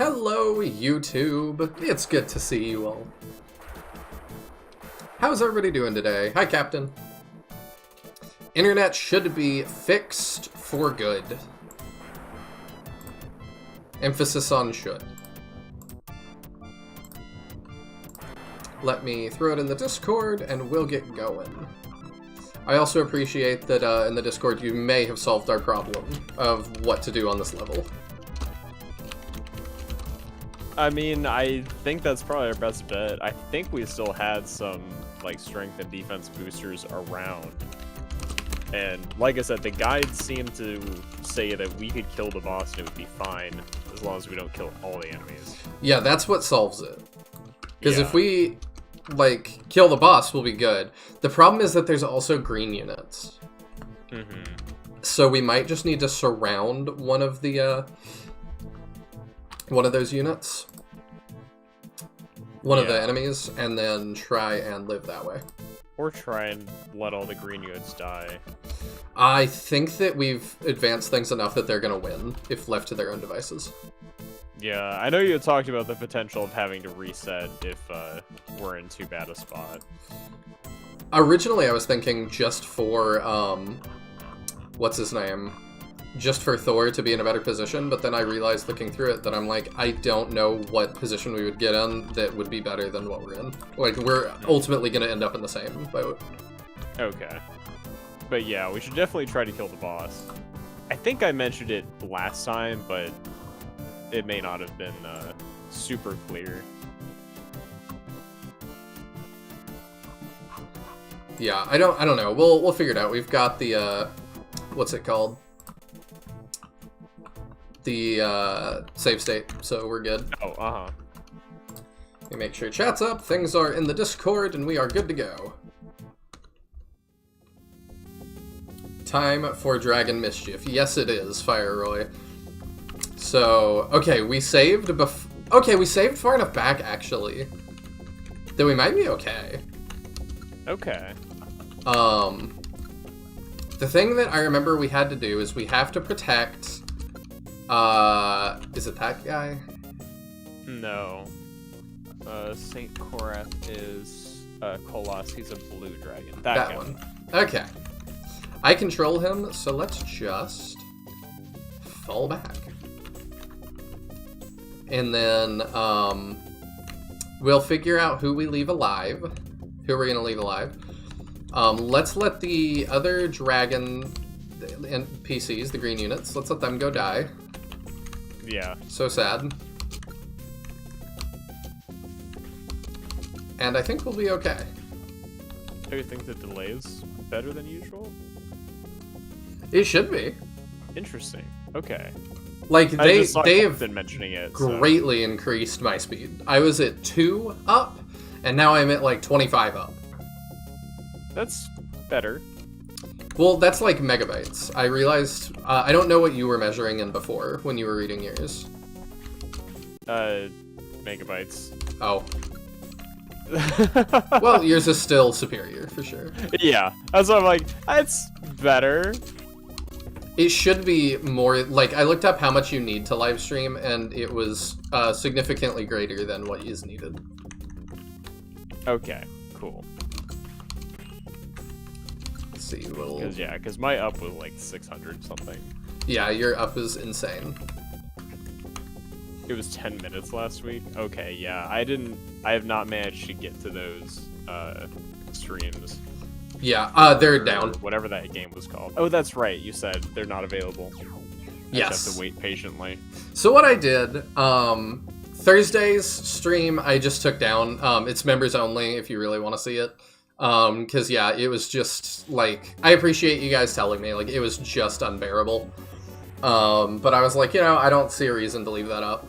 Hello, YouTube. It's good to see you all. How's everybody doing today? Hi, Captain. Internet should be fixed for good. Emphasis on should. Let me throw it in the Discord and we'll get going. I also appreciate that in the Discord you may have solved our problem of what to do on this level. I mean, I think that's probably our best bet. I think we still had some, like, strength and defense boosters around. And, like I said, the guides seem to say that we could kill the boss and it would be fine, as long as we don't kill all the enemies. Yeah, that's what solves it. Because if we, like, kill the boss, we'll be good. The problem is that there's also green units. Mm-hmm. So we might just need to surround one of the, one of those units. One of the enemies, and then try and live that way. Or try and let all the green units die. I think that we've advanced things enough that they're going to win if left to their own devices. Yeah, I know you had talked about the potential of having to reset if we're in too bad a spot. Originally, I was thinking just for, what's his name? Just for Thor to be in a better position, but then I realized looking through it that I'm like, I don't know what position we would get in that would be better than what we're in. Like, we're ultimately going to end up in the same boat. Okay. But yeah, we should definitely try to kill the boss. I think I mentioned it last time, but it may not have been super clear. Yeah, I don't know. We'll figure it out. We've got the, what's it called? The save state, so we're good. Oh, uh-huh. Let me make sure chat's up, things are in the Discord, and we are good to go. Time for Dragon Mischief. Yes, it is, Fireroy. So, okay, we saved we saved far enough back, actually, that we might be okay. Okay. The thing that I remember we had to do is we have to protect... is it that guy? No. Saint Korath is Kolos. He's a blue dragon. That guy. One. Okay. I control him, so let's just fall back. And then we'll figure out who we leave alive. Who we're gonna leave alive. Let's let the other dragon NPCs, the green units, let's let them go die. Yeah. So sad. And I think we'll be okay. Do you think the delay is better than usual? It should be. Interesting. Okay. Like, they have been mentioning it greatly increased my speed. I was at 2 up, and now I'm at like 25 up. That's better. Well, that's like megabytes. I realized, I don't know what you were measuring in before when you were reading yours. Megabytes. Oh. Well, yours is still superior, for sure. Yeah. That's why I'm like, that's better. It should be more, like, I looked up how much you need to live stream, and it was significantly greater than what is needed. Okay, cool. See, because my up was like 600 something. Yeah, your up is insane. It was 10 minutes last week. Okay, yeah, I have not managed to get to those streams. Yeah, they're down. Whatever that game was called. Oh, that's right. You said they're not available. Yes. I just have to wait patiently. So what I did, Thursday's stream I just took down. It's members only if you really want to see it. Because, yeah, it was just, like, I appreciate you guys telling me, like, it was just unbearable. But I was like, you know, I don't see a reason to leave that up.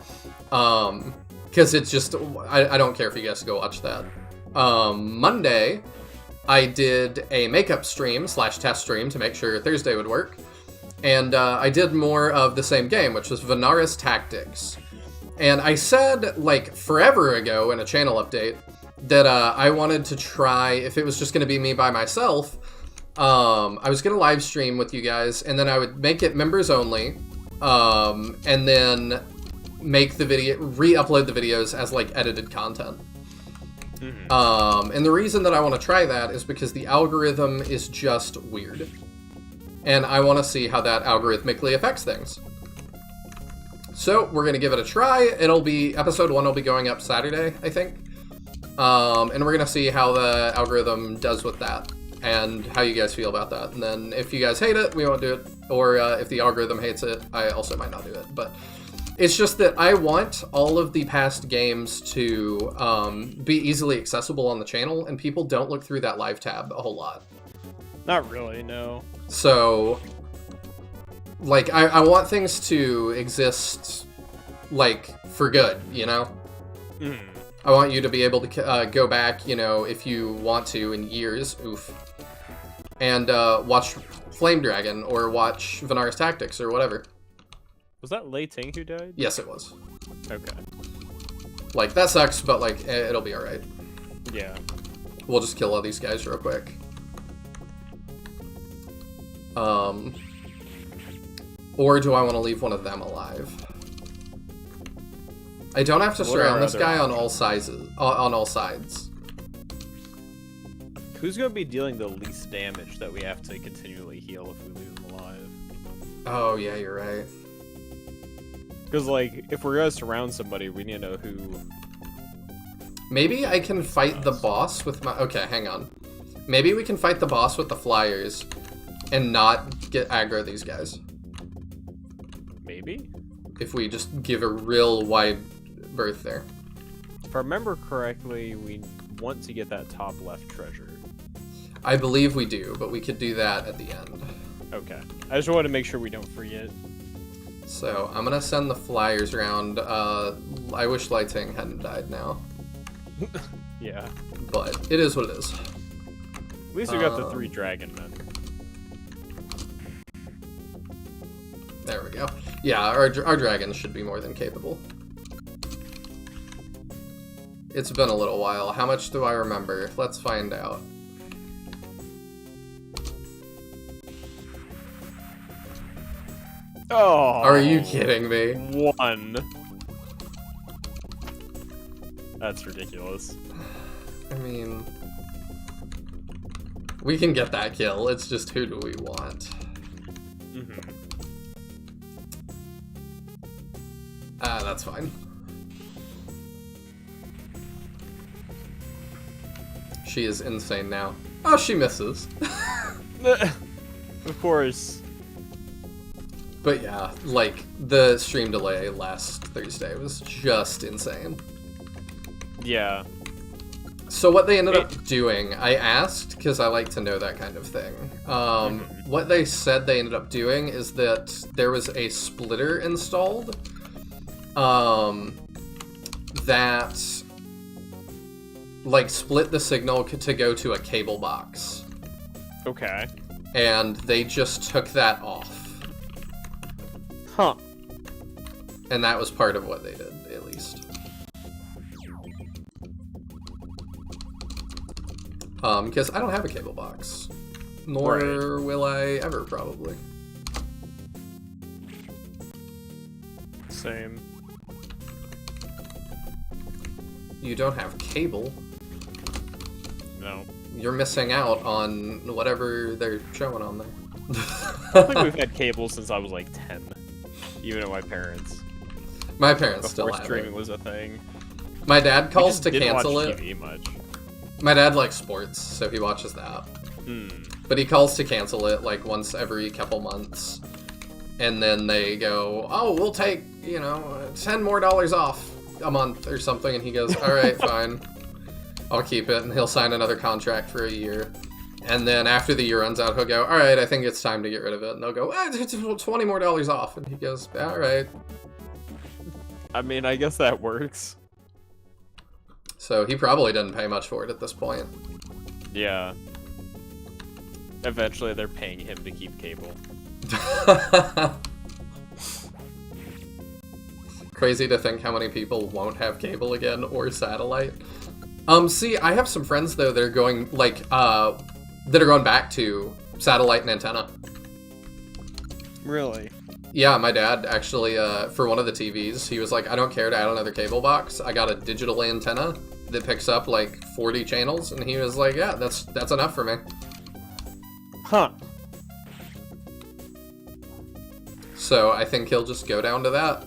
Because it's just, I don't care if you guys go watch that. Monday, I did a makeup stream / test stream to make sure Thursday would work. And, I did more of the same game, which was Vanara's Tactics. And I said, like, forever ago in a channel update, that I wanted to try, if it was just going to be me by myself, I was going to live stream with you guys, and then I would make it members only, and then make the video, re-upload the videos as like edited content. And the reason that I want to try that is because the algorithm is just weird. And I want to see how that algorithmically affects things. So we're going to give it a try. It'll be, episode 1 will be going up Saturday, I think. And we're going to see how the algorithm does with that and how you guys feel about that. And then if you guys hate it, we won't do it. Or if the algorithm hates it, I also might not do it. But it's just that I want all of the past games to be easily accessible on the channel, and people don't look through that live tab a whole lot. Not really, no. So, like, I want things to exist, like, for good, you know? I want you to be able to go back, you know, if you want to in years, and watch Flame Dragon, or watch Venara's Tactics, or whatever. Was that Lei Ting who died? Yes, it was. Okay. Like, that sucks, but, like, it'll be alright. Yeah. We'll just kill all these guys real quick. Or do I want to leave one of them alive? I don't have to surround this guy on all sizes, on all sides. Who's going to be dealing the least damage that we have to continually heal if we leave them alive? Oh, yeah, you're right. Because, like, if we're going to surround somebody, we need to know who... Maybe I can fight the boss with my... Okay, hang on. Maybe we can fight the boss with the flyers and not get aggro these guys. Maybe? If we just give a real wide berth there. If I remember correctly, we want to get that top left treasure. I believe we do, but we could do that at the end. Okay. I just wanted to make sure we don't forget. So, I'm gonna send the flyers around. I wish Lei Ting hadn't died now. Yeah. But it is what it is. At least we got the 3 dragon men. There we go. Yeah, our dragons should be more than capable. It's been a little while. How much do I remember? Let's find out. Oh! Are you kidding me? 1. That's ridiculous. I mean... We can get that kill, it's just who do we want? That's fine. She is insane now. Oh, she misses. Of course. But yeah, like, the stream delay last Thursday was just insane. Yeah. So what they ended up doing, I asked, because I like to know that kind of thing. What they said they ended up doing is that there was a splitter installed that, like, split the signal to go to a cable box. Okay. And they just took that off. Huh. And that was part of what they did, at least. Because I don't have a cable box. Nor will I ever, probably. Same. You don't have cable? No. You're missing out on whatever they're showing on there. I think we've had cable since I was like 10. Even at my parents. My parents still have streaming it. was a thing. My dad calls to didn't cancel watch it. TV much. My dad likes sports, so he watches that. But he calls to cancel it like once every couple months. And then they go, oh, we'll take, you know, $10 more off a month or something. And he goes, all right, fine. I'll keep it. And he'll sign another contract for a year. And then after the year runs out, he'll go, all right, I think it's time to get rid of it. And they'll go, it's $20 more off. And he goes, all right. I mean, I guess that works. So he probably didn't pay much for it at this point. Yeah. Eventually they're paying him to keep cable. Crazy to think how many people won't have cable again or satellite. See, I have some friends though that are going like that are going back to satellite and antenna. Really? Yeah, my dad actually, for one of the TVs, he was like, I don't care to add another cable box. I got a digital antenna that picks up like 40 channels, and he was like, yeah, that's enough for me. Huh. So I think he'll just go down to that.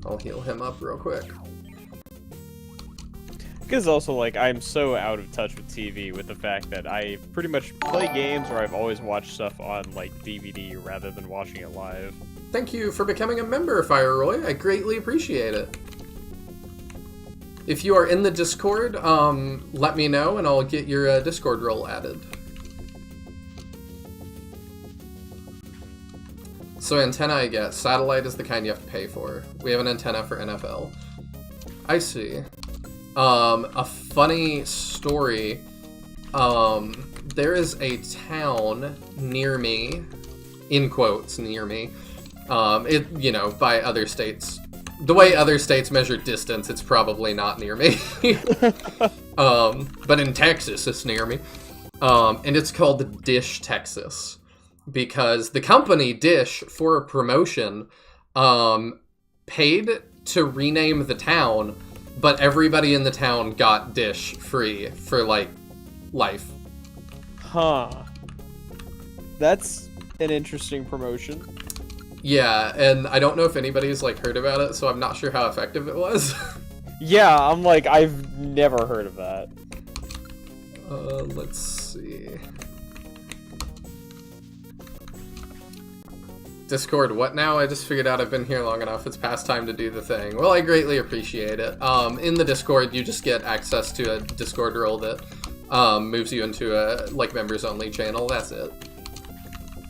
I'll heal him up real quick. Because also, like, I'm so out of touch with TV with the fact that I pretty much play games where I've always watched stuff on, like, DVD rather than watching it live. Thank you for becoming a member, FireRoy. I greatly appreciate it. If you are in the Discord, let me know and I'll get your Discord role added. So antenna I get. Satellite is the kind you have to pay for. We have an antenna for NFL. I see. A funny story. There is a town near me, in quotes, near me. By other states. The way other states measure distance, it's probably not near me. But in Texas, it's near me. And it's called Dish, Texas. Because the company Dish, for a promotion, paid to rename the town, but everybody in the town got Dish free for, like, life. Huh. That's an interesting promotion. Yeah, and I don't know if anybody's, like, heard about it, so I'm not sure how effective it was. Yeah, I'm like, I've never heard of that. Let's see. Discord, what now? I just figured out I've been here long enough. It's past time to do the thing. Well, I greatly appreciate it. In the Discord, you just get access to a Discord role that moves you into a, like, members-only channel. That's it.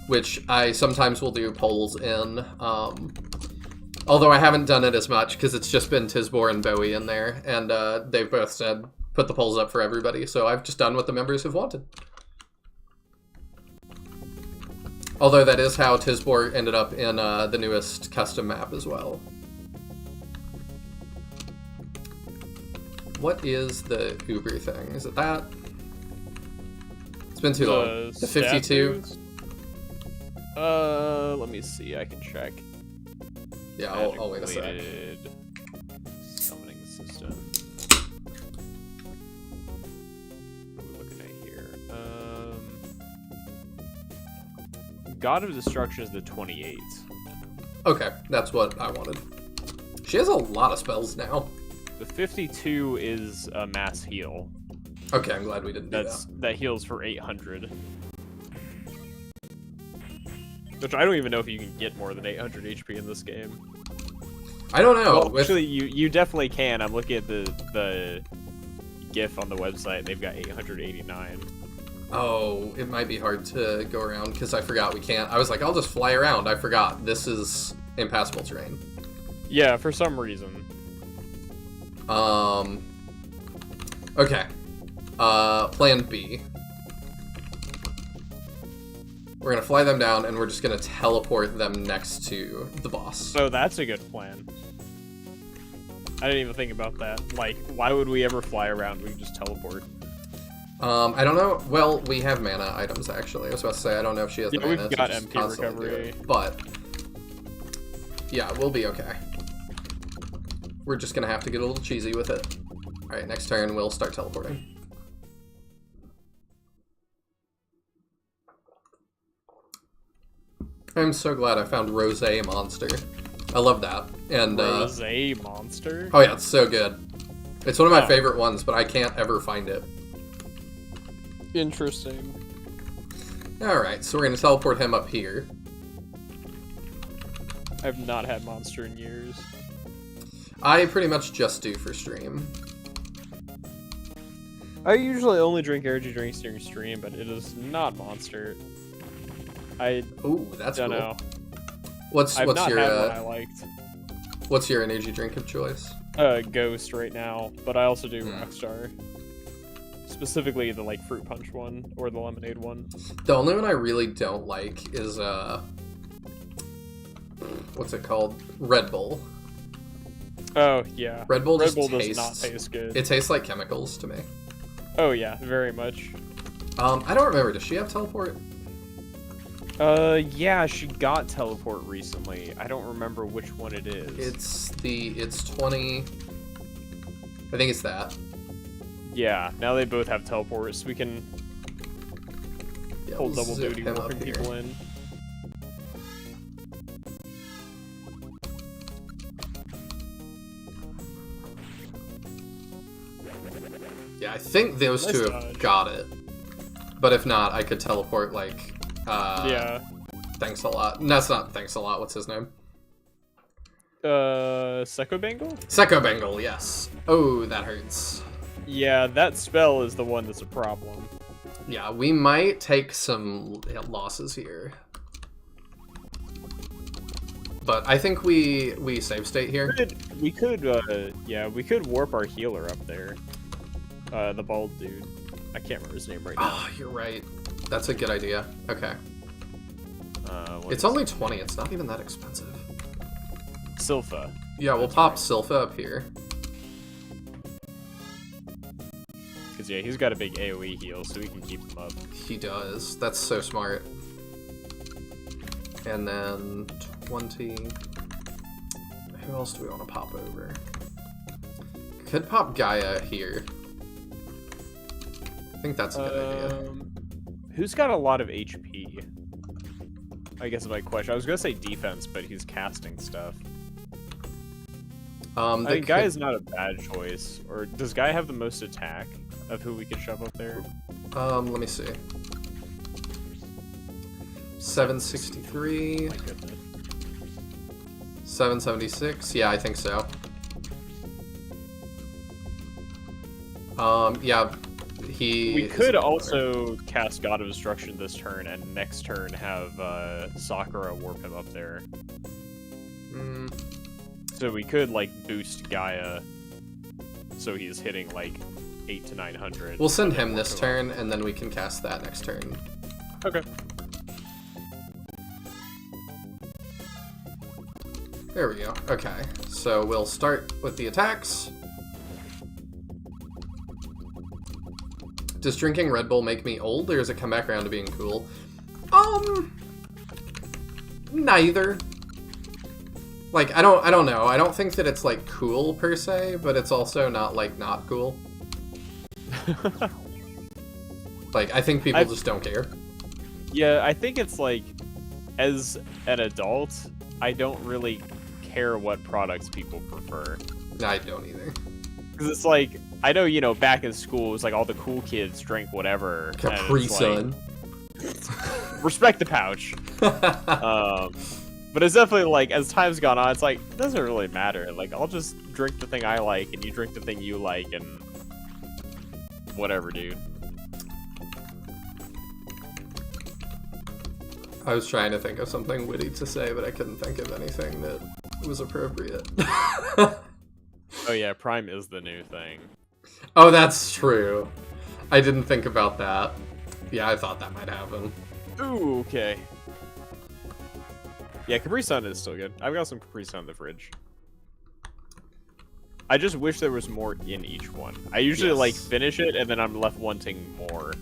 Which I sometimes will do polls in. Although I haven't done it as much, because it's just been Tisbor and Bowie in there, and they've both said, put the polls up for everybody, so I've just done what the members have wanted. Although that is how Tisbor ended up in the newest custom map as well. What is the Uber thing? Is it that? It's been too long. The 52? Let me see. I can check. Yeah, I'll wait a sec. Summoning system. What are we looking at here? God of Destruction is the 28th. Okay, that's what I wanted. She has a lot of spells now. The 52 is a mass heal. Okay, I'm glad we didn't do that. That heals for 800. Which I don't even know if you can get more than 800 HP in this game. I don't know. Well, actually, you definitely can. I'm looking at the GIF on the website. They've got 889. Oh, it might be hard to go around because I forgot we can't. I was like, I'll just fly around. I forgot. This is impassable terrain. Yeah, for some reason. Okay. Plan B. We're gonna fly them down, and we're just gonna teleport them next to the boss. So that's a good plan. I didn't even think about that. Like, why would we ever fly around? We can just teleport. I don't know. Well, we have mana items, actually. I was about to say, I don't know if she has the mana. We've got MP recovery. But, yeah, we'll be okay. We're just gonna have to get a little cheesy with it. Alright, next turn, we'll start teleporting. I'm so glad I found Rosé Monster. I love that. And Rosé Monster? Oh yeah, it's so good. It's one of my favorite ones, but I can't ever find it. Interesting. Alright, so we're gonna teleport him up here. I've not had Monster in years. I pretty much just do for stream. I usually only drink energy drinks during stream, but it is not Monster. Ooh, that's don't cool. know. What's I've not your had one I liked. What's your energy drink of choice? Ghost right now, but I also do Rockstar. Specifically the like fruit punch one or the lemonade one. The only one I really don't like is what's it called? Red Bull. Oh yeah. Red Bull does not taste good. It tastes like chemicals to me. Oh yeah, very much. I don't remember. Does she have teleport? Yeah, she got teleport recently. I don't remember which one it is. It's 20. I think it's that. Yeah, now they both have teleport, so we can pull we'll double zip duty him warping up here. people in. Yeah, I think those Nice two have dodge. got it. But if not, I could teleport, like, Yeah. thanks a lot. That's not thanks a lot, what's his name? Secco Bangle? Secco Bengal, yes. Oh, that hurts. Yeah, that spell is the one that's a problem. Yeah, we might take some losses here. But I think we save state here. We could warp our healer up there. The bald dude. I can't remember his name right now. Oh, you're right. That's a good idea. Okay. What It's is only it? 20. It's not even that expensive. Silpha. Yeah, we'll That's pop right. Silpha up here. Because, yeah, he's got a big AoE heal, so we can keep him up. He does. That's so smart. And then 20. Who else do we want to pop over? Could pop Gaia here. I think that's a good idea. Who's got a lot of HP? I guess my question. I was gonna say defense, but he's casting stuff. I mean, Guy is not a bad choice. Or does Guy have the most attack of who we could shove up there? Let me see. 763. My goodness. 776. Yeah, I think so. Yeah, We could also cast God of Destruction this turn, and next turn have Sakura warp him up there. Mm, So we could like boost Gaia, so he's hitting like 800 to 900. we'll send and then him warp this up. turn, and then we can cast that next turn. Okay. There we go. Okay, so we'll start with the attacks. Does drinking Red Bull make me old, or does it come back around to being cool? Neither. Like, I don't know. I don't think that it's, like, cool, per se, but it's also not, like, not cool. Like, I think people just don't care. Yeah, I think it's like, as an adult, I don't really care what products people prefer. I don't either. Because it's like, I know, you know, back in school, it was like all the cool kids drank whatever. and Capri it's Sun. Like, respect the pouch. But it's definitely like, as time's gone on, it's like, it doesn't really matter. Like, I'll just drink the thing I like, and you drink the thing you like, and whatever, dude. I was trying to think of something witty to say, but I couldn't think of anything that was appropriate. Oh yeah, Prime is the new thing. Oh, that's true. I didn't think about that. Yeah, I thought that might happen. Ooh, okay. Yeah, Capri Sun is still good. I've got some Capri Sun in the fridge. I just wish there was more in each one. I usually Yes. like finish it and then I'm left wanting more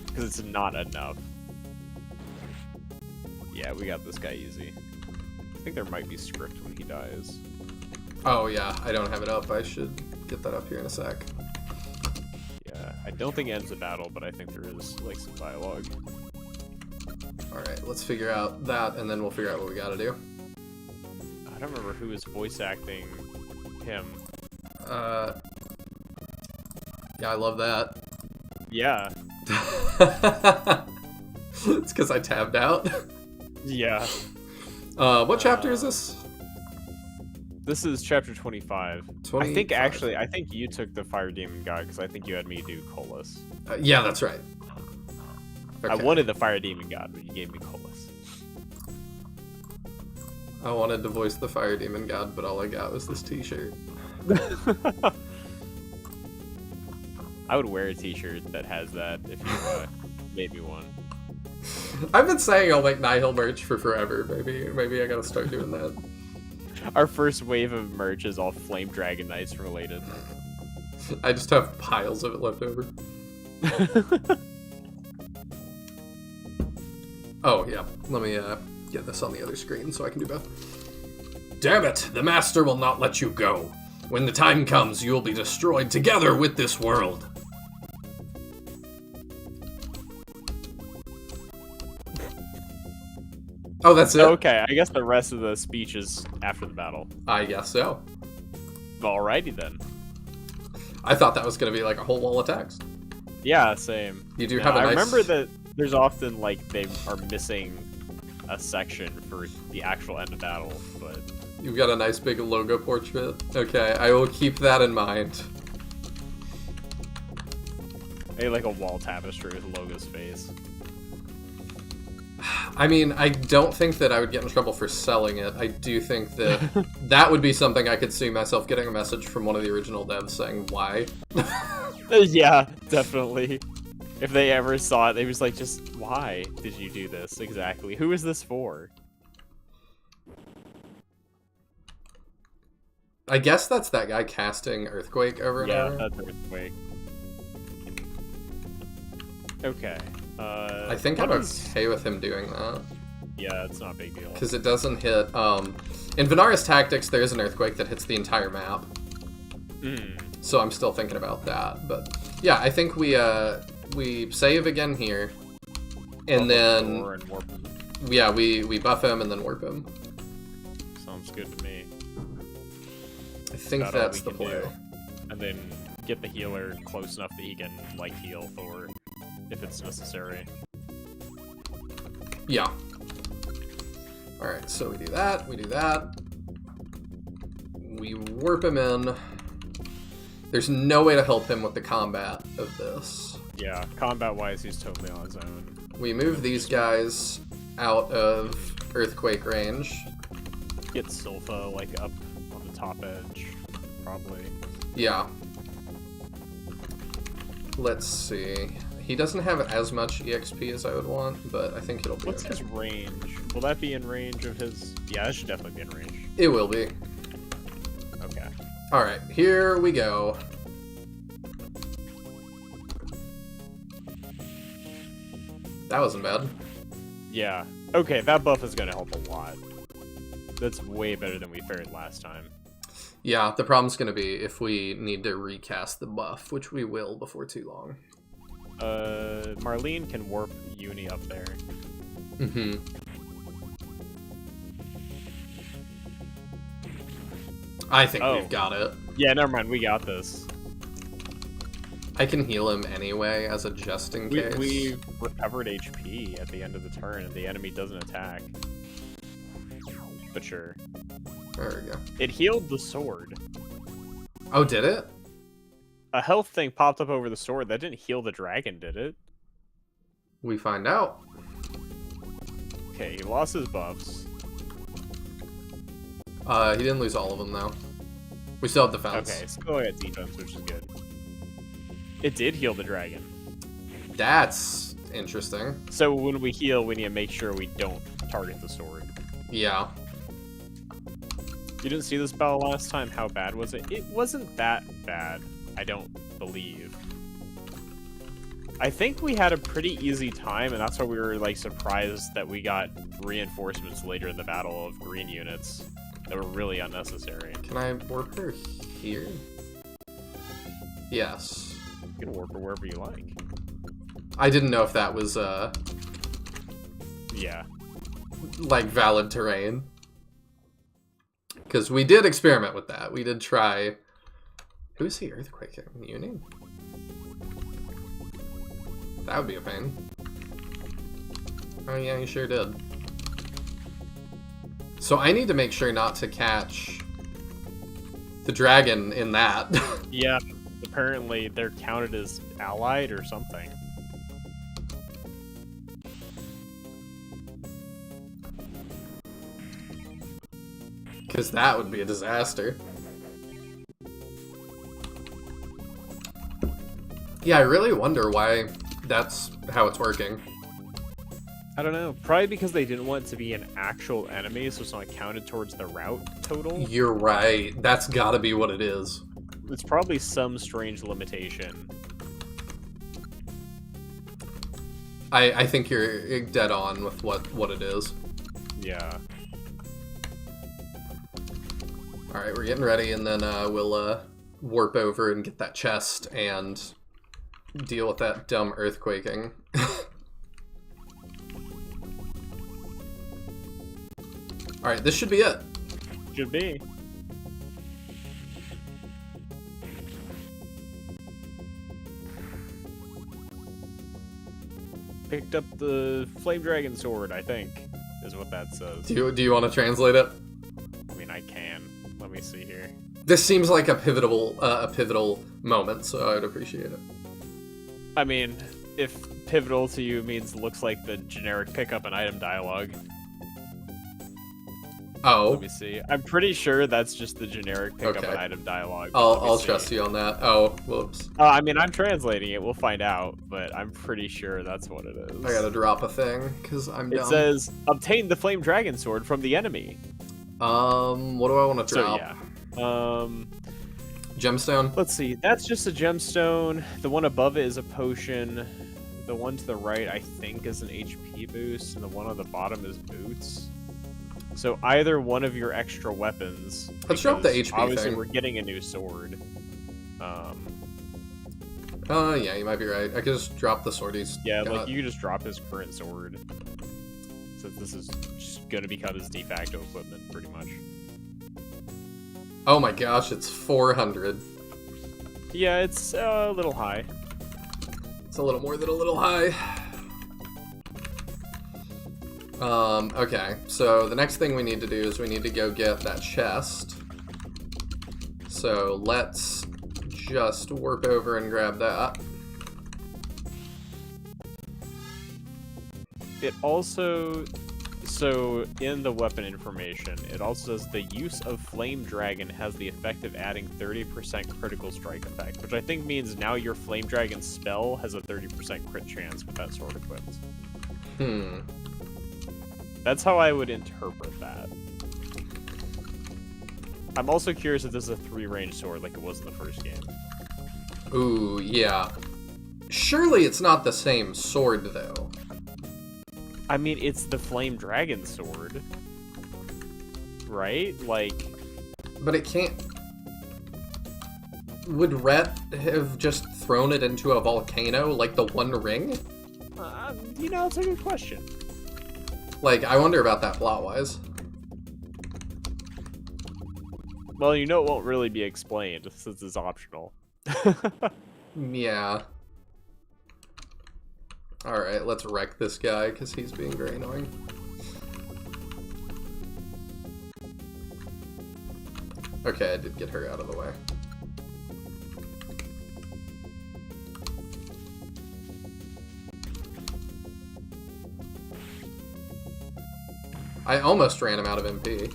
because it's not enough. Yeah, we got this guy easy. I think there might be script when he dies. Oh yeah, I don't have it up. I should get that up here in a sec. Yeah, I don't think it ends the battle, but I think there is like some dialogue. Alright, let's figure out that, and then we'll figure out what we gotta do. I don't remember who is voice acting him. Yeah, I love that. Yeah. It's because I tabbed out. Yeah. What chapter is this? This is chapter 25. I 25. think actually, I think you took the Fire Demon guy because I think you had me do Colas. Yeah, that's right. I Okay. wanted the Fire Demon God, but you gave me Colas. I wanted to voice the Fire Demon God, but all I got was this t-shirt. I would wear a t-shirt that has that if you made me one. I've been saying I'll make Nihil merch for forever. Maybe I gotta start doing that. Our first wave of merch is all Flame Dragon Knights related. I just have piles of it left over. Oh, yeah. Let me get this on the other screen so I can do both. Damn it! The Master will not let you go. When the time comes, you will be destroyed together with this world. Oh, that's it? Okay, I guess the rest of the speech is after the battle. I guess so. Alrighty then. I thought that was going to be like a whole wall of text. Yeah, same. You do have a I nice... remember that there's often, like, they are missing a section for the actual end of battle, but... You've got a nice big logo portrait. Okay, I will keep that in mind. Maybe like a wall tapestry with Logo's face. I mean, I don't think that I would get in trouble for selling it. I do think that that would be something I could see myself getting a message from one of the original devs saying, why? Yeah, definitely. If they ever saw it, they was like, just why did you do this exactly? Who is this for? I guess that's that guy casting Earthquake over and over. Yeah, that's Earthquake. Okay. I think I'm okay with him doing that. Yeah, it's not a big deal. Because it doesn't hit... in Venara's Tactics, there is an Earthquake that hits the entire map. So I'm still thinking about that. But yeah, I think we save again here. And then... And warp him. Yeah, we buff him and then warp him. Sounds good to me. I think that's the play. And then get the healer close enough that he can, like, heal Thor if it's necessary. Yeah. Alright, so we do that, we warp him in. There's no way to help him with the combat of this. Yeah, combat-wise, he's totally on his own. We move these guys out of Earthquake range. Get Silpha, like, up on the top edge, probably. Yeah. Let's see. He doesn't have as much EXP as I would want, but I think it'll be What's okay. his range? Will that be in range of his... Yeah, that should definitely be in range. It will be. Okay. Alright, here we go. That wasn't bad. Yeah. Okay, that buff is gonna help a lot. That's way better than we fared last time. Yeah, the problem's gonna be if we need to recast the buff, which we will before too long. Marlene can warp Uni up there. Mm-hmm. I think we've got it. Yeah, never mind, we got this. I can heal him anyway, as a just in case. We recovered HP at the end of the turn, and the enemy doesn't attack. But sure. There we go. It healed the sword. Oh, did it? A health thing popped up over the sword. That didn't heal the dragon, did it? We find out. Okay, he lost his buffs. He didn't lose all of them, though. We still have defense. Okay, still at defense, which is good. It did heal the dragon. That's interesting. So when we heal, we need to make sure we don't target the sword. Yeah. You didn't see this battle last time? How bad was it? It wasn't that bad, I don't believe. I think we had a pretty easy time, and that's why we were like surprised that we got reinforcements later in the battle of green units that were really unnecessary. Can I warp her here? Yes. You can warp her wherever you like. I didn't know if that was, Yeah. like, valid terrain. Because we did experiment with that. We did try... Who's the Earthquake in Uni? That would be a pain. Oh yeah, you sure did. So I need to make sure not to catch the dragon in that. Yeah, apparently they're counted as allied or something. Because that would be a disaster. Yeah, I really wonder why that's how it's working. I don't know. Probably because they didn't want it to be an actual enemy, so it's not counted towards the route total. You're right. That's gotta be what it is. It's probably some strange limitation. I think you're dead on with what it is. Yeah. All right, we're getting ready, and then we'll warp over and get that chest and deal with that dumb earthquaking. All right, this should be it. Should be. Picked up the flame dragon sword, I think, is what that says. Do you want to translate it? I mean, I can. Let me see here. This seems like a pivotal moment, so I'd appreciate it. I mean, if pivotal to you means looks like the generic pick up an item dialogue. Oh. Let me see. I'm pretty sure that's just the generic pick up an item dialogue. I'll trust you on that. Oh, whoops. I mean, I'm translating it. We'll find out, but I'm pretty sure that's what it is. I gotta drop a thing, because I'm dumb. It says, obtain the flame dragon sword from the enemy. What do I want to drop? So, yeah. Gemstone? Let's see. That's just a gemstone. The one above it is a potion. The one to the right, I think, is an HP boost, and the one on the bottom is boots. So either one of your extra weapons. Let's drop the HP obviously thing. We're getting a new sword. Yeah, you might be right. I could just drop the sword he's Yeah, got. like you could just drop his current sword. Since this is just gonna become his de facto equipment, pretty much. Oh my gosh, it's 400. Yeah, it's a little high. It's a little more than a little high. Okay, so the next thing we need to do is we need to go get that chest. So let's just warp over and grab that. It also, so in the weapon information, it also says the use of Flame Dragon has the effect of adding 30% critical strike effect, which I think means now your Flame Dragon spell has a 30% crit chance with that sword equipped. That's how I would interpret that. I'm also curious if this is a 3-range sword like it was in the first game. Ooh, yeah. Surely it's not the same sword, though. I mean, it's the Flame Dragon sword. Right? Like... But it can't... Would Rhett have just thrown it into a volcano like the One Ring? You know, it's a good question. Like, I wonder about that plot-wise. Well, you know it won't really be explained since it's optional. Yeah. Alright, let's wreck this guy, because he's being very annoying. Okay, I did get her out of the way. I almost ran him out of MP.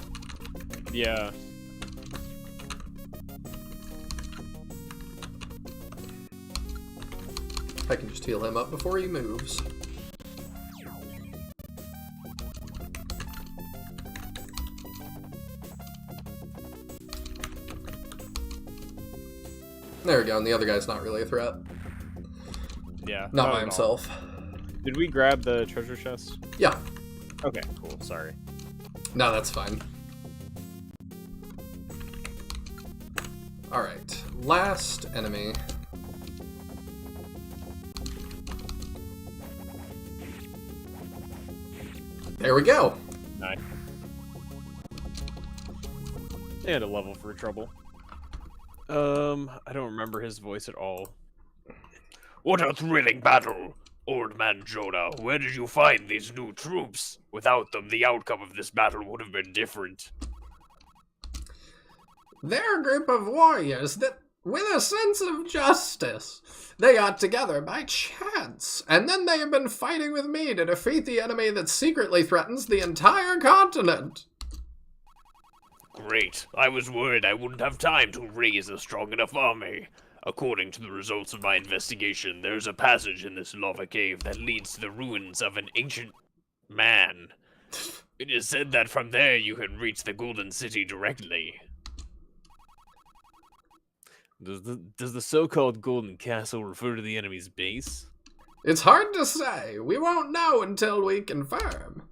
Yeah. I can just heal him up before he moves. There we go, and the other guy's not really a threat. Yeah. Not by himself. Did we grab the treasure chest? Yeah. Okay, cool. Sorry. No, that's fine. Alright, last enemy. There we go. Nice. And a level for trouble. I don't remember his voice at all. What a thrilling battle! Old man Jonah, where did you find these new troops? Without them, the outcome of this battle would have been different. They're a group of warriors that, with a sense of justice, they got together by chance, and then they have been fighting with me to defeat the enemy that secretly threatens the entire continent. Great. I was worried I wouldn't have time to raise a strong enough army. According to the results of my investigation, there's a passage in this lava cave that leads to the ruins of an ancient man. It is said that from there you can reach the Golden City directly. Does the so-called Golden Castle refer to the enemy's base? It's hard to say. We won't know until we confirm.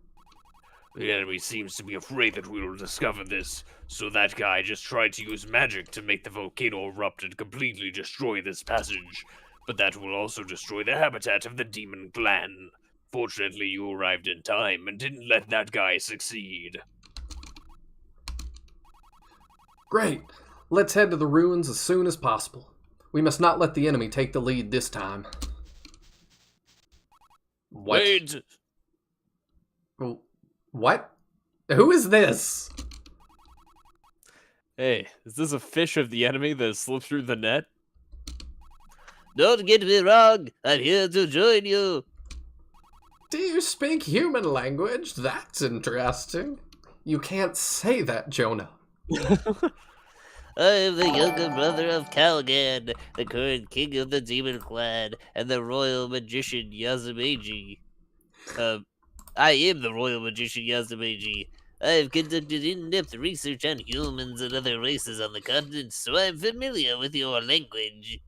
The enemy seems to be afraid that we will discover this, so that guy just tried to use magic to make the volcano erupt and completely destroy this passage. But that will also destroy the habitat of the demon clan. Fortunately, you arrived in time and didn't let that guy succeed. Great. Let's head to the ruins as soon as possible. We must not let the enemy take the lead this time. What? Wait! What? Who is this? Hey, is this a fish of the enemy that slipped through the net? Don't get me wrong, I'm here to join you. Do you speak human language? That's interesting. You can't say that, Jonah. I am the younger brother of Kalgan, the current king of the demon clan, and the royal magician Yazumeji. I am the royal magician Yazumeji. I have conducted in-depth research on humans and other races on the continent, so I'm familiar with your language.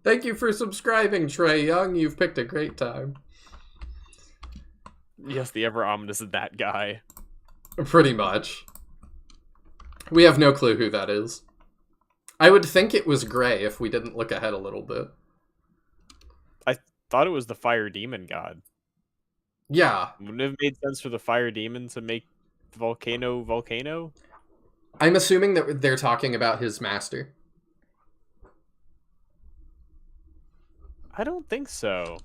Thank you for subscribing, Trey Young. You've picked a great time. Yes, the ever ominous that guy. Pretty much. We have no clue who that is. I would think it was Gray if we didn't look ahead a little bit. I thought it was the fire demon god. Yeah. Wouldn't it have made sense for the fire demon to make the volcano? I'm assuming that they're talking about his master. I don't think so.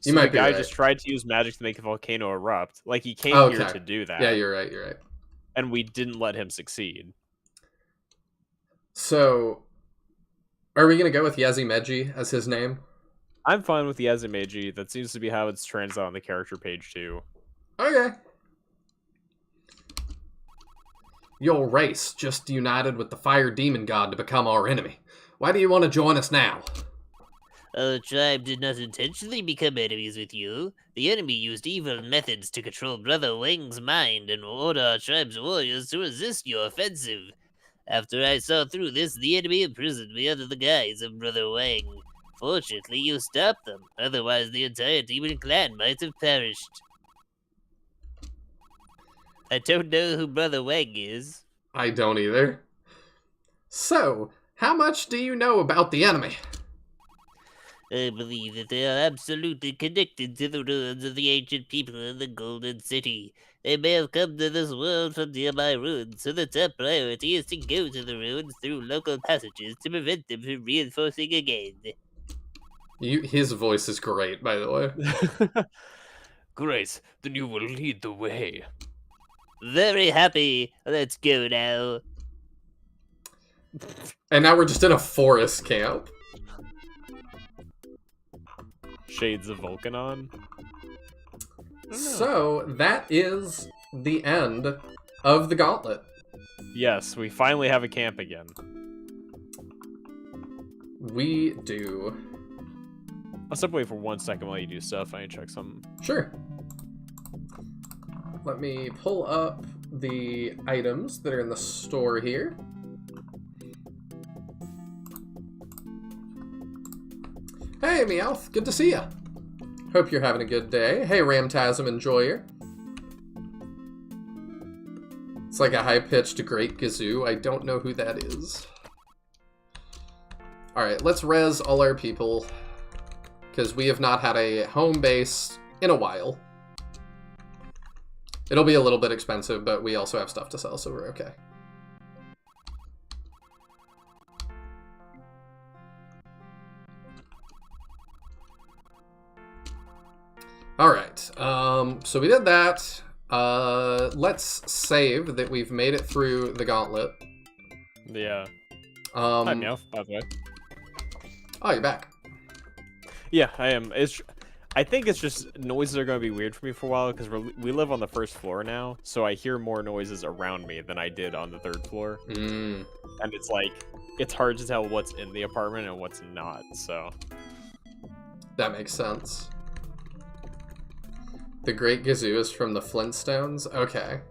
You So might the be guy right. just tried to use magic to make the volcano erupt. Like, he came Okay. here to do that. Yeah, you're right, you're right. And we didn't let him succeed. So, are we going to go with Yazimeji as his name? I'm fine with Yazumeji. That seems to be how it's translated on the character page, too. Okay. Your race just united with the fire demon god to become our enemy. Why do you want to join us now? Our tribe did not intentionally become enemies with you. The enemy used evil methods to control Brother Wang's mind and order our tribe's warriors to resist your offensive. After I saw through this, the enemy imprisoned me under the guise of Brother Wang. Fortunately, you stopped them, otherwise the entire demon clan might have perished. I don't know who Brother Wang is. I don't either. So, how much do you know about the enemy? I believe that they are absolutely connected to the ruins of the ancient people in the Golden City. They may have come to this world from nearby ruins, so the top priority is to go to the ruins through local passages to prevent them from reinforcing again. His voice is great, by the way. Great, then you will lead the way. Very happy. Let's go now. And now we're just in a forest camp. Shades of Volcanon. So, that is the end of the gauntlet. Yes, we finally have a camp again. We do. I'll step away for 1 second while you do stuff. I need to check something. Sure. Let me pull up the items that are in the store here. Hey, Meowth. Good to see ya. Hope you're having a good day. Hey, Ramtasm Enjoyer. It's like a high-pitched Great Gazoo. I don't know who that is. Alright, let's res all our people, because we have not had a home base in a while. It'll be a little bit expensive, but we also have stuff to sell, so we're okay. Alright, so we did that. Let's save that we've made it through the gauntlet. Yeah. Hi, Meow, by the way. Oh, you're back. Yeah, I am. I think it's just noises are going to be weird for me for a while because we live on the first floor now, so I hear more noises around me than I did on the third floor. Mm. And it's like, it's hard to tell what's in the apartment and what's not, so. That makes sense. The Great Gazoo is from the Flintstones? Okay.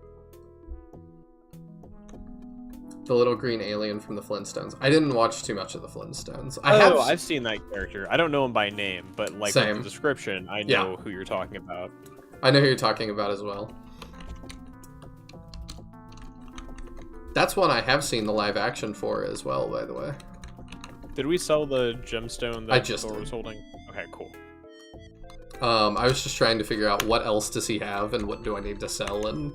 The little green alien from the Flintstones. I didn't watch too much of the Flintstones. I've seen that character. I don't know him by name, but like Same. with the description, I know who you're talking about. I know who you're talking about as well. That's one I have seen the live action for as well, by the way. Did we sell the gemstone that Thor was holding? Okay, cool. I was just trying to figure out what else does he have and what do I need to sell and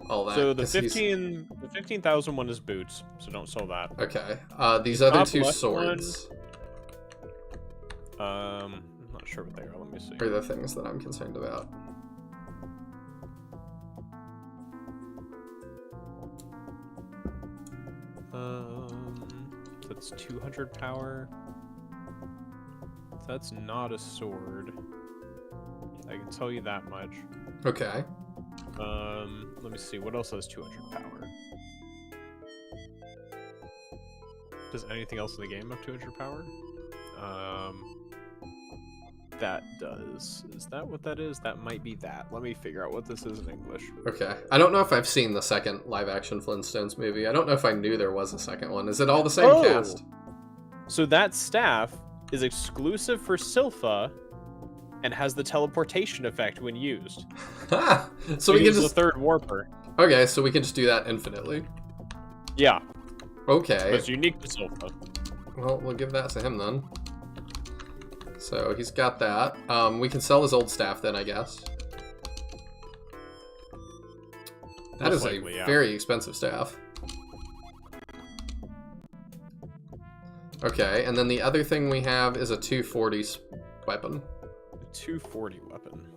all that. So the 15,000 one is boots, so don't sell that. Okay. These other two left swords. I'm not sure what they are. Let me see. Are the things that I'm concerned about. That's 200 power. That's not a sword. I can tell you that much. Okay. Let me see. What else has 200 power? Does anything else in the game have 200 power? That does. Is that what that is? That might be that. Let me figure out what this is in English. Okay. I don't know if I've seen the second live-action Flintstones movie. I don't know if I knew there was a second one. Is it all the same cast? So that staff is exclusive for Silpha and has the teleportation effect when used. Ha! So we can use just the third warper. Okay, so we can just do that infinitely. Yeah. Okay. It's unique to Silpha. Well, we'll give that to him then. So he's got that. We can sell his old staff then, I guess. That is a very expensive staff. Okay, and then the other thing we have is a 240 weapon. 240 weapon.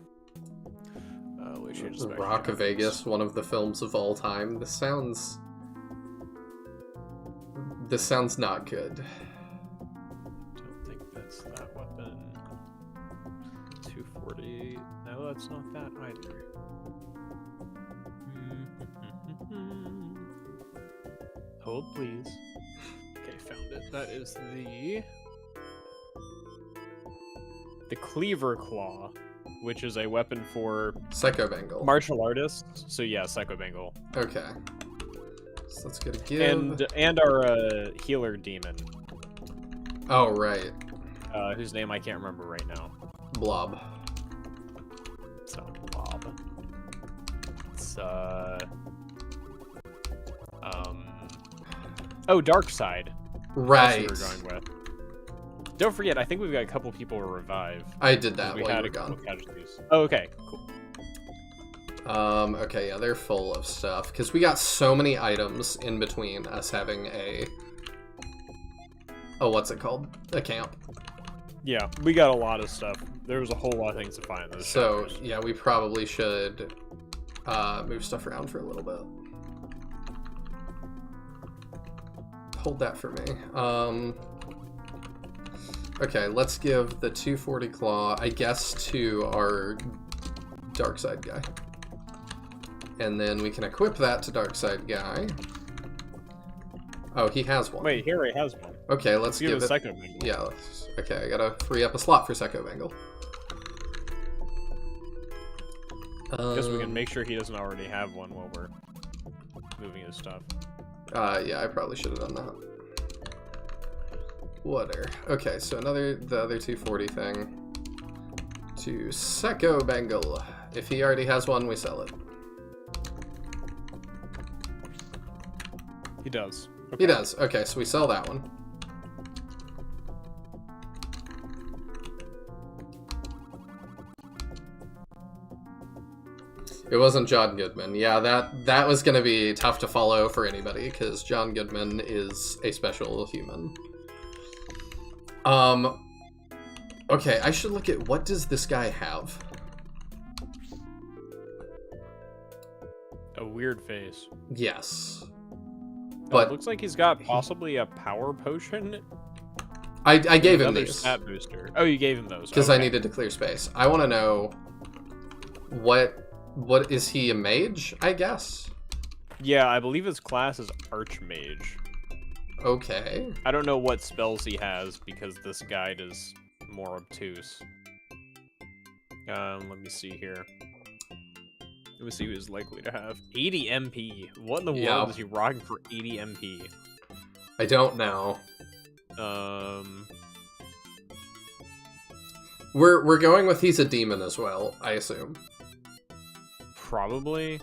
Rock of Vegas, one of the films of all time. This sounds not good. Don't think that's that weapon. 240. No, that's not that either. Hold, please. Okay, found it. That is the Cleaver Claw, which is a weapon for Psycho Bengal. martial artists. So yeah, Psycho Bengal. Okay. So let's get a give. And our healer demon. Oh right. Whose name I can't remember right now. Blob. It's not Blob. It's oh, Dark Side. Right. That's what we're going with. Don't forget, I think we've got a couple people to revive. I did that We while had you were a couple gone. casualties. Oh, okay, cool. Okay, yeah, they're full of stuff. Because we got so many items in between us having a... Oh, what's it called? A camp. Yeah, we got a lot of stuff. There was a whole lot of things to find in those So, chapters. yeah, we probably should move stuff around for a little bit. Hold that for me. Okay, let's give the 240 claw, I guess, to our dark side guy. And then we can equip that to dark side guy. Oh, he has one. Wait, here he has one. Okay, let's give it... Psycho Bengal. Yeah, okay, I gotta free up a slot for Psycho Bengal. Guess we can make sure he doesn't already have one while we're moving his stuff. Yeah, I probably should have done that. Whatever. Okay, so the other 240 thing. To Psycho Bengal. If he already has one, we sell it. He does. Okay. He does. Okay, so we sell that one. It wasn't John Goodman. Yeah, that was going to be tough to follow for anybody, because John Goodman is a special human. Okay, I should look at what does this guy have? A weird face. Yes. But it looks like he's got possibly a power potion. I gave him Another these. stat booster. Oh, you gave him those. Because I needed to clear space. I want to know what is he, a mage, I guess? Yeah, I believe his class is Archmage. Okay. I don't know what spells he has because this guide is more obtuse. Let me see here. Let me see who's likely to have 80 MP. What in the Yeah. world is he rocking for 80 MP? I don't know. We're going with he's a demon as well, I assume. Probably.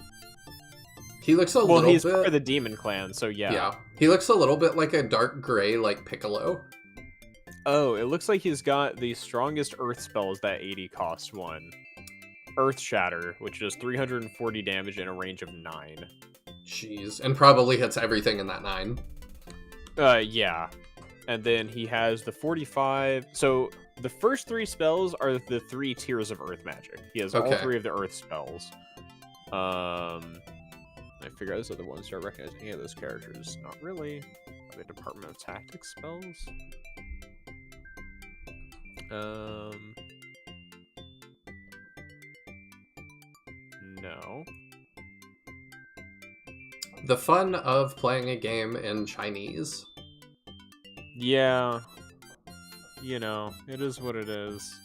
He looks a Well, little he's bit... part of the demon clan, so yeah. Yeah. He looks a little bit like a dark gray, like Piccolo. Oh, it looks like he's got the strongest earth spells that 80 cost one. Earth Shatter, which does 340 damage in a range of 9. Jeez. And probably hits everything in that 9. Yeah. And then he has the 45... So, the first 3 spells are the 3 tiers of earth magic. He has all Okay. 3 of the earth spells. I figure out those other ones. Do I recognize any of those characters? Not really. Are they Department of Tactics spells? No. The fun of playing a game in Chinese. Yeah. You know, it is what it is.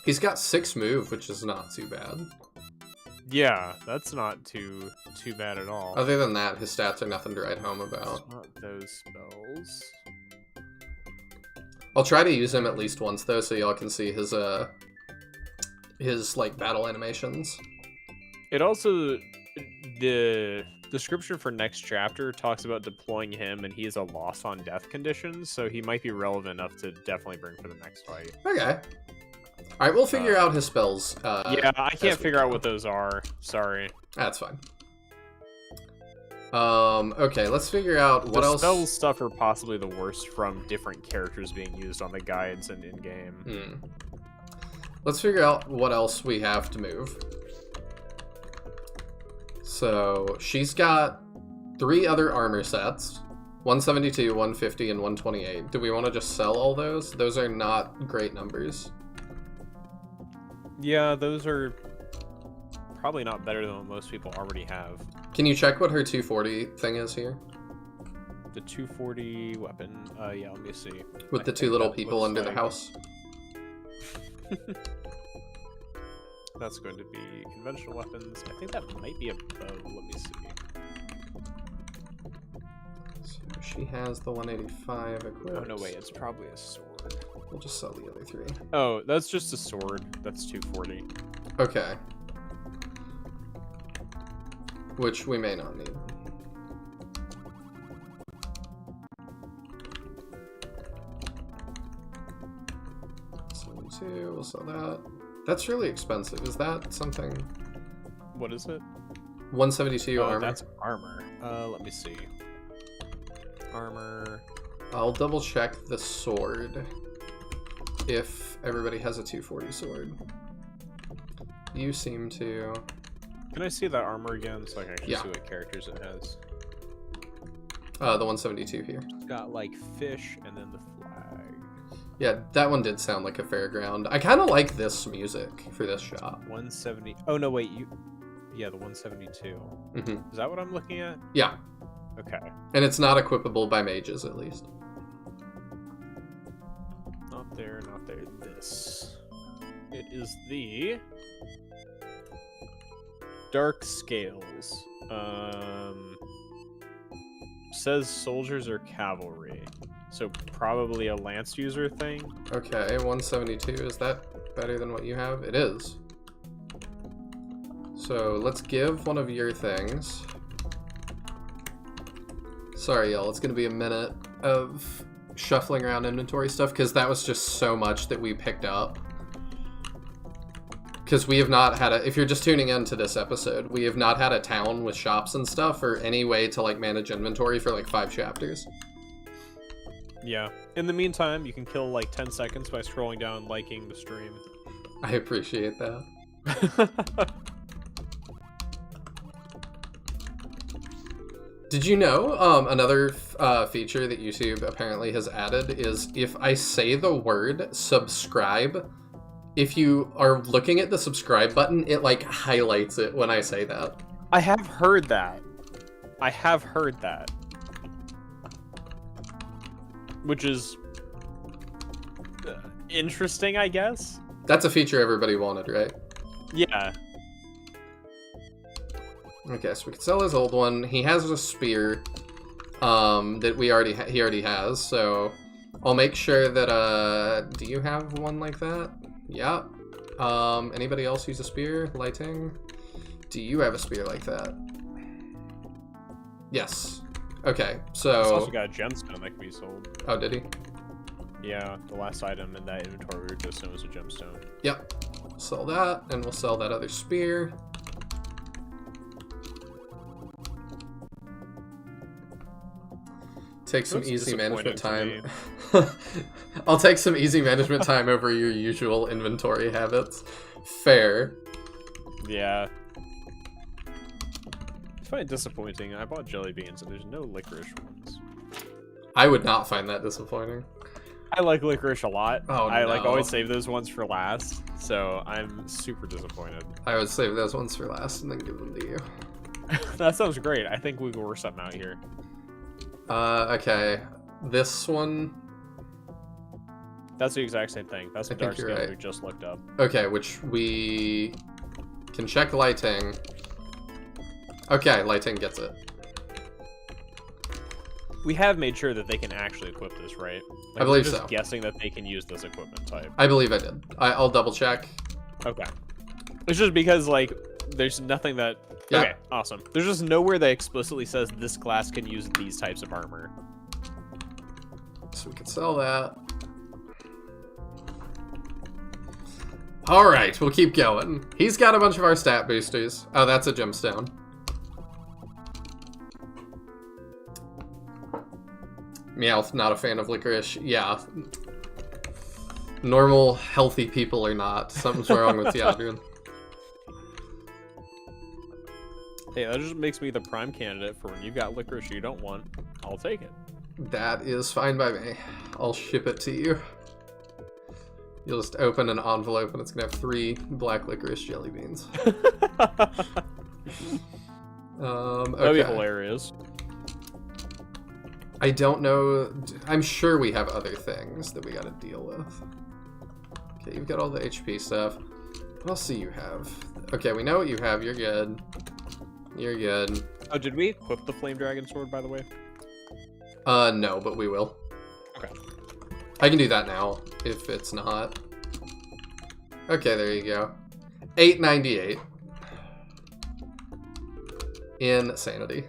He's got 6 move, which is not too bad. Yeah, that's not too bad at all. Other than that, his stats are nothing to write home about. It's not those spells. I'll try to use him at least once though, so y'all can see his like battle animations. It also, the description for next chapter talks about deploying him, and he is a loss on death condition, so he might be relevant enough to definitely bring for the next fight. Okay. Alright, we'll figure out his spells. Yeah, I as can't we figure out go. what those are. Sorry. That's fine. Okay, let's figure out what the else. spell stuff are possibly the worst from different characters being used on the guides and in-game. Let's figure out what else we have to move. So, she's got 3 other armor sets. 172, 150, and 128. Do we want to just sell all those? Those are not great numbers. Yeah, those are probably not better than what most people already have. Can you check what her 240 thing is here? The 240 weapon, yeah, let me see. With the 2 little people under the house? That's going to be conventional weapons. I think that might be a bow. Let me see. So she has the 185 equipped. Oh, no, wait, it's probably a sword. We'll just sell the other 3. Oh, that's just a sword. That's 240. Okay. Which we may not need. $72, we'll sell that. That's really expensive. Is that something? What is it? 172 armor. That's armor. Let me see. Armor. I'll double check the sword. If everybody has a 240 sword. You seem to. Can I see that armor again so I can actually Yeah. see what characters it has? The 172 here. It's got like fish and then the flag. Yeah, that one did sound like a fairground. I kind of like this music for this shop. 170. Oh, no, wait. Yeah, the 172. Mm-hmm. Is that what I'm looking at? Yeah, Okay. and it's not equipable by mages at least. Not there, not there. This. It is the Dark Scales. Says soldiers or cavalry. So probably a lance user thing. Okay, 172. Is that better than what you have? It is. So let's give one of your things. Sorry, y'all. It's going to be a minute of shuffling around inventory stuff because that was just so much that we picked up. Because we have not had if you're just tuning into this episode, we have not had a town with shops and stuff or any way to like manage inventory for like 5 chapters. Yeah. In the meantime, you can kill like 10 seconds by scrolling down and liking the stream. I appreciate that. Did you know another feature that YouTube apparently has added is if I say the word subscribe, if you are looking at the subscribe button, it like highlights it when I say that. I have heard that. I have heard that. Which is interesting, I guess. That's a feature everybody wanted, right? Yeah. Okay, so we can sell his old one. He has a spear that he already has, so I'll make sure that, do you have one like that? Yeah. Anybody else use a spear? Lighting? Do you have a spear like that? Yes. Okay, so... He's also got a gemstone that can be sold. Oh, did he? Yeah, the last item in that inventory we were just in was a gemstone. Yep. Sell that, and we'll sell that other spear. Take some That's easy management disappointing time. I'll take some easy management time over your usual inventory habits. Fair. Yeah. I find it disappointing. I bought jelly beans and there's no licorice ones. I would not find that disappointing. I like licorice a lot. Oh, I no. always save those ones for last, so I'm super disappointed. I would save those ones for last and then give them to you. That sounds great. I think we can work something out here. Okay. This one... That's the exact same thing. That's the I think dark you're skin right. we just looked up. Okay, which we can check lighting. Okay, lighting gets it. We have made sure that they can actually equip this, right? I believe we're just so. Guessing that they can use this equipment type. I believe I did. I'll double check. Okay. It's just because, like, there's nothing that... Yeah. Okay, awesome. There's just nowhere that explicitly says this class can use these types of armor. So we could sell that. Alright, we'll keep going. He's got a bunch of our stat boosters. Oh, that's a gemstone. Meowth, not a fan of licorice. Yeah. Normal, healthy people are not. Something's wrong with Tyadran. Hey, that just makes me the prime candidate for when you've got licorice you don't want. I'll take it. That is fine by me. I'll ship it to you. You'll just open an envelope and it's gonna have 3 black licorice jelly beans. Okay. That'd be hilarious. I don't know. I'm sure we have other things that we gotta deal with. Okay, you've got all the HP stuff. What else do you have? Okay, we know what you have. You're good. You're good. Oh, did we equip the flame dragon sword, by the way? No, but we will. Okay. I can do that now, if it's not. Okay, there you go. 898. Insanity.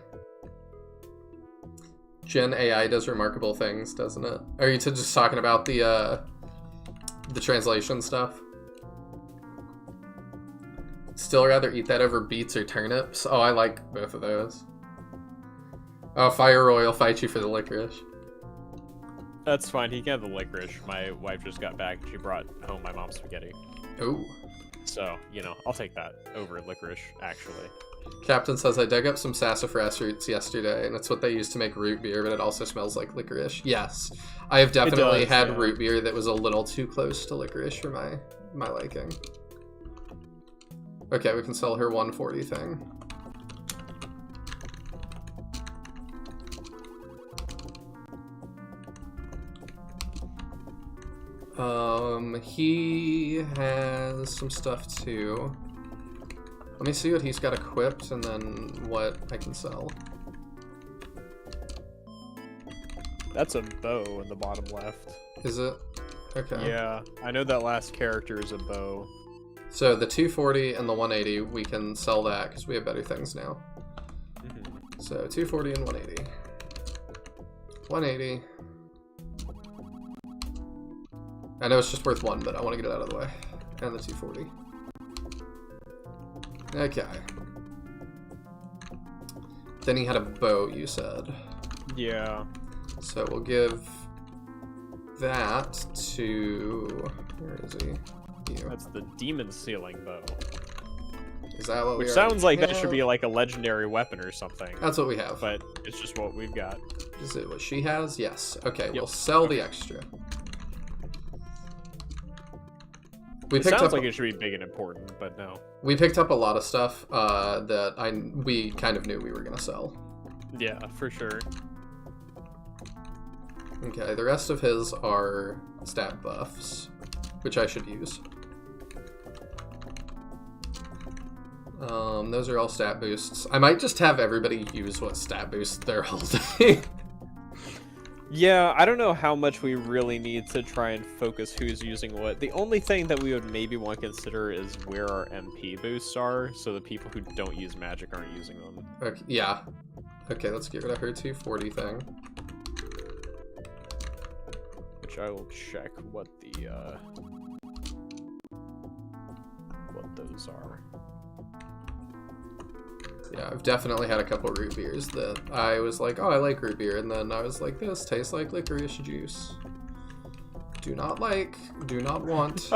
Gen AI does remarkable things, doesn't it? Are you just talking about the translation stuff? Still rather eat that over beets or turnips? Oh, I like both of those. Oh, Fire Roy will fight you for the licorice. That's fine. He can have the licorice. My wife just got back. She brought home my mom's spaghetti. Ooh. So, you know, I'll take that over licorice, actually. Captain says, I dug up some sassafras roots yesterday, and it's what they use to make root beer, but it also smells like licorice. Yes. I have definitely had root beer that was a little too close to licorice for my liking. Okay, we can sell her 140 thing. He has some stuff too. Let me see what he's got equipped and then what I can sell. That's a bow in the bottom left. Is it? Okay. Yeah, I know that last character is a bow. So the 240 and the 180, we can sell that because we have better things now. Mm-hmm. So 240 and 180. 180. I know it's just worth 1, but I want to get it out of the way. And the 240. Okay. Then he had a bow, you said. Yeah. So we'll give that to... Where is he? You. That's the demon sealing bow. Is that what we Which already sounds like that have? should be like a legendary weapon or something. That's what we have. But it's just what we've got. Is it what she has? Yes. Okay, Yep. we'll sell the extra. We It picked sounds up like it should be big and important, but no. we picked up a lot of stuff that we kind of knew we were gonna sell. Yeah, for sure. Okay, the rest of his are stat buffs, which I should use. Those are all stat boosts. I might just have everybody use what stat boost they're holding. Yeah, I don't know how much we really need to try and focus who's using what. The only thing that we would maybe want to consider is where our MP boosts are, so the people who don't use magic aren't using them. Okay, yeah. Okay, let's get rid of her 240 thing. Which I will check what the, what those are. Yeah, I've definitely had a couple root beers that I was like, oh, I like root beer, and then I was like, this tastes like licorice juice. Do not like, do not want.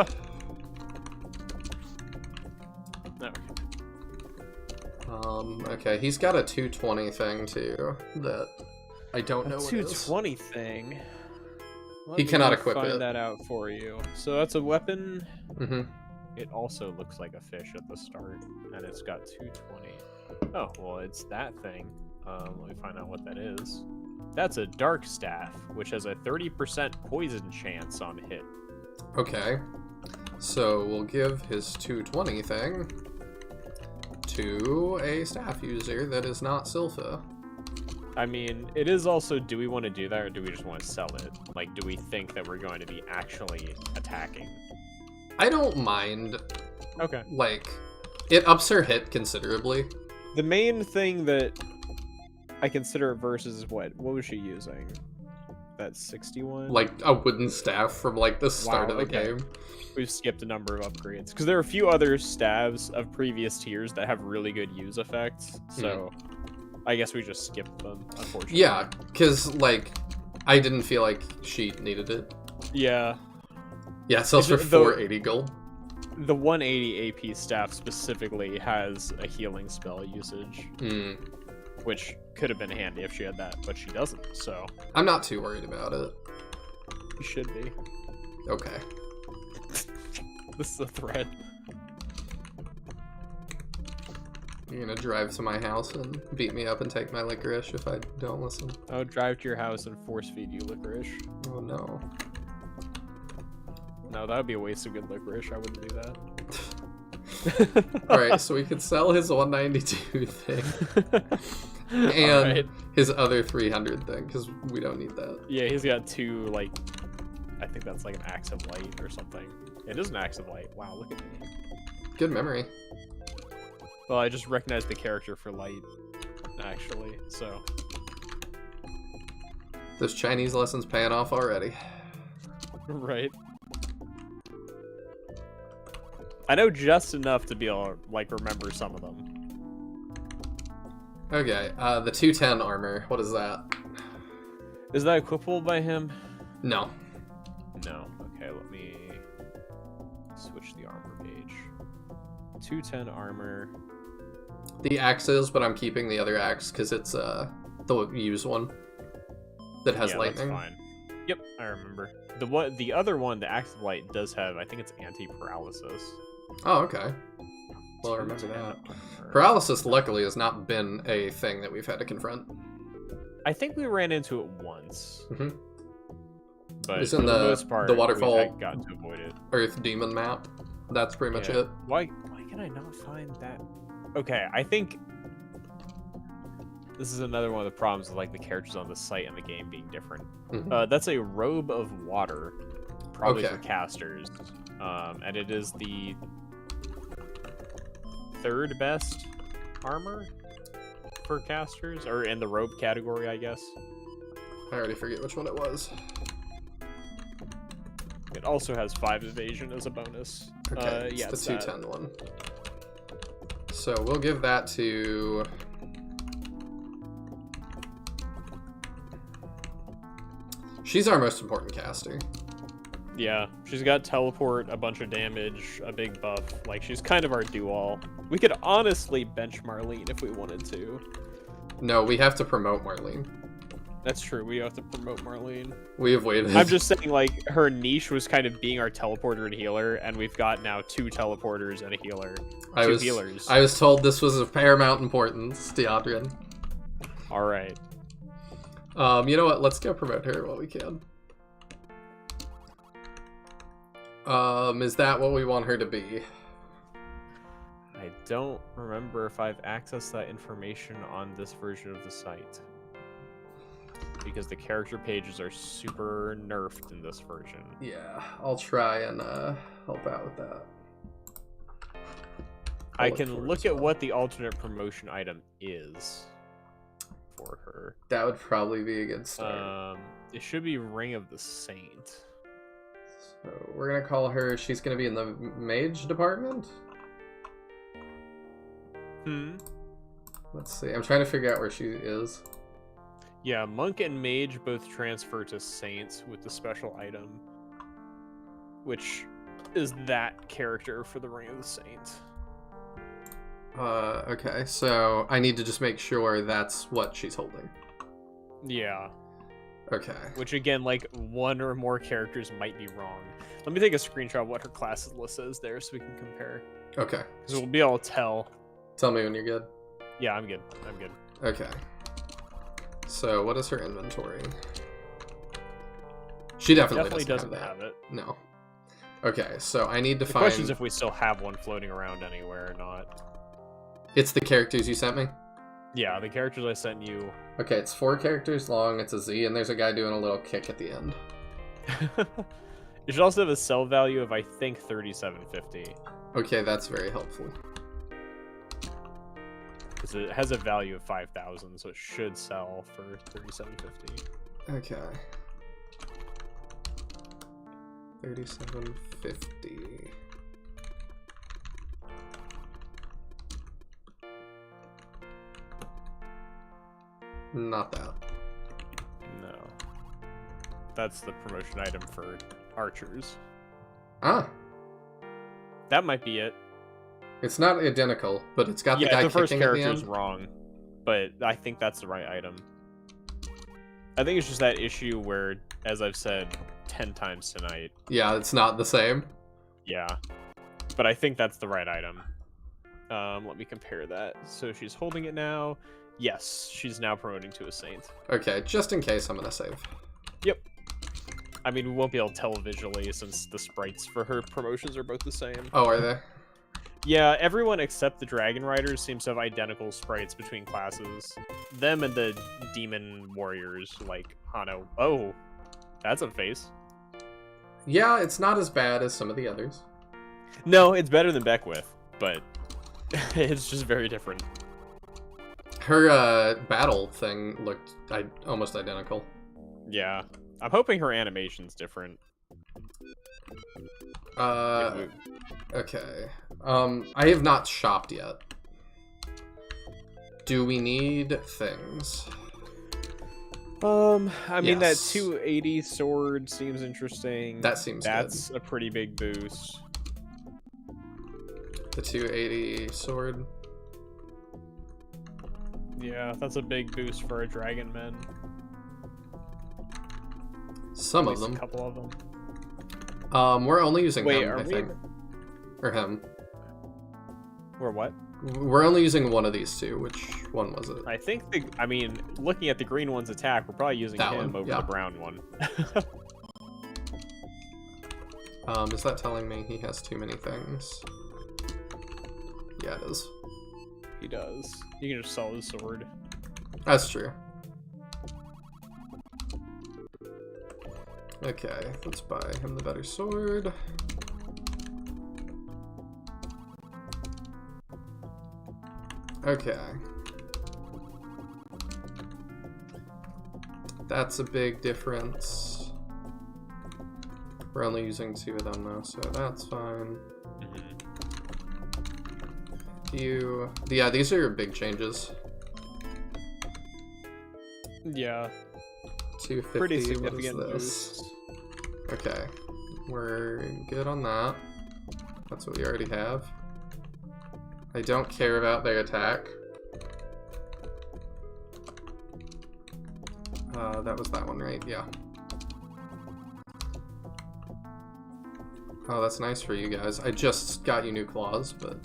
Okay, he's got a 220 thing too that I don't know what it is. 220 thing. He cannot equip find it. that out for you. So that's a weapon. Mm-hmm. It also looks like a fish at the start, and it's got 220. Oh, well, it's that thing. Let me find out what that is. That's a dark staff, which has a 30% poison chance on hit. Okay, so we'll give his 220 thing to a staff user that is not Silpha. I mean, it is also, do we want to do that, or do we just want to sell it? Like, do we think that we're going to be actually attacking? I don't mind. Okay. Like, it ups her hit considerably. The main thing that I consider it versus is what was she using? That 61? Like a wooden staff from like the start of the game. We've skipped a number of upgrades because there are a few other staves of previous tiers that have really good use effects. So I guess we just skipped them, unfortunately. Yeah, because like I didn't feel like she needed it. Yeah. Yeah, it sells for 480 gold. The 180 AP staff specifically has a healing spell usage, which could have been handy if she had that, but she doesn't, so... I'm not too worried about it. You should be. Okay. This is a threat. You're gonna drive to my house and beat me up and take my licorice if I don't listen. I'll drive to your house and force feed you licorice. Oh no. No, that would be a waste of good licorice. I wouldn't do that. Alright, so we could sell his 192 thing. And his other 300 thing, because we don't need that. Yeah, he's got two, like, I think that's like an axe of light or something. It is an axe of light. Wow, look at me. Good memory. Well, I just recognized the character for light, actually, so. Those Chinese lessons paying off already. Right. I know just enough to be able to, like, remember some of them. Okay, the 210 armor, what is that? Is that equipable by him? No. No. Okay, let me switch the armor page. 210 armor. The axe is, but I'm keeping the other axe because it's the used one that has lightning. That's fine. Yep, I remember. The other one, the axe of light, does have, I think it's anti-paralysis. Oh, okay. Well, I remember that. Paralysis, luckily, has not been a thing that we've had to confront. I think we ran into it once. But it's for in the most part, the waterfall we've gotten to avoid it. Earth Demon map. That's pretty much it. Why can I not find that? Okay, I think this is another one of the problems with like the characters on the site and the game being different. That's a robe of water, probably for casters, and it is the third best armor for casters, or in the robe category, I guess. I already forget which one it was. It also has 5 evasion as a bonus. Okay, yeah, it's the 210 one. So we'll give that to... She's our most important caster. Yeah, she's got teleport, a bunch of damage, a big buff. Like, she's kind of our do-all. We could honestly bench Marlene if we wanted to. No, we have to promote Marlene. That's true, we have to promote Marlene. We have waited. I'm just saying, like, her niche was kind of being our teleporter and healer, and we've got now 2 teleporters and a healer. Two healers. I was told this was of paramount importance, Tyadran. Alright. You know what? Let's go promote her while we can. Is that what we want her to be? I don't remember if I've accessed that information on this version of the site. Because the character pages are super nerfed in this version. Yeah, I'll try and help out with that. I can look at what the alternate promotion item is for her. That would probably be a good start. It should be Ring of the Saint. So we're gonna call her. She's gonna be in the mage department. Let's see. I'm trying to figure out where she is. Yeah, Monk and Mage both transfer to Saints with the special item, which is that character for the Ring of the Saint. Okay, so I need to just make sure that's what she's holding. Yeah. Okay. Which again, like, one or more characters might be wrong. Let me take a screenshot of what her classes list is there so we can compare. Okay. Because we'll be able to tell. Tell me when you're good. Yeah, I'm good. I'm good. Okay. So, what is her inventory? She definitely doesn't have it. No. Okay, so I need to find... The question is if we still have one floating around anywhere or not. It's the characters you sent me? Yeah, the characters I sent you. Okay, it's 4 characters long, it's a Z, and there's a guy doing a little kick at the end. You should also have a sell value of, I think, 37.50. Okay, that's very helpful. Because it has a value of 5,000, so it should sell for 37.50. Okay. 37.50. Not that. No. That's the promotion item for archers. Ah. That might be it. It's not identical, but it's got the guy the first kicking at the character's end. wrong, but I think that's the right item. I think it's just that issue where, as I've said 10 times tonight. Yeah, it's not the same. Yeah, but I think that's the right item. Let me compare that. So she's holding it now. Yes, she's now promoting to a saint. Okay, just in case, I'm gonna save. Yep. I mean, we won't be able to tell visually since the sprites for her promotions are both the same. Oh, are they? Yeah, everyone except the Dragon Riders seems to have identical sprites between classes. Them and the Demon Warriors, like Hano. Oh, that's a face. Yeah, it's not as bad as some of the others. No, it's better than Beckwith, but it's just very different. Her battle thing looked almost identical. Yeah, I'm hoping her animation's different. Okay. I have not shopped yet. Do we need things? I mean, that Yes. 280 sword seems interesting. That seems That's a pretty big boost. The 280 sword. Yeah, that's a big boost for a Dragon Man. Some At of least them. A couple of them. We're only using Wait, him, are I we? think. Or him. Or what? We're only using one of these two. Which one was it? I think I mean, looking at the green one's attack, we're probably using That him one, over yeah. the brown one. Is that telling me he has too many things? Yeah, it is. He does. You can just sell his sword. That's true. Okay, let's buy him the better sword. Okay. That's a big difference. We're only using 2 of them though, so that's fine. Yeah, these are big changes. Yeah. 250, Pretty significant what is this? boost. Okay, we're good on that. That's what we already have. I don't care about their attack. That was that one, right? Yeah. Oh, that's nice for you guys. I just got you new claws, but...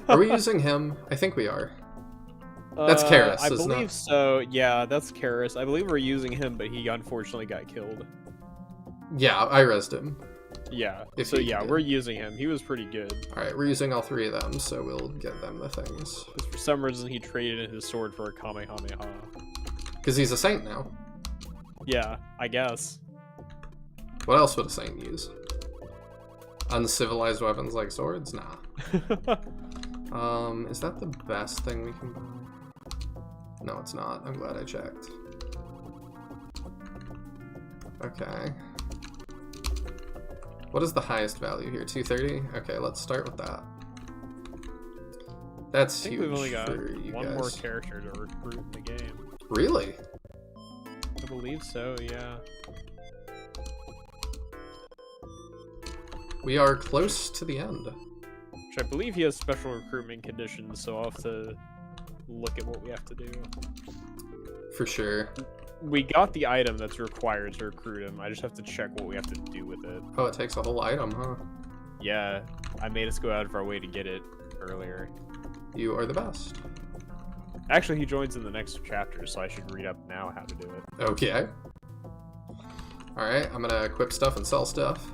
Are we using him? I think we are. That's Karis, I isn't believe it? so. Yeah, that's Karis. I believe we're using him, but he unfortunately got killed. Yeah, I rezzed him. Yeah. If So he yeah, did. we're using him. He was pretty good. Alright, we're using all three of them, so we'll get them the things. For some reason, he traded in his sword for a Kamehameha. Because he's a saint now. Yeah, I guess. What else would a saint use? Uncivilized weapons like swords? Nah. Is that the best thing we can buy? No, it's not. I'm glad I checked. Okay. What is the highest value here? 230? Okay, let's start with that. That's I think huge we've only got for you one guys. more character to recruit in the game. Really? I believe so, yeah. We are close to the end. Which I believe he has special recruitment conditions, so I'll have to look at what we have to do. For sure. We got the item that's required to recruit him. I just have to check what we have to do with it. Oh, it takes a whole item, huh? Yeah, I made us go out of our way to get it earlier. You are the best. Actually, he joins in the next chapter, so I should read up now how to do it. Okay. Alright, I'm gonna equip stuff and sell stuff.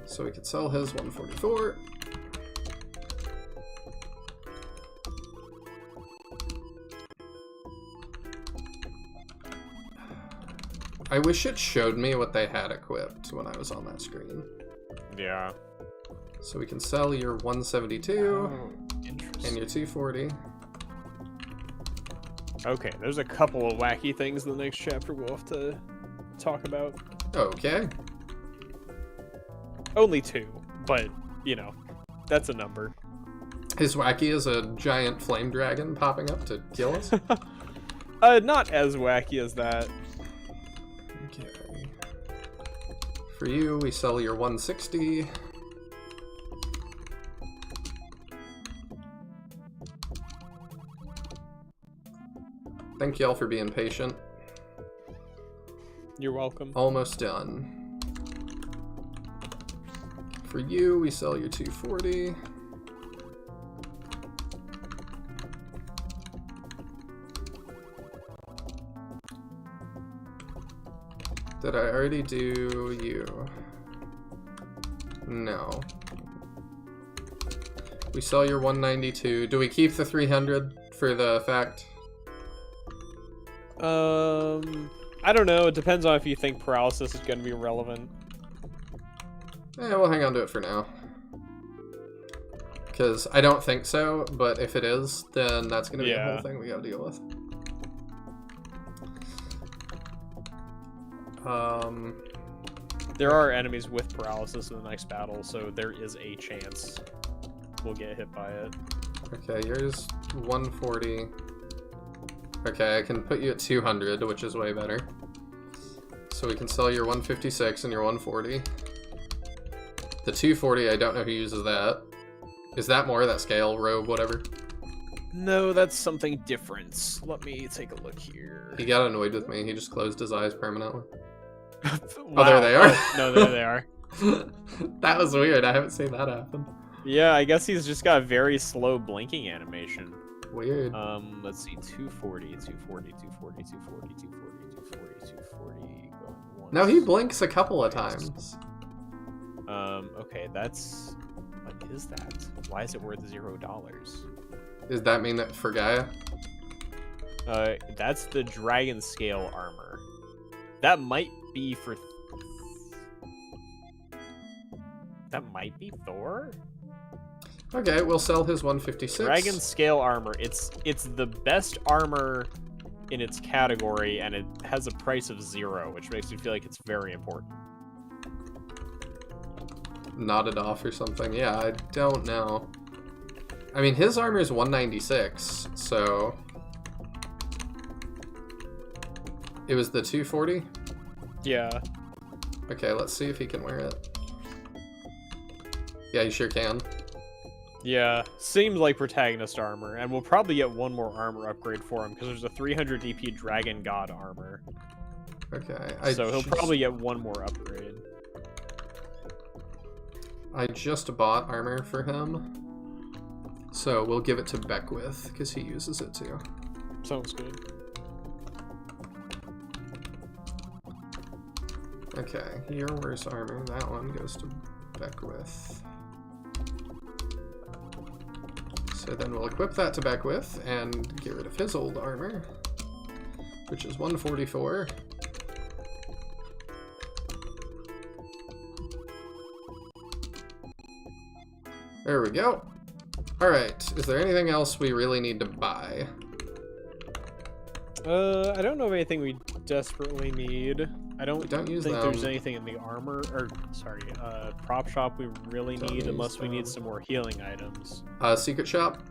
So we could sell his 144. I wish it showed me what they had equipped when I was on that screen. Yeah. So we can sell your 172 Interesting. and your 240. Okay, there's a couple of wacky things in the next chapter we'll have to talk about. Okay. Only two, but, you know, that's a number. His wacky is a giant flame dragon popping up to kill us. Not as wacky as that. Okay. For you, we sell your 160. Thank y'all for being patient. You're welcome. Almost done. For you, we sell your 240. Did I already do you? No. We sell your 192. Do we keep the 300 for the effect? I don't know. It depends on if you think paralysis is going to be relevant. We'll hang on to it for now. Because I don't think so, but if it is, then that's going to be a whole thing we gotta deal with. There are enemies with paralysis in the next battle, so there is a chance we'll get hit by it. Okay, yours 140. Okay, I can put you at 200, which is way better. So we can sell your 156 and your 140. The 240, I don't know who uses that. Is that more that scale, robe, whatever? No, that's something different. Let me take a look here. He got annoyed with me. He just closed his eyes permanently. Wow. Oh, there they are. Oh, no, there they are. That was weird. I haven't seen that happen. Yeah, I guess he's just got a very slow blinking animation. Weird. Let's see, 240, 240, 240, 240, 240, 240, 240, going once. No, he blinks a couple of times. Okay, that's... What is that? Why is it worth $0? Does that mean that for Gaia? That's the dragon scale armor. That might be for... That might be Thor? Okay, we'll sell his 156. Dragon scale armor. It's the best armor in its category, and it has a price of 0, which makes me feel like it's very important. Nodded off or something. Yeah, I don't know. I mean, his armor is 196, so... It was the 240? Yeah. Okay, let's see if he can wear it. Yeah, he sure can. Yeah, seems like protagonist armor, and we'll probably get one more armor upgrade for him, because there's a 300 DP Dragon God armor. Okay, So he'll probably get one more upgrade. I just bought armor for him. So we'll give it to Beckwith, because he uses it too. Sounds good. Okay, your worst armor. That one goes to Beckwith. So then we'll equip that to Beckwith and get rid of his old armor, which is 144. There we go. Alright, is there anything else we really need to buy? I don't know of anything we desperately need. I don't think there's anything in the armor, or sorry, prop shop we really need unless we need some more healing items. Secret shop?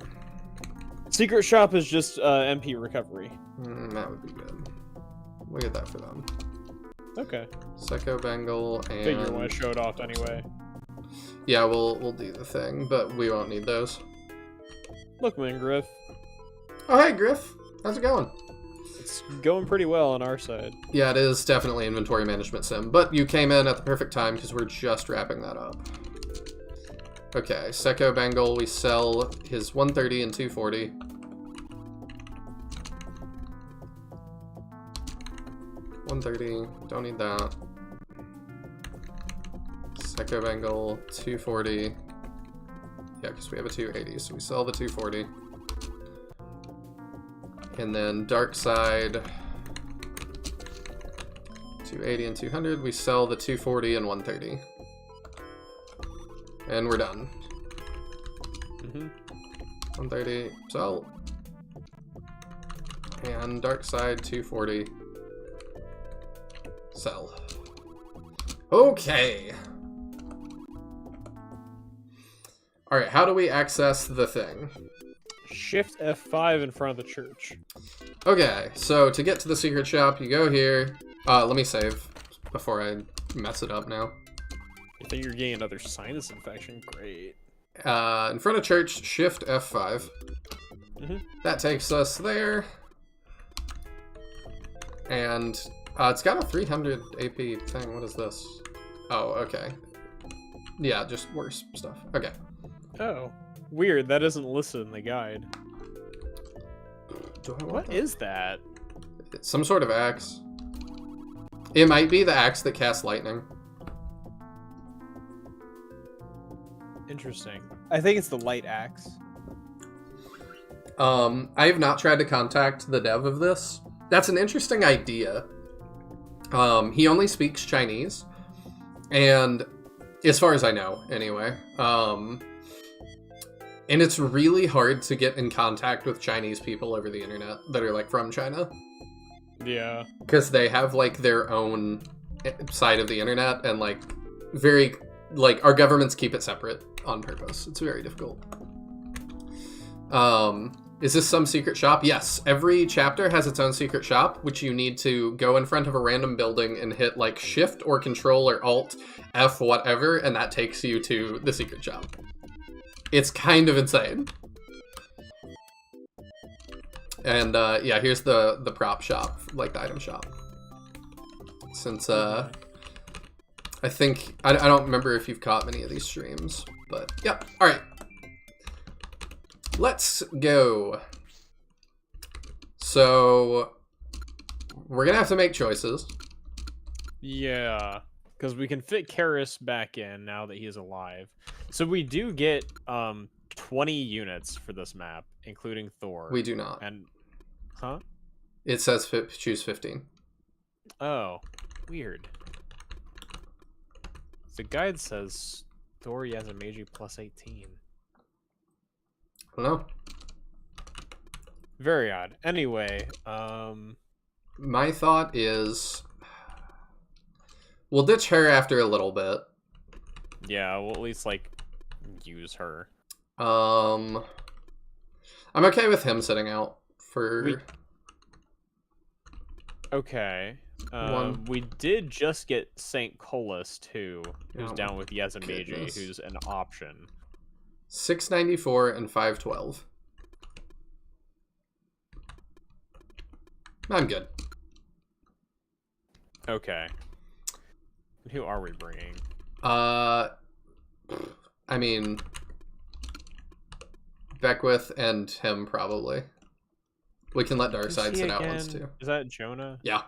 Secret shop is just MP recovery. That would be good. We'll get that for them. Okay. Secco Bengal and... Figure when I show it off anyway. Yeah, we'll do the thing, but we won't need those. Look, man, Griff. Oh, hey, Griff. How's it going? It's going pretty well on our side. Yeah, it is definitely inventory management sim, but you came in at the perfect time because we're just wrapping that up. Okay, Secco Bengal, we sell his 130 and 240. $130, don't need that. Secco Bengal, 240. Yeah, because we have a 280, so we sell the 240. And then Dark Side, 280 and 200. We sell the 240 and 130. And we're done. 130, sell. And Dark Side, 240. Sell. Okay. Alright, how do we access the thing? Shift F5 in front of the church. Okay, so to get to the secret shop, you go here. Let me save before I mess it up now. You think you're getting another sinus infection? Great. In front of church, Shift F5. That takes us there. And it's got a 300 AP thing. What is this? Oh, okay. Yeah, just worse stuff. Okay. Oh, weird. That isn't listed in the guide. Do I want What that? is that? It's some sort of axe. It might be the axe that casts lightning. Interesting. I think it's the light axe. I have not tried to contact the dev of this. That's an interesting idea. He only speaks Chinese, and as far as I know, anyway. And it's really hard to get in contact with Chinese people over the internet that are like from China. Yeah. Because they have like their own side of the internet, and like very like our governments keep it separate on purpose. It's very difficult. Is this some secret shop? Yes. Every chapter has its own secret shop, which you need to go in front of a random building and hit like Shift or Control or Alt F whatever, and that takes you to the secret shop. It's kind of insane. And yeah, here's the prop shop, like the item shop. Since I think I don't remember if you've caught many of these streams, but yeah. All right. Let's go. So we're gonna have to make choices. Yeah, because we can fit Karis back in now that he's alive. So we do get 20 units for this map, including Thor. We do not. And huh? It says choose 15. Oh, weird. The guide says Thor Yasamaji plus 18. I don't know. Very odd. Anyway, my thought is we'll ditch her after a little bit. yeah, we'll at least like use her. I'm okay with him sitting out for Okay. One. We did just get St. Colas too, who's Oh down my with Yasamaji, goodness. who's an option. 694 and 512. I'm good. Okay. Who are we bringing? I mean, Beckwith and him probably. We can let Who's Darkseid he sit out once again? too. Is that Jonah? Yeah.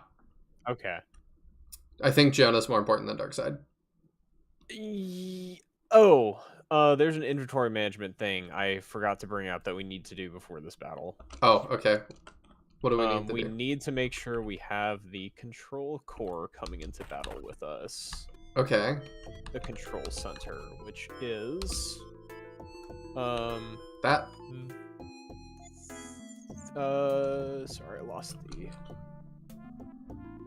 Okay. I think Jonah's more important than Darkseid. There's an inventory management thing I forgot to bring up that we need to do before this battle. Oh, okay. What do we need to We do? need to make sure we have the control core coming into battle with us. Okay. The control center, which is... That... Sorry, I lost the...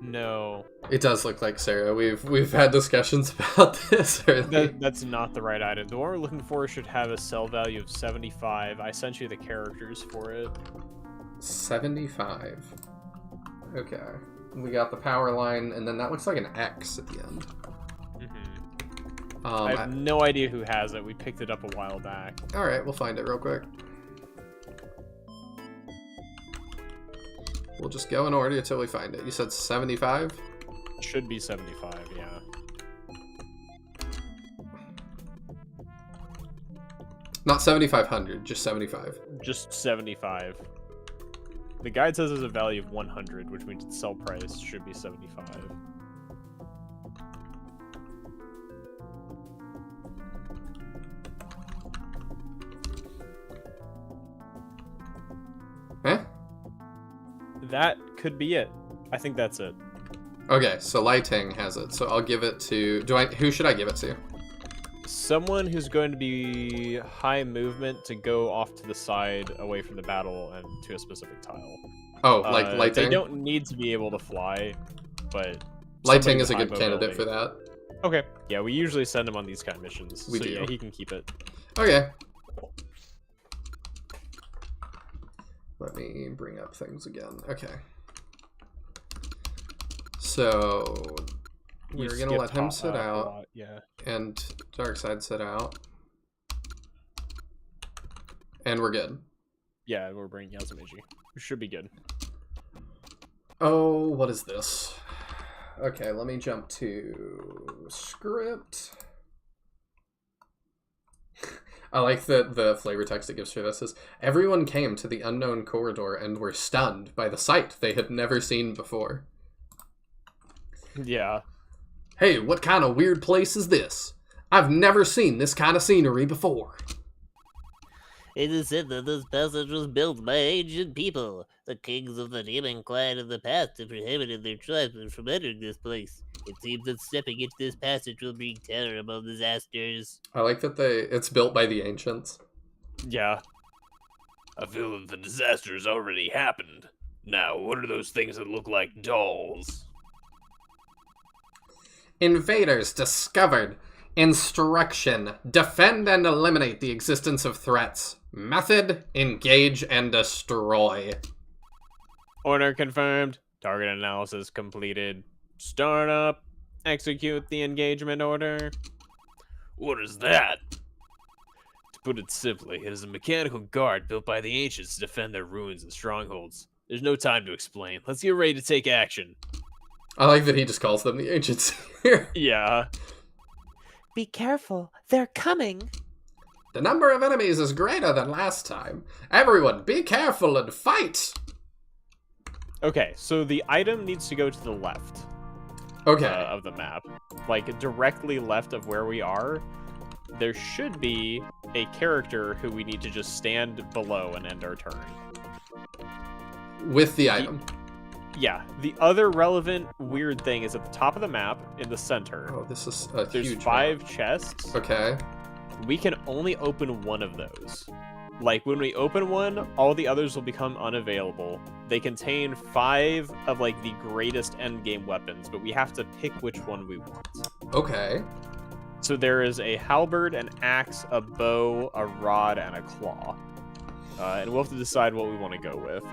No. It does look like Sarah. We've had discussions about this earlier. That's not the right item. The one we're looking for should have a cell value of 75. I sent you the characters for it. 75. Okay. We got the power line, and then that looks like an X at the end. I have no idea who has it. We picked it up a while back. Alright, we'll find it real quick. We'll just go in order until we find it. You said 75? Should be 75, yeah. Not 7,500, just 75. Just 75. The guide says there's a value of 100, which means its sell price should be 75. Eh? That could be it. I think that's it. Okay, so Lighting has it. So I'll give it to... Who should I give it to? Someone who's going to be high movement to go off to the side away from the battle and to a specific tile. Oh, like Lighting? They don't need to be able to fly, but... Lighting is a good candidate for that. Okay. Yeah, we usually send him on these kind of missions. We do. Yeah, he can keep it. Okay. Let me bring up things again. Okay. So... We're going to let him sit out. Yeah. And Darkseid sit out. And we're good. Yeah, we're bringing Yasumichi. We should be good. Oh, what is this? Okay, let me jump to script. I like the flavor text it gives for this is, everyone came to the unknown corridor and were stunned by the sight they had never seen before. Yeah. Hey, what kind of weird place is this? I've never seen this kind of scenery before. It is said that this passage was built by ancient people. The kings of the Demon Clan in the past have prohibited their tribesmen from entering this place. It seems that stepping into this passage will bring terrible disasters. I like that it's built by the ancients. Yeah. I feel that the disaster's already happened. Now, what are those things that look like dolls? Invaders discovered. Instruction. Defend and eliminate the existence of threats. Method. Engage and destroy. Order confirmed. Target analysis completed. Start up. Execute the engagement order. What is that? To put it simply, it is a mechanical guard built by the ancients to defend their ruins and strongholds. There's no time to explain. Let's get ready to take action. I like that he just calls them the ancients here. Yeah. Be careful, they're coming. The number of enemies is greater than last time. Everyone, be careful and fight! Okay, so the item needs to go to the left Okay. of the map. Like, directly left of where we are. There should be a character who we need to just stand below and end our turn. With the item. Yeah, the other relevant weird thing is at the top of the map, in the center. Oh, this is a There's huge 5 map. chests. Okay. We can only open one of those. Like, when we open one, all the others will become unavailable. They contain 5 of, like, the greatest endgame weapons, but we have to pick which one we want. Okay. So there is a halberd, an axe, a bow, a rod, and a claw. And we'll have to decide what we want to go with.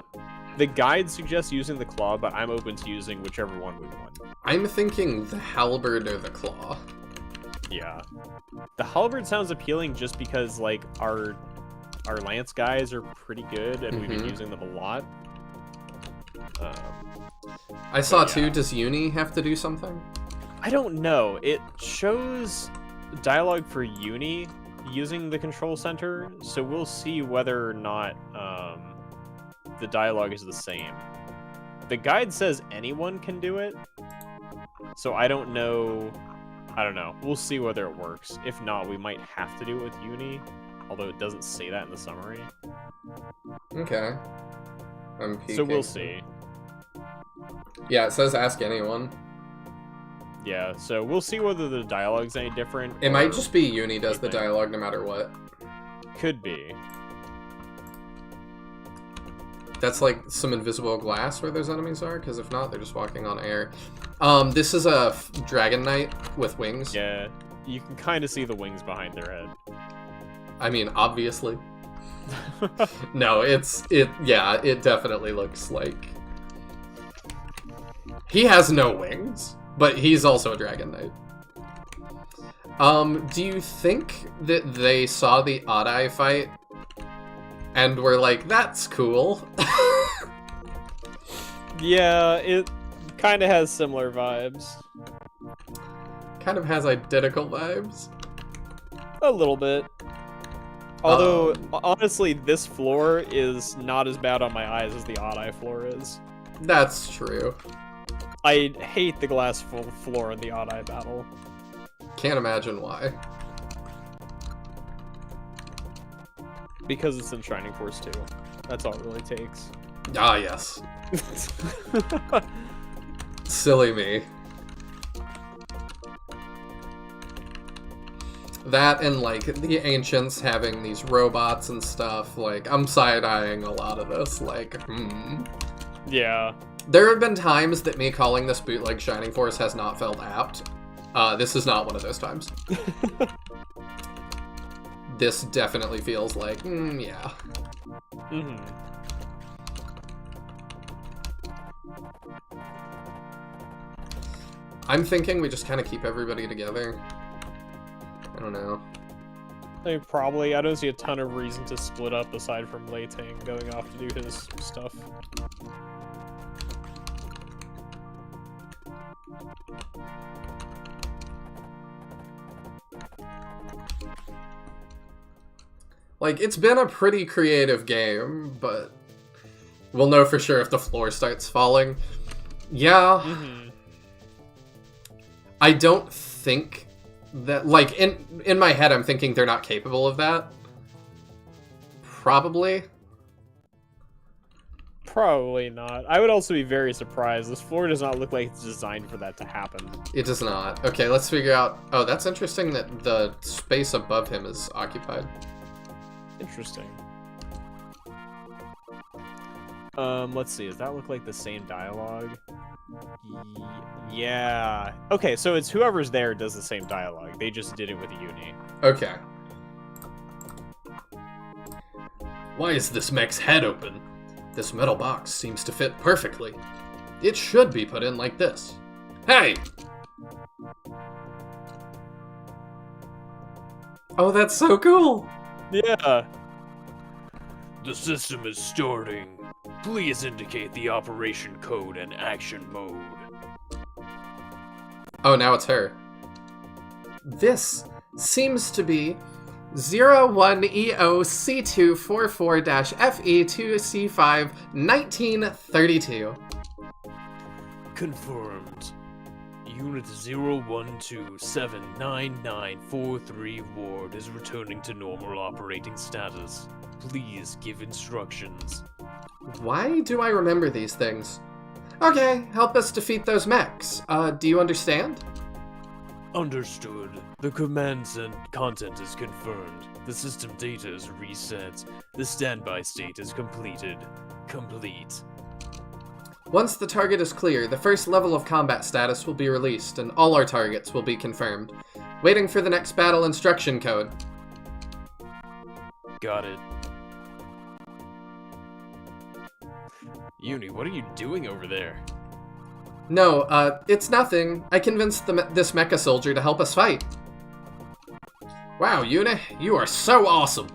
The guide suggests using the claw, but I'm open to using whichever one we want. I'm thinking the halberd or the claw. Yeah. The halberd sounds appealing just because, like, our lance guys are pretty good, and we've been using them a lot. I saw yeah. too, does Uni have to do something? I don't know. It shows dialogue for Uni using the control center, so we'll see whether or not the dialogue is the same. The guide says anyone can do it, So I don't know. I don't know. We'll see whether it works. If not, we might have to do it with Uni. Although it doesn't say that in the summary. Okay. I'm peeking. So we'll see. Yeah, it says ask anyone. Yeah, so we'll see whether the dialogue's any different. It might just be Uni does the anything. dialogue no matter what. Could be. That's like some invisible glass where those enemies are, because if not, they're just walking on air. This is a dragon knight with wings. Yeah, you can kind of see the wings behind their head. I mean, obviously. No, it definitely looks like... He has no wings, but he's also a dragon knight. Do you think that they saw the Odd-Eye fight and were like, that's cool? Yeah, it kind of has similar vibes. Kind of has identical vibes. A little bit. Although, honestly, this floor is not as bad on my eyes as the Odd-Eye floor is. That's true. I hate the glass floor in the Odd-Eye battle. Can't imagine why. Because it's in Shining Force 2. That's all it really takes. Ah, yes. Silly me. That and, like, the Ancients having these robots and stuff, like, I'm side-eyeing a lot of this, like, Yeah. There have been times that me calling this bootleg Shining Force has not felt apt. This is not one of those times. This definitely feels like, yeah. Mm-hmm. I'm thinking we just kind of keep everybody together. I don't know. I mean, probably. I don't see a ton of reason to split up aside from Lei Ting going off to do his stuff. Like, it's been a pretty creative game, but we'll know for sure if the floor starts falling. Yeah. Mm-hmm. I don't think that, like, in my head, I'm thinking they're not capable of that. Probably. Probably not. I would also be very surprised. This floor does not look like it's designed for that to happen. It does not. Okay, let's figure out... Oh, that's interesting that the space above him is occupied. Interesting. Let's see. Does that look like the same dialogue? Yeah. Okay, so it's whoever's there does the same dialogue. They just did it with Uni. Okay. Why is this mech's head open? This metal box seems to fit perfectly. It should be put in like this. Hey! Oh, that's so cool! Yeah. The system is starting. Please indicate the operation code and action mode. Oh, now it's her. This seems to be 01EOC244-FE2C5-1932. Confirmed. Unit 012799943 Ward is returning to normal operating status. Please give instructions. Why do I remember these things? Okay, help us defeat those mechs. Do you understand? Understood. The commands and content is confirmed. The system data is reset. The standby state is completed. Complete. Once the target is clear, the first level of combat status will be released, and all our targets will be confirmed. Waiting for the next battle instruction code. Got it. Uni, what are you doing over there? No, it's nothing. I convinced this mecha soldier to help us fight. Wow, Yuna, you are so awesome.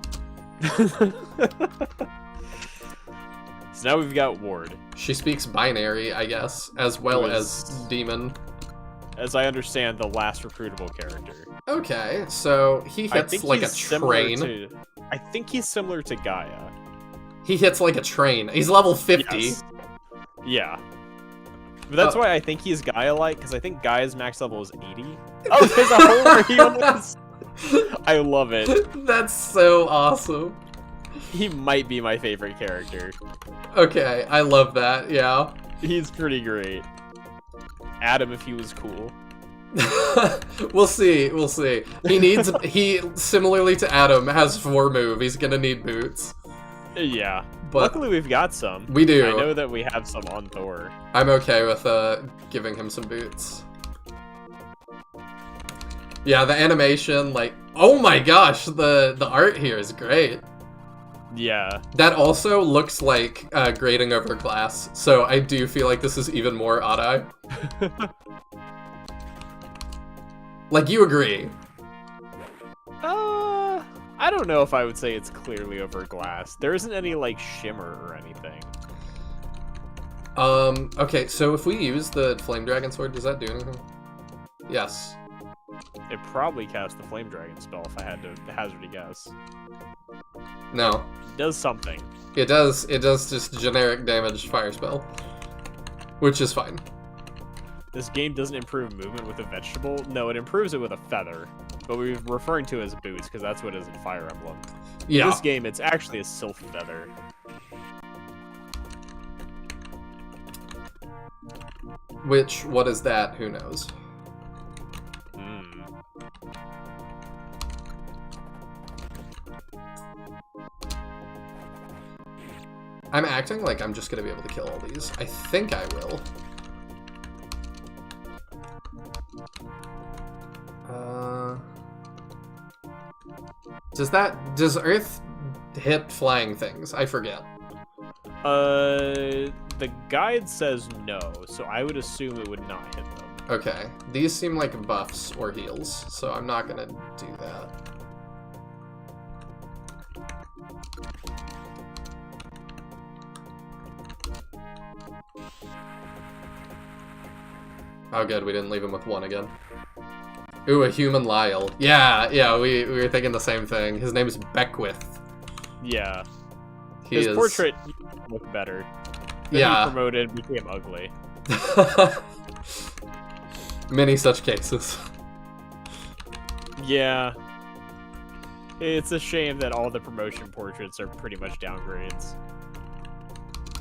So now we've got Ward. She speaks binary, I guess, as well as demon. As I understand, the last recruitable character. Okay, so he hits like a train. I think he's similar to Gaia. He hits like a train. He's level 50. Yes. Yeah. But that's why I think he's Gaia-like, because I think Gaia's max level is 80. Oh, there's a hole where he was! I love it. That's so awesome. He might be my favorite character. Okay, I love that, yeah. He's pretty great. Adam, if he was cool. We'll see, we'll see. He, similarly to Adam, has 4 move. He's gonna need boots. Yeah. But luckily we've got some. We do. I know that we have some on Thor. I'm okay with giving him some boots. Yeah, the animation, like, oh my gosh, the art here is great. Yeah. That also looks like grading over glass, so I do feel like this is even more odd-eye. Like, you agree? I don't know if I would say it's clearly over glass. There isn't any, like, shimmer or anything. Okay, so if we use the Flame Dragon Sword, does that do anything? Yes. It probably casts the Flame Dragon spell if I had to hazard a guess. No. It does something. It does just generic damage fire spell. Which is fine. This game doesn't improve movement with a vegetable. No, it improves it with a feather. But we're referring to it as boots, because that's what it is in Fire Emblem. Yeah. In this game, it's actually a sylph feather. Which, what is that? Who knows? I'm acting like I'm just gonna be able to kill all these. I think I will. Does Earth hit flying things? I forget. The guide says no, so I would assume it would not hit them. Okay, these seem like buffs or heals, so I'm not gonna do that. Oh good, we didn't leave him with 1 again. Ooh, a human Lyle. Yeah, we were thinking the same thing. His name is Beckwith. Yeah. His portrait looked better. Then yeah. He promoted, became ugly. Many such cases. Yeah. It's a shame that all the promotion portraits are pretty much downgrades.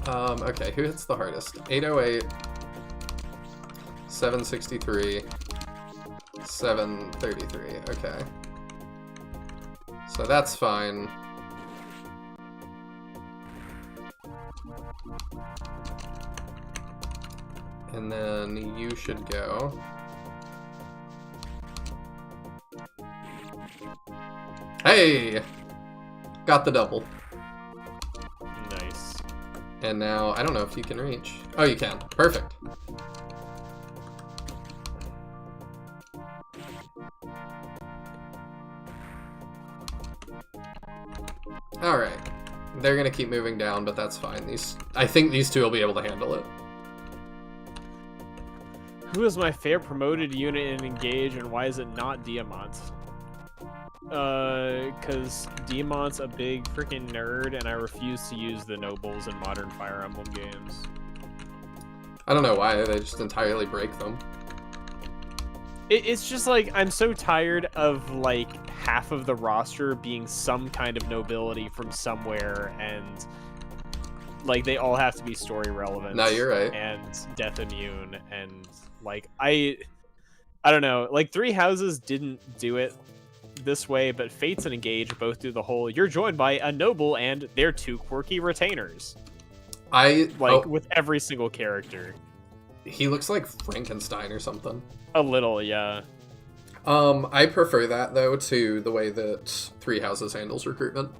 Okay, who hits the hardest? 808, 763, 733, okay. So that's fine. And then you should go. Hey! Got the double. Nice. And now, I don't know if you can reach. Oh, you can. Perfect. Alright. They're gonna keep moving down, but that's fine. I think these two will be able to handle it. Who is my favorite promoted unit in Engage, and why is it not Diamant? Cause Diamant's a big freaking nerd, and I refuse to use the nobles in modern Fire Emblem games. I don't know why, they just entirely break them. It's just like, I'm so tired of like half of the roster being some kind of nobility from somewhere, and like they all have to be story relevant. No, you're right. And death immune, and like I don't know, like Three Houses didn't do it this way, but Fates and Engage both do the whole you're joined by a noble and their 2 quirky retainers. With every single character. He looks like Frankenstein or something. A little, yeah. I prefer that though to the way that Three Houses handles recruitment.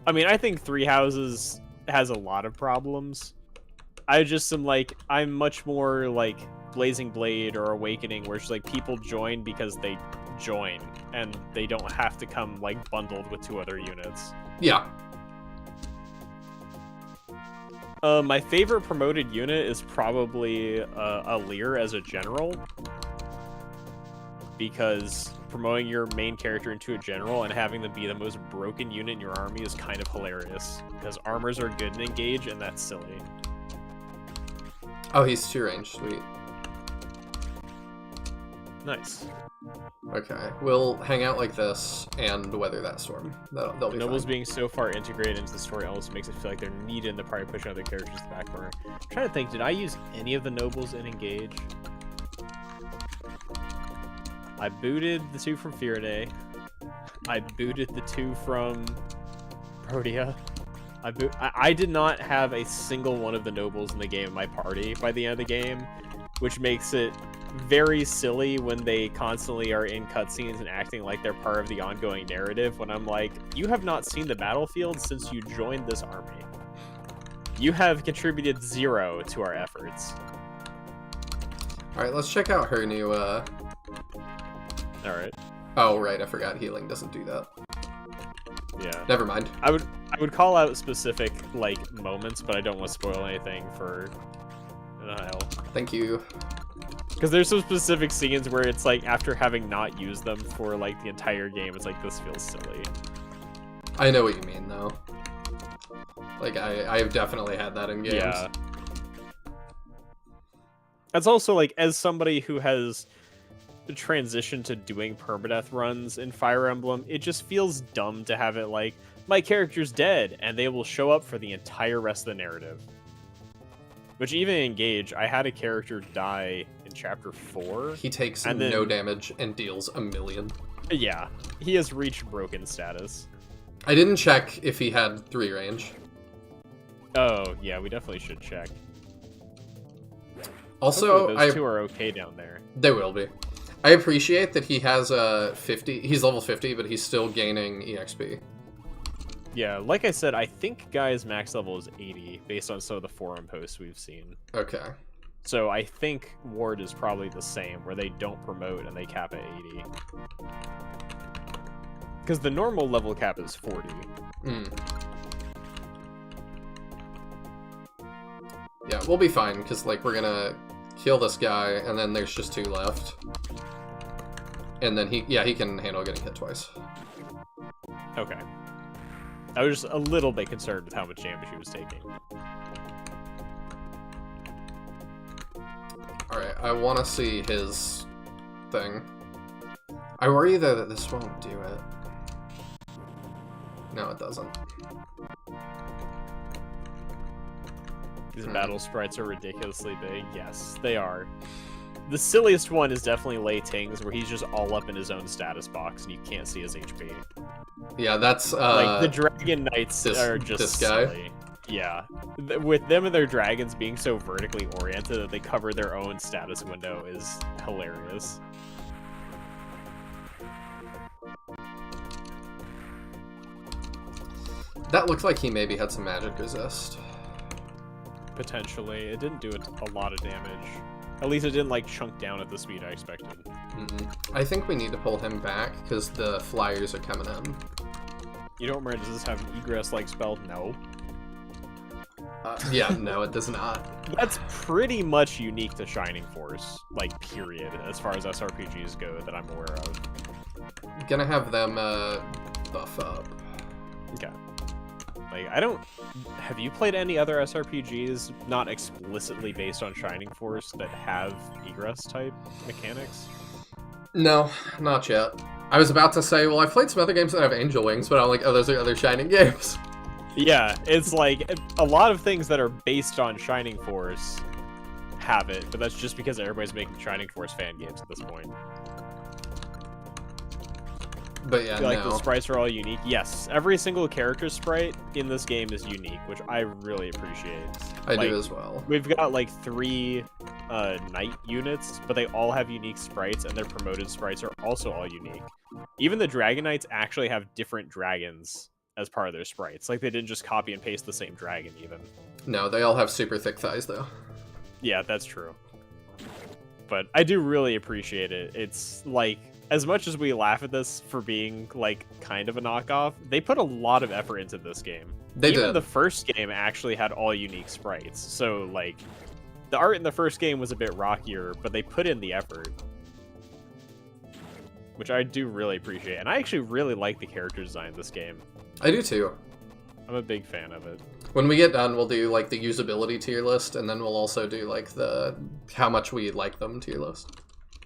I mean, I think Three Houses has a lot of problems. I just am like, I'm much more like Blazing Blade or Awakening, where it's like people join because they join, and they don't have to come like bundled with 2 other units. Yeah. My favorite promoted unit is probably Alir as a general, because promoting your main character into a general and having them be the most broken unit in your army is kind of hilarious, because armors are good in Engage, and that's silly. Oh, he's 2 range. Sweet. Nice. Okay, we'll hang out like this and weather that storm. They'll be Nobles fine. being so far integrated into the story almost makes it feel like they're needed to probably push other characters to the back burner. I'm trying to think, did I use any of the nobles in Engage? I booted the 2 from Firaday. I booted the 2 from Protea. I did not have a single one of the nobles in the game in my party by the end of the game, which makes it very silly when they constantly are in cutscenes and acting like they're part of the ongoing narrative, when I'm like, you have not seen the battlefield since you joined this army. You have contributed 0 to our efforts. Alright, let's check out her new, Alright. Oh, right, I forgot healing doesn't do that. Yeah. Never mind. I would call out specific, like, moments, but I don't want to spoil anything for Nihil. Thank you. Because there's some specific scenes where it's like, after having not used them for like the entire game, it's like, this feels silly. I know what you mean, though. Like, I've definitely had that in games. Yeah. That's also like, as somebody who has transitioned to doing permadeath runs in Fire Emblem, it just feels dumb to have it like, my character's dead, and they will show up for the entire rest of the narrative. Which even in Engage, I had a character die in Chapter 4. He takes and then, no damage and deals 1,000,000. Yeah, he has reached broken status. I didn't check if he had 3 range. Oh, yeah, we definitely should check. Also, hopefully those 2 are okay down there. They will be. I appreciate that he has a 50. He's level 50, but he's still gaining EXP. Yeah, like I said, I think Guy's max level is 80, based on some of the forum posts we've seen. Okay. So I think Ward is probably the same, where they don't promote and they cap at 80. Because the normal level cap is 40. Yeah, we'll be fine, because, like, we're gonna kill this guy, and then there's just 2 left. And then he can handle getting hit twice. Okay. I was just a little bit concerned with how much damage he was taking. Alright, I want to see his thing. I worry, though, that this won't do it. No, it doesn't. These battle sprites are ridiculously big. Yes, they are. The silliest one is definitely Lei Ting's, where he's just all up in his own status box and you can't see his HP. Yeah, that's like the Dragon Knights are just this guy. silly. Yeah, with them and their dragons being so vertically oriented that they cover their own status window is hilarious. That looked like he maybe had some magic resist. Potentially, it didn't do a lot of damage. At least it didn't like chunk down at the speed I expected. I think we need to pull him back because the flyers are coming in. You don't remember, does this have an egress-like spell? No. Yeah, no, it does not. That's pretty much unique to Shining Force, like, period, as far as SRPGs go that I'm aware of. Gonna have them buff up. Okay. Like, I don't... Have you played any other SRPGs not explicitly based on Shining Force that have egress-type mechanics? No, not yet. I was about to say, well, I've played some other games that have angel wings, but I'm like, oh, those are other Shining games. Yeah, it's like, a lot of things that are based on Shining Force have it, but that's just because everybody's making Shining Force fan games at this point. But yeah, Like, the sprites are all unique. Yes, every single character sprite in this game is unique, which I really appreciate. I do as well. We've got like 3 knight units, but they all have unique sprites, and their promoted sprites are also all unique. Even the Dragon Knights actually have different dragons as part of their sprites. Like, they didn't just copy and paste the same dragon, even. No, they all have super thick thighs, though. Yeah, that's true. But I do really appreciate it. It's like, as much as we laugh at this for being like kind of a knockoff, they put a lot of effort into this game. Even the first game actually had all unique sprites. So like, the art in the first game was a bit rockier, but they put in the effort. Which I do really appreciate. And I actually really like the character design in this game. I do too. I'm a big fan of it. When we get done, we'll do like the usability tier list, and then we'll also do like the how much we like them tier list.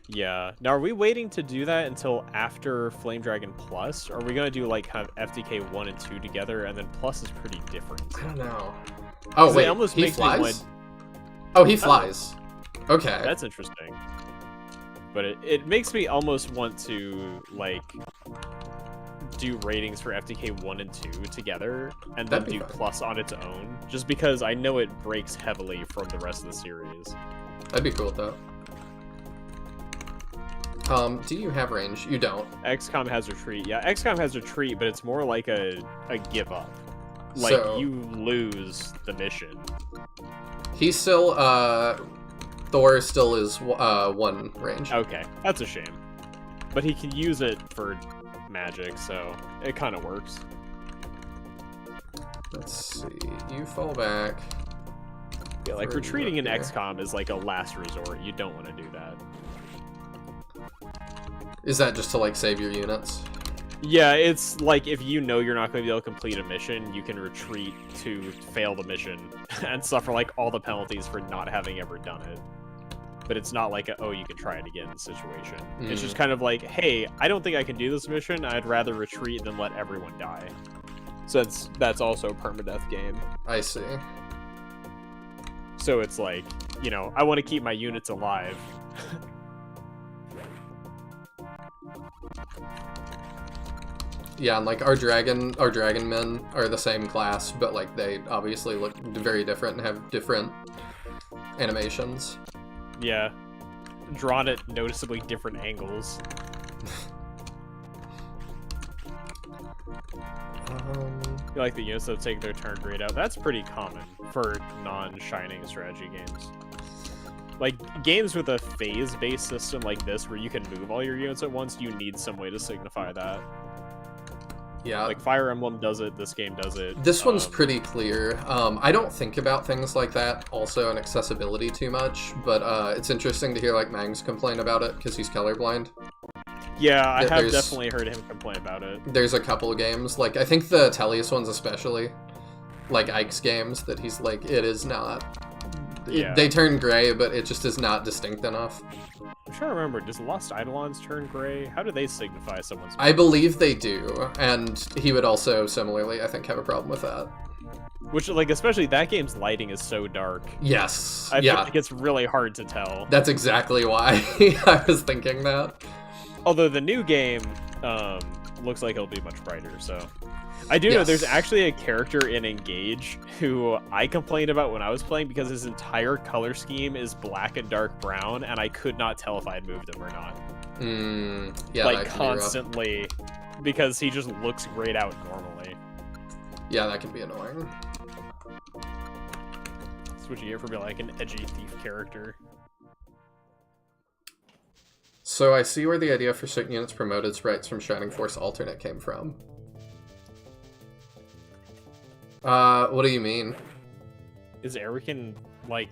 Yeah. Now, are we waiting to do that until after Flame Dragon Plus? Or are we going to do, like, kind of FTK 1 and 2 together, and then Plus is pretty different? I don't know. Oh, 'Cause wait, it almost he makes me flies? want- Oh, he flies. Okay. That's interesting. But it makes me almost want to, like, do ratings for FTK 1 and 2 together, and then That'd be do fun. Plus on its own, just because I know it breaks heavily from the rest of the series. That'd be cool, though. Do you have range? You don't. XCOM has retreat. Yeah, XCOM has retreat, but it's more like a give up. Like, So- you lose the mission. He's still, Thor still is 1 range. Okay, that's a shame. But he can use it for magic, so it kind of works. Let's see. You fall back. Yeah, like For retreating in there. XCOM is like a last resort. You don't want to do that. Is that just to, like, save your units? Yeah, it's like if you know you're not going to be able to complete a mission, you can retreat to fail the mission and suffer like all the penalties for not having ever done it. But it's not like a, oh, you can try it again situation. It's just kind of like, hey, I don't think I can do this mission. I'd rather retreat than let everyone die. So that's also a permadeath game. I see. So it's like, you know, I want to keep my units alive. Yeah, and like our dragon men are the same class, but like they obviously look very different and have different animations. Yeah. Drawn at noticeably different angles. You like the units that take their turn grayed out. That's pretty common for non-shining strategy games. Like, games with a phase-based system like this, where you can move all your units at once, you need some way to signify that. Yeah. Like, Fire Emblem does it, this game does it. This one's pretty clear. I don't think about things like that also in accessibility too much, but it's interesting to hear like Mangs complain about it because he's colorblind. Yeah, I have There's- definitely heard him complain about it. There's a couple of games, like I think the Tellius ones especially, like Ike's games, that he's like, it is not. Yeah. They turn gray, but it just is not distinct enough. I'm trying to remember, does Lost Eidolons turn gray? How do they signify someone's... I believe they do, and he would also similarly, I think, have a problem with that. Which, like, especially that game's lighting is so dark. Yes. I feel yeah. like it's really hard to tell. That's exactly why I was thinking that. Although the new game looks like it'll be much brighter, so... I do know there's Yes. actually a character in Engage who I complained about when I was playing because his entire color scheme is black and dark brown, and I could not tell if I had moved him or not. Yeah, Like, that can be rough. constantly, because he just looks grayed out normally. Yeah, that can be annoying. That's what you get for being like an edgy thief character. So I see where the idea for certain units promoted sprites from Shining Force Alternate came from. What do you mean? Is Erican, like...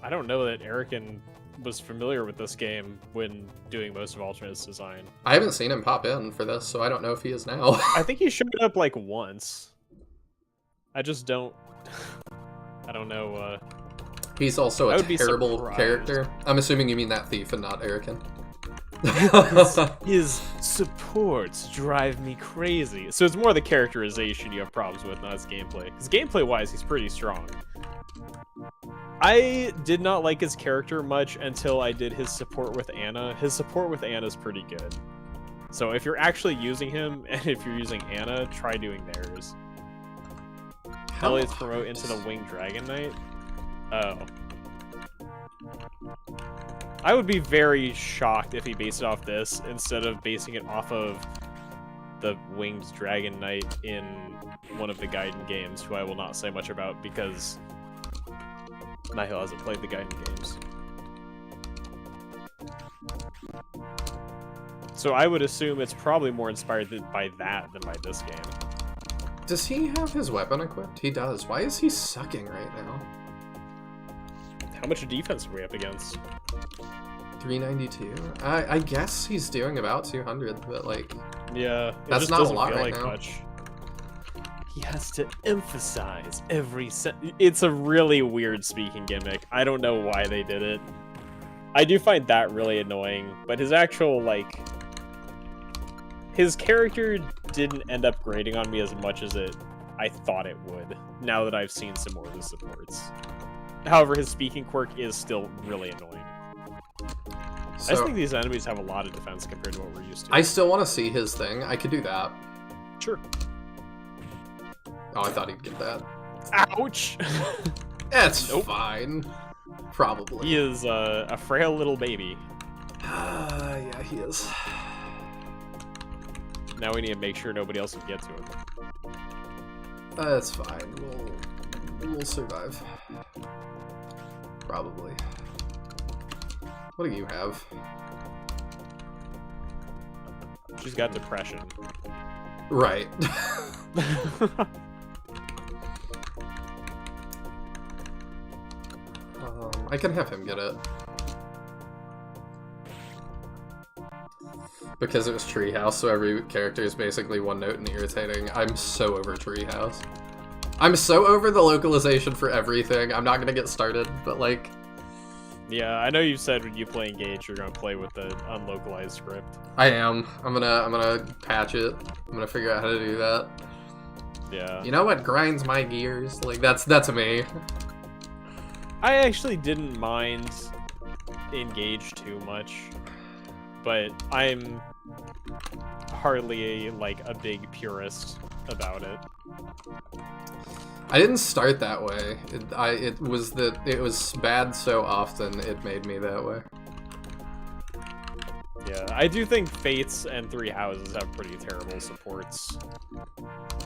I don't know that Erican was familiar with this game when doing most of Alternate's design. I haven't seen him pop in for this, so I don't know if he is now. I think he showed up, like, once. I just don't... I don't know, He's also I a would be terrible surprised. character. I'm assuming you mean that thief and not Erican. His supports drive me crazy. So it's more the characterization you have problems with, not his gameplay. Because gameplay-wise, he's pretty strong. I did not like his character much until I did his support with Anna. His support with Anna is pretty good. So if you're actually using him, and if you're using Anna, try doing theirs. Elliot's promote into the Winged Dragon Knight? Oh. I would be very shocked if he based it off this instead of basing it off of the Winged Dragon Knight in one of the Gaiden games, who I will not say much about because Nihil hasn't played the Gaiden games. So I would assume it's probably more inspired by that than by this game. Does he have his weapon equipped? He does. Why is he sucking right now? How much defense are we up against? 392. I guess he's doing about 200, but like, Yeah, it That's just not a doesn't lot feel right like now. much. He has to emphasize every It's a really weird speaking gimmick. I don't know why they did it. I do find that really annoying, but his actual, like... His character didn't end up grating on me as much as I thought it would, now that I've seen some more of his supports. However, his speaking quirk is still really annoying. So, I just think these enemies have a lot of defense compared to what we're used to. I still want to see his thing. I could do that. Sure. Oh, I thought he'd get that. Ouch! That's Nope. fine. Probably. He is a frail little baby. Yeah, he is. Now we need to make sure nobody else can get to him. That's fine. We'll survive. Probably. What do you have? She's got depression. Right. I can have him get it. Because it was Treehouse, so every character is basically one note and irritating. I'm so over Treehouse. I'm so over the localization for everything. I'm not gonna get started, but like... Yeah, I know you said when you play Engage, you're gonna play with the unlocalized script. I am. I'm gonna patch it. I'm gonna figure out how to do that. Yeah. You know what grinds my gears? Like, that's me. I actually didn't mind Engage too much, but I'm hardly like a big purist about it. I didn't start that way. It was bad so often it made me that way. Yeah, I do think Fates and Three Houses have pretty terrible supports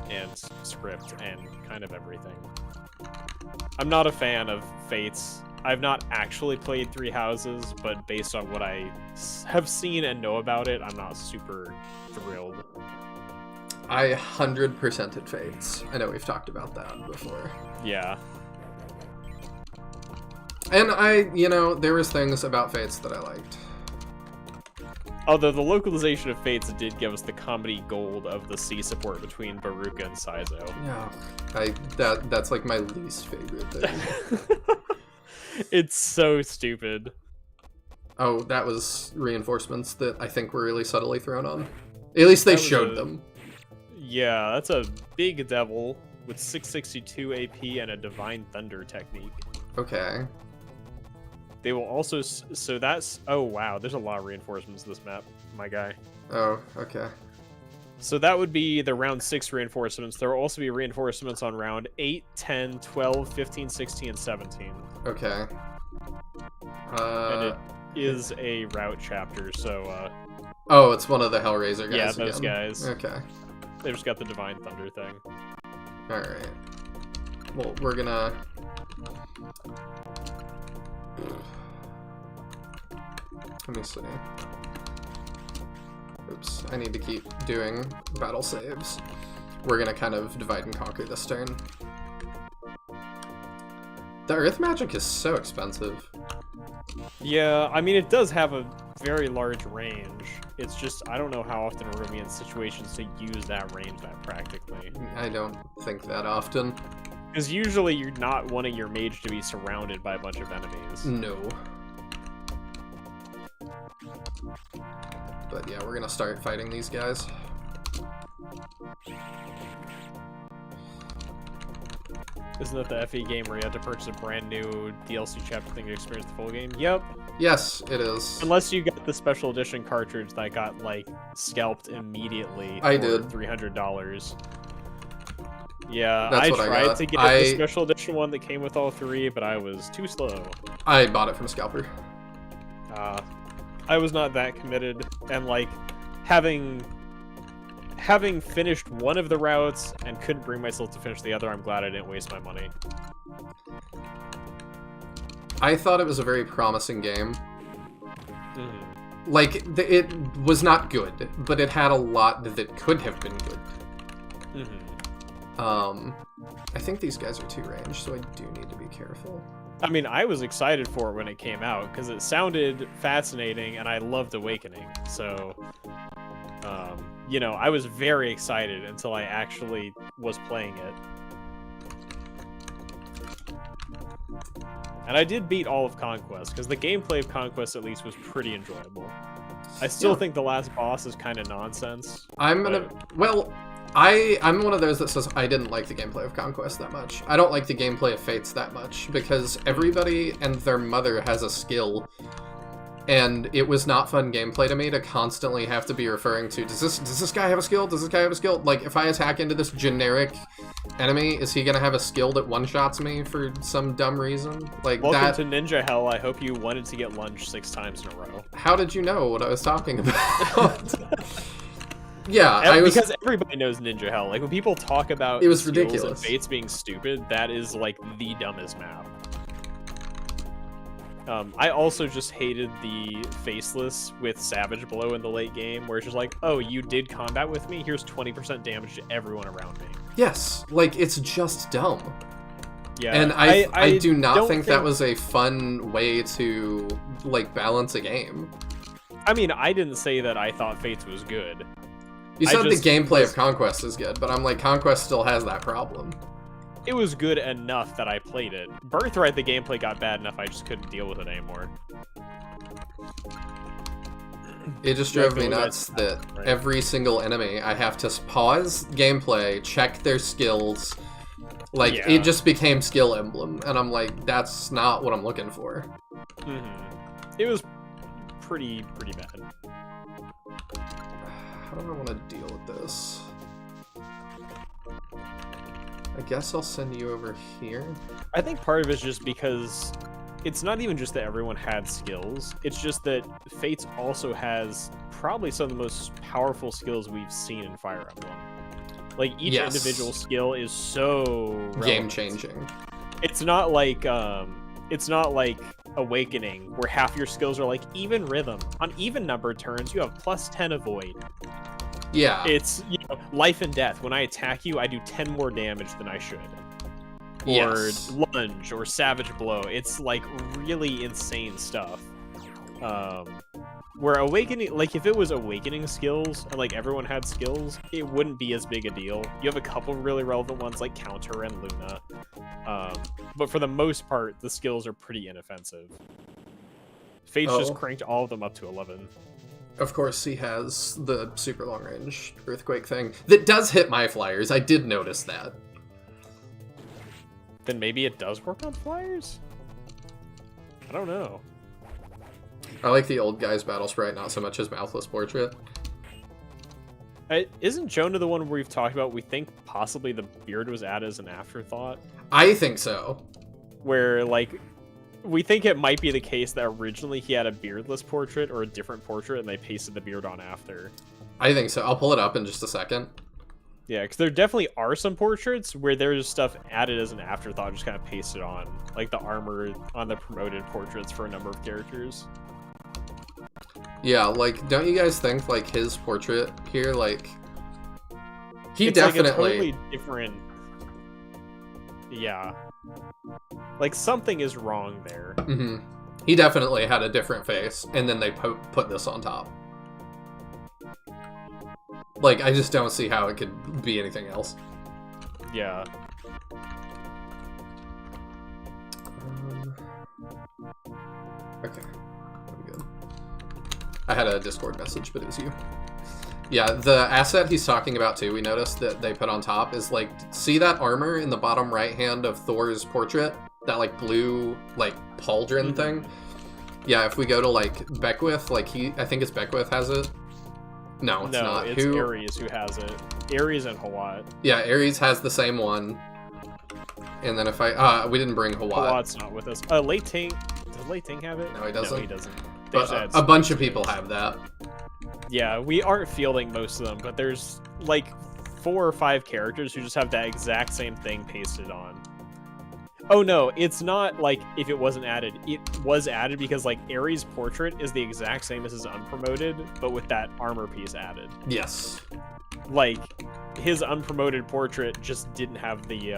and script and kind of everything. I'm not a fan of Fates. I've not actually played Three Houses, but based on what I have seen and know about it, I'm not super thrilled. I 100%ed Fates. I know we've talked about that before. Yeah. And there was things about Fates that I liked. Although the localization of Fates did give us the comedy gold of the C support between Baruka and Saizo. Yeah, that's like my least favorite thing. It's so stupid. Oh, that was reinforcements that I think were really subtly thrown on. At least they showed them. Yeah, that's a big devil with 662 AP and a Divine Thunder technique. Okay. They will also... So that's... Oh, wow. There's a lot of reinforcements this map, my guy. Oh, okay. So that would be the round 6 reinforcements. There will also be reinforcements on round 8, 10, 12, 15, 16, and 17. Okay. And it is a route chapter, so... Oh, it's one of the Hellraiser guys. Yeah, those again. guys. Okay. They've just got the Divine Thunder thing. Alright. Well, we're gonna... Let me see. Oops, I need to keep doing battle saves. We're gonna kind of divide and conquer this turn. The Earth Magic is so expensive. Yeah, I mean, it does have a very large range. It's just, I don't know how often we're going to be in situations to use that range that practically. I don't think that often. Because usually you're not wanting your mage to be surrounded by a bunch of enemies. No. But yeah, we're gonna start fighting these guys. Isn't that the FE game where you have to purchase a brand new DLC chapter thing to experience the full game? Yep. Yes, it is. Unless you got the special edition cartridge that got, like, scalped immediately I for did. $300. Yeah, That's I what I tried got. to get the special edition one that came with all 3, but I was too slow. I bought it from Scalper. I was not that committed, and like having finished one of the routes and couldn't bring myself to finish the other, I'm glad I didn't waste my money. I thought it was a very promising game. Like, it was not good, but it had a lot that could have been good. I think these guys are 2 range, so I do need to be careful. I mean, I was excited for it when it came out, because it sounded fascinating, and I loved Awakening, so... you know, I was very excited until I actually was playing it. And I did beat all of Conquest, because the gameplay of Conquest at least was pretty enjoyable. I still think the last boss is kind of nonsense. I'm one of those that says I didn't like the gameplay of Conquest that much. I don't like the gameplay of Fates that much, because everybody and their mother has a skill. And it was not fun gameplay to me to constantly have to be referring to, does this guy have a skill? Does this guy have a skill? Like, if I attack into this generic enemy, is he gonna have a skill that one-shots me for some dumb reason? Like, Welcome to Ninja Hell. I hope you wanted to get lunged 6 times in a row. How did you know what I was talking about? Yeah, because everybody knows Ninja Hell. Like, when people talk about it was skills ridiculous. And Fates being stupid, that is, like, the dumbest map. I also just hated the Faceless with Savage Blow in the late game, where it's just like, oh, you did combat with me? Here's 20% damage to everyone around me. Yes, like, it's just dumb. Yeah, and I do not think that was a fun way to, like, balance a game. I mean, I didn't say that I thought Fates was good. You said the gameplay of Conquest is good, but I'm like, Conquest still has that problem. It was good enough that I played it. Birthright, the gameplay got bad enough I just couldn't deal with it anymore. It just drove me nuts that every single enemy I have to pause gameplay, check their skills. Like, it just became skill emblem, and I'm like, that's not what I'm looking for. It was pretty bad. How do I want to deal with this? I guess I'll send you over here. I think part of it is just because it's not even just that everyone had skills, it's just that Fates also has probably some of the most powerful skills we've seen in Fire Emblem. Like, each individual skill is so relevant. Game-changing. It's not like Awakening, where half your skills are like even rhythm. On even numbered turns, you have +10 avoid. Yeah. It's, you know, life and death. When I attack you, I do 10 more damage than I should. Or lunge, or savage blow. It's, like, really insane stuff. Where Awakening, like, if it was Awakening skills, and, like, everyone had skills, it wouldn't be as big a deal. You have a couple really relevant ones, like Counter and Luna. But for the most part, the skills are pretty inoffensive. Fates just cranked all of them up to 11. Of course, he has the super long-range earthquake thing that does hit my flyers. I did notice that. Then maybe it does work on flyers? I don't know. I like the old guy's battle sprite, not so much his mouthless portrait. Isn't Jonah the one where we've talked about we think possibly the beard was added as an afterthought? I think so. Where, like, we think it might be the case that originally he had a beardless portrait or a different portrait and they pasted the beard on after. I think so. I'll pull it up in just a second. Yeah, because there definitely are some portraits where there's stuff added as an afterthought, just kind of pasted on. Like the armor on the promoted portraits for a number of characters. Yeah, like, don't you guys think, like, his portrait here, like... It's definitely... like a totally different... Yeah. Like, something is wrong there. Mm-hmm. He definitely had a different face, and then they put this on top. Like, I just don't see how it could be anything else. Yeah. Okay. I'm good. I had a Discord message, but it was you. Yeah, the asset he's talking about, too, we noticed that they put on top is, like, see that armor in the bottom right hand of Thor's portrait? That, like, blue, like, pauldron thing? Yeah, if we go to, like, Beckwith, like, I think it's Beckwith has it. No, it's not. It's Ares who has it. Ares and Hawat. Yeah, Ares has the same one. And then if we didn't bring Hawat. Hawat's not with us. Late Ting, does Late Ting have it? No, he doesn't. No, he doesn't. But a bunch of people have that. Yeah, we aren't fielding most of them, but there's like 4 or 5 characters who just have that exact same thing pasted on. Oh no, it's not like if it wasn't added. It was added because like Ares' portrait is the exact same as his unpromoted, but with that armor piece added. Yes. Like his unpromoted portrait just didn't have the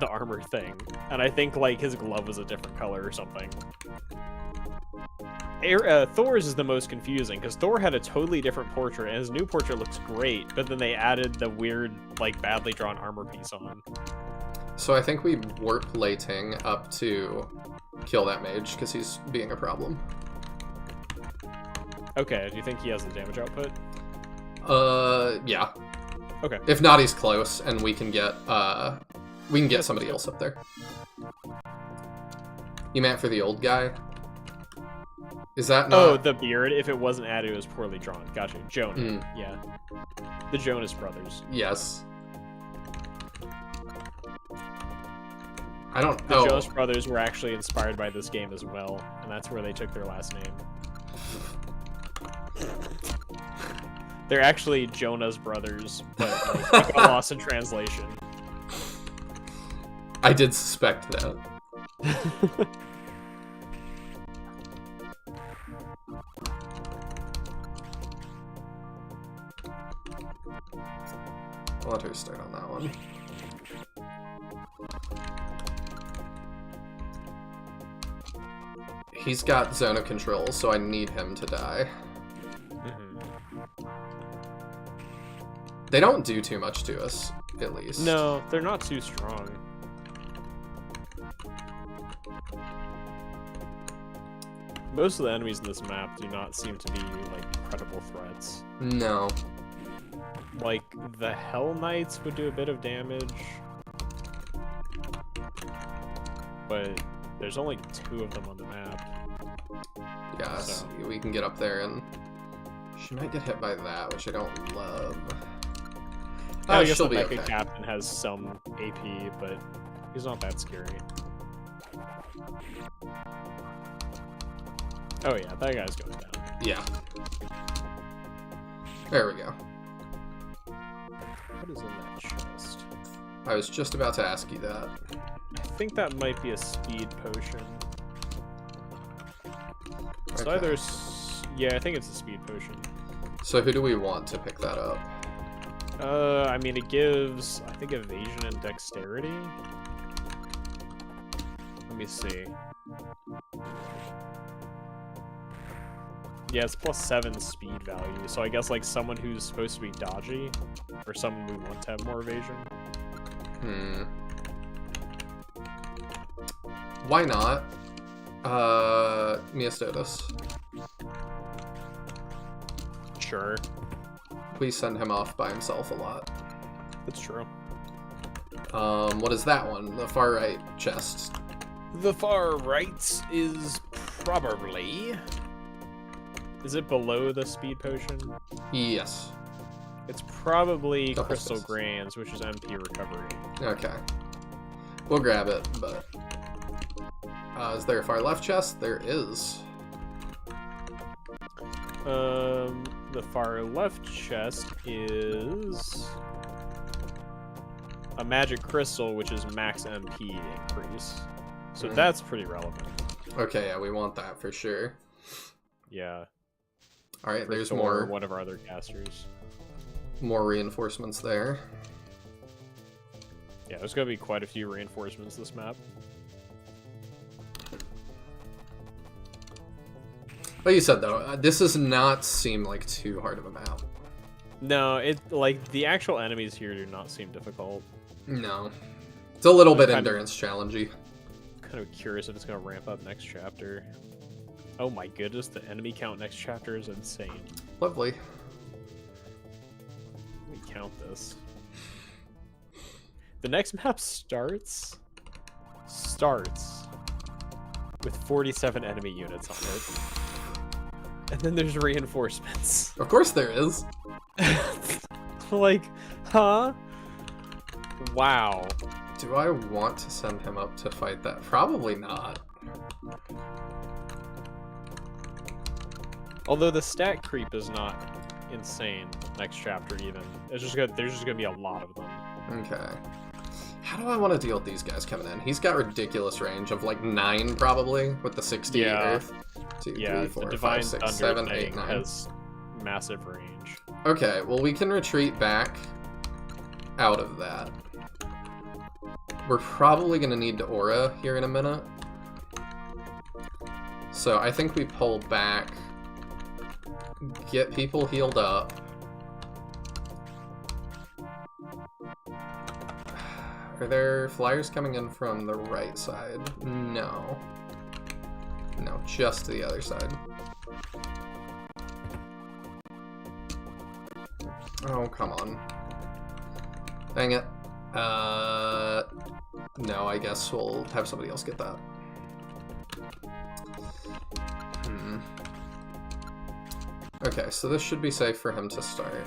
armor thing, and I think like his glove was a different color or something. Thor's is the most confusing, because Thor had a totally different portrait, and his new portrait looks great, but then they added the weird, like, badly drawn armor piece on. So I think we warp Lei Ting up to kill that mage, because he's being a problem. Okay, do you think he has the damage output? Yeah. Okay. If not, he's close, and we can get somebody else up there. You meant for the old guy? Is that not... Oh, the beard. If it wasn't added, it was poorly drawn. Gotcha. Jonah. Yeah. The Jonas brothers. Yes. I don't The know. Jonas brothers were actually inspired by this game as well, and that's where they took their last name. They're actually Jonah's brothers, but like, got lost in translation. I did suspect that. I'll let her start on that one. He's got zone of control, so I need him to die. They don't do too much to us, at least. No, they're not too strong. Most of the enemies in this map do not seem to be, like, credible threats. No. Like, the Hell Knights would do a bit of damage. But there's only 2 of them on the map. Yeah, So. we can get up there and... She might get hit by that, which I don't love. I guess she'll the be Mecha okay. Captain has some AP, but he's not that scary. Oh yeah, that guy's going down. Yeah. There we go. What is in that chest? I was just about to ask you that. I think that might be a speed potion. It's Okay. either... Yeah, I think it's a speed potion. So who do we want to pick that up? I mean, it gives, I think, evasion and dexterity. Let me see. Yeah, it's +7 speed value, so I guess, like, someone who's supposed to be dodgy, or someone we want to have more evasion. Why not? Miastotus. Sure. We send him off by himself a lot. That's true. What is that one? The far right chest. The far right is probably... Is it below the speed potion? Yes. It's probably Double Crystal space. Grands, which is MP recovery. Okay. We'll grab it, but... is there a far left chest? There is. The far left chest is a magic crystal, which is max MP increase. So that's pretty relevant. Okay, yeah, we want that for sure. Yeah. Alright, there's Thor, more one of our other casters. reinforcements there. Yeah, there's gonna be quite a few reinforcements this map. Like you said, though, this does not seem like too hard of a map. No, it like the actual enemies here do not seem difficult. No. It's a little bit Kind of- endurance challengey. Kind of curious if it's gonna ramp up next chapter. Oh my goodness, the enemy count next chapter is insane. Lovely. Let me count this. The next map starts with 47 enemy units on it. And then there's reinforcements. Of course there is. Like, huh? Wow. Do I want to send him up to fight that? Probably not. Although the stat creep is not insane next chapter even. There's just gonna be a lot of them. Okay. How do I want to deal with these guys coming in? He's got ridiculous range of like 9 probably with the 60 Yeah. Earth. 2, Yeah, 3, 4, the Divine 5, 6, Thunder 7, thing 8, 9. has massive range. Okay, well we can retreat back out of that. We're probably going to need to aura here in a minute. So I think we pull back, get people healed up. Are there flyers coming in from the right side? No. No, just the other side. Oh, come on. Dang it. No, I guess we'll have somebody else get that. Okay, so this should be safe for him to start.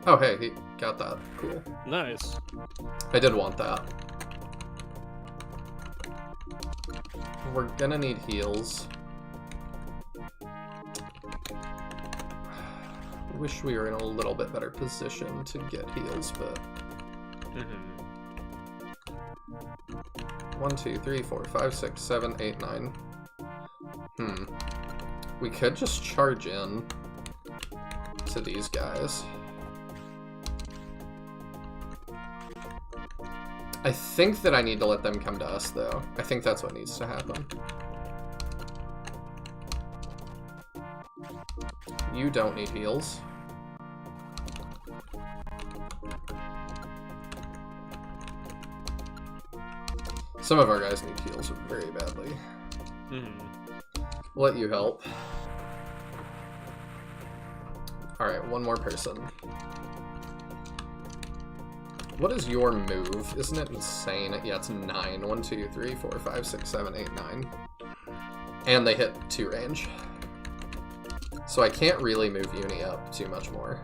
Oh, hey, he got that. Cool. Nice. I did want that. We're gonna need heals. Wish we were in a little bit better position to get heals, but... 1, 2, 3, 4, 5, 6, 7, 8, 9. We could just charge in to these guys. I think that I need to let them come to us, though. I think that's what needs to happen. You don't need heals. Some of our guys need heals very badly. Let you help. Alright, one more person. What is your move? Isn't it insane? Yeah, it's 9. 1, 2, 3, 4, 5, 6, 7, 8, 9. And they hit 2 range. So I can't really move Uni up too much more.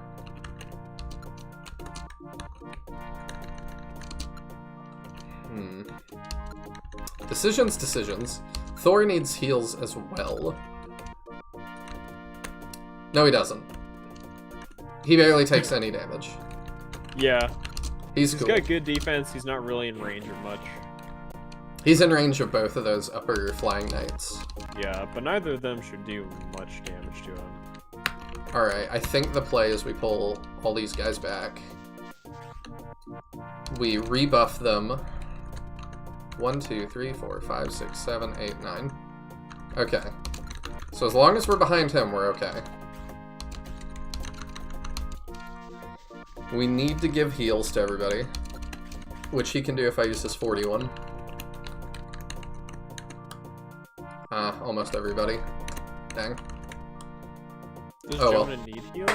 Decisions. Thor needs heals as well. No, he doesn't. He barely takes any damage. Yeah. He's He's cool. got good defense. He's not really in range of much. He's in range of both of those upper flying knights. Yeah, but neither of them should do much damage to him. Alright, I think the play is we pull all these guys back. We rebuff them. 1, 2, 3, 4, 5, 6, 7, 8, 9. Okay. So as long as we're behind him, we're okay. We need to give heals to everybody, which he can do if I use his 41. Almost everybody. Dang. Does Oh, well. Jonah need heal?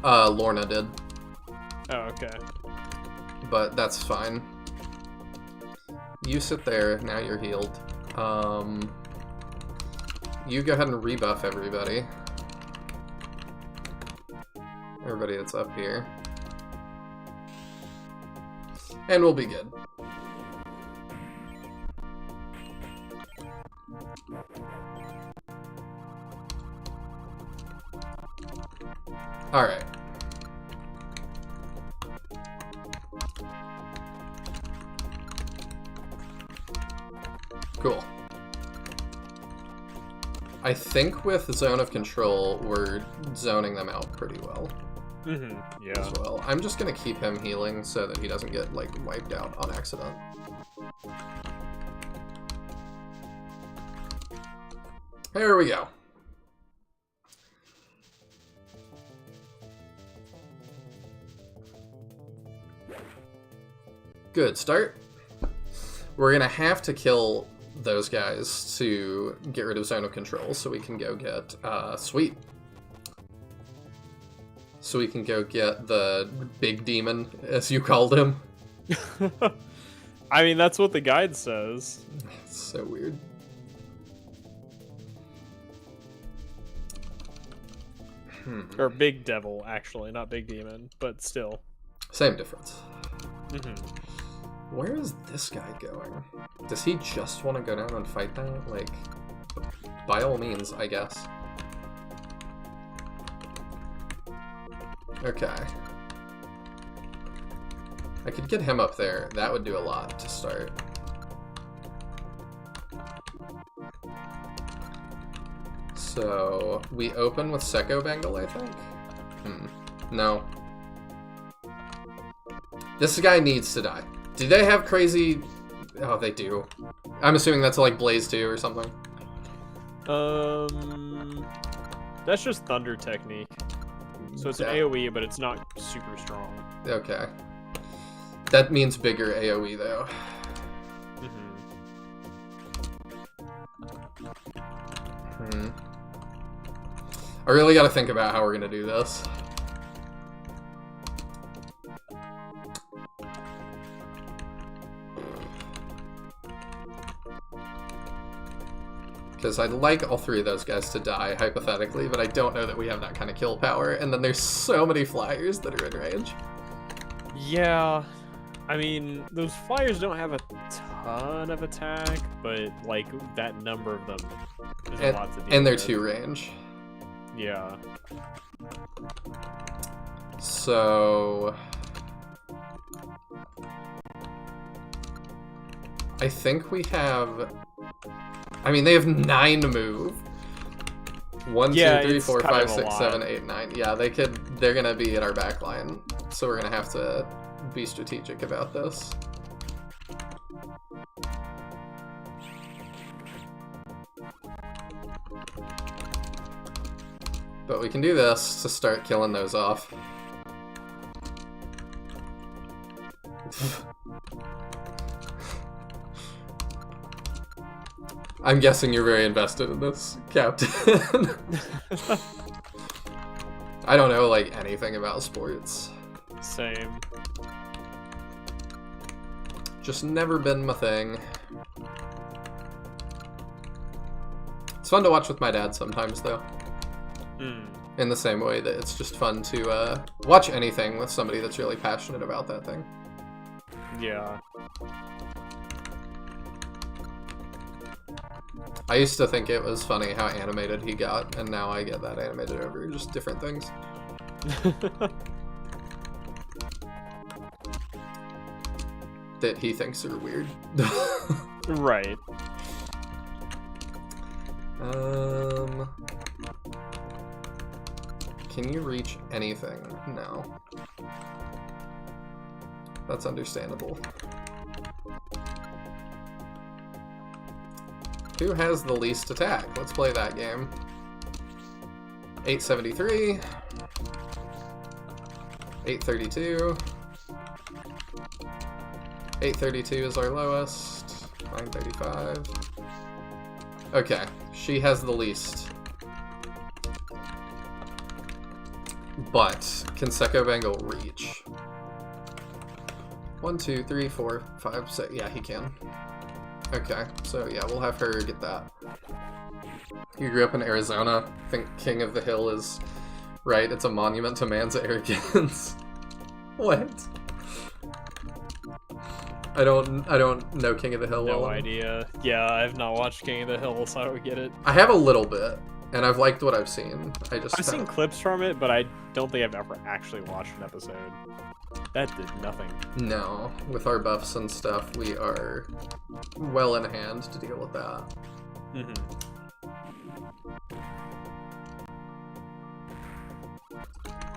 Lorna did, Oh, okay. but that's fine. You sit there, now you're healed. You go ahead and rebuff everybody. Everybody that's up here. And we'll be good. Alright. Cool. I think with Zone of Control, we're zoning them out pretty well Yeah. as well. I'm just gonna keep him healing so that he doesn't get, like, wiped out on accident. Here we go. Good start. We're gonna have to kill those guys to get rid of Zone of Control so we can go get Sweet. So we can go get the big demon, as you called him. I mean, that's what the guide says. It's so weird. Or big devil, actually, not big demon, but still. Same difference. Where is this guy going? Does he just want to go down and fight that? Like, by all means, I guess. Okay. I could get him up there. That would do a lot to start. So, we open with Sekko Bengal, I think? No. This guy needs to die. Do they have crazy Oh, they do. I'm assuming that's like Blaze 2 or something. That's just Thunder Technique. So it's an AoE, but it's not super strong. Okay. That means bigger AoE, though. I really gotta think about how we're gonna do this. Because I'd like all three of those guys to die, hypothetically, but I don't know that we have that kind of kill power, and then there's so many flyers that are in range. Yeah, I mean, those flyers don't have a ton of attack, but, like, that number of them is a lot to deal with. And they're 2 range. Yeah. So... I think we have... I mean, they have 9 to move. 1, 2, 3, 4, 5, 6, 7, 8, 9. Yeah, they're gonna be at our back line. So we're gonna have to be strategic about this. But we can do this to start killing those off. I'm guessing you're very invested in this, Captain. I don't know, like, anything about sports. Same. Just never been my thing. It's fun to watch with my dad sometimes, though. In the same way that it's just fun to watch anything with somebody that's really passionate about that thing. Yeah. I used to think it was funny how animated he got, and now I get that animated over just different things. That he thinks are weird. Right. Can you reach anything? No. That's understandable. Who has the least attack? Let's play that game. 873. 832. 832 is our lowest. 935. Okay, she has the least. But can Seko Bengal reach? 1, 2, 3, 4, 5, 6. Yeah, he can. Okay, so yeah, we'll have her get that. You grew up in Arizona. I think King of the Hill is right. It's a monument to man's arrogance. What? I don't know King of the Hill well. No idea. Yeah, I've not watched King of the Hill, so I don't get it. I have a little bit, and I've liked what I've seen. I've seen clips from it, but I don't think I've ever actually watched an episode. That did nothing. No, with our buffs and stuff, we are well in hand to deal with that.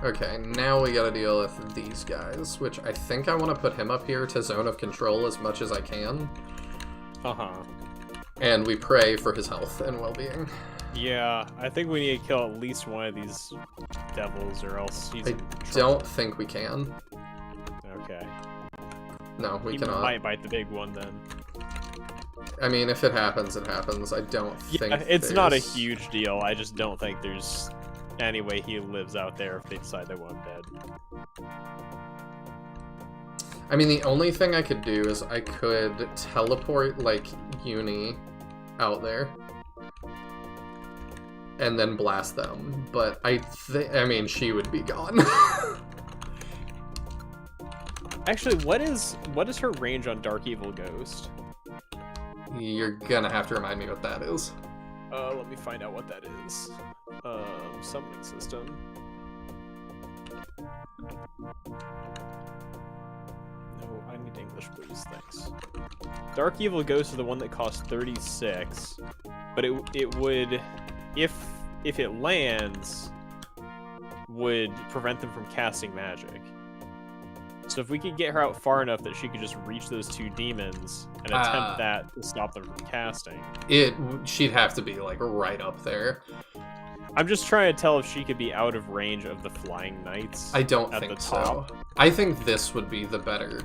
Okay, now we gotta deal with these guys, which I think I want to put him up here to zone of control as much as I can. And we pray for his health and well-being. Yeah, I think we need to kill at least one of these devils, or else he's in trouble. Don't think we can. Okay. No, we cannot. He might bite the big one then. I mean, if it happens, it happens. I don't think it's not a huge deal. I just don't think there's any way he lives out there if they decide they want him dead. I mean, the only thing I could do is I could teleport, like, Uni out there. And then blast them. But I mean, she would be gone. Actually, what is her range on Dark Evil Ghost? You're gonna have to remind me what that is. Let me find out what that is. Summoning system. No, I need English, please. Thanks. Dark Evil Ghost is the one that costs 36, but it would, if it lands, would prevent them from casting magic. So if we could get her out far enough that she could just reach those 2 demons and attempt that to stop them from casting. She'd have to be like right up there. I'm just trying to tell if she could be out of range of the flying knights. I don't at think the so. top. I think this would be the better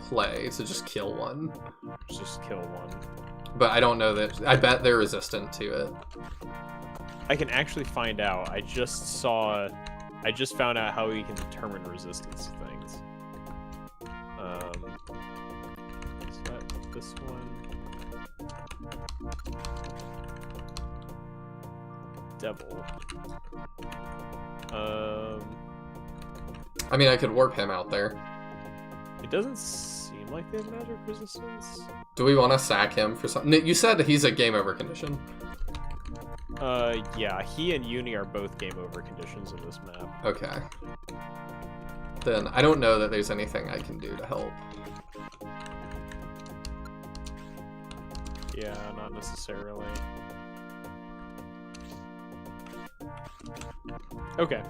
play, to just kill one. Just kill one. But I don't know that. I bet they're resistant to it. I can actually find out. I just found out how we can determine resistance to things. Is that this one? Devil. I mean, I could warp him out there. It doesn't seem like they have magic resistance. Do we want to sack him for something? You said he's a game over condition. Yeah, he and Uni are both game over conditions in this map. Okay. Then I don't know that there's anything I can do to help. Yeah, not necessarily. Okay.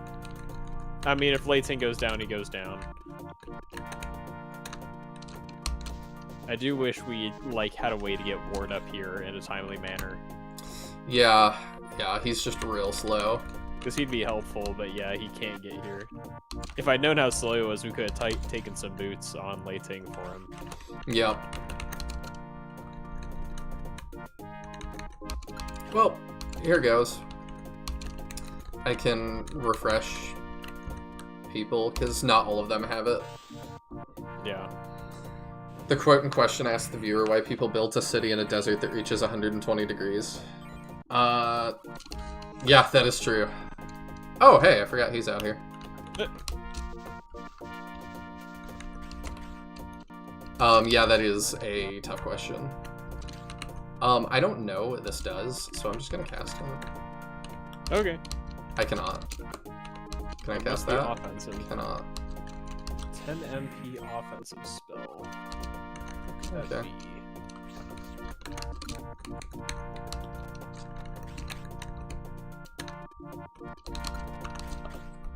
I mean, if Leighton goes down, he goes down. I do wish we, like, had a way to get Ward up here in a timely manner. Yeah, he's just real slow. Because he'd be helpful, but yeah, he can't get here. If I'd known how slow he was, we could have taken some boots on Leighton for him. Yep. Well, here goes. I can refresh people, because not all of them have it. Yeah. The quote in question asks the viewer why people built a city in a desert that reaches 120 degrees. Yeah, that is true. Oh, hey, I forgot he's out here. Yeah, that is a tough question. I don't know what this does, so I'm just gonna cast him. Okay. I cannot. Can I cast Must be that? offensive. Cannot. 10 MP offensive spell. What could that Okay.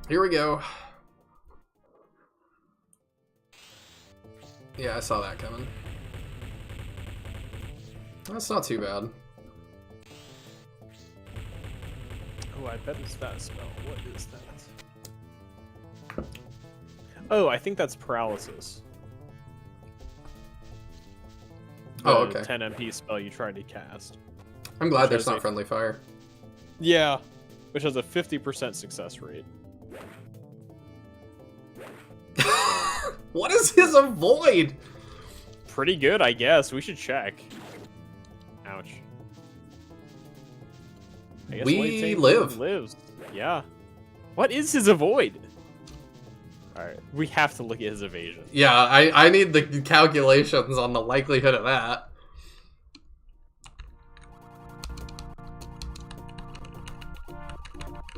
Here we go. Yeah, I saw that coming. That's not too bad. Oh, I bet it's that spell. What is that? Oh, I think that's paralysis. Oh, The okay. 10 MP spell you tried to cast. I'm glad Which there's has not a- friendly fire. Yeah. Which has a 50% success rate. What is his avoid? Pretty good, I guess. We should check. Ouch. I guess We Leighton live. lives. Yeah. What is his avoid? Alright, we have to look at his evasion. Yeah, I need the calculations on the likelihood of that.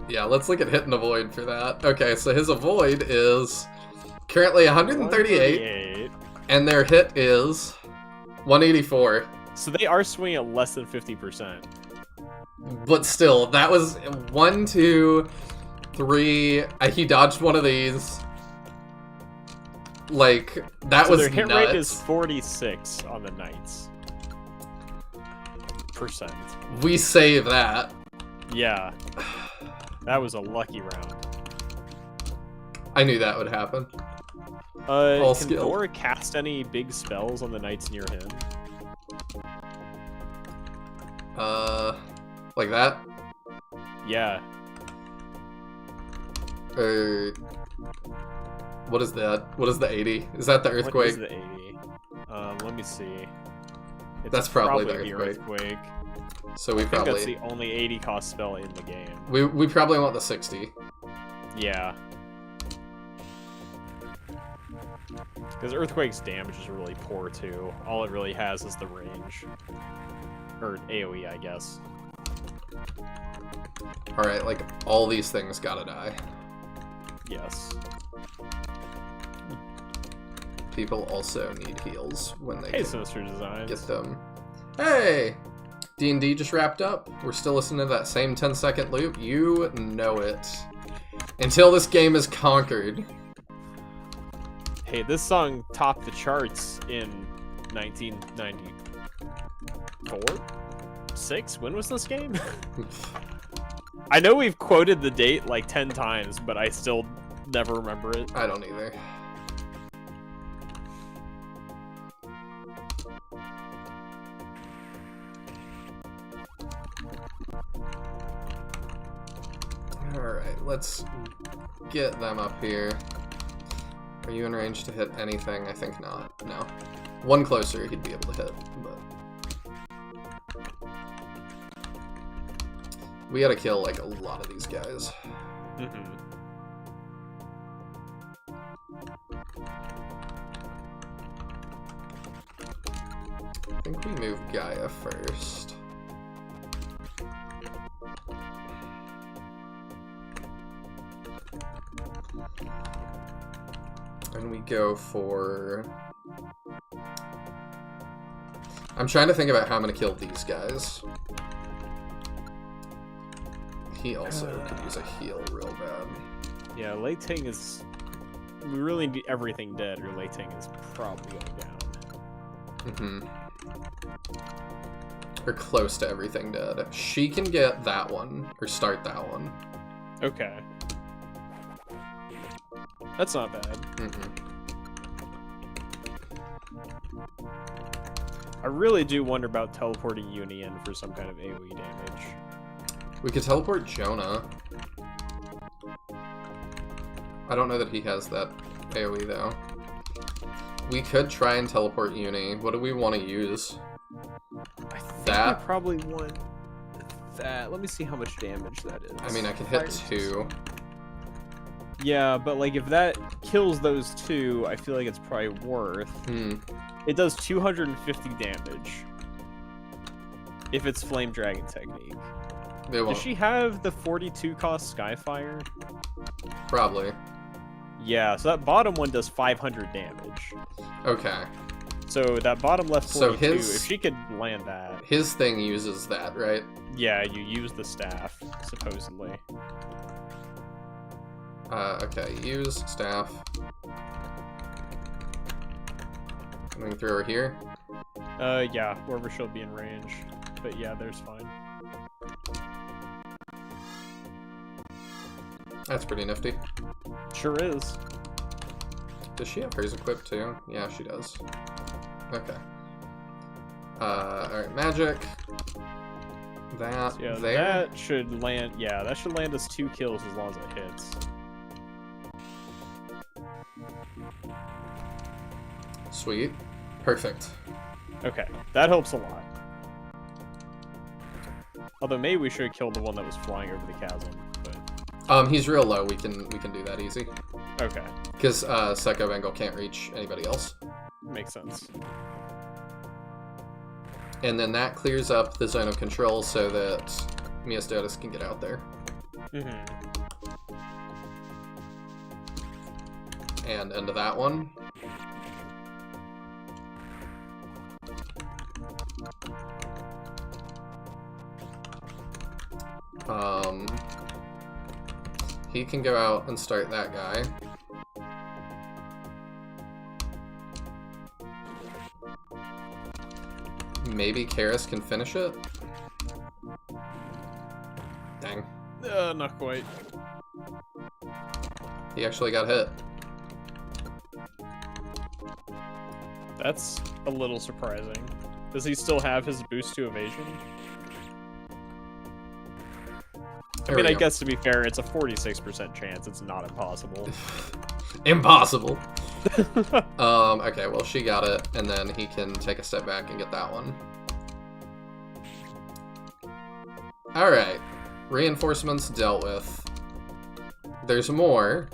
Yeah, let's look at hit and avoid for that. Okay, so his avoid is currently 138, 138. and their hit is 184. So they are swinging at less than 50%. But still, that was 1, 2, 3. He dodged one of these. Like, that So was their hit nuts. rate is 46 on the Knights. Percent. We save that. Yeah. That was a lucky round. I knew that would happen. Can skill. Thor cast any big spells on the Knights near him? Like that? Yeah. What is that? What is the 80? Is that the What earthquake? is the 80? Let me see. It's That's probably the earthquake. So we I think that's probably the only 80 cost spell in the game. we probably want the 60. Yeah. Because Earthquake's damage is really poor too. All it really has is the range. Or AoE, I guess. Alright, like, all these things gotta die. Yes. People also need heals when they Hey, can Sinister Designs. get them. Hey! D&D just wrapped up. We're still listening to that same 10-second loop. You know it. Until this game is conquered. Hey, this song topped the charts in 1994? 6? When was this game? I know we've quoted the date like 10 times, but I still never remember it. I don't either. Alright, let's get them up here. Are you in range to hit anything? I think not. No. One closer he'd be able to hit, but... We gotta kill, like, a lot of these guys. Mm-hmm. I think we move Gaia first. And we go for... I'm trying to think about how I'm going to kill these guys. He also could use a heal real bad. Yeah, Lei Ting is... We really need everything dead, or Lei Ting is probably going down. Or close to everything dead. She can get that one, or start that one. Okay. That's not bad. I really do wonder about teleporting Uni in for some kind of AoE damage. We could teleport Jonah. I don't know that he has that AoE though. We could try and teleport Uni. What do we want to use? I think That? I probably want that. Let me see how much damage that is. I mean, I can hit 2. Yeah, but like if that kills those 2, I feel like it's probably worth. It does 250 damage. If it's Flame Dragon technique. Does she have the 42 cost Skyfire? Probably. Yeah, so that bottom one does 500 damage. Okay. So that bottom left 42, So his- if she could land that. His thing uses that, right? Yeah, you use the staff, supposedly. Okay, use staff. Coming through her here. Yeah, wherever she'll be in range. But yeah, there's fine. That's pretty nifty. Sure is. Does she have hers equipped too? Yeah, she does. Okay. Alright, magic. That Yeah, there. that should land. Yeah, that should land us 2 kills as long as it hits. Sweet. Perfect. Okay, that helps a lot. Although maybe we should have killed the one that was flying over the chasm. But He's real low. We can do that easy. okay, Because Sekko Bengal can't reach anybody else. makes sense. And then that clears up the zone of control so that Miastotis can get out there. And into that one. He can go out and start that guy. Maybe Karis can finish it? Dang. Not quite. He actually got hit. That's a little surprising. Does he still have his boost to evasion? I mean, I guess to be fair, it's a 46% chance. It's not impossible. Impossible! Okay, well, she got it, and then he can take a step back and get that one. Alright. Reinforcements dealt with. There's more.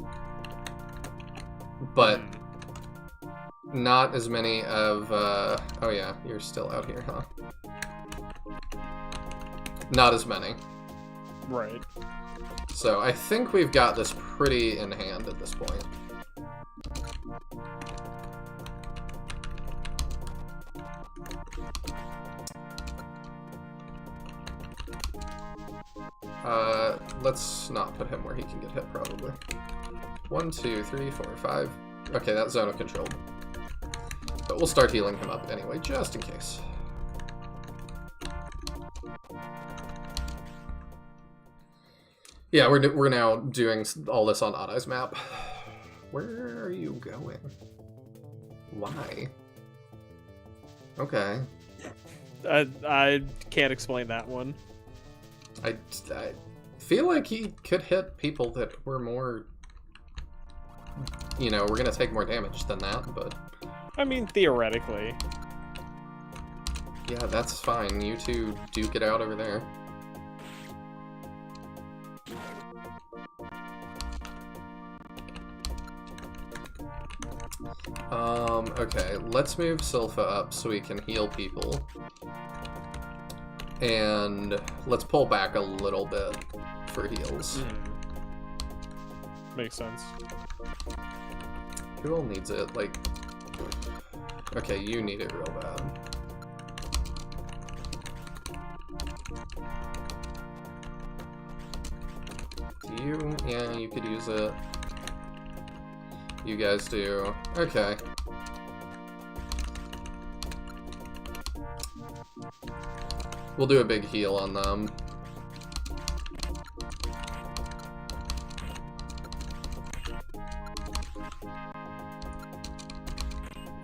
But not as many of, oh yeah, you're still out here, huh? Not as many. Right. So I think we've got this pretty in hand at this point. Let's not put him where he can get hit, probably. 1, 2, 3, 4, 5. Okay, that's zone of control. But we'll start healing him up anyway, just in case. Yeah, we're now doing all this on Oddeyes map. Where are you going? Why? Okay. I can't explain that one. I feel like he could hit people that were more... You know, we're gonna take more damage than that, but... I mean, theoretically. Yeah, that's fine. You two duke it out over there. Okay, let's move Silpha up so we can heal people. And let's pull back a little bit for heals. Makes sense. Who all needs it? Like... Okay, you need it real bad. You? Yeah, you could use it. You guys do. Okay. We'll do a big heal on them.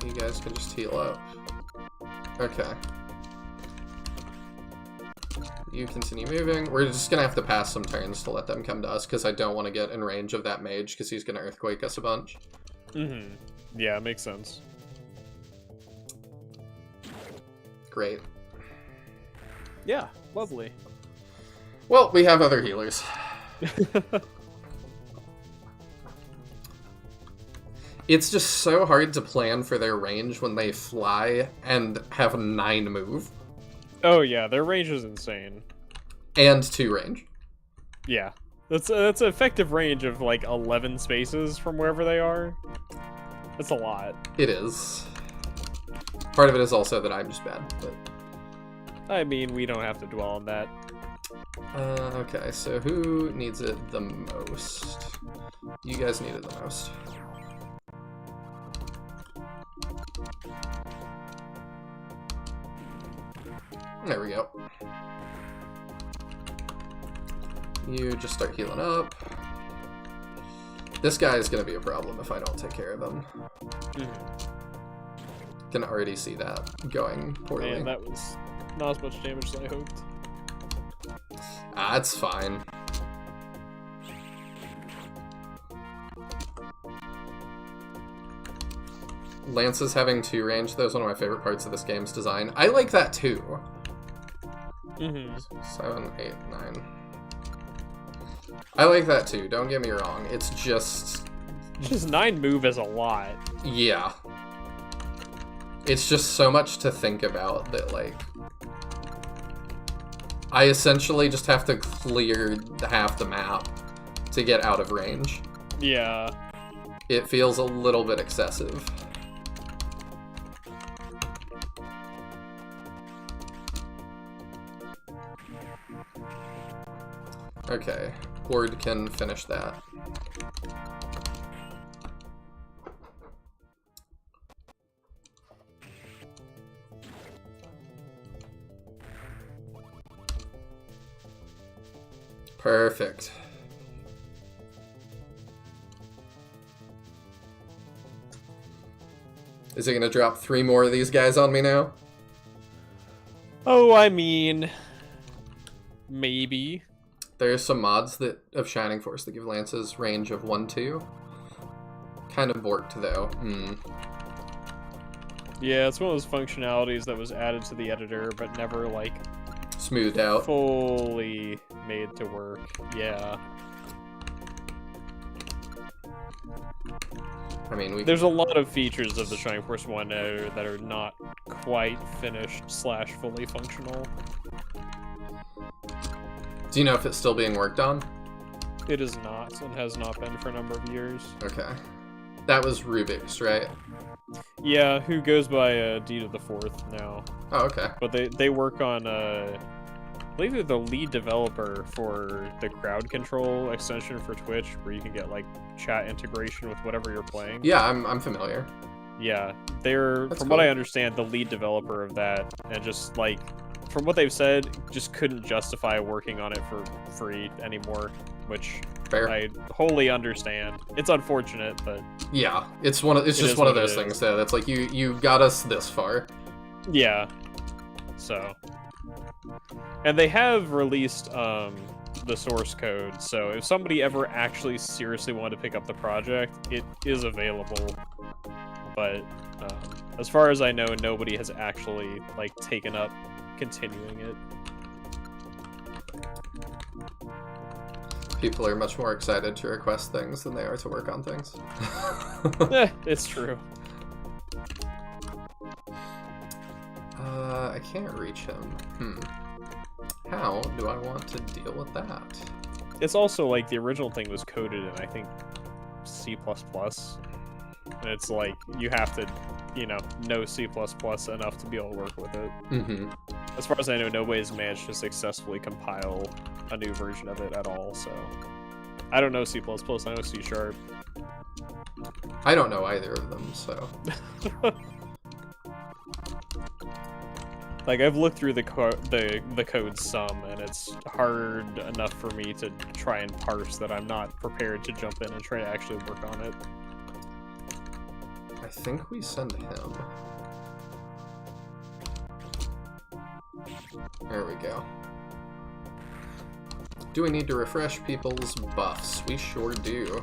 You guys can just heal up. Okay. You continue moving. We're just gonna have to pass some turns to let them come to us, because I don't want to get in range of that mage, because he's gonna earthquake us a bunch. Yeah, it makes sense. Great. Yeah, lovely. Well, we have other healers. It's just so hard to plan for their range when they fly and have 9 move. Oh yeah, their range is insane. And 2 range. Yeah. That's an effective range of like 11 spaces from wherever they are. That's a lot. It is. Part of it is also that I'm just bad, but... I mean, we don't have to dwell on that. Okay, so who needs it the most? You guys need it the most. There we go. You just start healing up. This guy is going to be a problem if I don't take care of him. Can already see that going poorly. Man, that was not as much damage as I hoped. Ah, it's fine. Lance's having 2 range, though, is one of my favorite parts of this game's design. I like that too. 7, 8, 9. I like that too, don't get me wrong. It's just... Just 9 move is a lot. Yeah. It's just so much to think about that, like... I essentially just have to clear half the map to get out of range. Yeah. It feels a little bit excessive. Okay, Horde can finish that. Perfect. Is it gonna drop 3 more of these guys on me now? Oh, I mean... Maybe. There's some mods of Shining Force that give Lance's range of 1-2. Kind of worked, though. Yeah, it's one of those functionalities that was added to the editor, but never, like... Smoothed out. Fully made to work. Yeah. I mean, There's a lot of features of the Shining Force 1.0 that are not quite finished / fully functional. Do you know if it's still being worked on? It is not, and has not been for a number of years. Okay. That was Rubik's, right? Yeah, who goes by D to the 4th now. Oh, okay. But they work on I believe they're the lead developer for the crowd control extension for Twitch, where you can get like chat integration with whatever you're playing. Yeah, I'm familiar. Yeah, they're, That's from cool. what I understand, the lead developer of that, and just like, from what they've said, just couldn't justify working on it for free anymore, which Fair. I wholly understand. It's unfortunate, but Yeah, it's just one of those things though. That's like you got us this far. yeah. So, and they have released the source code, so if somebody ever actually seriously wanted to pick up the project, it is available. But as far as I know, nobody has actually like taken up continuing it. People are much more excited to request things than they are to work on things. It's true. I can't reach him. How do I want to deal with that? It's also like the original thing was coded in, I think, C++. And it's like, you have to, know C++ enough to be able to work with it. Mm-hmm. As far as I know, nobody's managed to successfully compile a new version of it at all, so... I don't know C++, I know C#. I don't know either of them, so... Like, I've looked through the code some, and it's hard enough for me to try and parse that I'm not prepared to jump in and try to actually work on it. I think we send him. There we go. Do we need to refresh people's buffs? We sure do.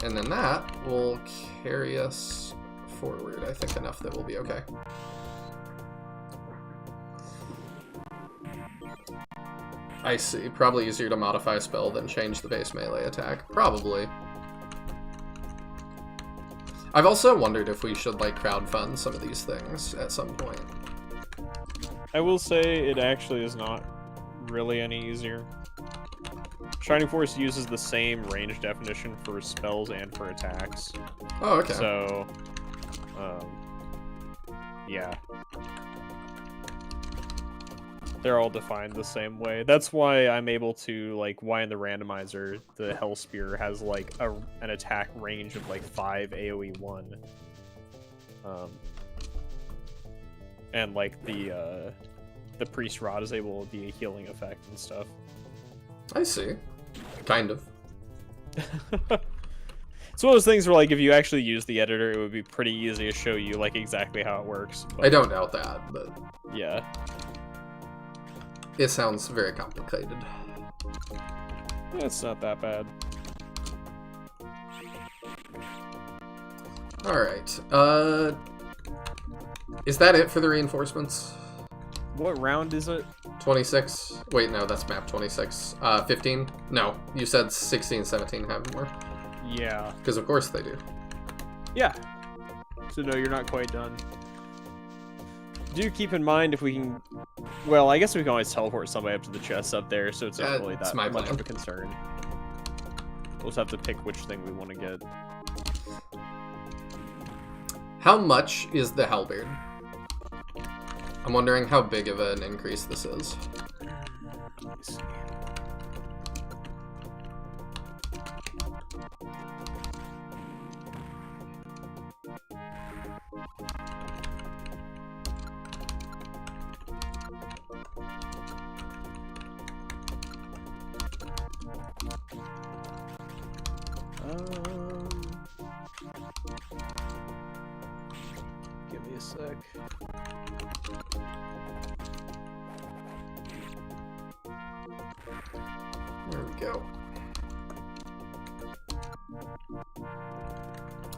And then that will carry us forward, I think, enough that we'll be okay. I see. Probably easier to modify a spell than change the base melee attack. Probably. I've also wondered if we should, like, crowdfund some of these things at some point. I will say it actually is not really any easier. Shining Force uses the same range definition for spells and for attacks. Oh, okay. So, yeah. They're all defined the same way. That's why I'm able to, like, why in the randomizer, the Hell Spear has, like, an attack range of, like, 5 AoE 1. And, like, the Priest Rod is able to be a healing effect and stuff. I see. Kind of. It's one of those things where, like, if you actually use the editor, it would be pretty easy to show you, like, exactly how it works. But, I don't doubt that, but... yeah. It sounds very complicated. It's not that bad. Alright, is that it for the reinforcements? What round is it? 26? Wait, no, that's map 26. 15? No, you said 16, 17 have more. Yeah. Because of course they do. Yeah. So no, you're not quite done. Do keep in mind if we can... Well, I guess we can always teleport somebody up to the chest up there, so it's not really that much of a concern. We'll just have to pick which thing we want to get. How much is the halberd? I'm wondering how big of an increase this is. Let me see. Give me a sec. There we go.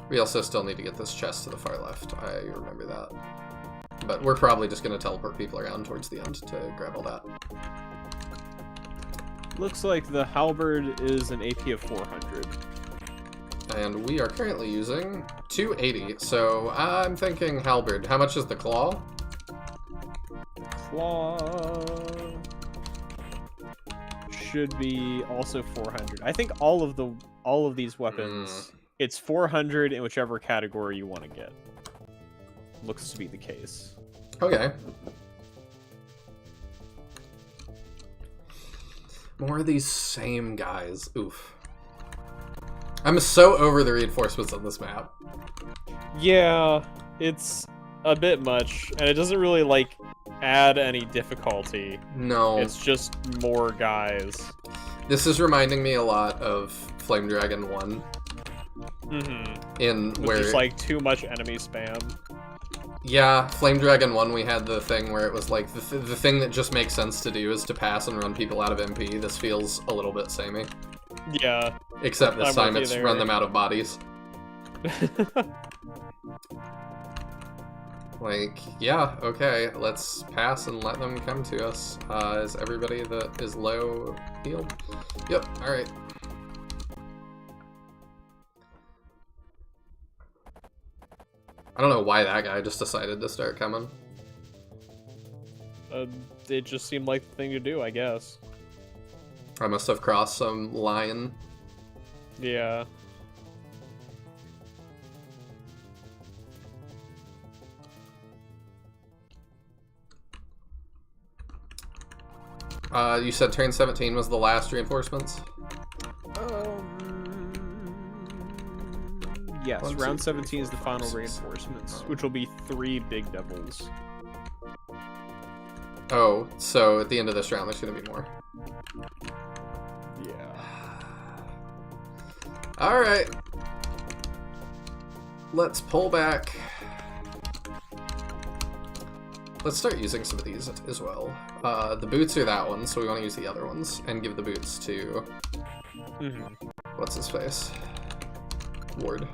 We also still need to get this chest to the far left. I remember that. But we're probably just going to teleport people around towards the end to grab all that. Looks like the halberd is an AP of 400. And we are currently using 280, so I'm thinking halberd. How much is the claw? Claw should be also 400. I think all of these weapons, it's 400 in whichever category you want to get. Looks to be the case. Okay. More of these same guys. Oof. I'm so over the reinforcements on this map. Yeah, it's a bit much, and it doesn't really, like, add any difficulty. No. It's just more guys. This is reminding me a lot of Flame Dragon 1. Mm-hmm. In where... Just, like, too much enemy spam. Yeah, Flame Dragon 1, we had the thing where it was like, the thing that just makes sense to do is to pass and run people out of MP. This feels a little bit samey. Yeah. Except this time it's run them out of bodies. Like, yeah, okay, let's pass and let them come to us. Is everybody that is low healed? Yep, alright. I don't know why that guy just decided to start coming. It just seemed like the thing to do, I guess. I must have crossed some line. Yeah. You said turn 17 was the last reinforcements? Yes, 1, 2, round 3, 17 is 4, the final 5, 6, reinforcements, 7. which will be 3 big devils. Oh, so at the end of this round there's gonna be more. Yeah. Alright. Let's pull back. Let's start using some of these as well. The boots are that one, so we want to use the other ones and give the boots to... What's his face? Ward.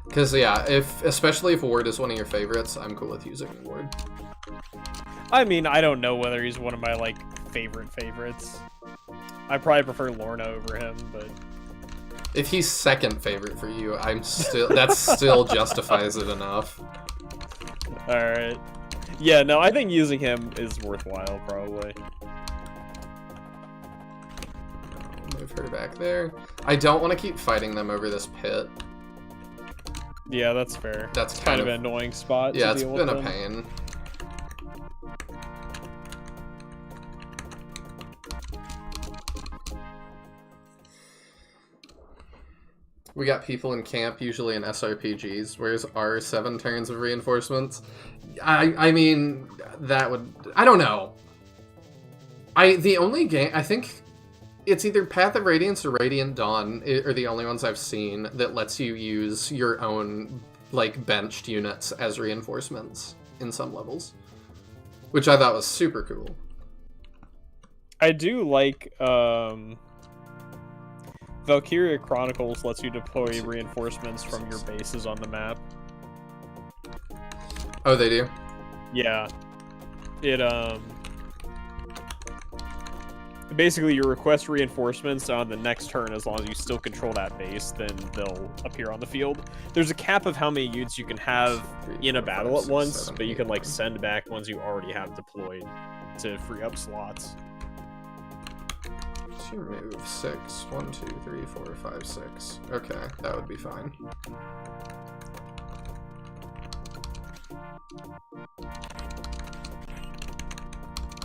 Because, yeah, especially if Ward is one of your favorites, I'm cool with using Ward. I mean, I don't know whether he's one of my, like, favorites. I probably prefer Lorna over him, but... If he's second favorite for you, that still justifies it enough. Alright. Yeah, no, I think using him is worthwhile, probably. Move her back there. I don't want to keep fighting them over this pit. Yeah, that's fair. That's kind of an annoying spot yeah, to it's deal been with a them. pain. We got people in camp, usually in SRPGs. Where's our 7 turns of reinforcements? I mean, that would... I don't know. The only game... I think it's either Path of Radiance or Radiant Dawn are the only ones I've seen that lets you use your own, like, benched units as reinforcements in some levels. Which I thought was super cool. I do like, Valkyria Chronicles lets you deploy reinforcements from your bases on the map. Oh, they do? Yeah. Basically, you request reinforcements on the next turn as long as you still control that base, then they'll appear on the field. There's a cap of how many units you can have in a battle at once, but you can, like, send back ones you already have deployed to free up slots. What's your move? 6. 1, 2, 3, 4, 5, 6. Okay, that would be fine.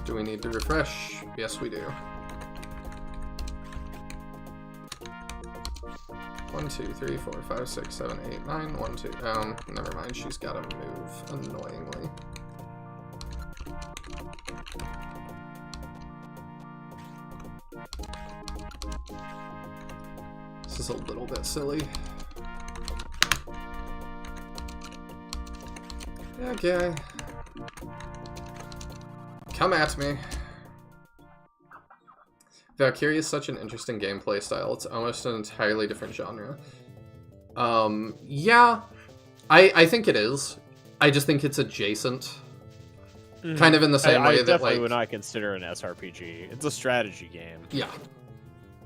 Do we need to refresh? Yes, we do. 1, 2, 3, 4, 5, 6, 7, 8, 9. 1, 2. Never mind. She's got to move annoyingly. This is a little bit silly. Okay. Come at me. Valkyria is such an interesting gameplay style. It's almost an entirely different genre. Yeah. I think it is. I just think it's adjacent. Kind of in the same way that, like... I definitely would not consider an SRPG. It's a strategy game. Yeah.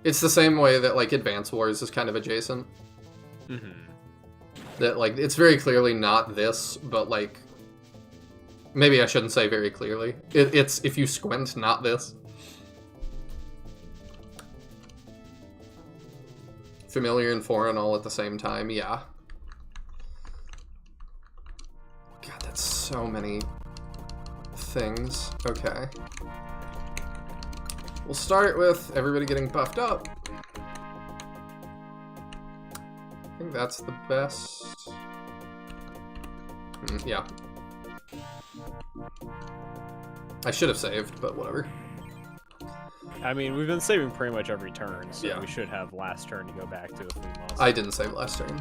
It's the same way that, like, Advance Wars is kind of adjacent. That, like, it's very clearly not this, but, like... Maybe I shouldn't say very clearly. It's, if you squint, not this. Familiar and foreign all at the same time, yeah. God, that's so many things. Okay. We'll start with everybody getting buffed up. I think that's the best. Yeah. I should have saved, but whatever. I mean, we've been saving pretty much every turn, so Yeah. we should have last turn to go back to if we must. I didn't save last turn,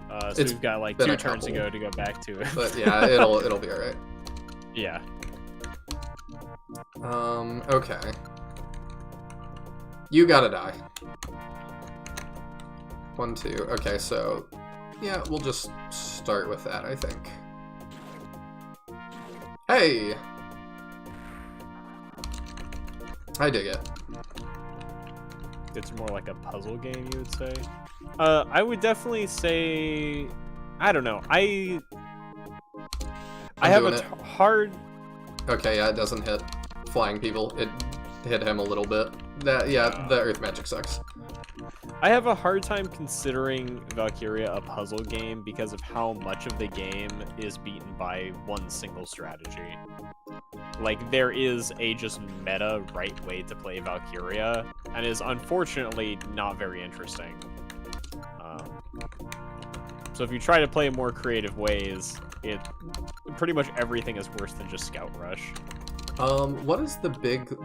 So it's we've got like been 2 a turns to couple. go back to it. but yeah, it'll be alright. Yeah. Okay. You gotta die. 1, 2. Okay, so yeah, we'll just start with that, I think. Hey! I dig it. It's more like a puzzle game, you would say. I would definitely say, I don't know. I have doing a it. hard. Okay, yeah, it doesn't hit flying people. It hit him a little bit. Yeah, the earth magic sucks. I have a hard time considering Valkyria a puzzle game because of how much of the game is beaten by one single strategy. Like, there is a just meta right way to play Valkyria, and is unfortunately not very interesting. So if you try to play more creative ways, pretty much everything is worse than just Scout Rush. What is the big...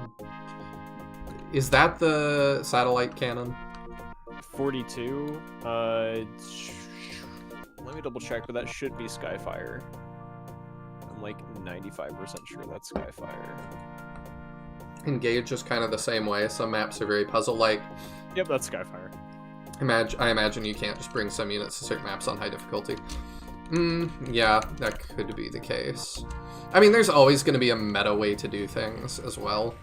Is that the satellite cannon? 42. Let me double check, but that should be Skyfire. I'm like 95% sure that's Skyfire. Engage is kind of the same way. Some maps are very puzzle-like. Yep, that's Skyfire. I imagine you can't just bring some units to certain maps on high difficulty. Yeah, that could be the case. I mean, there's always going to be a meta way to do things as well.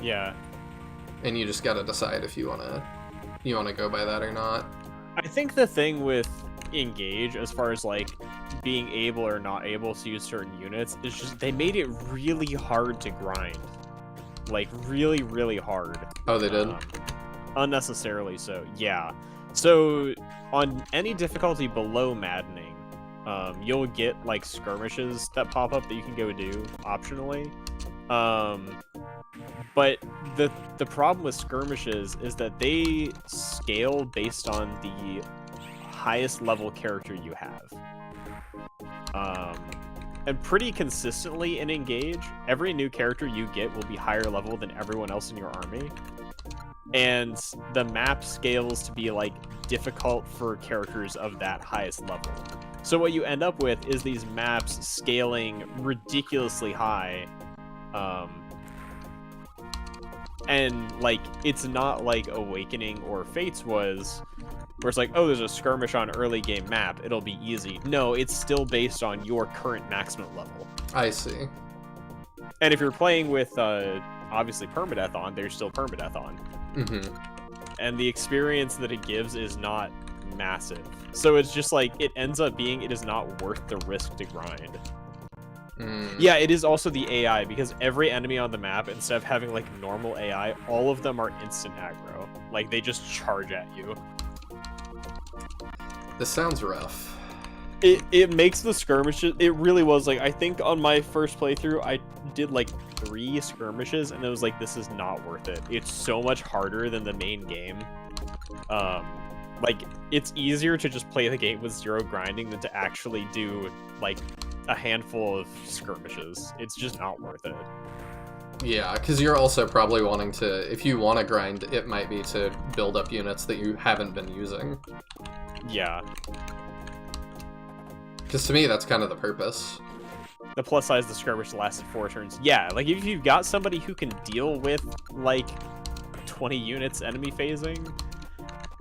Yeah. And you just gotta decide if you wanna go by that or not. I think the thing with Engage, as far as like being able or not able to use certain units, is just they made it really hard to grind. Like really, really hard. Oh, they did? Unnecessarily so, yeah. So on any difficulty below Maddening, you'll get like skirmishes that pop up that you can go do optionally. But the problem with skirmishes is that they scale based on the highest level character you have. And pretty consistently in Engage, every new character you get will be higher level than everyone else in your army. And the map scales to be like difficult for characters of that highest level. So what you end up with is these maps scaling ridiculously high. And like it's not like Awakening or Fates was, where it's like, oh, there's a skirmish on early game map, it'll be easy. No, it's still based on your current maximum level. I see. And if you're playing with obviously permadeath on, there's still permadeath on. Mm-hmm. And the experience that it gives is not massive. So it's just like, it ends up being, it is not worth the risk to grind. Yeah, it is also the AI, because every enemy on the map, instead of having like normal AI, all of them are instant aggro. Like they just charge at you. This sounds rough. It makes the skirmishes, it really was like, I think on my first playthrough, I did like 3 skirmishes, and it was like, this is not worth it. It's so much harder than the main game. Like, it's easier to just play the game with 0 grinding than to actually do like a handful of skirmishes. It's just not worth it. Yeah, because you're also probably wanting to, if you want to grind, it might be to build up units that you haven't been using. Yeah. Because to me, that's kind of the purpose. The plus size, the skirmish lasted 4 turns. Yeah, like if you've got somebody who can deal with like 20 units enemy phasing,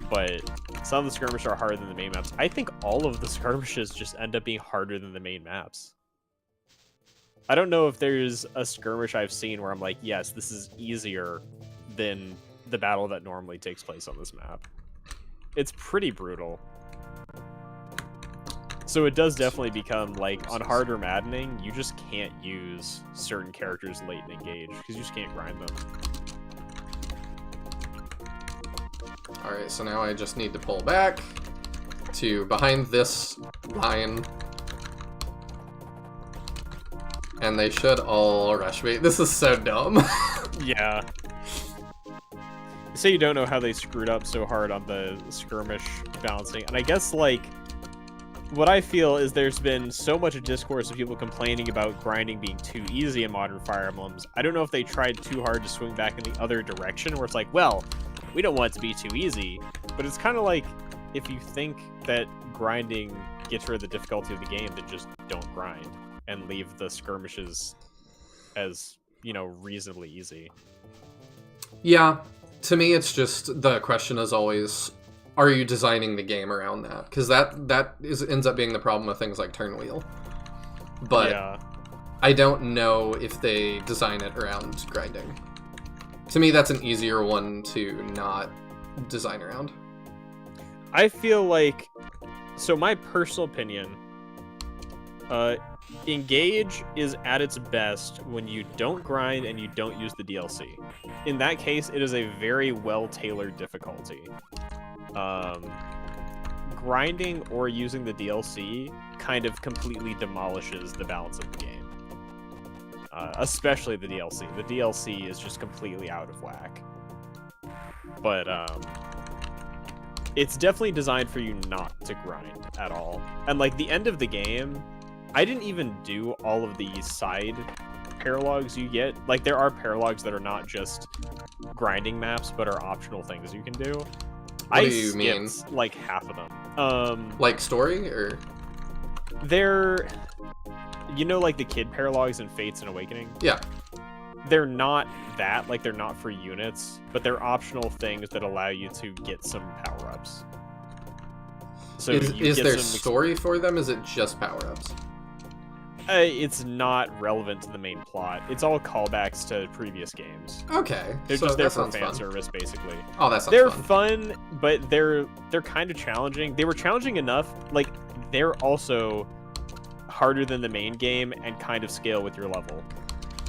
but some of the skirmishes are harder than the main maps. I think all of the skirmishes just end up being harder than the main maps. I don't know if there's a skirmish I've seen where I'm like, yes, this is easier than the battle that normally takes place on this map. It's pretty brutal. So it does definitely become, like, on harder Maddening, you just can't use certain characters late in Engage, because you just can't grind them. Alright, so now I just need to pull back to behind this line. And they should all rush me. This is so dumb. Yeah. You say you don't know how they screwed up so hard on the skirmish balancing, and I guess, like, what I feel is there's been so much discourse of people complaining about grinding being too easy in modern Fire Emblems. I don't know if they tried too hard to swing back in the other direction, where it's like, well, we don't want it to be too easy, but it's kind of like, if you think that grinding gets rid of the difficulty of the game, then just don't grind and leave the skirmishes as, you know, reasonably easy. Yeah, to me, it's just the question is always, are you designing the game around that? Because ends up being the problem with things like Turn Wheel. But yeah. I don't know if they design it around grinding. To me, that's an easier one to not design around. I feel like, so my personal opinion, Engage is at its best when you don't grind and you don't use the DLC. In that case, it is a very well-tailored difficulty. Grinding or using the DLC kind of completely demolishes the balance of the game. Especially the DLC. The DLC is just completely out of whack. But, it's definitely designed for you not to grind at all. And, like, the end of the game, I didn't even do all of the side paralogs you get. Like, there are paralogs that are not just grinding maps, but are optional things you can do. What do you mean? Skipped, like, half of them. Like story, or? They're... You know, like, the kid paralogs in Fates and Awakening? Yeah. They're not that, like, they're not for units, but they're optional things that allow you to get some power-ups. So is there story for them? Is it just power-ups? It's not relevant to the main plot. It's all callbacks to previous games. Okay. They're so just there for fun. fan service, basically. Oh, that sounds They're fun. But they're kind of challenging. They were challenging enough. Like, they're also harder than the main game and kind of scale with your level.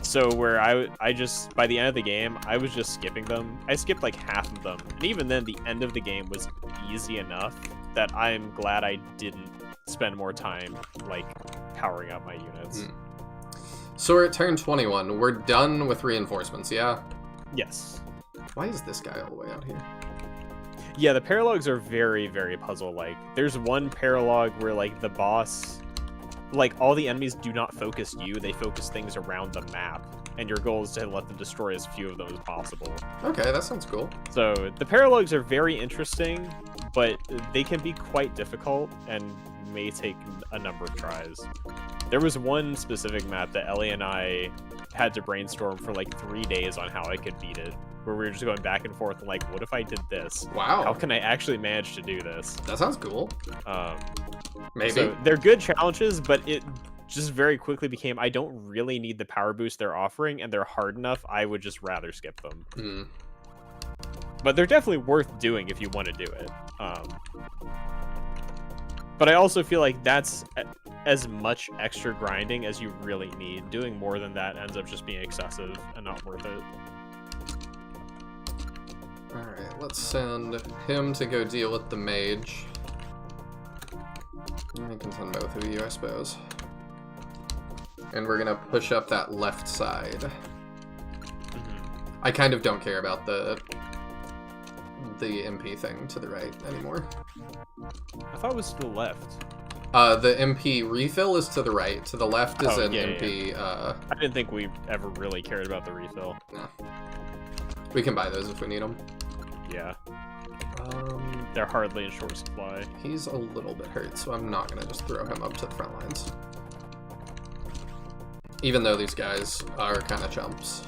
So where I just, by the end of the game, I was just skipping them. I skipped like half of them. And even then, the end of the game was easy enough that I'm glad I didn't spend more time, like, powering up my units. So we're at turn 21. We're done with reinforcements, yeah? Yes. Why is this guy all the way out here? Yeah, the paralogs are very, very puzzle-like. There's one paralog where, like, the boss... Like, all the enemies do not focus you, they focus things around the map. And your goal is to let them destroy as few of them as possible. Okay, that sounds cool. So, the paralogs are very interesting, but they can be quite difficult and may take a number of tries. There was one specific map that Ellie and I had to brainstorm for like 3 days on how I could beat it, where we were just going back and forth and like, what if I did this? Wow. How can I actually manage to do this? That sounds cool. Maybe. So they're good challenges, but it just very quickly became, I don't really need the power boost they're offering, and they're hard enough, I would just rather skip them. But they're definitely worth doing if you want to do it. But I also feel like that's as much extra grinding as you really need. Doing more than that ends up just being excessive and not worth it. Alright, let's send him to go deal with the mage. I can send both of you, I suppose. And we're gonna push up that left side. I kind of don't care about the MP thing to the right anymore. I thought it was to the left. The MP refill is to the right. To the left is an yeah, MP. Yeah. I didn't think we ever really cared about the refill. No. We can buy those if we need them. Yeah. They're hardly in short supply. He's a little bit hurt, so I'm not gonna just throw him up to the front lines. Even though these guys are kind of chumps.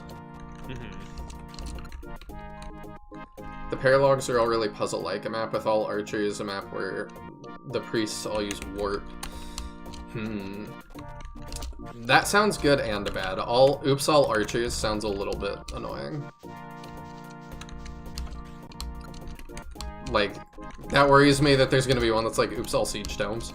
The paralogs are all really puzzle-like. A map with all archers, a map where the priests all use warp. That sounds good and bad. All archers sounds a little bit annoying. Like, that worries me that there's gonna be one that's like oops all siege tomes.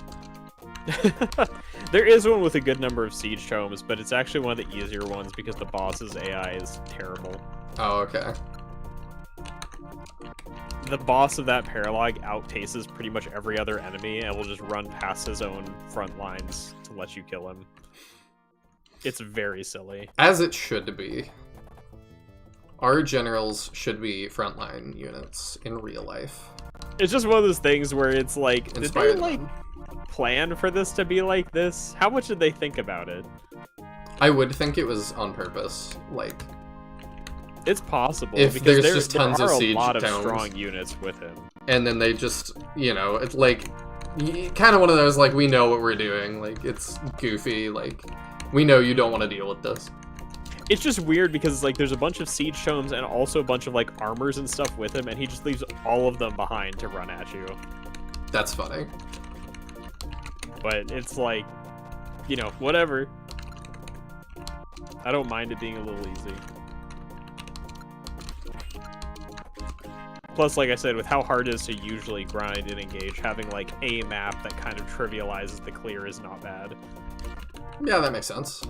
There is one with a good number of siege tomes, but it's actually one of the easier ones because the boss's AI is terrible. Oh, okay. The boss of that paralog outpaces pretty much every other enemy and will just run past his own front lines to let you kill him. It's very silly. As it should be. Our generals should be frontline units in real life. It's just one of those things where it's like, did they Inspired like them. plan for this to be like this? How much did they think about it? I would think it was on purpose. Like, It's possible If because there's just tons there of are siege a lot of towns. strong units with him. and then they just, you know, it's like, kind of one of those, like, we know what we're doing. Like, it's goofy. Like, we know you don't want to deal with this. It's just weird because like there's a bunch of siege tomes and also a bunch of like armors and stuff with him, and he just leaves all of them behind to run at you. That's funny. But it's like, you know, whatever. I don't mind it being a little easy. Plus, like I said, with how hard it is to usually grind and engage, having like a map that kind of trivializes the clear is not bad. Yeah, that makes sense.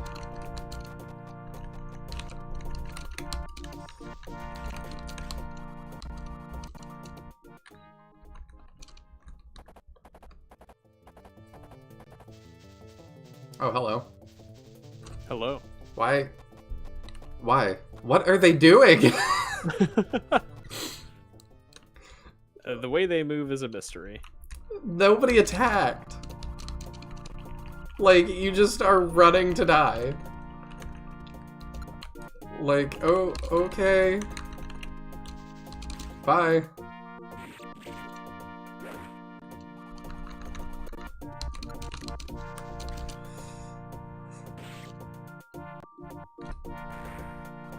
Oh, hello. Hello. Why? Why? What are they doing? The way they move is a mystery. Nobody attacked. Like, you just are running to die. Like, oh, okay. Bye.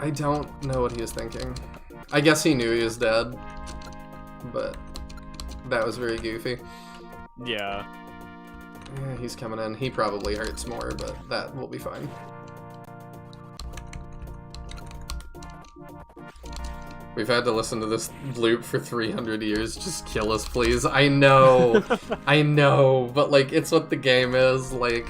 I don't know what he was thinking. I guess he knew he was dead, but that was very goofy. Yeah. Yeah, he's coming in. He probably hurts more, but that will be fine. We've had to listen to this loop for 300 years. Just kill us, please. I know. I know, but like, it's what the game is. Like,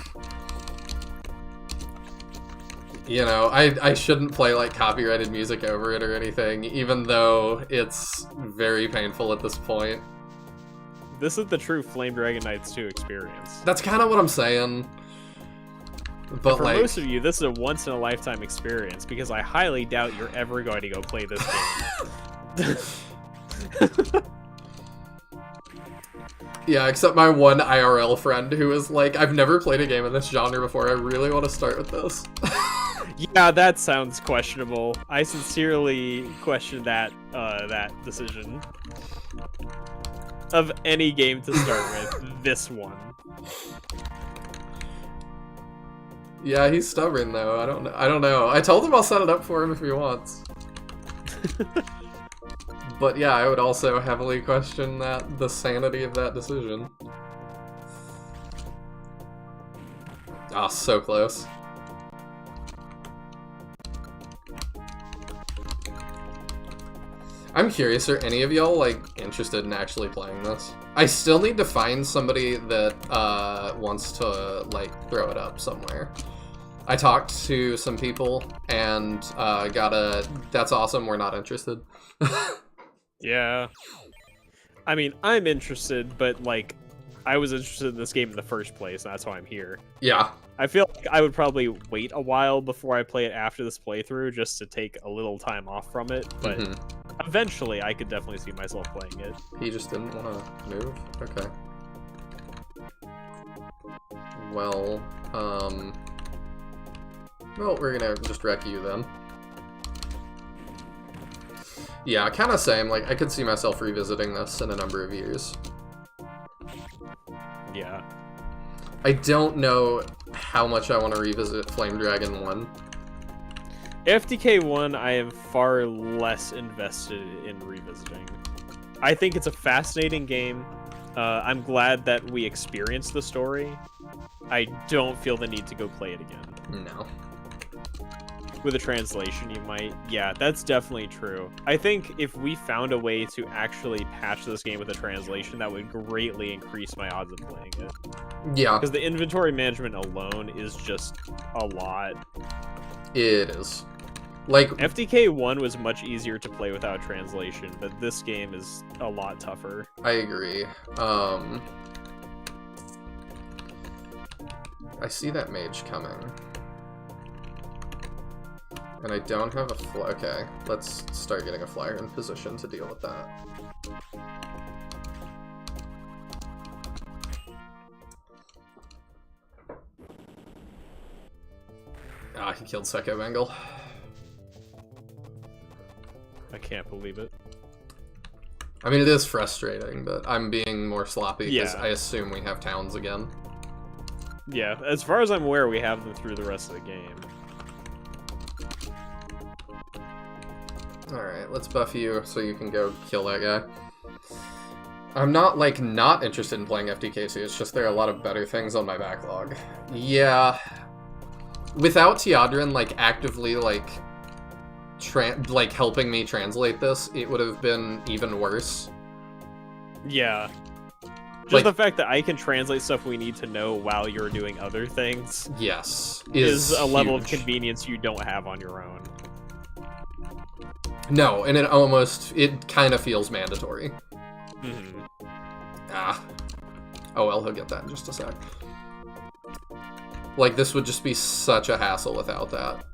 you know, I shouldn't play like copyrighted music over it or anything, even though it's very painful at this point. This is the true Flame Dragon Knights 2 experience. That's kind of what I'm saying. But for like, most of you, this is a once-in-a-lifetime experience, because I highly doubt you're ever going to go play this game. yeah, except my one IRL friend who was like, I've never played a game in this genre before, I really want to start with this. Yeah, that sounds questionable. I sincerely question that decision. Of any game to start with, this one. Yeah, he's stubborn though. I don't know. I told him I'll set it up for him if he wants. But yeah, I would also heavily question the sanity of that decision. Ah, so close. I'm curious, are any of y'all like interested in actually playing this? I still need to find somebody that wants to like throw it up somewhere. I talked to some people and got a that's awesome, we're not interested. Yeah. I mean, I'm interested, but like, I was interested in this game in the first place, and that's why I'm here. Yeah. I feel like I would probably wait a while before I play it after this playthrough, just to take a little time off from it, but eventually I could definitely see myself playing it. He just didn't want to move? Okay. Well, well, we're gonna just wreck you then. Yeah, kind of same. Like, I could see myself revisiting this in a number of years. Yeah. I don't know how much I want to revisit Flame Dragon 1. FDK 1, I am far less invested in revisiting. I think it's a fascinating game. I'm glad that we experienced the story. I don't feel the need to go play it again. No. With a translation, you might. Yeah, that's definitely true. I think if we found a way to actually patch this game with a translation, that would greatly increase my odds of playing it. Yeah, Because the inventory management alone is just a lot. it is. Like, FDK 1 was much easier to play without translation, but this game is a lot tougher. I agree. I see that mage coming. And I don't have a flyer. Okay, let's start getting a flyer in position to deal with that. Ah, he killed Sekko Bengal. I can't believe it. I mean, it is frustrating, but I'm being more sloppy because Yeah. I assume we have towns again. Yeah, as far as I'm aware, we have them through the rest of the game. Alright, let's buff you so you can go kill that guy. I'm not, like, not interested in playing FDKC, it's just there are a lot of better things on my backlog. Yeah. Without Tyadran, like, actively, like helping me translate this, it would have been even worse. Yeah. Just Like- the fact that I can translate stuff we need to know while you're doing other things Yes. is a level of huge. convenience you don't have on your own. No, and it kind of feels mandatory. Mhm. Ah. Oh well, he'll get that in just a sec. Like, this would just be such a hassle without that.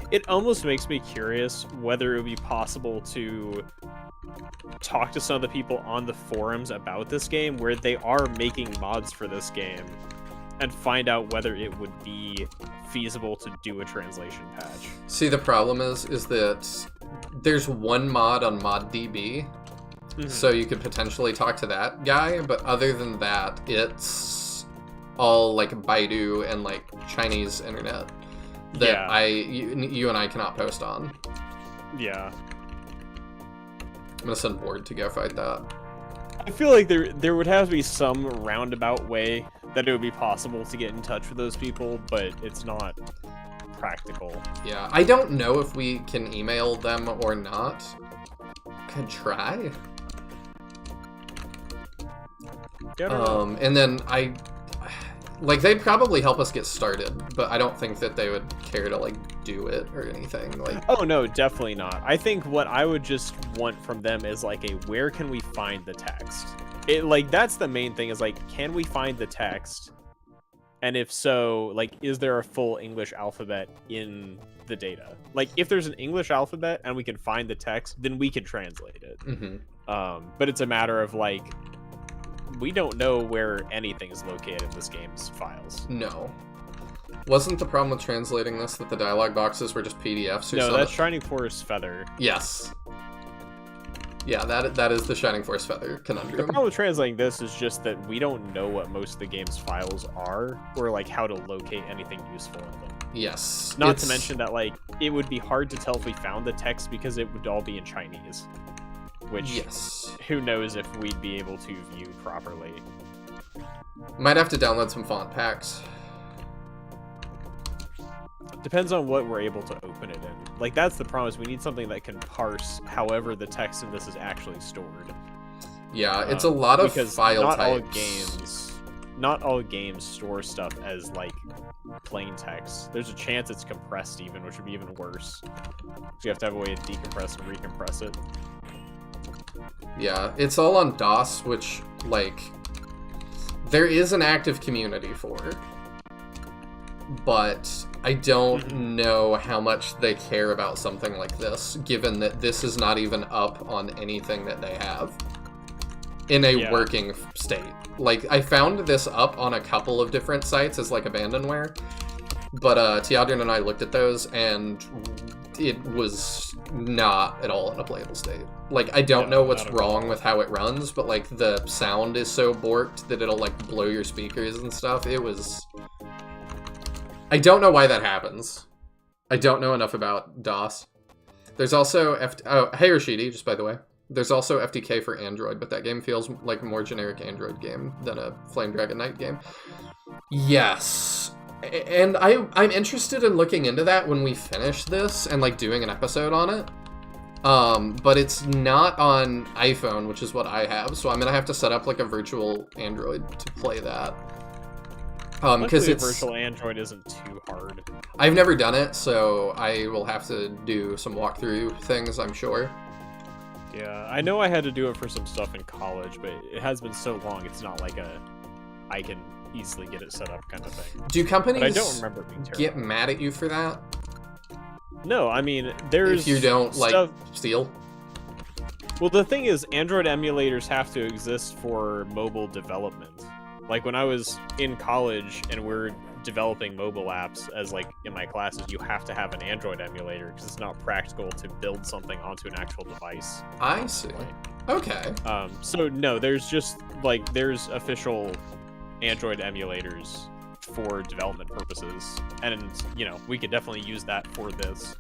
It almost makes me curious whether it would be possible to talk to some of the people on the forums about this game where they are making mods for this game and find out whether it would be feasible to do a translation patch. See, the problem is that there's one mod on ModDB, so you could potentially talk to that guy, but other than that, it's all, like, Baidu and, like, Chinese internet that Yeah. you and I cannot post on. Yeah. I'm gonna send Ward to go fight that. I feel like there would have to be some roundabout way that it would be possible to get in touch with those people, but it's not practical. Yeah, I don't know if we can email them or not. Could try. Yeah, I don't know. And then like, they'd probably help us get started, but I don't think that they would care to, like, do it or anything. Like, Oh no, definitely not. I think what I would just want from them is like a where can we find the text? It like that's the main thing is like can we find the text? And if so, like is there a full English alphabet in the data? Like if there's an English alphabet and we can find the text, then we can translate it. But it's a matter of like we don't know where anything is located in this game's files. no. Wasn't the problem with translating this that the dialogue boxes were just PDFs or No, something? that's Shining Forest Feather. Yes. Yeah, that is the Shining Force Feather The conundrum. problem with translating this is just that we don't know what most of the game's files are, or like how to locate anything useful in them. Yes. Not it's- to mention that like it would be hard to tell if we found the text because it would all be in Chinese, which Yes. who knows if we'd be able to view properly. Might have to download some font packs. Depends on what we're able to open it in. Like that's the problem is we need something that can parse however the text in this is actually stored. Yeah, it's a lot of Because file not types. not all games store stuff as like plain text. There's a chance it's compressed even, which would be even worse. So you have to have a way to decompress and recompress it. Yeah, it's all on DOS, which, like, there is an active community for, but I don't know how much they care about something like this, given that this is not even up on anything that they have in a working state. Like, I found this up on a couple of different sites as, like, abandonware, but Tyadran and I looked at those, and it was not at all in a playable state. Like, I don't know what's wrong with how it runs, but, like, the sound is so borked that it'll, like, blow your speakers and stuff. It was... I don't know why that happens. I don't know enough about DOS. There's also... Oh, hey, Rashidi, just by the way. There's also FDK for Android, but that game feels like a more generic Android game than a Flame Dragon Knight game. Yes. And I'm interested in looking into that when we finish this and, like, doing an episode on it. But it's not on iPhone, which is what I have, so I'm gonna have to set up, like, a virtual Android to play that. Because Luckily, it's... virtual Android isn't too hard. I've never done it, so I will have to do some walkthrough things, I'm sure. Yeah, I know I had to do it for some stuff in college, but it has been so long, it's not like I can easily get it set up kind of thing. Do But I companies don't remember it being terrible. get mad at you for that? No, I mean, there's If you don't stuff... like steal. Well, the thing is, Android emulators have to exist for mobile development. Like, when I was in college and we're developing mobile apps, as like in my classes, you have to have an Android emulator because it's not practical to build something onto an actual device. I see. Okay. So no, there's just like there's official Android emulators for development purposes, and you know we could definitely use that for this.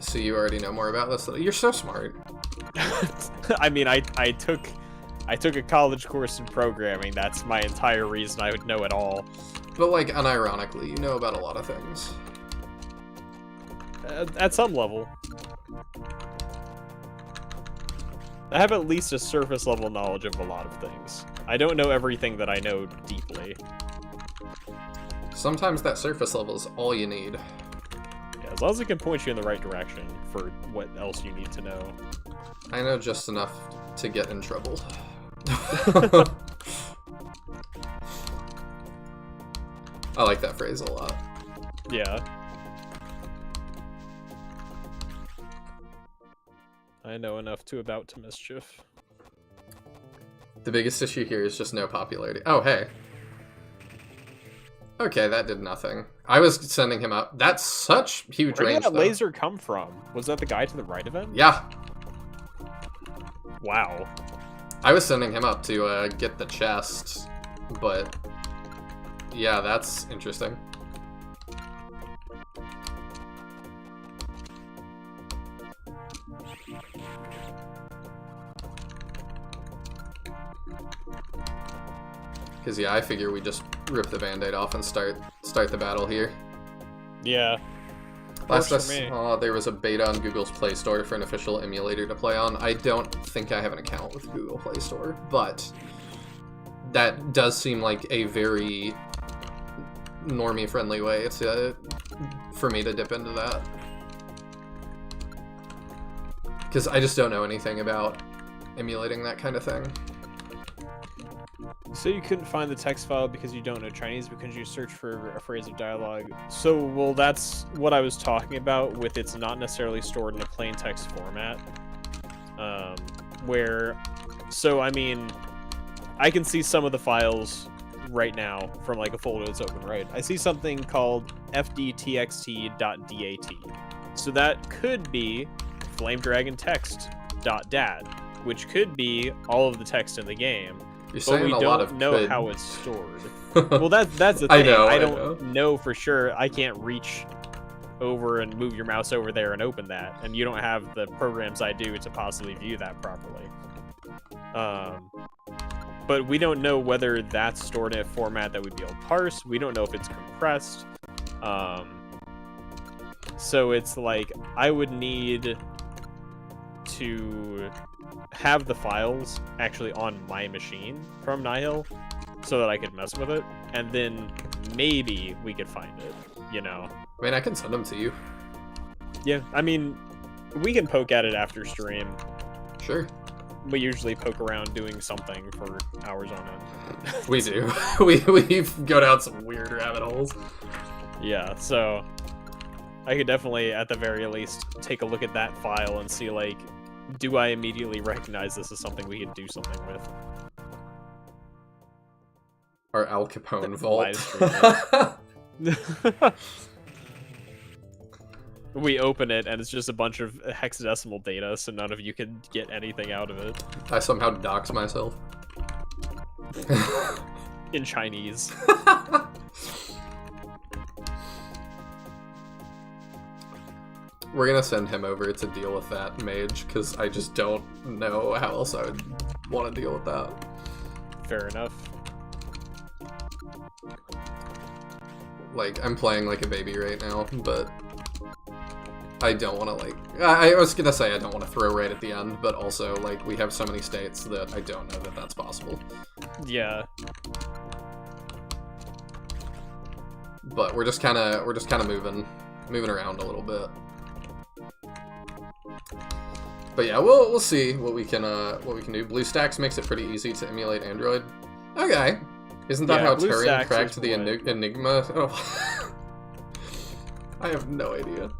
So you already know more about this? You're so smart. I mean, I took a college course in programming. That's my entire reason I would know it all. But like, unironically, you know about a lot of things. At some level. I have at least a surface level knowledge of a lot of things. I don't know everything that I know deeply. Sometimes that surface level is all you need. Yeah, as long as it can point you in the right direction for what else you need to know. I know just enough to get in trouble. I like that phrase a lot. Yeah. I know enough to about to mischief. The biggest issue here is just no popularity. Oh, hey. Okay, that did nothing. I was sending him up. That's such huge Where range, did that though. laser come from? Was that the guy to the right of him? Yeah. Wow. I was sending him up to get the chest, but yeah, that's interesting. Because yeah, I figure we just rip the band-aid off and start the battle here. Yeah. Last I Works for me. saw, there was a beta on Google's Play Store for an official emulator to play on. I don't think I have an account with Google Play Store, but that does seem like a very normie-friendly way for me to dip into that. Because I just don't know anything about emulating that kind of thing. So you couldn't find the text file because you don't know Chinese because you search for a phrase of dialogue. So, well, that's what I was talking about with it's not necessarily stored in a plain text format. So I mean, I can see some of the files right now from like a folder that's open, right? I see something called fdtxt.dat. So that could be flamedragontext.dat, which could be all of the text in the game. You're But saying we a lot of don't know could. how it's stored. Well, that's the thing. I don't know. know for sure. I can't reach over and move your mouse over there and open that, and you don't have the programs I do to possibly view that properly. But we don't know whether that's stored in a format that we'd be able to parse. We don't know if it's compressed. So it's like I would need to have the files actually on my machine from Nihil so that I could mess with it, and then maybe we could find it, you know? I mean, I can send them to you. Yeah, I mean, we can poke at it after stream. Sure. We usually poke around doing something for hours on end. We do. we go down some weird rabbit holes. Yeah, so I could definitely, at the very least, take a look at that file and see, like, do I immediately recognize this as something we can do something with? Our Al Capone vault. We open it and it's just a bunch of hexadecimal data, so none of you can get anything out of it. I somehow dox myself. In Chinese. We're gonna send him over to deal with that mage, because I just don't know how else I would want to deal with that. Fair enough. Like, I'm playing like a baby right now, but I don't want to, like... I was gonna say I don't want to throw right at the end, but also, like, we have so many states that I don't know that that's possible. Yeah. But we're just kind of moving around a little bit. But yeah, we'll see what we can do. BlueStacks makes it pretty easy to emulate Android. Okay, isn't that Yeah, how BlueStacks Turing cracked is the what- Enigma? Oh. I have no idea.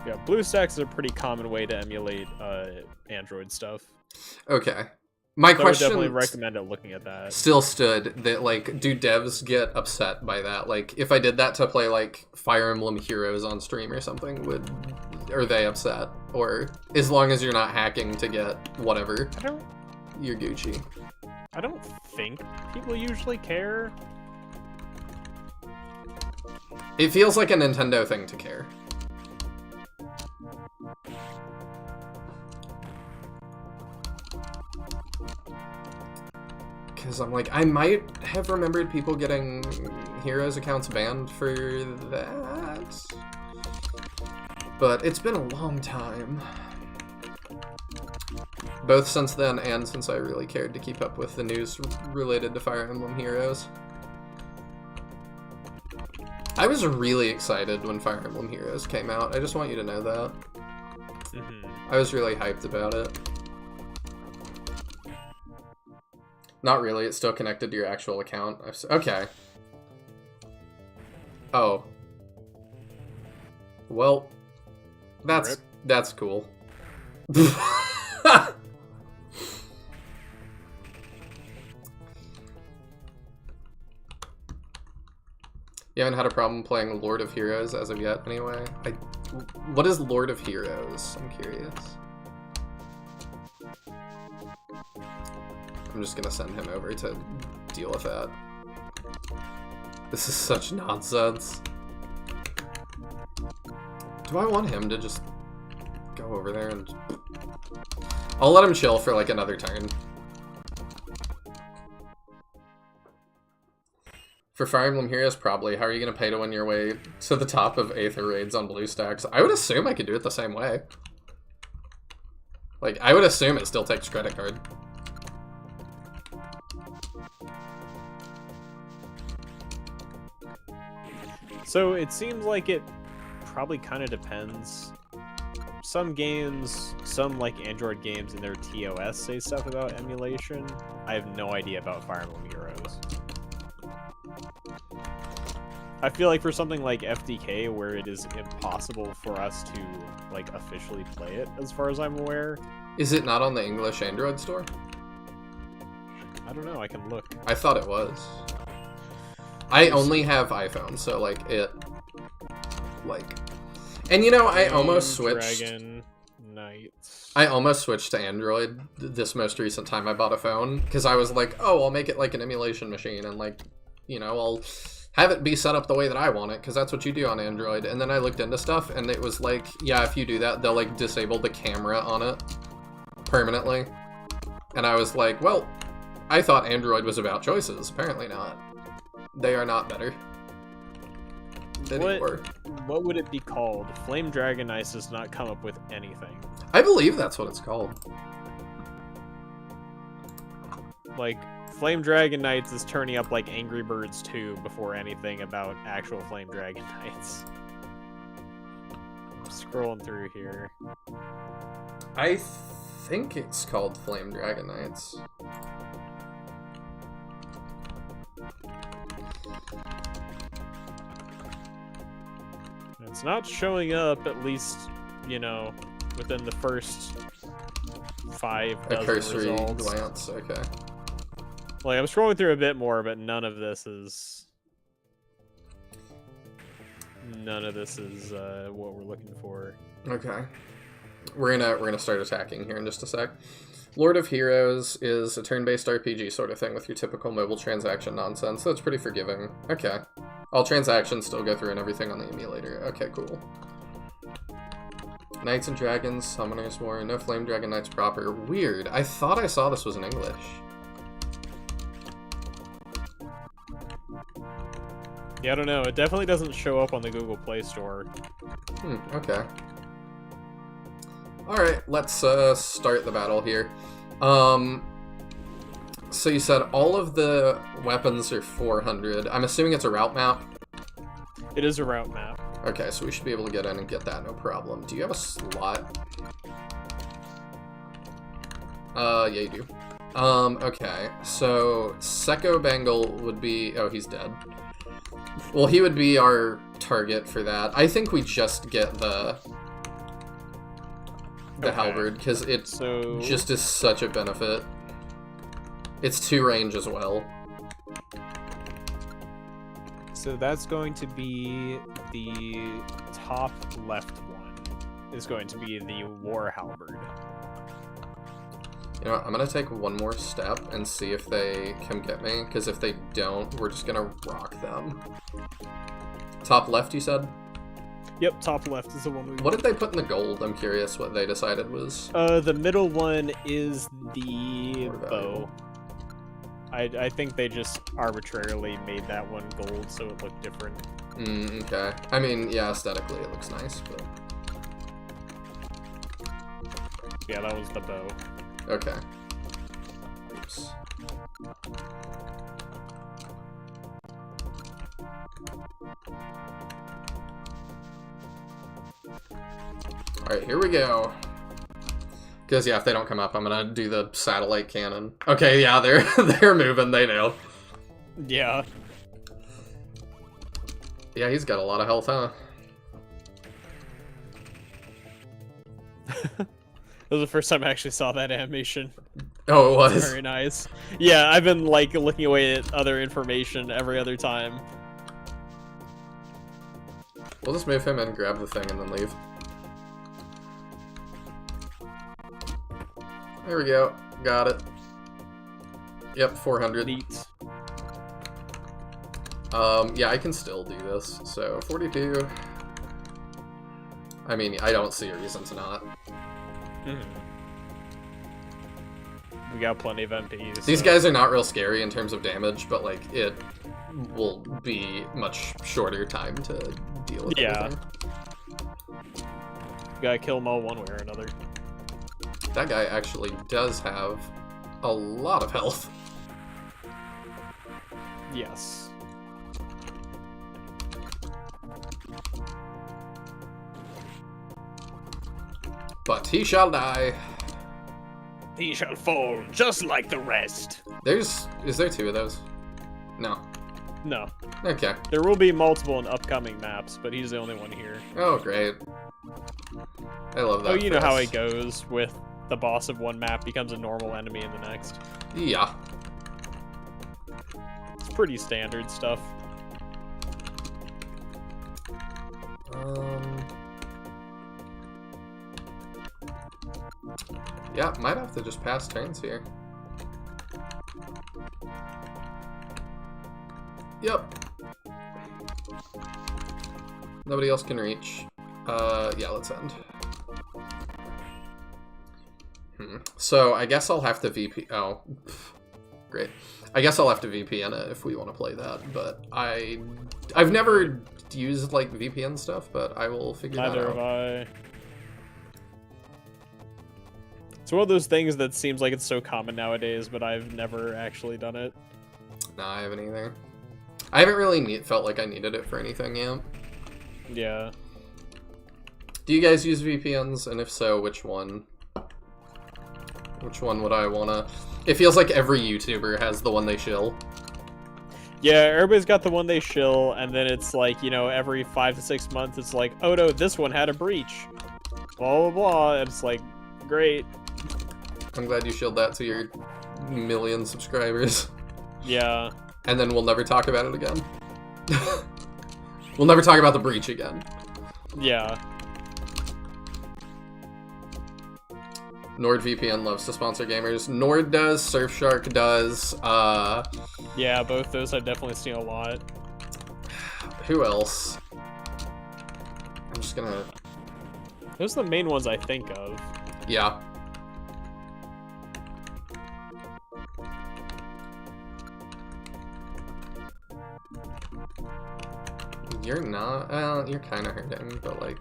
Yeah, BlueStacks is a pretty common way to emulate Android stuff. Okay. My So I would question definitely recommend looking at that. still stood that, like, do devs get upset by that? Like, if I did that to play, like, Fire Emblem Heroes on stream or something, are they upset? Or, as long as you're not hacking to get whatever, you're Gucci. I don't think people usually care. It feels like a Nintendo thing to care. Because I'm like, I might have remembered people getting Heroes accounts banned for that. But it's been a long time. Both since then and since I really cared to keep up with the news related to Fire Emblem Heroes. I was really excited when Fire Emblem Heroes came out. I just want you to know that. I was really hyped about it. Not really, it's still connected to your actual account. Okay. Oh. Well, that's cool. You haven't had a problem playing Lord of Heroes as of yet, anyway? What is Lord of Heroes? I'm curious. I'm just gonna send him over to deal with that. This is such nonsense. Do I want him to just go over there and... I'll let him chill for like another turn. For Fire Emblem Heroes, probably. How are you gonna pay to win your way to the top of Aether raids on BlueStacks? I would assume I could do it the same way. Like, I would assume it still takes credit card. So it seems like it probably kind of depends. Some games, some like Android games in their TOS say stuff about emulation. I have no idea about Fire Emblem Heroes. I feel like for something like FDK, where it is impossible for us to like officially play it, as far as I'm aware. Is it not on the English Android store? I don't know, I can look. I thought it was. I only have iPhone, so like it, like, and you know, I almost switched. Dragon Knights. I almost switched to Android this most recent time I bought a phone, because I was like, oh, I'll make it like an emulation machine, and like, you know, I'll have it be set up the way that I want it, because that's what you do on Android. And then I looked into stuff, and it was like, yeah, if you do that, they'll like disable the camera on it permanently. And I was like, well, I thought Android was about choices. Apparently not. They are not better. What would it be called? Flame Dragon Ice does not come up with anything. I believe that's what it's called. Like, Flame Dragon Knights is turning up like Angry Birds 2 before anything about actual Flame Dragon Knights. I'm scrolling through here. I think it's called Flame Dragon Knights. It's not showing up, at least, you know, within the first 5 A cursory results. glance, okay. Like, I'm scrolling through a bit more, but none of this is what we're looking for. Okay. We're gonna start attacking here in just a sec. Lord of Heroes is a turn-based RPG sort of thing with your typical mobile transaction nonsense, so it's pretty forgiving. Okay. All transactions still go through and everything on the emulator. Okay, cool. Knights and Dragons, Summoners War, no Flame Dragon Knights proper. Weird. I thought I saw this was in English. Yeah, I don't know. It definitely doesn't show up on the Google Play Store. Okay. Alright, let's start the battle here. So you said all of the weapons are 400. I'm assuming it's a route map? It is a route map. Okay, so we should be able to get in and get that, no problem. Do you have a slot? Yeah, you do. Okay, so Seko Bangle would be... Oh, he's dead. Well, he would be our target for that. I think we just get the halberd, because it just is such a benefit. It's 2 range as well. So that's going to be the top left one. Is going to be the war halberd. You know what, I'm gonna take one more step and see if they can get me, because if they don't, we're just gonna rock them. Top left, you said? Yep, top left is the one we... What did they put in the gold? I'm curious what they decided was... The middle one is the more bow. valuable. I think they just arbitrarily made that one gold so it looked different. Okay. I mean, yeah, aesthetically it looks nice, but... Yeah, that was the bow. Okay. Oops. Alright, here we go. Because, yeah, if they don't come up, I'm gonna do the satellite cannon. Okay, yeah, they're moving, they know. Yeah. Yeah, he's got a lot of health, huh? That was the first time I actually saw that animation. Oh, it was? Very nice. Yeah, I've been, like, looking away at other information every other time. We'll just move him and grab the thing and then leave. There we go. Got it. Yep, 400. Neat. Yeah, I can still do this. So, 42. I mean, I don't see a reason to not. We got plenty of MPs. These guys are not real scary in terms of damage, but, like, it will be much shorter time to deal with everything. We gotta kill them all one way or another. That guy actually does have a lot of health. Yes. But he shall die. He shall fall just like the rest. Is there 2 of those? No. No. Okay. There will be multiple in upcoming maps, but he's the only one here. Oh, great. I love that. Oh, you know for how us. it goes with the boss of one map becomes a normal enemy in the next. Yeah. It's pretty standard stuff. Yeah, might have to just pass turns here. Yep. Nobody else can reach. Yeah, let's end. So, I guess I'll have to VP... Oh, great. I guess I'll have to VPN it if we want to play that, but I've never used, like, VPN stuff, but I will figure that out. Neither have I. It's one of those things that seems like it's so common nowadays, but I've never actually done it. No, I haven't either. I haven't really felt like I needed it for anything yet. Yeah. Do you guys use VPNs? And if so, which one? Which one would I wanna... It feels like every YouTuber has the one they shill. Yeah, everybody's got the one they shill, and then it's like, you know, every 5 to 6 months, it's like, oh no, this one had a breach. Blah, blah, blah. And it's like, great. I'm glad you shilled that to your 1 million subscribers. Yeah. And then we'll never talk about it again. We'll never talk about the breach again. Yeah. NordVPN loves to sponsor gamers. Nord does, Surfshark does, Yeah, both those I've definitely seen a lot. who else? I'm just gonna... Those are the main ones I think of. Yeah. You're not... you're kind of hurting, but, like,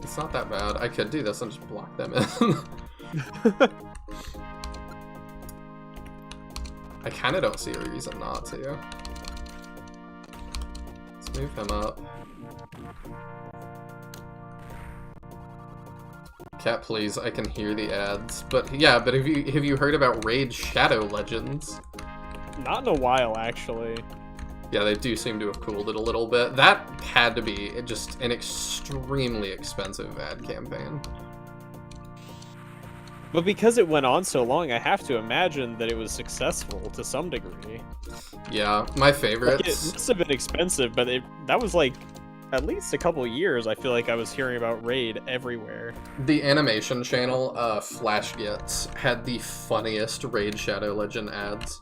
it's not that bad. I could do this and just block them in. I kind of don't see a reason not to. Let's move him up. Cat, please, I can hear the ads. But yeah, but have you heard about Raid Shadow Legends? Not in a while, actually. Yeah, they do seem to have cooled it a little bit. That had to be just an extremely expensive ad campaign. But because it went on so long, I have to imagine that it was successful to some degree. Yeah, my Like, favorites. it must have been expensive, but that was like at least a couple years. I feel like I was hearing about Raid everywhere. The animation channel, Flash Gets, had the funniest Raid Shadow Legend ads.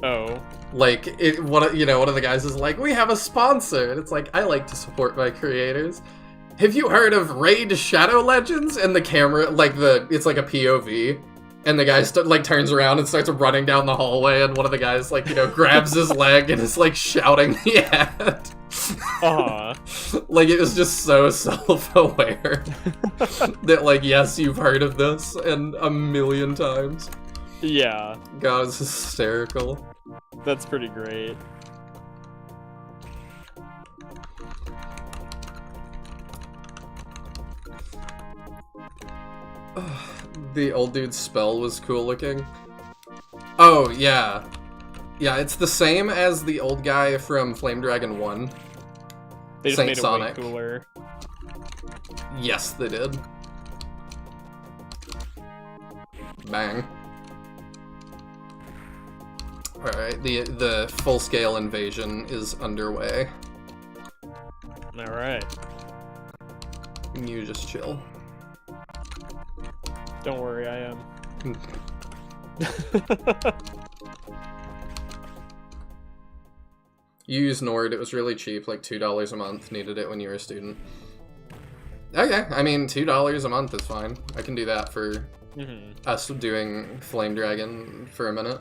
Oh. Like, one of the guys is like, we have a sponsor! And it's like, I like to support my creators. Have you heard of Raid Shadow Legends? And the camera, like, it's like a POV. And the guy, turns around and starts running down the hallway, and one of the guys, grabs his leg and is, shouting the ad. Like, it was just so self-aware that, yes, you've heard of this, and a million times. Yeah. God, it's hysterical. That's pretty great. The old dude's spell was cool looking. Oh, yeah. Yeah, it's the same as the old guy from Flame Dragon 1. They just Saint made it Sonic. way cooler. Yes, they did. Bang. Alright, the full-scale invasion is underway. Alright. You just chill. Don't worry, I am. You used Nord, it was really cheap, like $2 a month. Needed it when you were a student. Okay, I mean, $2 a month is fine. I can do that for us doing Flame Dragon for a minute.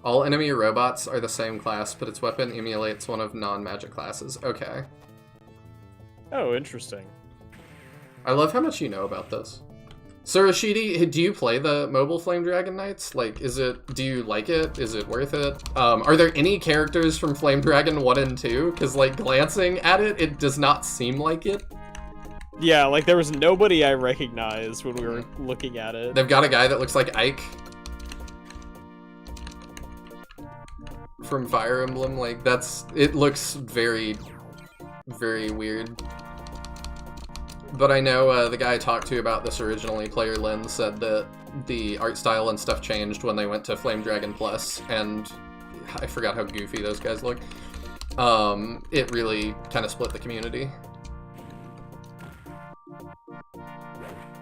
All enemy robots are the same class, but its weapon emulates one of non-magic classes. Okay. Oh, interesting. I love how much you know about this. So Rashidi, do you play the mobile Flame Dragon Knights? Do you like it? Is it worth it? Are there any characters from Flame Dragon 1 and 2? Because, glancing at it, it does not seem like it. Yeah, there was nobody I recognized when we were looking at it. They've got a guy that looks like Ike from Fire Emblem. It looks very, very weird. But I know the guy I talked to about this originally, Player Lynn, said that the art style and stuff changed when they went to Flame Dragon Plus, and I forgot how goofy those guys look. It really kind of split the community.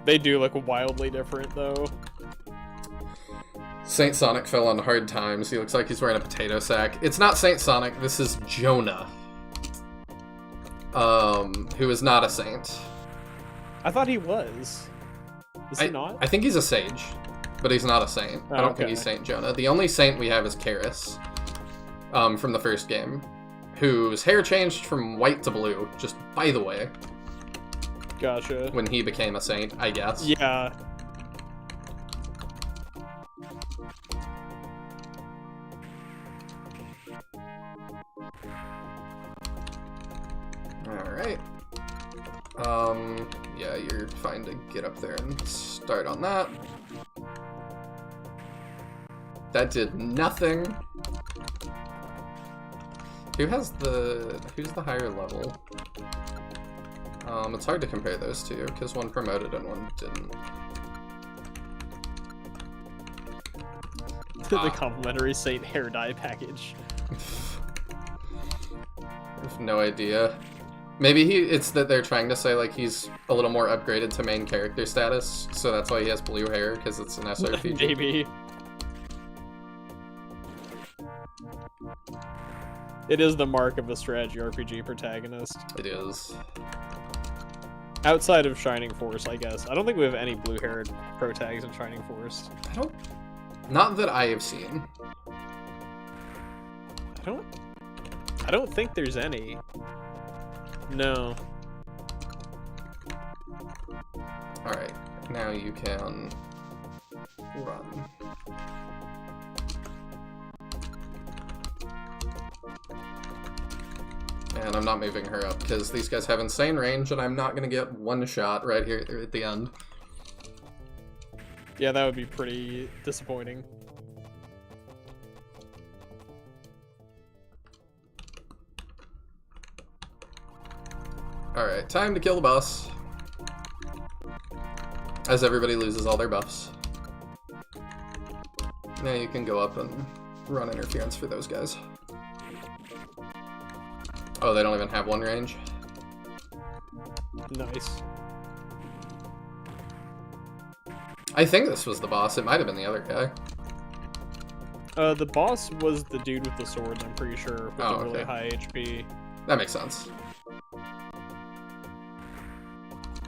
They do look wildly different, though. Saint Sonic fell on hard times. He looks like he's wearing a potato sack. It's not Saint Sonic, this is Jonah. Who is not a saint. I thought he was. Is he not? I think he's a sage, but he's not a saint. I don't think he's Saint Jonah. The only saint we have is Karis, from the first game, whose hair changed from white to blue, just by the way. Gotcha. When he became a saint, I guess. Yeah. Alright. Yeah, you're fine to get up there and start on that. That did nothing. Who's the higher level? It's hard to compare those two, because one promoted and one didn't. The complimentary Saint hair dye package. I have no idea. Maybe it's that they're trying to say, he's a little more upgraded to main character status, so that's why he has blue hair, because it's an SRPG. Maybe. It is the mark of a strategy RPG protagonist. It is. Outside of Shining Force, I guess. I don't think we have any blue-haired protags in Shining Force. Not that I have seen. I don't think there's any. No. Alright, now you can run. And I'm not moving her up, because these guys have insane range, and I'm not going to get one shot right here at the end. Yeah, that would be pretty disappointing. Alright, time to kill the boss. As everybody loses all their buffs. Now you can go up and run interference for those guys. Oh, they don't even have one range? Nice. I think this was the boss. It might have been the other guy. The boss was the dude with the sword, I'm pretty sure, with the really high HP. That makes sense.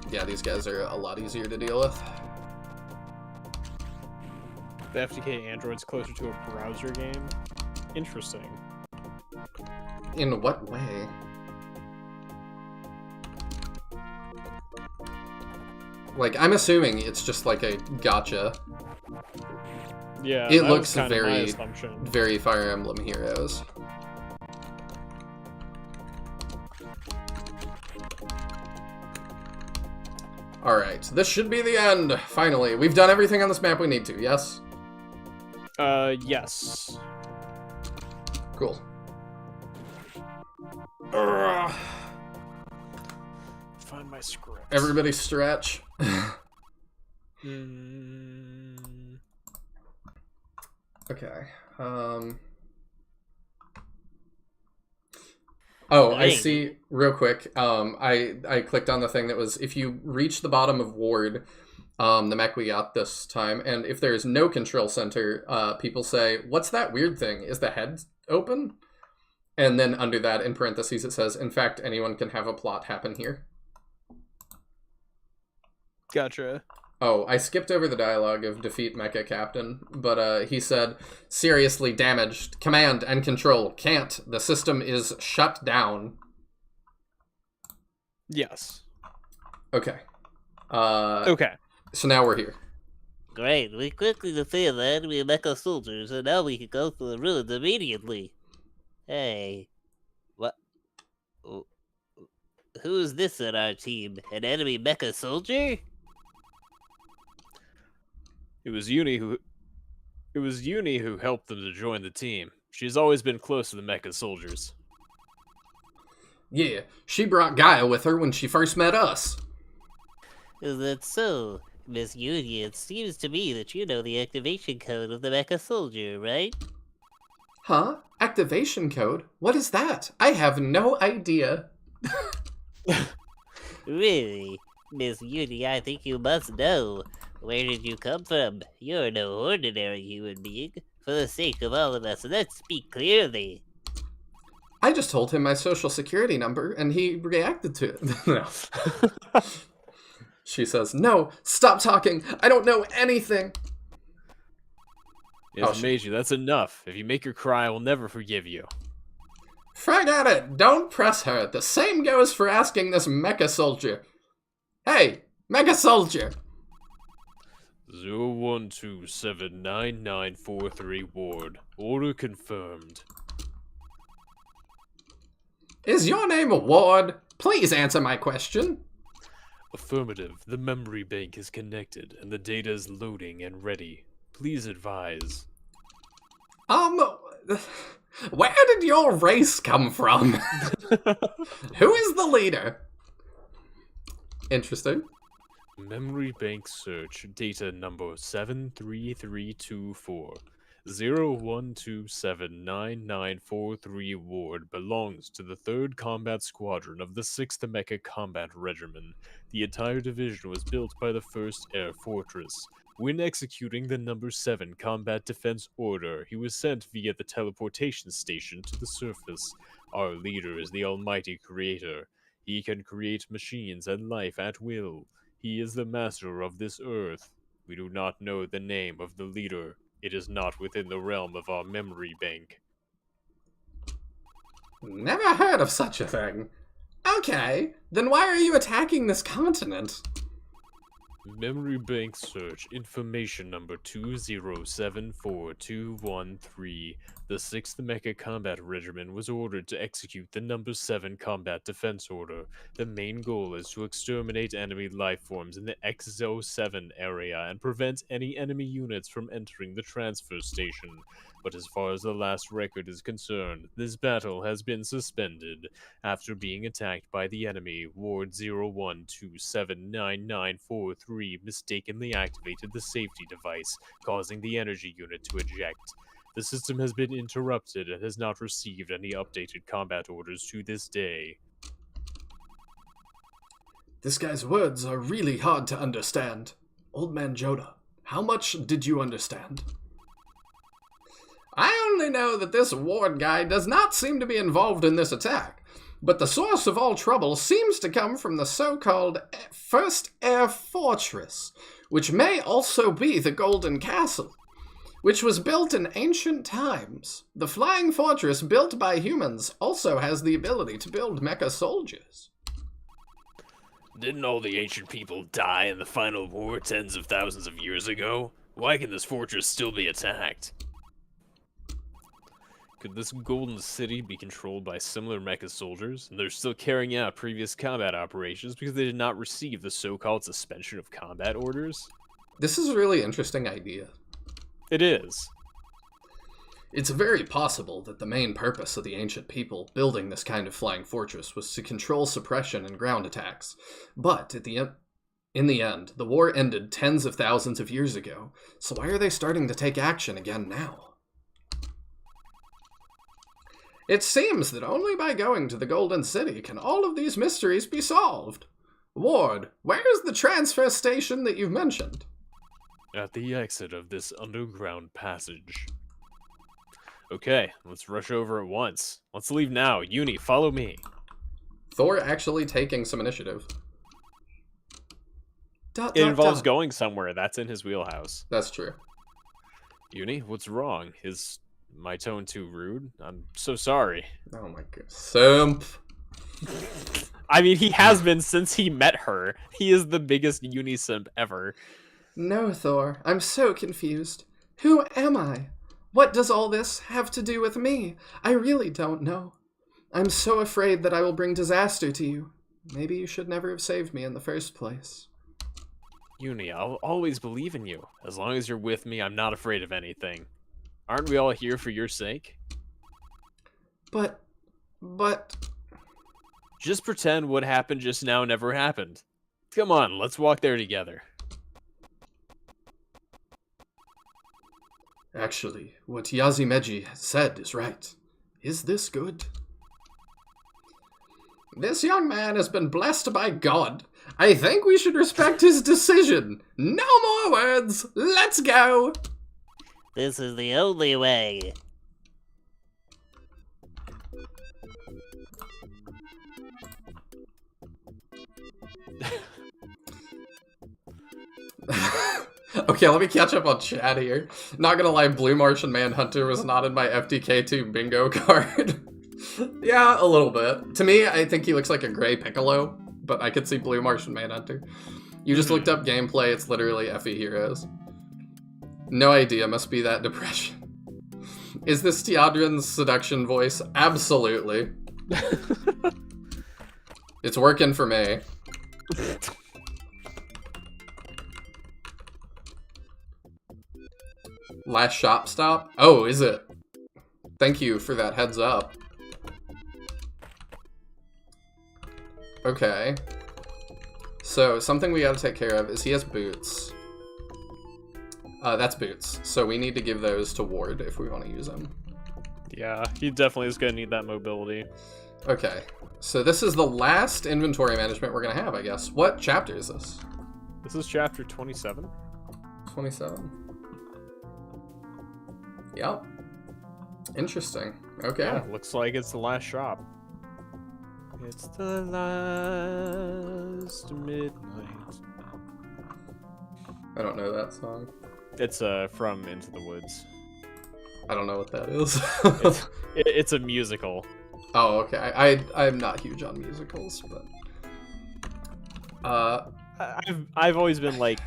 Yeah, these guys are a lot easier to deal with. The FTK Android's closer to a browser game? Interesting. In what way? Like, I'm assuming it's just like a gotcha. Yeah, it that looks was kinda my very, assumption. very Fire Emblem Heroes. Alright, this should be the end, finally. We've done everything on this map we need to, yes? Yes. Cool. Urgh. Find my script. Everybody stretch. Okay. Oh, I see. Real quick. I clicked on the thing that was if you reach the bottom of Ward, the mech we got this time, and if there's no control center, people say, "What's that weird thing? Is the head open?" And then under that, in parentheses, it says, "In fact, anyone can have a plot happen here." Gotcha. Oh, I skipped over the dialogue of defeat Mecha Captain, but he said, seriously damaged. Command and control. Can't. The system is shut down. Yes. Okay. Okay. So now we're here. Great, we quickly defeated the enemy mecha soldiers, and now we can go for the ruins immediately. Hey. What? Who's this on our team? An enemy mecha soldier? It was Uni who helped them to join the team. She's always been close to the Mecha soldiers. Yeah, she brought Gaia with her when she first met us. Is that so? Miss Uni, it seems to me that you know the activation code of the mecha soldier, right? Huh? Activation code? What is that? I have no idea. Really? Miss Uni, I think you must know. Where did you come from? You're no ordinary human being. For the sake of all of us, let's speak clearly. I just told him my social security number, and he reacted to it. No. She says, no, stop talking. I don't know anything. Yes, Meiji, that's enough. If you make her cry, I will never forgive you. Forget it. Don't press her. The same goes for asking this mecha soldier. Hey, mecha soldier. 01279943 Ward. Order confirmed. Is your name Ward? Please answer my question. Affirmative. The memory bank is connected, and the data is loading and ready. Please advise. Where did your race come from? Who is the leader? Interesting. Memory bank search. Data number 73324. 01279943 Ward belongs to the 3rd Combat Squadron of the 6th Mecha Combat Regiment. The entire division was built by the 1st Air Fortress. When executing the number 7 Combat Defense Order, he was sent via the teleportation station to the surface. Our leader is the Almighty Creator. He can create machines and life at will. He is the master of this earth. We do not know the name of the leader. It is not within the realm of our memory bank. Never heard of such a thing. Okay, then why are you attacking this continent? Memory bank search. Information number 2074213. The 6th Mecha Combat Regiment was ordered to execute the number 7 Combat Defense Order. The main goal is to exterminate enemy life forms in the XO7 area and prevent any enemy units from entering the transfer station. But as far as the last record is concerned, this battle has been suspended after being attacked by the enemy. Ward 01279943 mistakenly activated the safety device, causing the energy unit to eject. The system has been interrupted and has not received any updated combat orders to this day. This guy's words are really hard to understand. Old Man Joda, how much did you understand? I only know that this Ward guy does not seem to be involved in this attack, but the source of all trouble seems to come from the so-called First Air Fortress, which may also be the Golden Castle, which was built in ancient times. The flying fortress built by humans also has the ability to build mecha soldiers. Didn't all the ancient people die in the final war tens of thousands of years ago? Why can this fortress still be attacked? Could this golden city be controlled by similar mecha soldiers, and they're still carrying out previous combat operations because they did not receive the so-called suspension of combat orders? This is a really interesting idea. It is. It's very possible that the main purpose of the ancient people building this kind of flying fortress was to control suppression and ground attacks. But in the end, the war ended tens of thousands of years ago, so why are they starting to take action again now? It seems that only by going to the Golden City can all of these mysteries be solved. Ward, where is the transfer station that you've mentioned? At the exit of this underground passage. Okay, let's rush over at once. Let's leave now. Uni, follow me. Thor actually taking some initiative. It involves going somewhere. That's in his wheelhouse. That's true. Uni, what's wrong? Is my tone too rude? I'm so sorry. Oh my god. Simp. I mean, he has been since he met her. He is the biggest Uni simp ever. No, Thor. I'm so confused. Who am I? What does all this have to do with me? I really don't know. I'm so afraid that I will bring disaster to you. Maybe you should never have saved me in the first place. Uni, I'll always believe in you. As long as you're with me, I'm not afraid of anything. Aren't we all here for your sake? But... Just pretend what happened just now never happened. Come on, let's walk there together. Actually, what Yazimeji said is right. Is this good? This young man has been blessed by God. I think we should respect his decision. No more words. Let's go. This is the only way. Okay, let me catch up on chat here. Not gonna lie, Blue Martian Manhunter was not in my FDK2 bingo card. Yeah, a little bit. To me, I think he looks like a gray Piccolo, but I could see Blue Martian Manhunter. You just looked up gameplay, it's literally Effie Heroes. No idea, must be that depression. Is this Tyadran's seduction voice? Absolutely. It's working for me. Last shop stop? Oh, is it? Thank you for that heads up. Okay. So, something we gotta take care of is he has boots. That's boots. So we need to give those to Ward if we want to use them. Yeah, he definitely is going to need that mobility. Okay. So this is the last inventory management we're going to have, I guess. What chapter is this? This is chapter 27. 27. Yep. Interesting. Okay. Yeah, looks like it's the last shop. It's the last midnight. I don't know that song. It's from Into the Woods. I don't know what that is. It's a musical. Oh, okay. I'm not huge on musicals, but I've always been like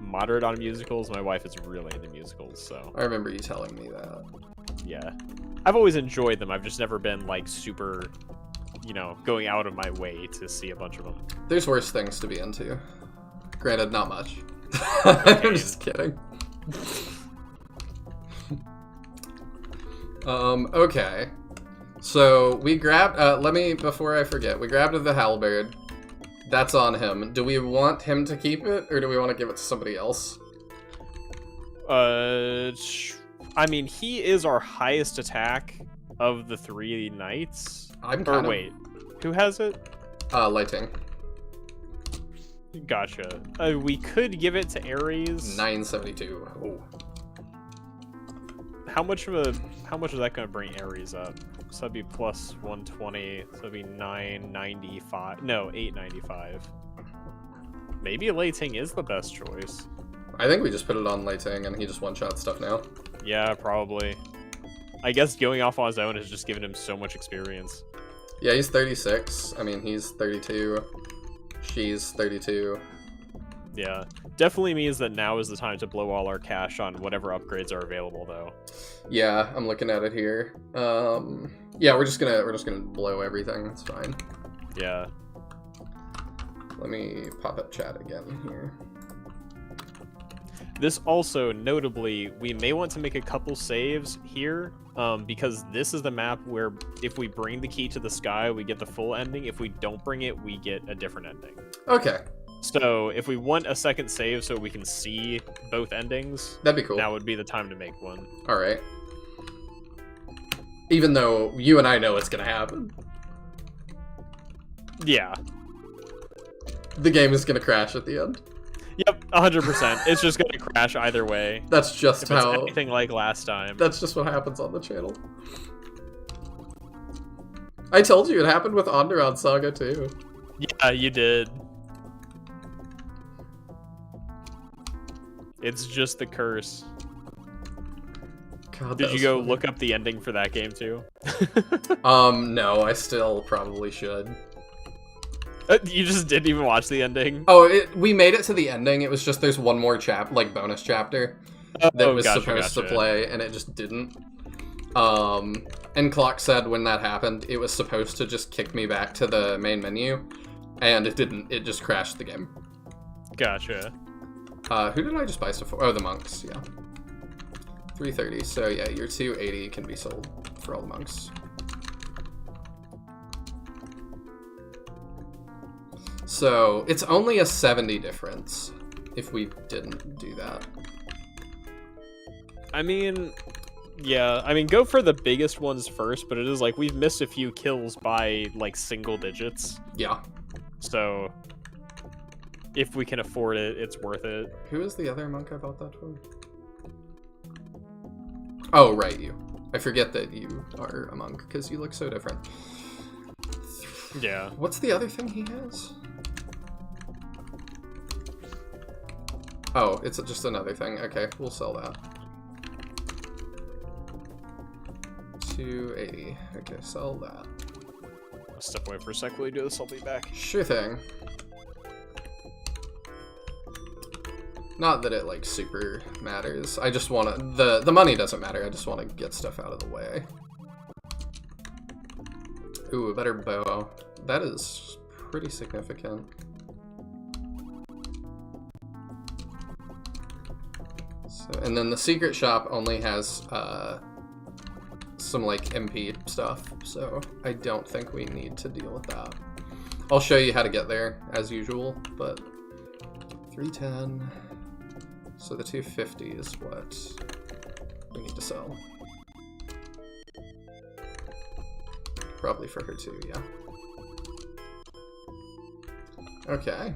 moderate on musicals. My wife is really into musicals, so I remember you telling me that. Yeah. I've always enjoyed them. I've just never been like super, going out of my way to see a bunch of them. There's worse things to be into. Granted, not much. I'm just kidding. Okay. So we grabbed, before I forget, we grabbed the halberd. That's on him. Do we want him to keep it, or do we want to give it to somebody else? I mean, he is our highest attack of the 3 knights. Wait, who has it? Lighting. Gotcha. We could give it to Ares. 972. Oh. How much is that going to bring Ares up? So that'd be plus 120. So that'd be 995. No, 895. Maybe Lighting is the best choice. I think we just put it on Lighting and he just one-shot stuff now. Yeah, probably. I guess going off on his own has just given him so much experience. Yeah, he's 36. I mean, he's 32. She's 32. Yeah. Definitely means that now is the time to blow all our cash on whatever upgrades are available, though. Yeah, I'm looking at it here. Yeah, we're just gonna blow everything. It's fine. Yeah. Let me pop up chat again here. This also, notably, we may want to make a couple saves here, because this is the map where if we bring the key to the sky, we get the full ending. If we don't bring it, we get a different ending. Okay. So if we want a second save so we can see both endings, that'd be cool. Now would be the time to make one. All right. Even though you and I know it's gonna happen. Yeah. The game is gonna crash at the end. Yep, 100%. It's just gonna crash either way. That's just if how. It's anything like last time. That's just what happens on the channel. I told you it happened with Onderon Saga too. Yeah, you did. It's just the curse. God, did you go look up the ending for that game too? No, I still probably should. You just didn't even watch the ending? Oh, we made it to the ending. It was just there's one more bonus chapter that was supposed to play, and it just didn't. And Clock said when that happened, it was supposed to just kick me back to the main menu, and it didn't. It just crashed the game. Gotcha. Who did I just buy stuff for? Oh, the monks, yeah. 330, so yeah, your 280 can be sold for all the monks. So, it's only a 70 difference if we didn't do that. I mean, yeah, go for the biggest ones first, but it is like, we've missed a few kills by, like, single digits. Yeah. So, if we can afford it, it's worth it. Who is the other monk I bought that for? Oh, right, you. I forget that you are a monk, because you look so different. Yeah. What's the other thing he has? Oh, it's just another thing. Okay, we'll sell that. 280. Okay, sell that. I'll step away for a sec while you do this, I'll be back. Sure thing. Not that it, like, super matters. I just want to... The money doesn't matter. I just want to get stuff out of the way. Ooh, a better bow. That is pretty significant. So, and then the secret shop only has some, like, MP stuff. So I don't think we need to deal with that. I'll show you how to get there, as usual, but... 310... So the 250 is what we need to sell. Probably for her too, yeah. Okay.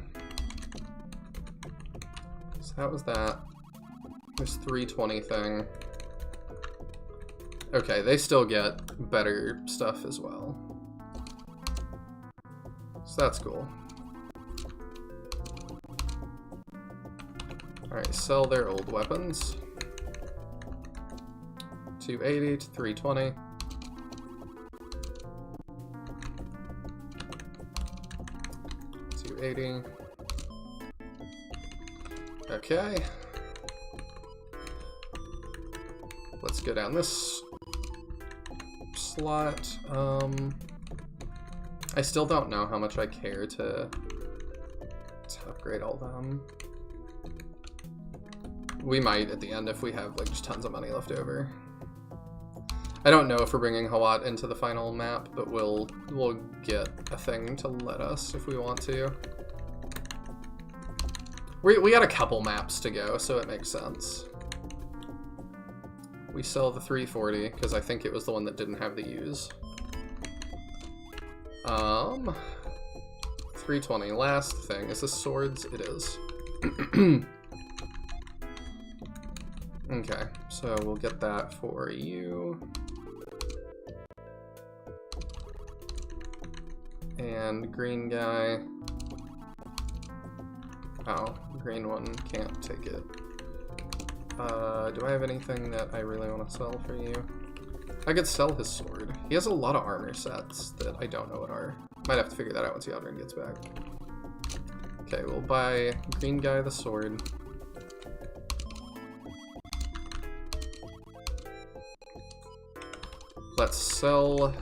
So that was that. There's 320 thing. Okay, they still get better stuff as well. So that's cool. Alright, sell their old weapons. 280 to 320. $280. Okay. Let's go down this slot. I still don't know how much I care to upgrade all them. We might at the end if we have like just tons of money left over. I don't know if we're bringing Hawat into the final map, but we'll get a thing to let us if we want to. We got a couple maps to go, so it makes sense. We sell the 340 because I think it was the one that didn't have the U's. 320. Last thing. Is this swords? It is. Okay, so we'll get that for you. And green guy. Oh, green one can't take it. Do I have anything that I really want to sell for you? I could sell his sword. He has a lot of armor sets that I don't know what are. Might have to figure that out once Tyadran gets back. Okay, we'll buy green guy the sword. Let's sell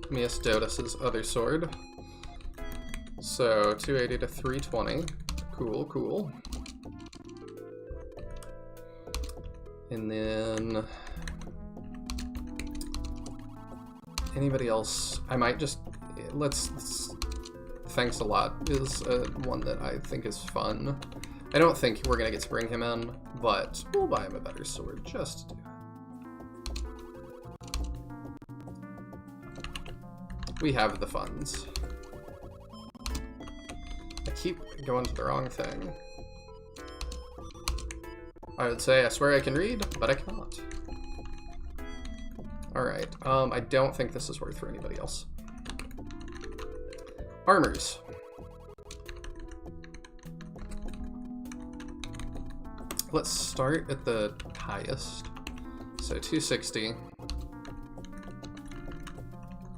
Mias Dotus's other sword. So 280 to 320. Cool, cool. And then anybody else? I might just let's thanks a lot is one that I think is fun. I don't think we're gonna get to bring him in, but we'll buy him a better sword just to do it. We have the funds. I keep going to the wrong thing. I would say I swear I can read, but I cannot. Alright, I don't think this is worth for anybody else. Armors. Let's start at the highest. So 260.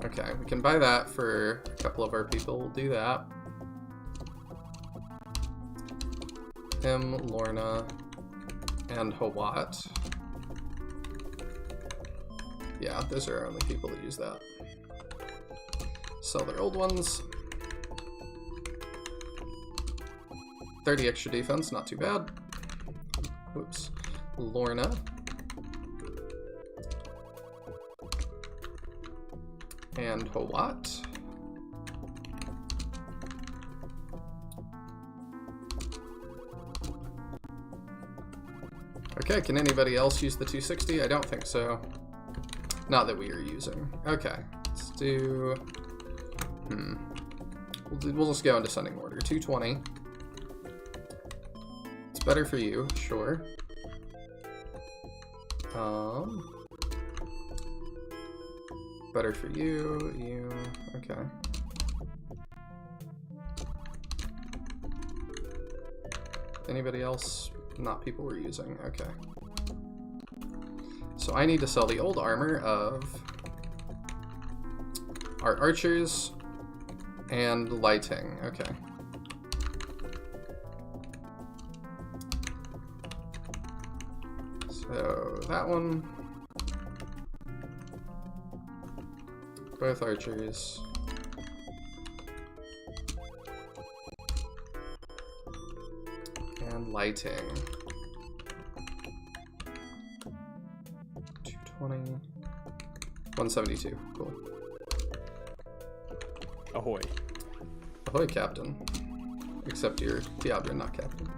Okay, we can buy that for a couple of our people. We'll do that. Him, Lorna, and Hawat. Yeah, those are our only people that use that. Sell their old ones. 30 extra defense, not too bad. Oops. Lorna. And Hawat. Okay, can anybody else use the 260? I don't think so. Not that we are using. Okay, let's do... We'll just go in descending order. 220. It's better for you, sure. Better for you, okay. Anybody else? Not people we're using, okay. So I need to sell the old armor of our archers and lighting, okay. So that one. Both archers. And lighting. 220. 172. Cool. Ahoy. Ahoy, Captain. Except you're Tyadran, not Captain.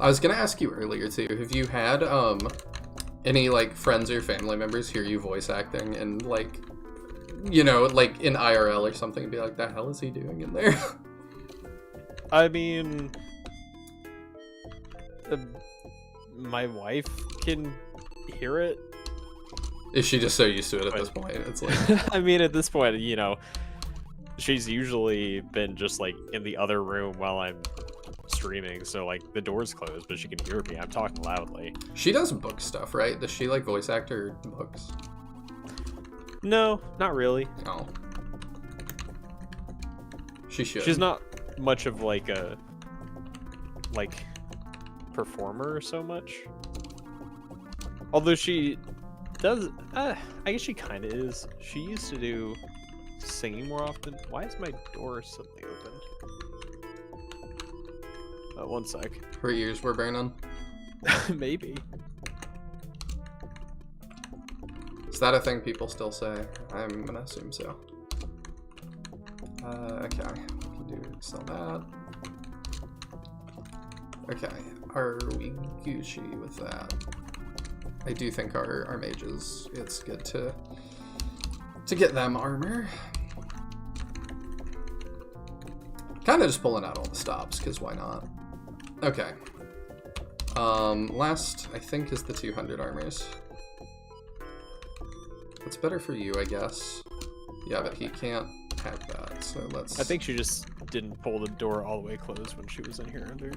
I was gonna ask you earlier too, have you had any like friends or family members hear you voice acting and like, you know, like in IRL or something and be like, the hell is he doing in there? I mean, my wife can hear it. Is she just so used to it at this point? It's like... I mean, at this point, you know, she's usually been just like in the other room while I'm streaming, so like the door's closed, but she can hear me. I'm talking loudly. She does book stuff, right? Does she like voice act her books? No, not really. Oh. She should. She's not much of like a performer so much. Although she does, I guess she kind of is. She used to do singing more often. Why is my door suddenly opened? One sec. Her ears were burning. Maybe. Is that a thing people still say? I'm gonna assume so. Okay, we can do sell that. Okay, are we Gucci with that? I do think our mages, it's good to get them armor. Kind of just pulling out all the stops, because why not? Okay. Last, I think, is the 200 armors. It's better for you, I guess. Yeah, but he can't have that, so let's... I think she just didn't pull the door all the way closed when she was in here under.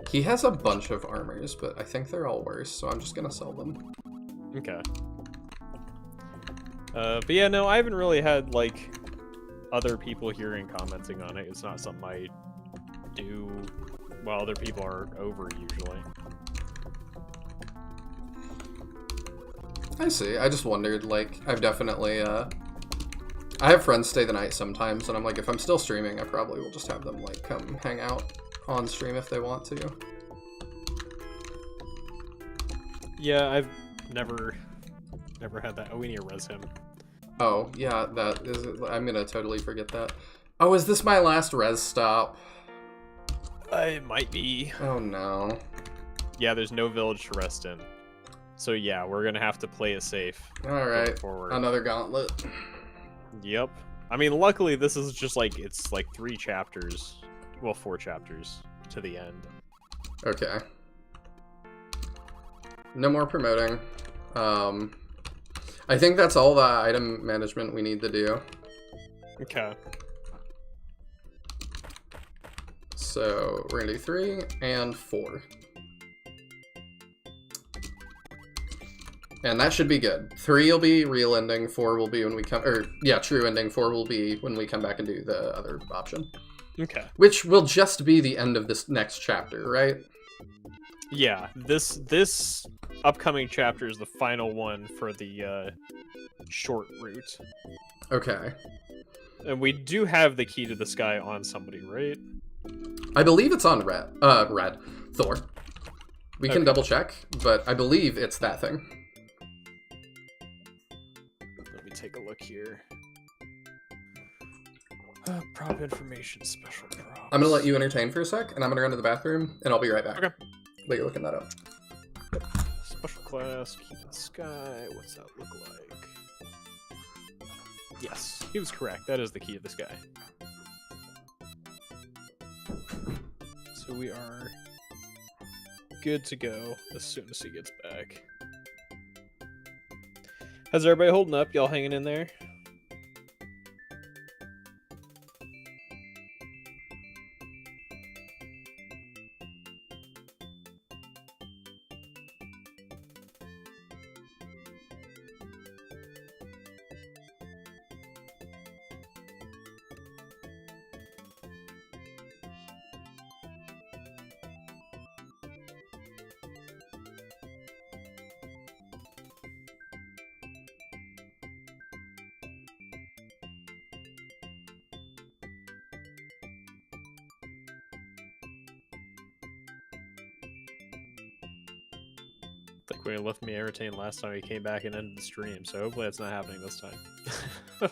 He has a bunch of armors, but I think they're all worse, so I'm just gonna sell them. Okay. But yeah, no, I haven't really had, like, other people here and commenting on it. It's not something I do while other people are over, usually. I see. I just wondered, like, I've definitely, I have friends stay the night sometimes, and I'm like, if I'm still streaming, I probably will just have them, like, come hang out on stream if they want to. Yeah, I've never had that. Oh, we need to res him. Oh, yeah, that is, I'm gonna totally forget that. Oh, is this my last res stop? It might be. Oh, no. Yeah, there's no village to rest in. So yeah, we're gonna have to play it safe. Alright, Forward. another gauntlet. Yep. I mean, luckily this is just like, it's like 3 chapters. Well, 4 chapters to the end. Okay. No more promoting. I think that's all the item management we need to do. Okay. So we're gonna do 3 and 4. And that should be good. 3 will be real ending, 4 will be when we come, or yeah, true ending, 4 will be when we come back and do the other option. Okay. Which will just be the end of this next chapter, right? Yeah, this upcoming chapter is the final one for the short route. Okay. And we do have the key to the sky on somebody, right? I believe it's on Thor. We can double check, but I believe it's that thing. Let me take a look here. Prop information, special props. I'm gonna let you entertain for a sec, and I'm gonna run to the bathroom, and I'll be right back. Okay. While you're looking that up. Special class, key to the sky. What's that look like? Yes, he was correct. That is the key to the sky. So we are good to go as soon as he gets back. How's everybody holding up? Y'all hanging in there? Like we left me entertained last time he came back and ended the stream, so hopefully that's not happening this time.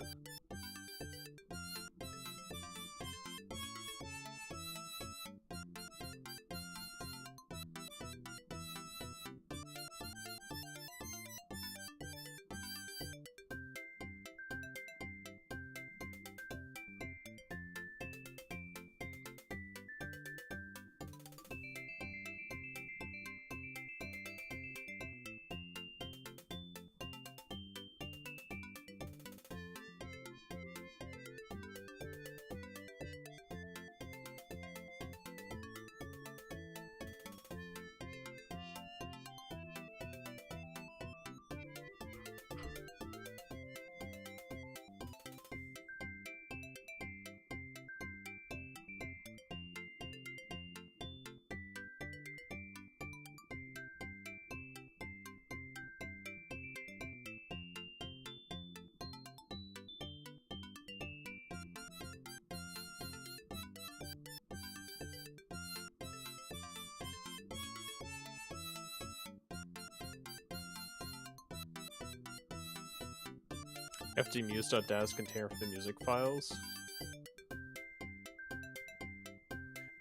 fdmuse.daz container for the music files.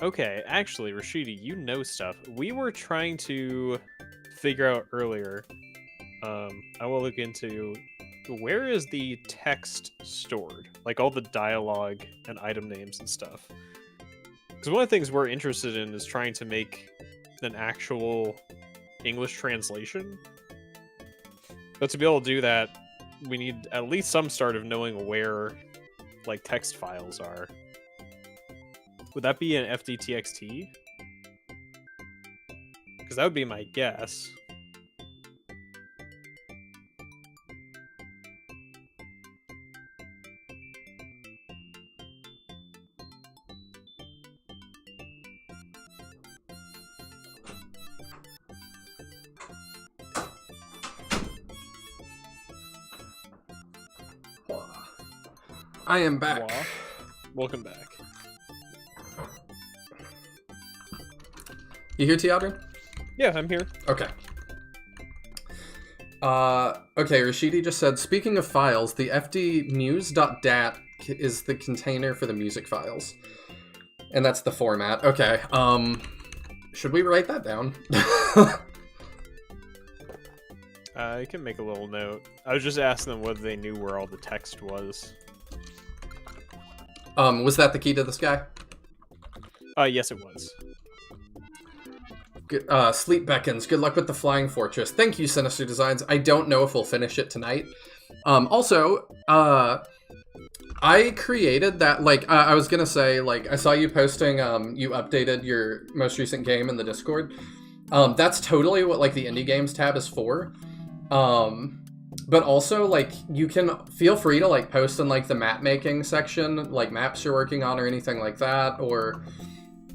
Okay, actually, Rashidi, you know stuff. We were trying to figure out earlier. I will look into where is the text stored, like all the dialogue and item names and stuff. Because one of the things we're interested in is trying to make an actual English translation. But to be able to do that, we need at least some start of knowing where, like, text files are. Would that be an FDTXT? Because that would be my guess. I am back. Wah. Welcome back. You here, Tyadran? Yeah, I'm here. Okay. Okay, Rashidi just said, speaking of files, the fdmuse.dat is the container for the music files. And that's the format. Okay, should we write that down? I can make a little note. I was just asking them whether they knew where all the text was. Was that the key to the sky? Yes, it was. Good, Sleep Beckons. Good luck with the Flying Fortress. Thank you, Sinister Designs. I don't know if we'll finish it tonight. Also, I created that, like, I was gonna say, like, I saw you posting, you updated your most recent game in the Discord. That's totally what, like, the Indie Games tab is for. But also, like, you can feel free to, like, post in, like, the map making section, like, maps you're working on or anything like that, or,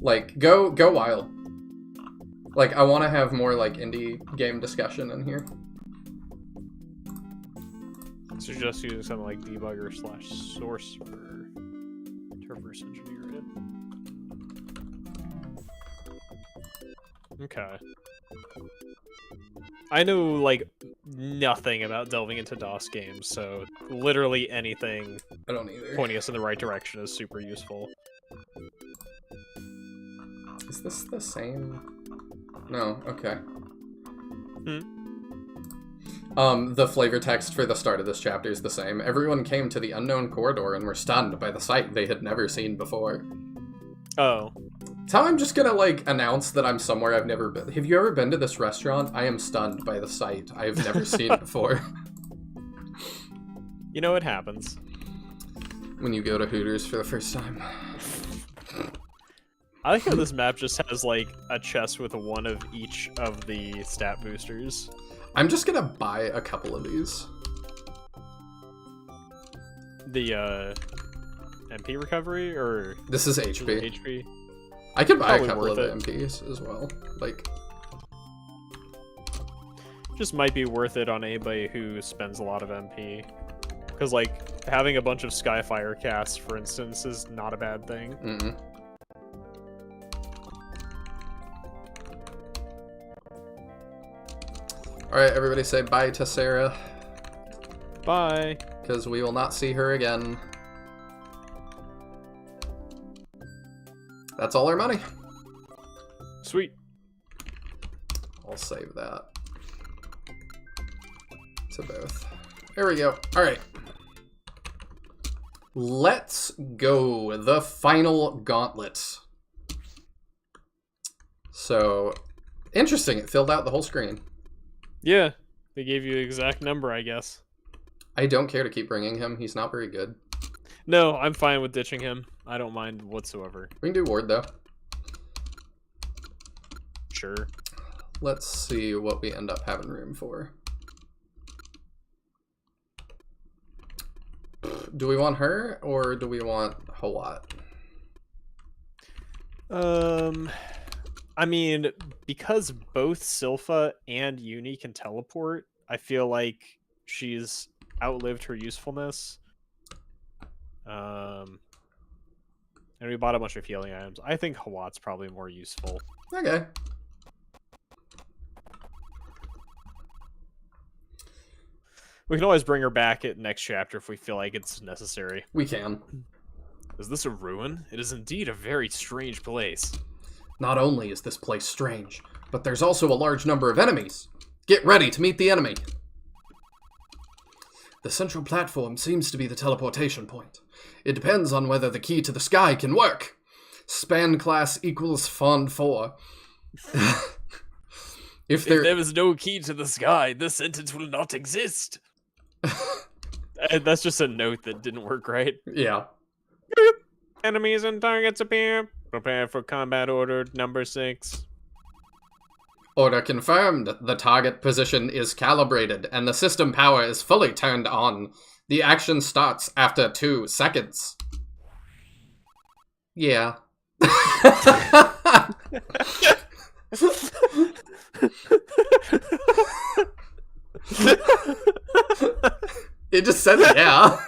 like, go wild. Like, I want to have more, like, indie game discussion in here. Suggest using something like debugger / source for to reverse engineer it. Okay. I know, like, nothing about delving into DOS games, so literally anything I don't either. pointing us in the right direction is super useful. Is this the same? No, okay. The flavor text for the start of this chapter is the same. Everyone came to the unknown corridor and were stunned by the sight they had never seen before. Oh. So I'm just gonna, like, announce that I'm somewhere I've never been. Have you ever been to this restaurant? I am stunned by the sight I've never seen before. You know, it happens. When you go to Hooters for the first time. I like how this map just has, like, a chest with one of each of the stat boosters. I'm just gonna buy a couple of these. The, MP recovery, or... This is HP. HP? I could buy Probably a couple of worth MPs as well. Like, just might be worth it on anybody who spends a lot of MP. Because, like, having a bunch of Skyfire casts, for instance, is not a bad thing. mm-mm. Alright, everybody say bye to Sarah. Bye! Because we will not see her again. That's all our money. Sweet. I'll save that. To both. There we go. Alright. Let's go. The final gauntlet. So, interesting. It filled out the whole screen. Yeah, they gave you the exact number, I guess. I don't care to keep bringing him. He's not very good. No, I'm fine with ditching him. I don't mind whatsoever. We can do Ward, though. Sure. Let's see what we end up having room for. Do we want her, or do we want Hawat? I mean, because both Silpha and Uni can teleport, I feel like she's outlived her usefulness. And we bought a bunch of healing items. I think Hawat's probably more useful. Okay. We can always bring her back at next chapter if we feel like it's necessary. We can. Is this a ruin? It is indeed a very strange place. Not only is this place strange, but there's also a large number of enemies. Get ready to meet the enemy. The central platform seems to be the teleportation point. It depends on whether the key to the sky can work. Span class equals font 4. If If there is no key to the sky, this sentence will not exist. That's just a note that didn't work right. Yeah. Enemies and targets appear. Prepare for combat order number 6. Order confirmed. The target position is calibrated and the system power is fully turned on. The action starts after 2 seconds. Yeah. It just says yeah.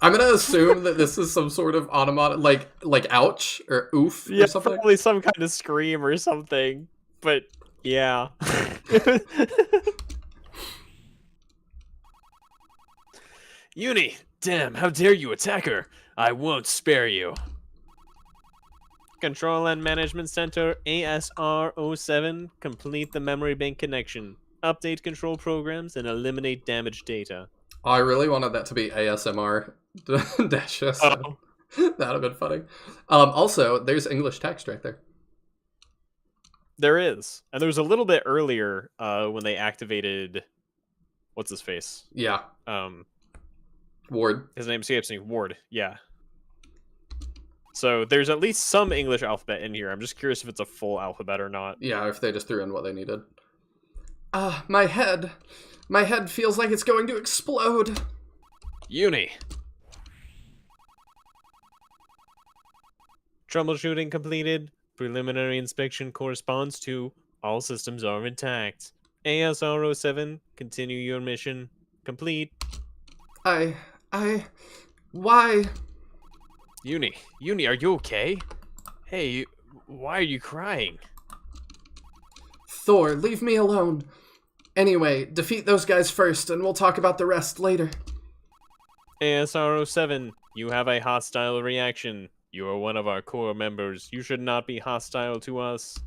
I'm gonna assume that this is some sort of automatic, like ouch or oof Yeah, or something. probably some kind of scream or something. But yeah. Uni, damn, how dare you attack her? I won't spare you. Control and Management Center ASR07. Complete the memory bank connection. Update control programs and eliminate damaged data. I really wanted that to be ASMR dash S. Oh. That'd have been funny. Also, there's English text right there. There is. And there was a little bit earlier when they activated... What's his face? Yeah. Ward. His name escapes me. Ward. Yeah. So there's at least some English alphabet in here. I'm just curious if it's a full alphabet or not. Yeah, if they just threw in what they needed. My head. My head feels like it's going to explode. Uni, Troubleshooting completed. Preliminary inspection corresponds to all systems are intact. ASR07, continue your mission. Complete. Why? Uni, are you okay? Hey, why are you crying? Thor, leave me alone. Anyway, defeat those guys first, and we'll talk about the rest later. ASR07, you have a hostile reaction. You are one of our core members. You should not be hostile to us.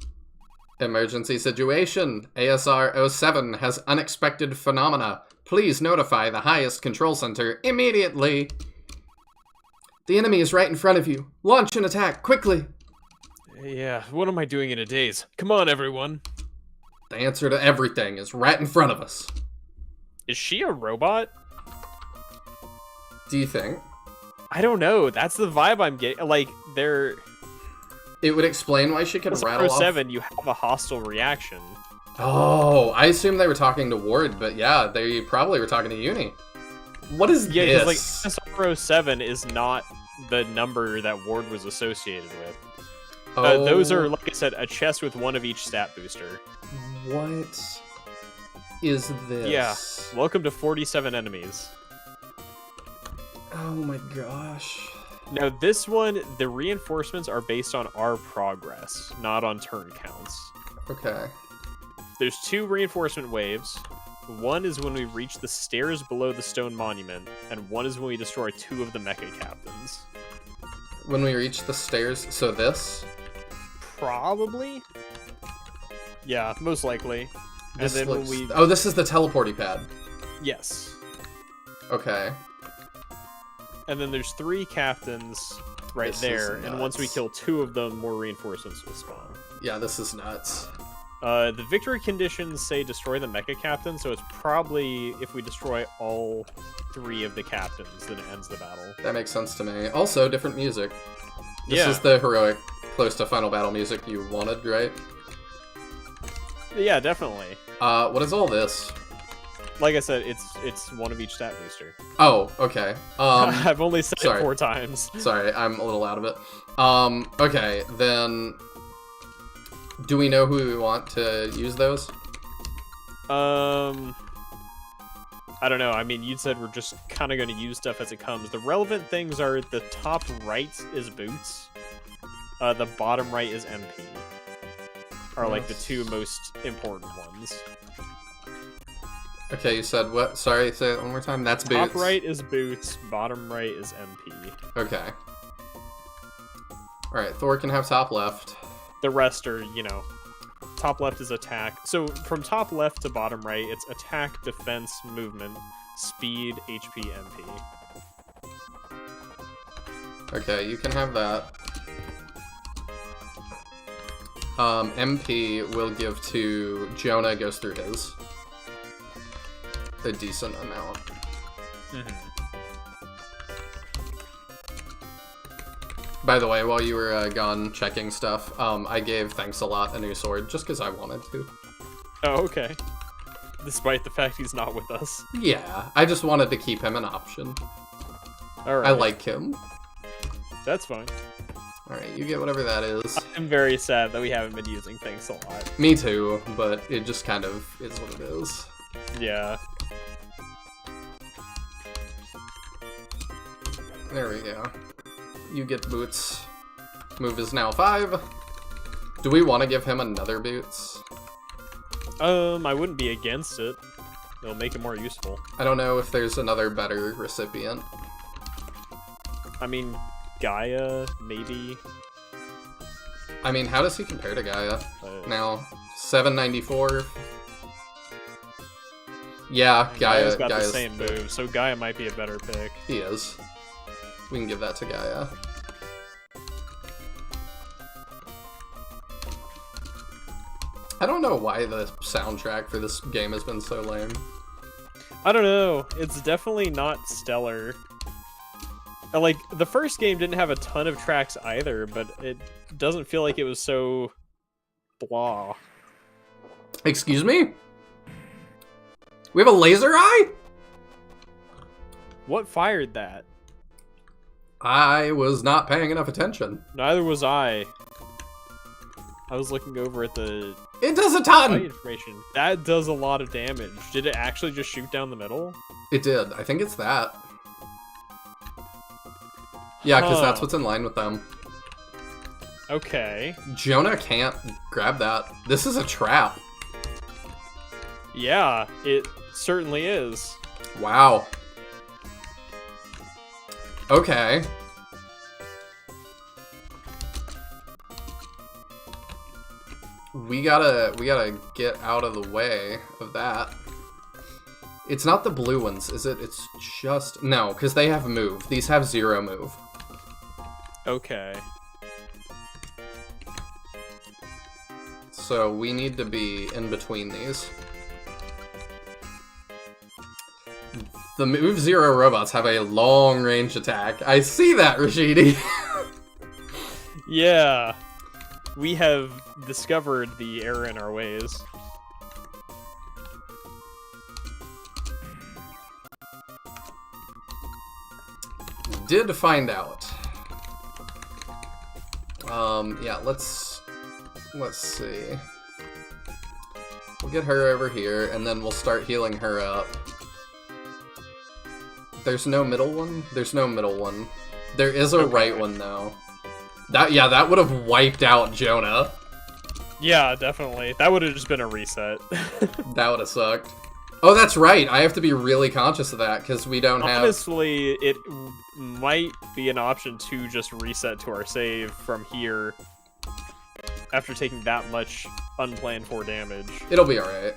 Emergency situation. ASR-07 has unexpected phenomena. Please notify the highest control center immediately. The enemy is right in front of you. Launch an attack, quickly. Yeah, what am I doing in a daze? Come on, everyone. The answer to everything is right in front of us. Is she a robot? Do you think? I don't know. That's the vibe I'm getting. Like, they're... It would explain why she could rattle off. 07, you have a hostile reaction. Oh, I assume they were talking to Ward, but yeah, they probably were talking to Uni. What is Yeah, this? because like SR07 is not the number that Ward was associated with. Those are, like I said, a chest with one of each stat booster. What is this? Yeah. Welcome to 47 enemies. Oh my gosh. Now this one, the reinforcements are based on our progress, not on turn counts. Okay. There's 2 reinforcement waves. One is when we reach the stairs below the stone monument, and one is when we destroy 2 of the mecha captains. When we reach the stairs, so this? Probably? Yeah, most likely. This and then looks... when we... Oh, this is the teleporty pad. Yes. Okay. And then there's 3 captains right This there, is and once we nuts. kill 2 of them, more reinforcements will spawn. Yeah, this is nuts. The victory conditions say destroy the mecha captain, so it's probably if we destroy all 3 of the captains, then it ends the battle. That makes sense to me. Also, different music. This Yeah. is the heroic, close to final battle music you wanted, right? Yeah, definitely. What is all this? Like I said, it's one of each stat booster. Oh, okay. I've only said sorry. it 4 times. Sorry, I'm a little out of it. Okay, then... Do we know who we want to use those? I don't know. I mean, you said we're just kind of going to use stuff as it comes. The relevant things are the top right is boots. The bottom right is MP. Are like the 2 most important ones. Okay, you said what? Sorry, say it one more time. That's boots. Top right is boots, bottom right is MP. Okay. Alright, Thor can have top left. The rest are, you know, top left is attack. So from top left to bottom right, it's attack, defense, movement, speed, HP, MP. Okay, you can have that. MP will give to Jonah, goes through his. A decent amount. By the way, while you were gone checking stuff, I gave Thanks a Lot a new sword, just because I wanted to. Oh, okay. Despite the fact he's not with us. Yeah, I just wanted to keep him an option. Alright. I like him. That's fine. Alright, you get whatever that is. I'm very sad that we haven't been using Thanks a Lot. Me too, but it just kind of is what it is. Yeah. There we go. You get boots. Move is now 5. Do we want to give him another boots? I wouldn't be against it. It'll make it more useful. I don't know if there's another better recipient. I mean, Gaia, maybe. I mean, how does he compare to Gaia? Now, 794. Yeah, Gaia's got Gaia's the same move, so Gaia might be a better pick. He is. We can give that to Gaia. I don't know why the soundtrack for this game has been so lame. I don't know. It's definitely not stellar. Like, the first game didn't have a ton of tracks either, but it doesn't feel like it was so blah. Excuse me? We have a laser eye? What fired that? I was not paying enough attention. Neither was I. I was looking over at the It does a fight ton! information. That does a lot of damage. Did it actually just shoot down the middle? It did. I think it's that. Yeah, because that's Huh. what's in line with them. Okay. Jonah can't grab that. This is a trap. Yeah, it certainly is. Wow. Okay. We gotta get out of the way of that. It's not the blue ones, is it? It's just... No, because they have move. These have 0 move. Okay. So we need to be in between these. The move 0 robots have a long range attack. I see that, Rashidi. Yeah. We have discovered the error in our ways. Did find out. Yeah, let's see. We'll get her over here, and then we'll start healing her up. There's no middle one? There's no middle one. There is a right one, though. That would have wiped out Jonah. Yeah, definitely. That would have just been a reset. That would have sucked. Oh, that's right. I have to be really conscious of that, because we don't have... Honestly, it might be an option to just reset to our save from here after taking that much unplanned for damage. It'll be alright.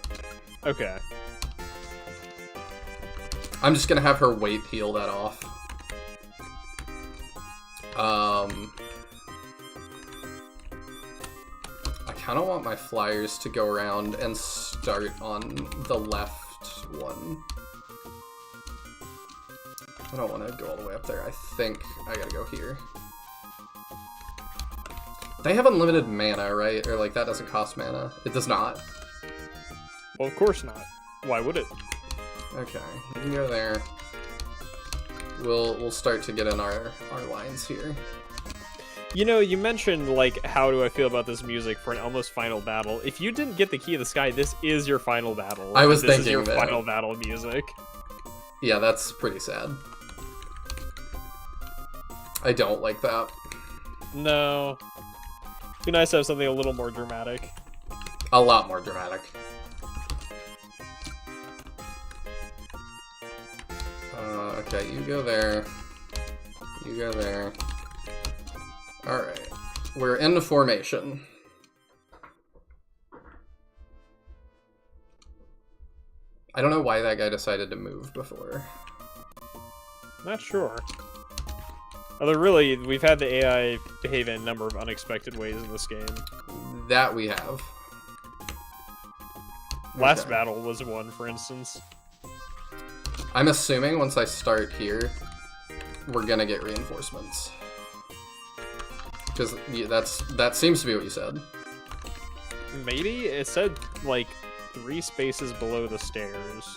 Okay. I'm just gonna have her weight heal that off. I kind of want my flyers to go around and start on the left one. I don't want to go all the way up there. I think I gotta go here. They have unlimited mana, right? Or, like, that doesn't cost mana. It does not. Well, of course not. Why would it? Okay, you can go there. We'll start to get in our lines here. You know, you mentioned, like, how do I feel about this music for an almost final battle. If you didn't get the Key of the Sky, this is your final battle. I was this thinking is your that. final battle music. Yeah, that's pretty sad. I don't like that. No. Be nice to have something a little more dramatic. A lot more dramatic. Okay, you go there. You go there. Alright. We're in formation. I don't know why that guy decided to move before. Not sure. Although really, we've had the AI behave in a number of unexpected ways in this game. That we have. Last Okay. battle was one, for instance. I'm assuming once I start here, we're gonna get reinforcements. Because that seems to be what you said. Maybe? It said, like, 3 spaces below the stairs.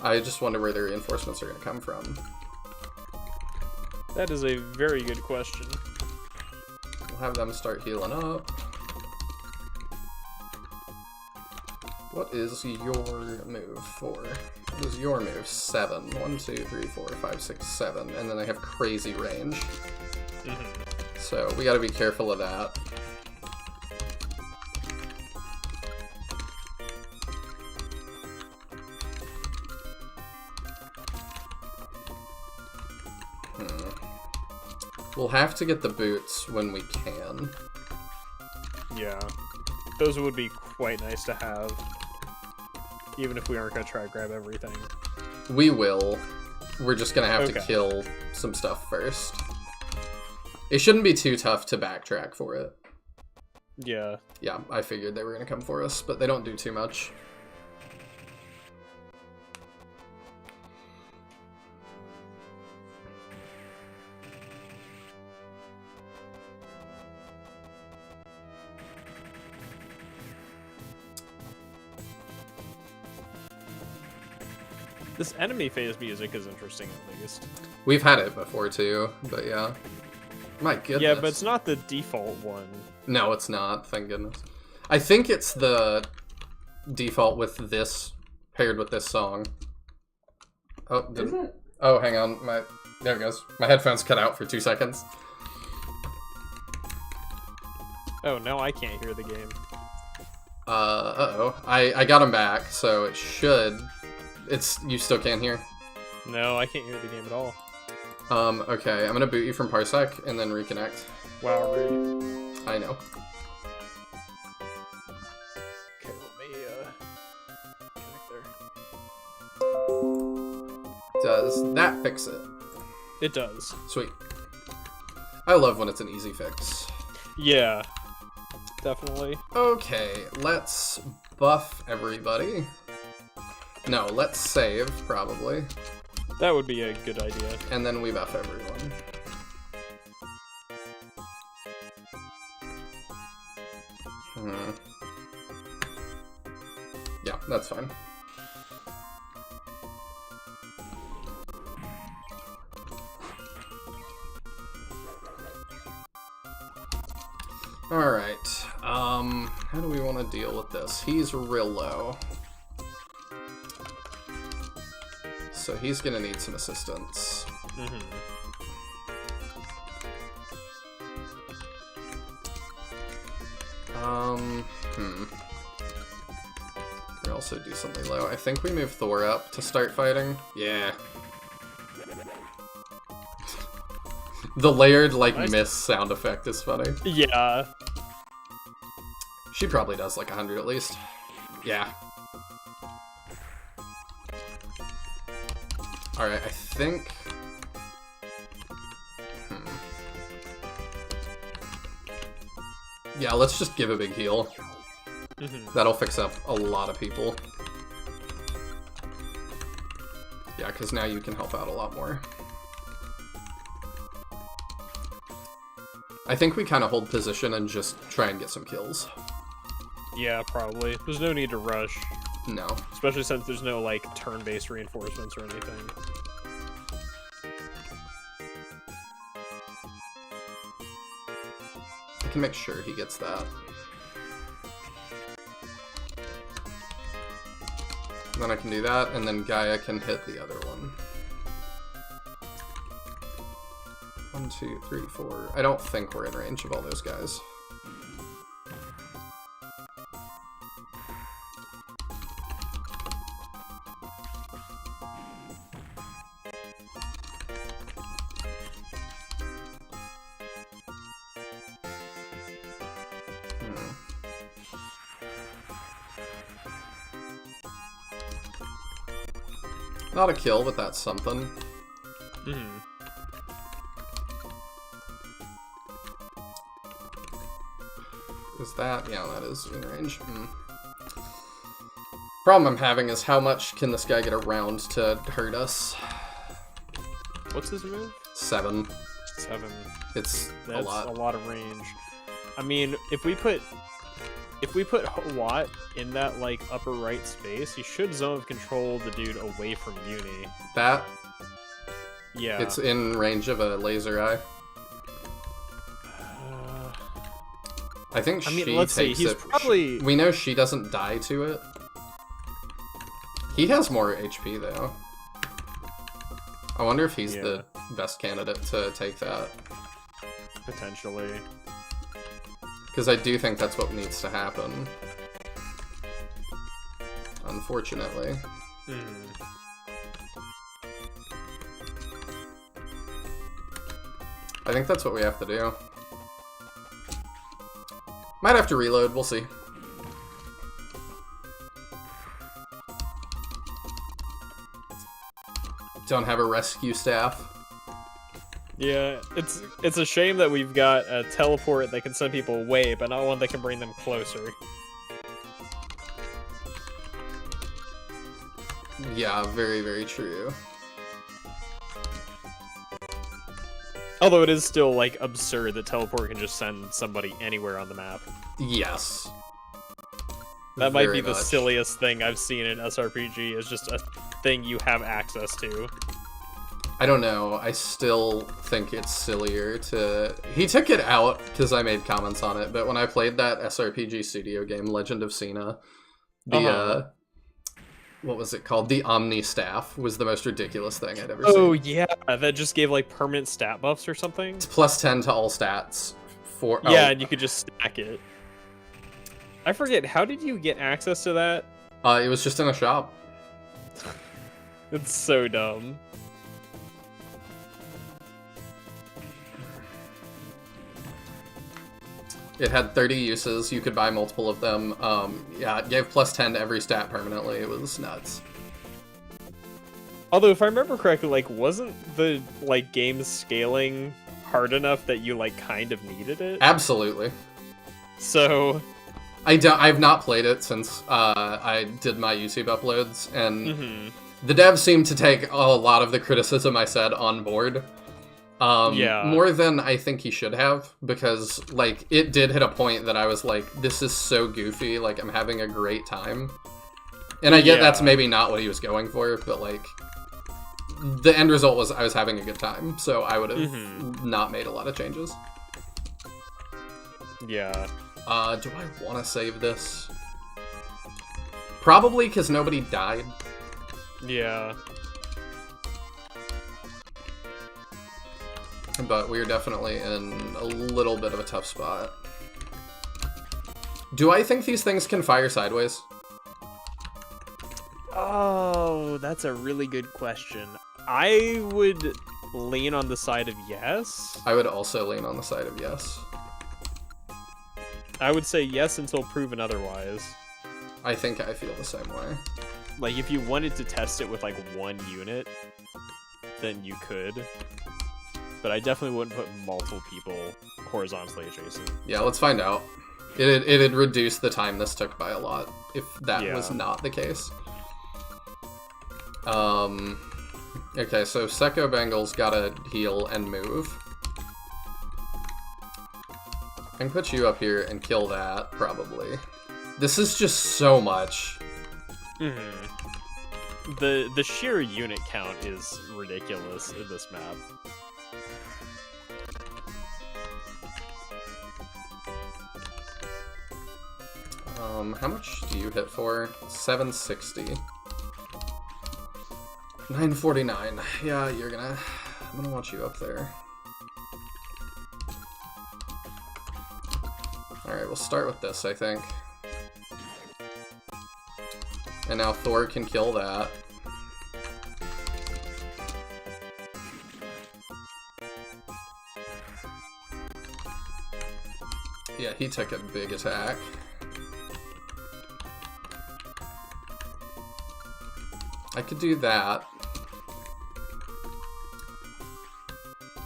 I just wonder where the reinforcements are gonna come from. That is a very good question. We'll have them start healing up. What is your move for? What is your move? 7. 1, 2, 3, 4, 5, 6, 7. And then they have crazy range. So we gotta be careful of that. We'll have to get the boots when we can. Yeah. Those would be quite nice to have. Even if we aren't going to try to grab everything. We will. We're just gonna have to Okay. kill some stuff first. It shouldn't be too tough to backtrack for it. Yeah. Yeah, I figured they were gonna come for us, but they don't do too much. This enemy phase music is interesting, at least. We've had it before too, but yeah. My goodness. Yeah, but it's not the default one. No, it's not, thank goodness. I think it's the default with this, paired with this song. Oh, oh, hang on, there it goes. My headphones cut out for 2 seconds. Oh, now I can't hear the game. Uh-oh. I got him back, so it should... you still can't hear? No, I can't hear the game at all. Okay, I'm gonna boot you from Parsec and then reconnect. Wow, rude. I know. Okay, let me, connect there. Does that fix it? It does. Sweet. I love when it's an easy fix. Yeah. Definitely. Okay, let's buff everybody. No, let's save, probably. That would be a good idea. And then we buff everyone. Yeah, that's fine. Alright, how do we want to deal with this? He's real low. So he's gonna need some assistance. We also decently low. I think we move Thor up to start fighting. Yeah. The layered, like, Nice. miss sound effect is funny. Yeah. She probably does like 100 at least. Yeah. Alright, I think... Yeah, let's just give a big heal. That'll fix up a lot of people. Yeah, because now you can help out a lot more. I think we kind of hold position and just try and get some kills. Yeah, probably. There's no need to rush. No. Especially since there's no, like, turn-based reinforcements or anything. I can make sure he gets that. Then I can do that, and then Gaia can hit the other one. 1, 2, 3, 4. I don't think we're in range of all those guys. Not a kill, but that's something. Hmm. Is that? Yeah, that is in range. Problem I'm having is how much can this guy get around to hurt us? What's his move? 7. 7. It's That's a lot. a lot of range. I mean, if we put Watt in that like upper right space, he should zone of control the dude away from Uni. That? Yeah. It's in range of a laser eye. I think let's see. takes He's it. probably. We know she doesn't die to it. He has more HP though. I wonder if he's the best candidate to take that. Potentially. Because I do think that's what needs to happen. Unfortunately. I think that's what we have to do. Might have to reload, we'll see. Don't have a rescue staff. Yeah, it's a shame that we've got a teleport that can send people away, but not one that can bring them closer. Yeah, very, very true. Although it is still, like, absurd that teleport can just send somebody anywhere on the map. Yes. That might be Very the much. silliest thing I've seen in SRPG, is just a thing you have access to. I don't know. I still think it's sillier to... He took it out because I made comments on it, but when I played that SRPG studio game, Legend of Cena, the, what was it called? The Omni Staff was the most ridiculous thing I'd ever seen. Oh, yeah, that just gave, like, permanent stat buffs or something? It's plus 10 to all stats. For Yeah, and you could just stack it. I forget, how did you get access to that? It was just in a shop. It's so dumb. It had 30 uses. You could buy multiple of them. Yeah, it gave plus 10 to every stat permanently. It was nuts. Although, if I remember correctly, like, wasn't the, like, game scaling hard enough that you, like, kind of needed it? Absolutely. So... I've not played it since I did my YouTube uploads, and the devs seem to take a lot of the criticism I said on board. More than I think he should have, because, like, it did hit a point that I was like, this is so goofy, like, I'm having a great time. And I get that's maybe not what he was going for, but, like, the end result was I was having a good time, so I would have not made a lot of changes. Yeah. Do I want to save this? Probably, because nobody died. Yeah. But we're definitely in a little bit of a tough spot. Do I think these things can fire sideways? Oh, that's a really good question. I would lean on the side of yes. I would also lean on the side of yes. I would say yes until proven otherwise. I think I feel the same way. Like, if you wanted to test it with, like, one unit, then you could. But I definitely wouldn't put multiple people horizontally adjacent. Yeah, let's find out. It'd reduce the time this took by a lot if that was not the case. Okay, so Sekko Bengal's gotta heal and move. I can put you up here and kill that, probably. This is just so much. The sheer unit count is ridiculous in this map. How much do you hit for? 760. 949. Yeah, I'm gonna want you up there. Alright, we'll start with this, I think. And now Thor can kill that. Yeah, he took a big attack. I could do that.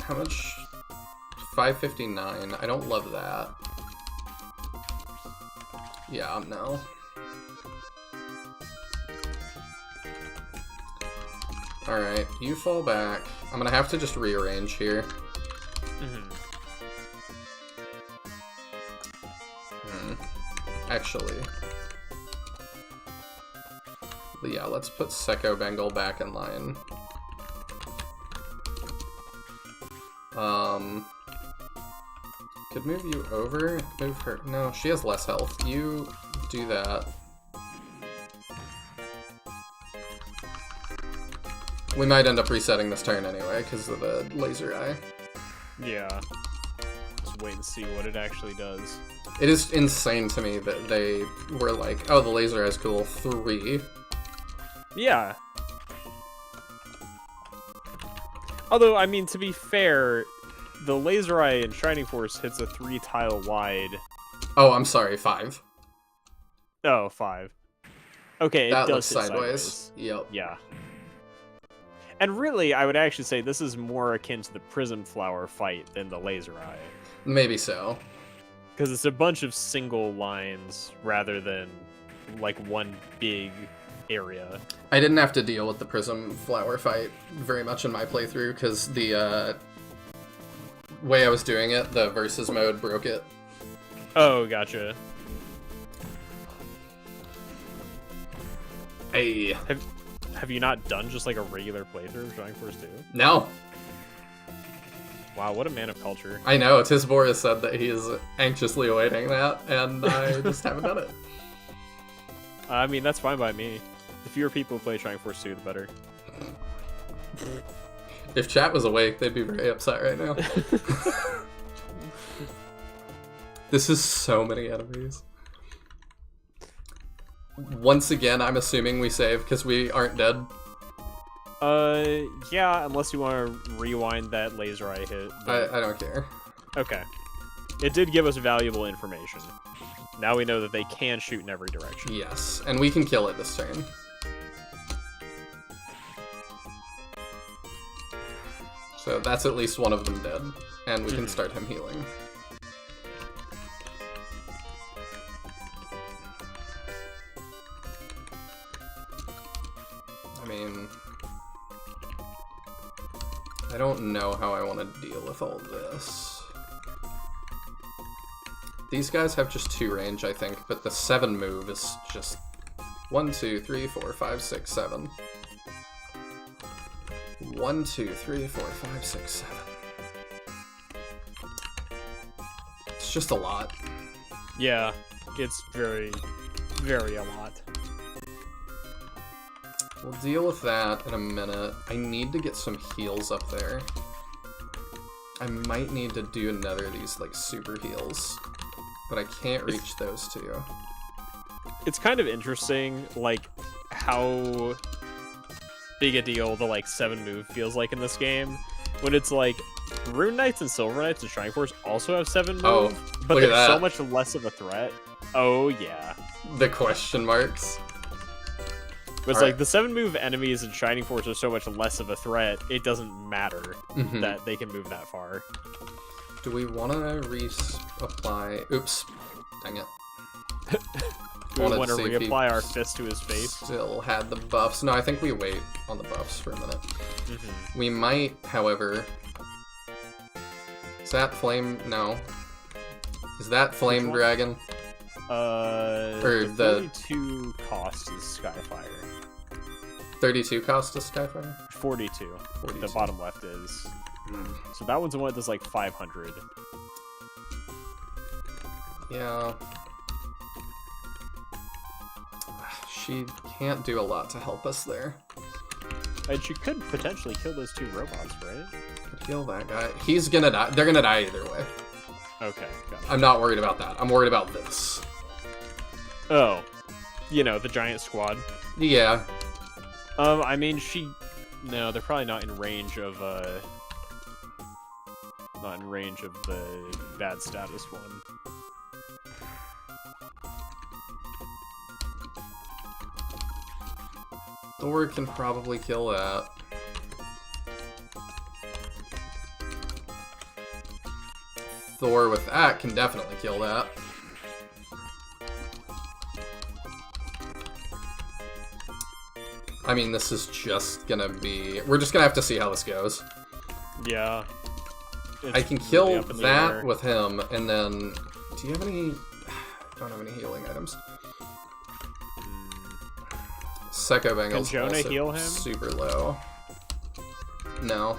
how much? 559. I don't love that. Yeah, no. Alright, you fall back. I'm gonna have to just rearrange here. Actually. Yeah, let's put Sekko Bengal back in line. Could move you over, move her. No, she has less health. You do that. We might end up resetting this turn anyway because of the laser eye. Yeah. Let's wait and see what it actually does. It is insane to me that they were like, oh, the laser eye is cool. 3. Yeah. Although, I mean, to be fair, the laser eye in Shining Force hits a 3 tile wide. Oh, I'm sorry, 5. Oh, 5. Okay, that it looks does hit sideways. Yep. Yeah. And really, I would actually say this is more akin to the Prism Flower fight than the laser eye. Maybe so. Because it's a bunch of single lines rather than, like, one big area. I didn't have to deal with the Prism Flower fight very much in my playthrough, because the way I was doing it, the versus mode broke it. Oh, gotcha. Hey. Have you not done just like a regular playthrough of Shining Force 2? No. Wow, what a man of culture. I know, Tisbor has said that he is anxiously awaiting that, and I just haven't done it. I mean, that's fine by me. The fewer people who play Shining Force 2, the better. If chat was awake, they'd be very upset right now. This is so many enemies. Once again, I'm assuming we save because we aren't dead. Yeah, unless you want to rewind that laser eye hit. But... I don't care. Okay. It did give us valuable information. Now we know that they can shoot in every direction. Yes, and we can kill it this turn. So that's at least one of them dead, and we can start him healing. I mean, I don't know how I want to deal with all this. These guys have just 2 range, I think, but the 7 move is just 1, 2, 3, 4, 5, 6, 7. 1, 2, 3, 4, 5, 6, 7. It's just a lot. Yeah, it's very, very a lot. We'll deal with that in a minute. I need to get some heals up there. I might need to do another of these, like, super heals. But I can't reach those 2. It's kind of interesting, like, how big a deal the, like, 7 move feels like in this game. When it's, like, Rune Knights and Silver Knights and Shining Force also have 7 move, Oh, but look at they're so that. much less of a threat. Oh, yeah. The question marks. But it's All like, right. the 7 move enemies in Shining Force are so much less of a threat, it doesn't matter that they can move that far. Do we want to reapply? Oops. Dang it. Do we Wanted want to see if he reapply our fist to his face? Still had the buffs. No, I think we wait on the buffs for a minute. We might, however... Is that flame? No. Is that flame one? dragon? Or the 42 cost is Skyfire. 32 cost to Skyfire? 42. 42. The bottom left is. So that one's the one that does like 500. Yeah. She can't do a lot to help us there. And she could potentially kill those 2 robots, right? Heal that guy. He's gonna die. They're gonna die either way. Okay, got it. I'm not worried about that. I'm worried about this. Oh. You know, the giant squad. Yeah. I mean, no, they're probably not in range of, not in range of the bad status one. Thor can probably kill that. Thor with that can definitely kill that. I mean, this is just gonna be... We're just gonna have to see how this goes. Yeah. I can kill that with him, and then... Do you have any... I don't have any healing items. Secco Bangle's Can Jonah also heal him? super low. No.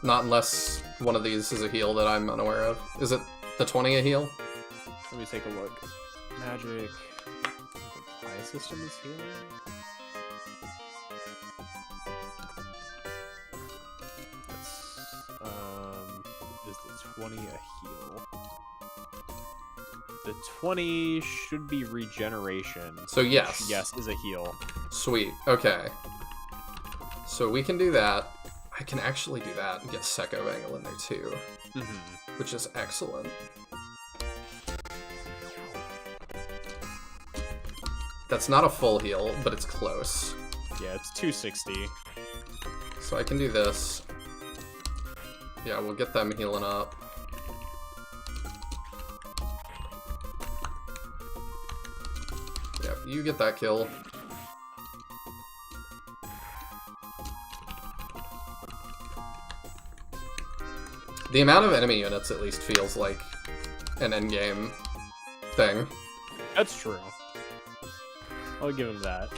Not unless one of these is a heal that I'm unaware of. Is it the 20 a heal? Let me take a look. Magic. Fire system is healing? Is the 20 a heal? The 20 should be regeneration. So yes. Which, yes, is a heal. Sweet. Okay. So we can do that. I can actually do that and get Secco Bangle in there too. Which is excellent. That's not a full heal, but it's close. Yeah, it's 260. So I can do this. Yeah, we'll get them healing up. Yep, you get that kill. The amount of enemy units at least feels like an endgame thing. That's true. I'll give him that.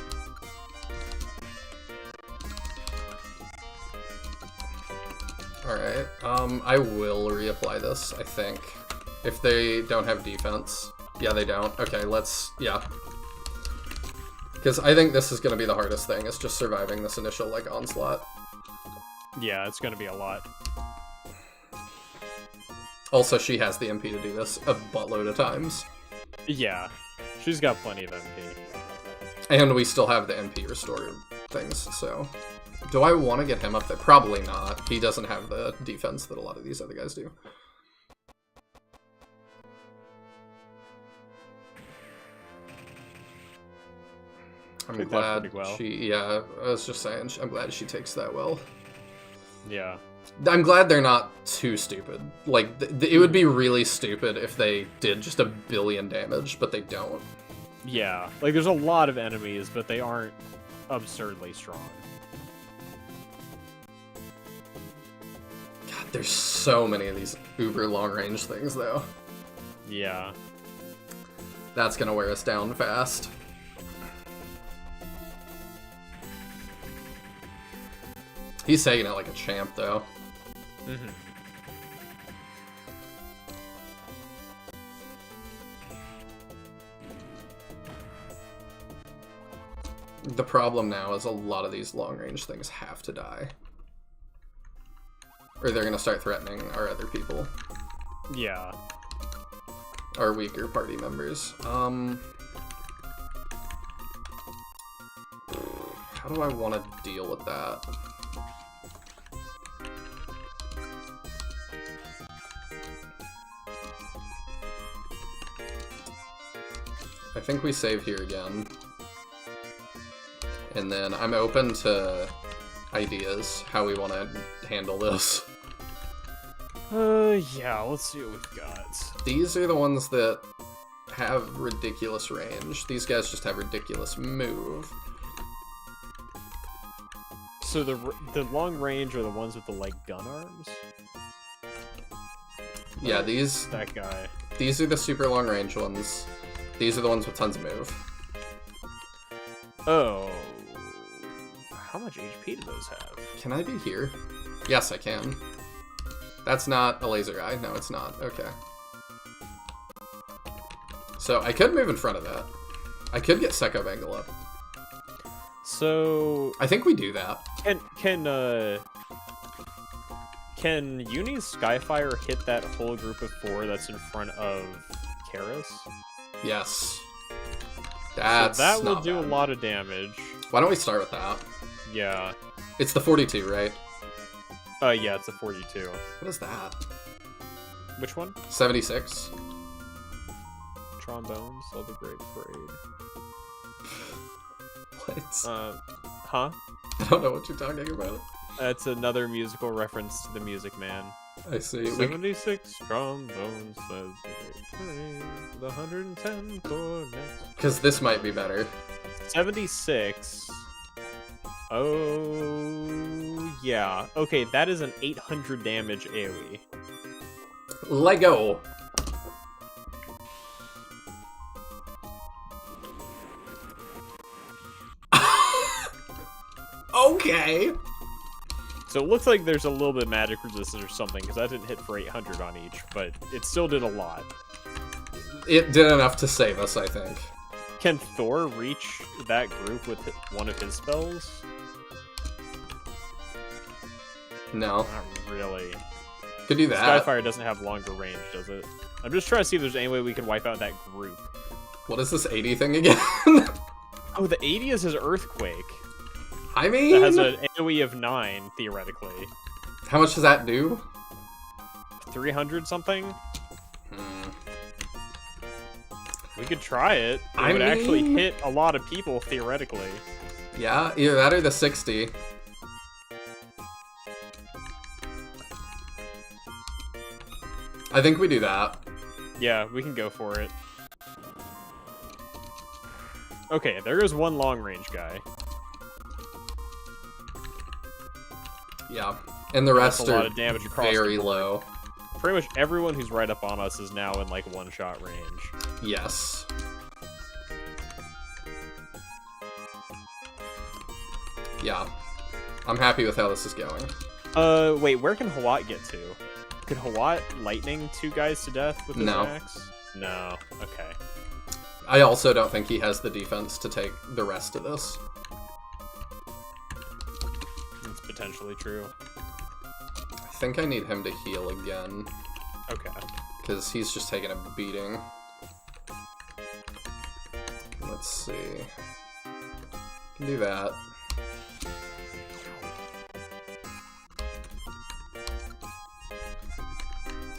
Alright, I will reapply this, I think. If they don't have defense. Yeah, they don't. Okay, let's... yeah. Because I think this is going to be the hardest thing, is just surviving this initial, like, onslaught. Yeah, it's gonna be a lot. Also, she has the MP to do this a buttload of times. Yeah, she's got plenty of MP. And we still have the MP restore things, so... Do I want to get him up there? Probably not. He doesn't have the defense that a lot of these other guys do. I'm glad she... Yeah, I was just saying, I'm glad she takes that well. Yeah. I'm glad they're not too stupid. Like, it would be really stupid if they did just 1 billion damage, but they don't. Yeah, like there's a lot of enemies, but they aren't absurdly strong. God, there's so many of these uber long-range things, though. Yeah. That's gonna wear us down fast. He's taking it like a champ, though. Mm-hmm. The problem now is a lot of these long-range things have to die. Or they're gonna start threatening our other people. Yeah. Our weaker party members. How do I want to deal with that? I think we save here again. And then I'm open to ideas how we want to handle this. Yeah, let's see what we've got. These are the ones that have ridiculous range. These guys just have ridiculous move. So the long range are the ones with the, like, gun arms? Yeah, these... That guy. These are the super long range ones. These are the ones with tons of move. Oh. How much HP do those have? Can I be here? Yes, I can. That's not a laser eye. No, it's not. Okay. So I could move in front of that. I could get Secco Bangle up. So I think we do that. Can Uni's Skyfire hit that whole group of 4 that's in front of Karis? Yes. That's so that will not do bad. a lot of damage. Why don't we start with that? Yeah. It's the 42, right? Yeah, it's a 42. What is that? Which one? 76. Trombones of the Great Parade. What? Huh? I don't know what you're talking about. That's another musical reference to the Music Man. I see. 76 trombones, with 110 cornets. Because this might be better. 76. Oh, yeah. Okay, that is an 800 damage AoE. Lego. Okay. So it looks like there's a little bit of magic resistance or something, because that didn't hit for 800 on each, but it still did a lot. It did enough to save us, I think. Can Thor reach that group with one of his spells? No. Not really. Could do that. Skyfire doesn't have longer range, does it? I'm just trying to see if there's any way we can wipe out that group. What is this 80 thing again? Oh, the 80 is his Earthquake. I mean... That has an AoE of 9, theoretically. How much does that do? 300 something? Hmm. We could try it. It would actually hit a lot of people, theoretically. Yeah, either that or the 60. I think we do that. Yeah, we can go for it. Okay, there is one long-range guy. Yeah. And the rest That's a lot are of damage across very the board. low. Pretty much everyone who's right up on us is now in, like, one-shot range. Yes. Yeah. I'm happy with how this is going. Wait, where can Hawat get to? Could Hawat lightning 2 guys to death with his No. axe? No. Okay. I also don't think he has the defense to take the rest of this. It's potentially true. I think I need him to heal again, Okay. because he's just taking a beating. Let's see. Can do that.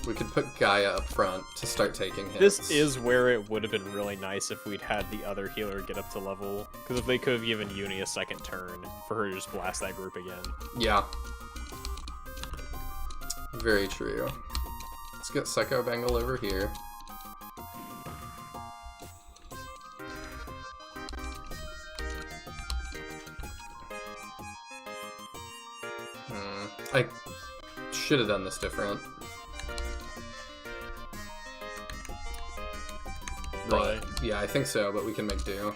We could put Gaia up front to start taking hits. This is where it would have been really nice if we'd had the other healer get up to level. Because if they could have given Uni a second turn for her to just blast that group again. Yeah. Very true. Let's get Psycho Bengal over here. I should have done this different. Really? But, yeah, I think so, but we can make do.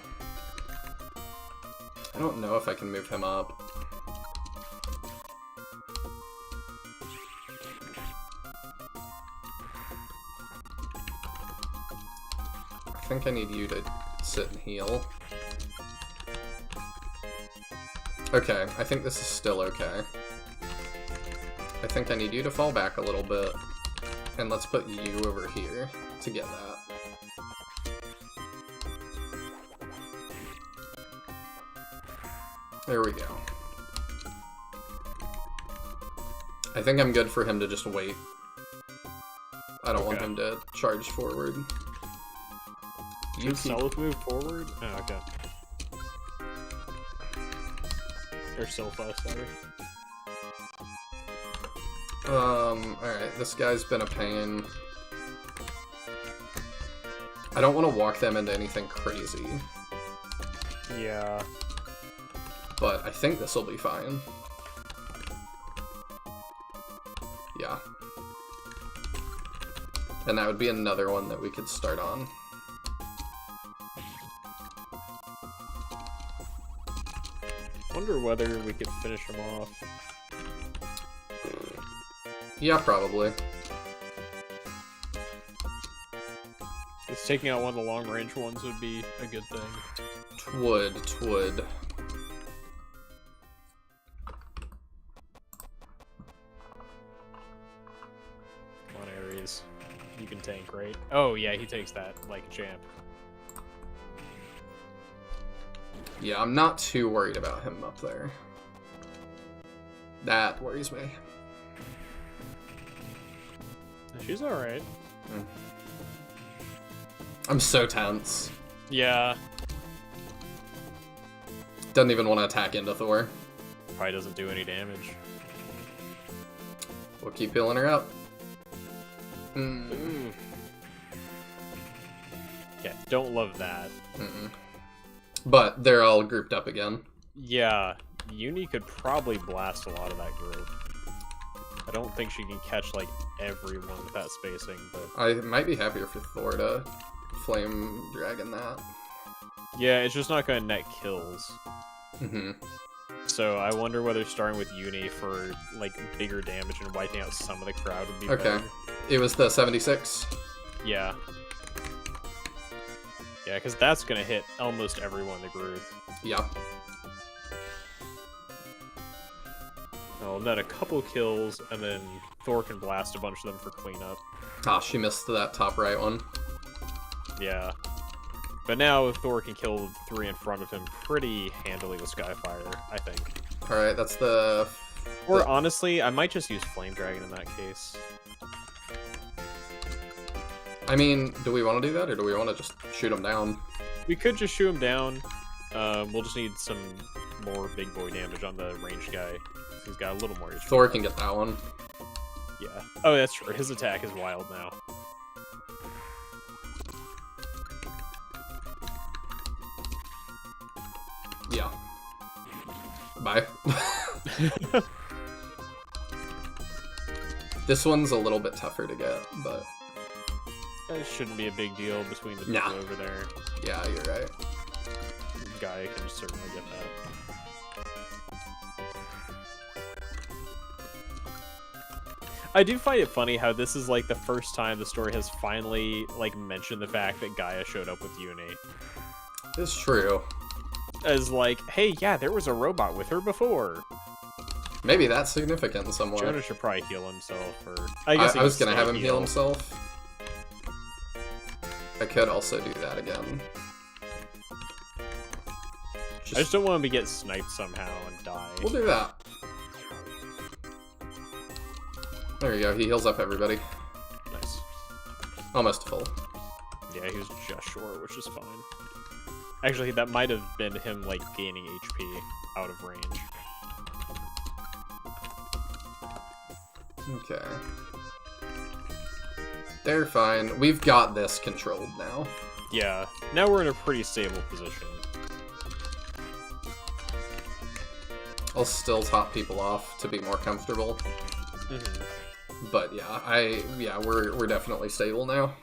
I don't know if I can move him up. I think I need you to sit and heal. Okay, I think this is still okay. I think I need you to fall back a little bit. And let's put you over here to get that. There we go. I think I'm good for him to just wait. I don't want Okay. him to charge forward. You Should keep... Selith move forward? Oh, okay. Or Silpha, sorry. Alright, this guy's been a pain. I don't want to walk them into anything crazy, Yeah. but I think this will be fine. Yeah. And that would be another one that we could start on. Wonder whether we could finish him off. Yeah, probably. Just taking out one of the long range ones would be a good thing. Twould. Come on, Ares. You can tank, right? Oh, yeah, he takes that like a champ. Yeah, I'm not too worried about him up there. That worries me. She's alright. I'm so tense. Yeah. Doesn't even want to attack into Thor. Probably doesn't do any damage. We'll keep healing her up. Mm. Yeah, don't love that. Mm-mm. But they're all grouped up again. Yeah, Uni could probably blast a lot of that group. I don't think she can catch, like, everyone with that spacing, but... I might be happier for Thor to Flame Dragon that. Yeah, it's just not going to net kills. Mm-hmm. So I wonder whether starting with Uni for, like, bigger damage and wiping out some of the crowd would be Okay. better. It was the 76. Yeah. Yeah, because that's going to hit almost everyone in the group. Yeah. I'll net a couple kills, and then Thor can blast a bunch of them for cleanup. Ah, she missed that top right one. Yeah. But now Thor can kill the 3 in front of him pretty handily with Skyfire, I think. Alright, that's the... Or honestly, I might just use Flame Dragon in that case. I mean, do we want to do that, or do we want to just shoot him down? We could just shoot him down. We'll just need some more big boy damage on the ranged guy. He's got a little more HP. Thor can get that one. Yeah. Oh, that's true. His attack is wild now. Yeah. Bye. This one's a little bit tougher to get, but... That shouldn't be a big deal between the Nah. people over there. Yeah, you're right. Guy can certainly get that. I do find it funny how this is like the first time the story has finally like mentioned the fact that Gaia showed up with Uni. It's true. As like, hey, yeah, there was a robot with her before. Maybe that's significant in some way. Jonah should probably heal himself, or I guess he was can gonna have him stay heal himself. I could also do that again. I just don't want him to get sniped somehow and die. We'll do that. There you go, he heals up everybody. Nice. Almost full. Yeah, he was just short, which is fine. Actually, that might have been him, like, gaining HP out of range. Okay. They're fine. We've got this controlled now. Yeah, now we're in a pretty stable position. I'll still top people off to be more comfortable. Mm-hmm. But yeah, we're definitely stable now.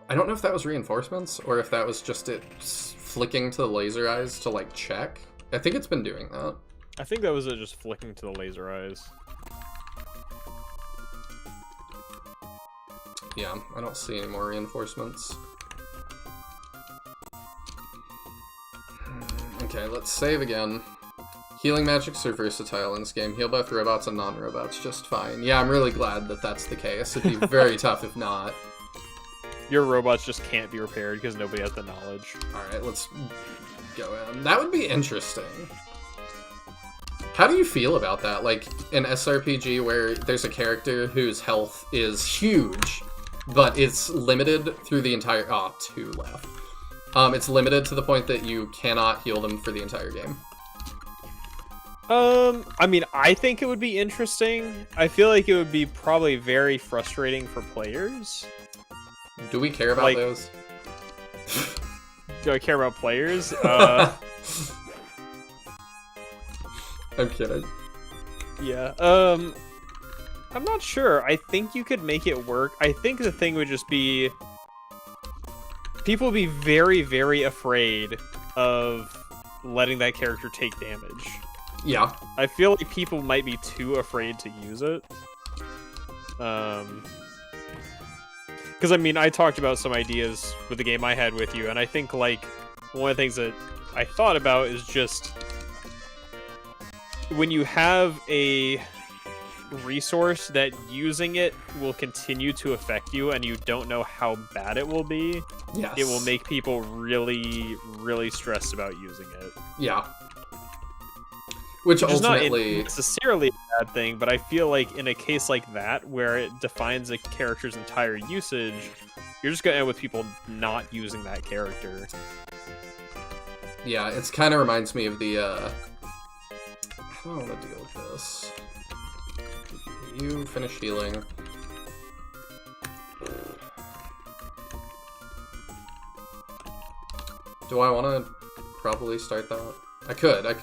I don't know if that was reinforcements or if that was just it flicking to the laser eyes to like check. I think it's been doing that. I think that was it, just flicking to the laser eyes. Yeah, I don't see any more reinforcements. Okay, let's save again. Healing magics are versatile in this game. Heal both robots and non-robots just fine. Yeah, I'm really glad that that's the case. It'd be very tough if not. Your robots just can't be repaired because nobody has the knowledge. Alright, let's go in. That would be interesting. How do you feel about that? Like, an SRPG where there's a character whose health is huge, but it's limited through the entire... Oh, 2 left. It's limited to the point that you cannot heal them for the entire game. I mean, I think it would be interesting. I feel like it would be probably very frustrating for players. Do we care about Like- those? Do I care about players? I'm kidding. Yeah. I'm not sure. I think you could make it work. I think the thing would just be... People would be very, very afraid of letting that character take damage. Yeah. I feel like people might be too afraid to use it. Because, I mean, I talked about some ideas with the game I had with you, and I think, like, one of the things that I thought about is just... When you have a resource that using it will continue to affect you and you don't know how bad it will be, Yes. it will make people really, really stressed about using it. Yeah. Which Which is not ultimately... necessarily a bad thing, but I feel like in a case like that, where it defines a character's entire usage, you're just gonna end with people not using that character. Yeah, it kind of reminds me of the, How do I want to deal with this? You finish healing. Do I want to probably start that? I could. I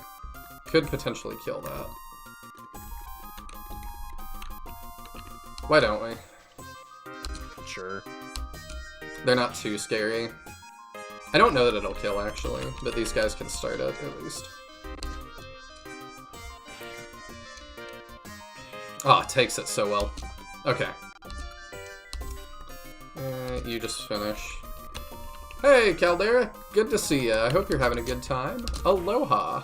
could potentially kill that. Why don't we? Sure. They're not too scary. I don't know that it'll kill, actually, but these guys can start it, at least. Oh, it takes it so well. Okay. You just finish. Hey, Caldera! Good to see ya. I hope you're having a good time. Aloha!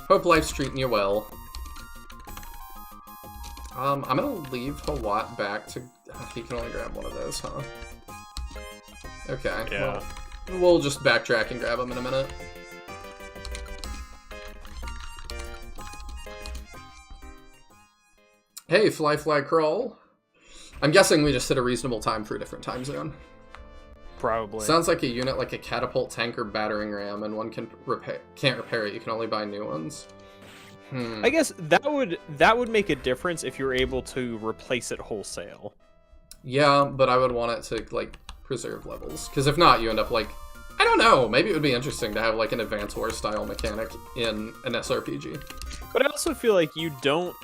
Hope life's treating you well. I'm gonna leave Hawat back to... he can only grab one of those, huh? Okay, Yeah. Well, we'll just backtrack and grab him in a minute. Hey, Fly Crawl. I'm guessing we just hit a reasonable time for a different time zone. Probably. Sounds like a unit like a catapult, tank, or battering ram, and one can't repair it. You can only buy new ones. I guess that would make a difference if you're able to replace it wholesale. Yeah, but I would want it to, like, preserve levels. Because if not, you end up, like... I don't know! Maybe it would be interesting to have, like, an Advance Wars style mechanic in an SRPG. But I also feel like you don't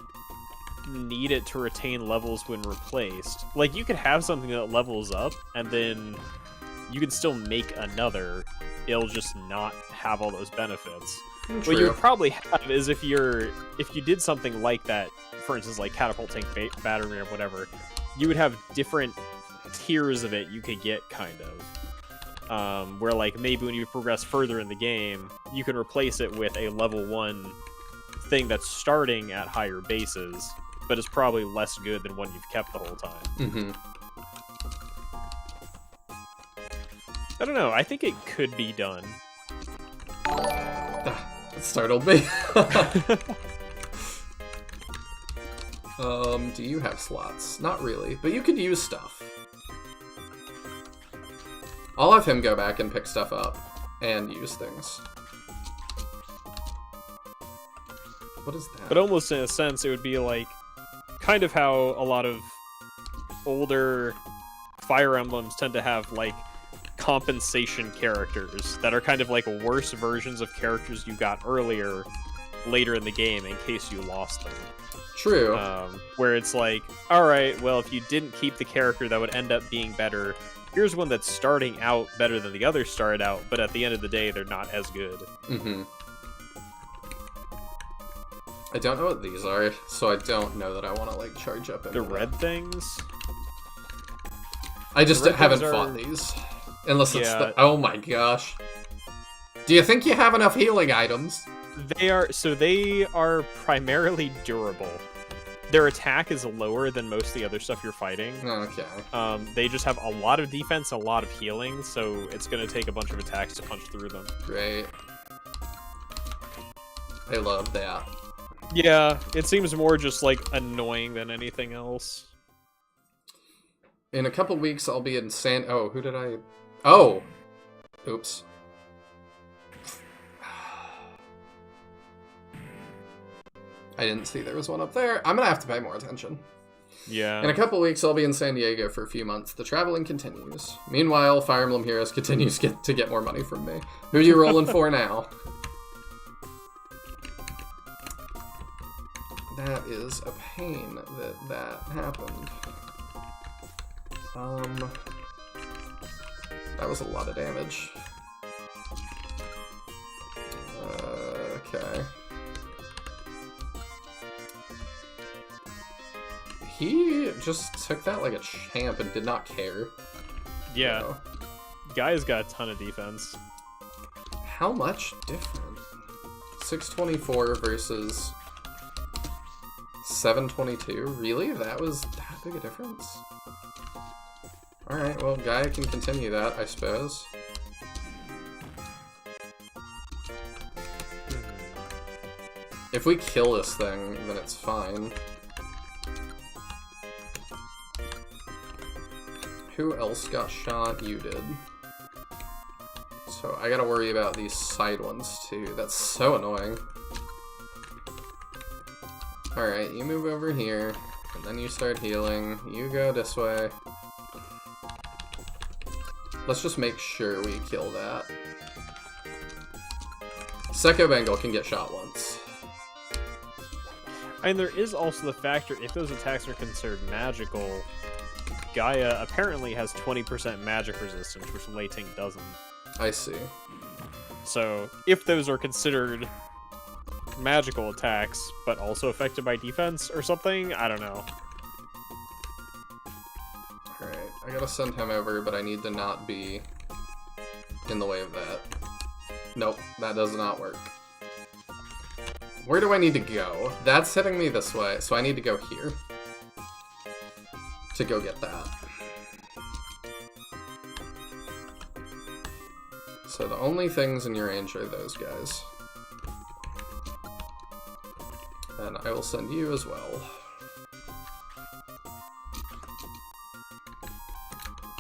need it to retain levels when replaced. Like, you could have something that levels up, and then you can still make another. It'll just not have all those benefits. True. What you would probably have is if you did something like that, for instance, like catapulting battery or whatever, you would have different tiers of it you could get, kind of. Where, like, maybe when you progress further in the game, you can replace it with a level 1 thing that's starting at higher bases, but is probably less good than one you've kept the whole time. Mm-hmm. I don't know, I think it could be done. That startled me. Do you have slots? Not really, but you could use stuff. I'll have him go back and pick stuff up and use things. What is that? But almost in a sense, it would be like kind of how a lot of older Fire Emblems tend to have, like, compensation characters that are kind of like worse versions of characters you got later in the game in case you lost them. True. Where it's like, alright, well, if you didn't keep the character that would end up being better, here's one that's starting out better than the others started out, but at the end of the day, they're not as good. Mm-hmm. I don't know what these are, so I don't know that I want to, like, charge up into The red things? I just The red haven't things fought are- these. Unless it's Yeah. the... Oh my gosh. Do you think you have enough healing items? They are primarily durable. Their attack is lower than most of the other stuff you're fighting. Okay. They just have a lot of defense, a lot of healing, so it's going to take a bunch of attacks to punch through them. Great. I love that. Yeah, it seems more just, like, annoying than anything else. In a couple weeks, I'll be in San... Oh, who did I... Oh! Oops. I didn't see there was one up there. I'm gonna have to pay more attention. Yeah. In a couple weeks, I'll be in San Diego for a few months. The traveling continues. Meanwhile, Fire Emblem Heroes continues to get more money from me. Who are you rolling for now? That is a pain that happened. That was a lot of damage. Okay. He just took that like a champ and did not care. Yeah. So, Guy's got a ton of defense. how much different? 624 versus 722? Really? That was that big a difference? Alright, well, Guy can continue that, I suppose. If we kill this thing, then it's fine. Who else got shot? You did. So I gotta worry about these side ones too. That's so annoying. Alright, you move over here, and then you start healing. You go this way. Let's just make sure we kill that. Sekko Bengal can get shot once. And there is also the factor, if those attacks are considered magical, Gaia apparently has 20% magic resistance, which Lei Ting doesn't. I see. So, if those are considered magical attacks, but also affected by defense or something, I don't know. Alright, I gotta send him over, but I need to not be in the way of that. Nope, that does not work. Where do I need to go? That's hitting me this way, so I need to go here to go get that. So the only things in your range are those guys. And I will send you as well.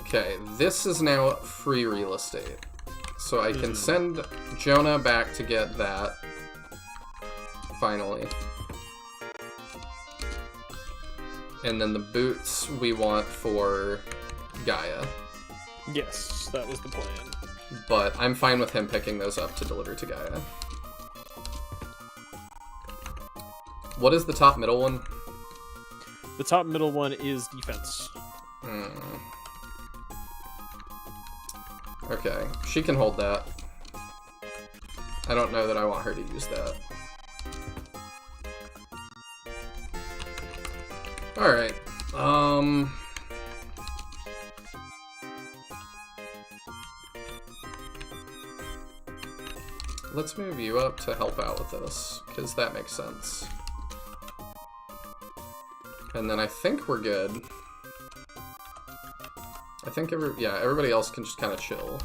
Okay, this is now free real estate. So I can send Jonah back to get that. Finally. And then the boots we want for Gaia. Yes, that was the plan. But I'm fine with him picking those up to deliver to Gaia. What is the top middle one? The top middle one is defense. Okay, she can hold that. I don't know that I want her to use that. Alright, let's move you up to help out with this, because that makes sense. And then I think we're good. I think everybody else can just kind of chill.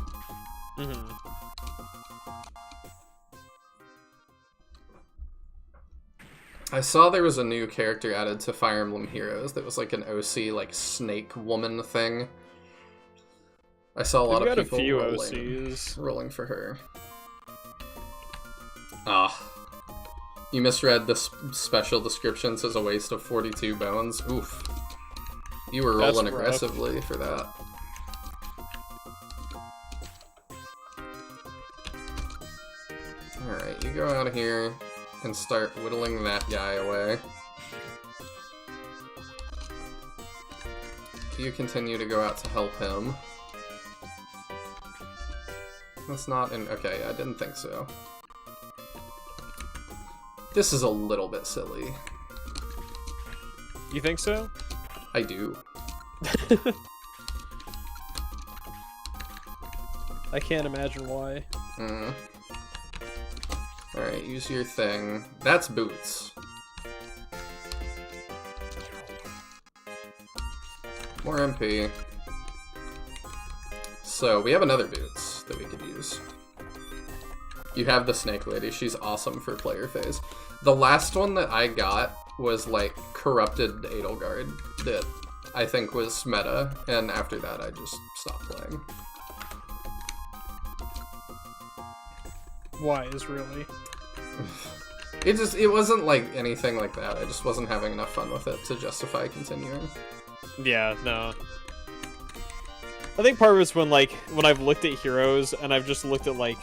I saw there was a new character added to Fire Emblem Heroes that was like an OC, like snake woman thing. I saw a lot of people rolling for her. Ah. You misread the special description, says a waste of 42 bones. Oof. You were rolling aggressively for that. Alright, you go out of here and start whittling that guy away. You continue to go out to help him. That's not in... Okay, I didn't think so. This is a little bit silly. You think so? I do. I can't imagine why. Alright, use your thing. That's boots. More MP. So, we have another boots that we could use. You have the Snake Lady. She's awesome for player phase. The last one that I got was, like, Corrupted Edelgard that I think was meta, and after that I just stopped playing. Why is really? It wasn't like anything like that. I just wasn't having enough fun with it to justify continuing. Yeah, no. I think part of it's when I've looked at heroes and I've just looked at like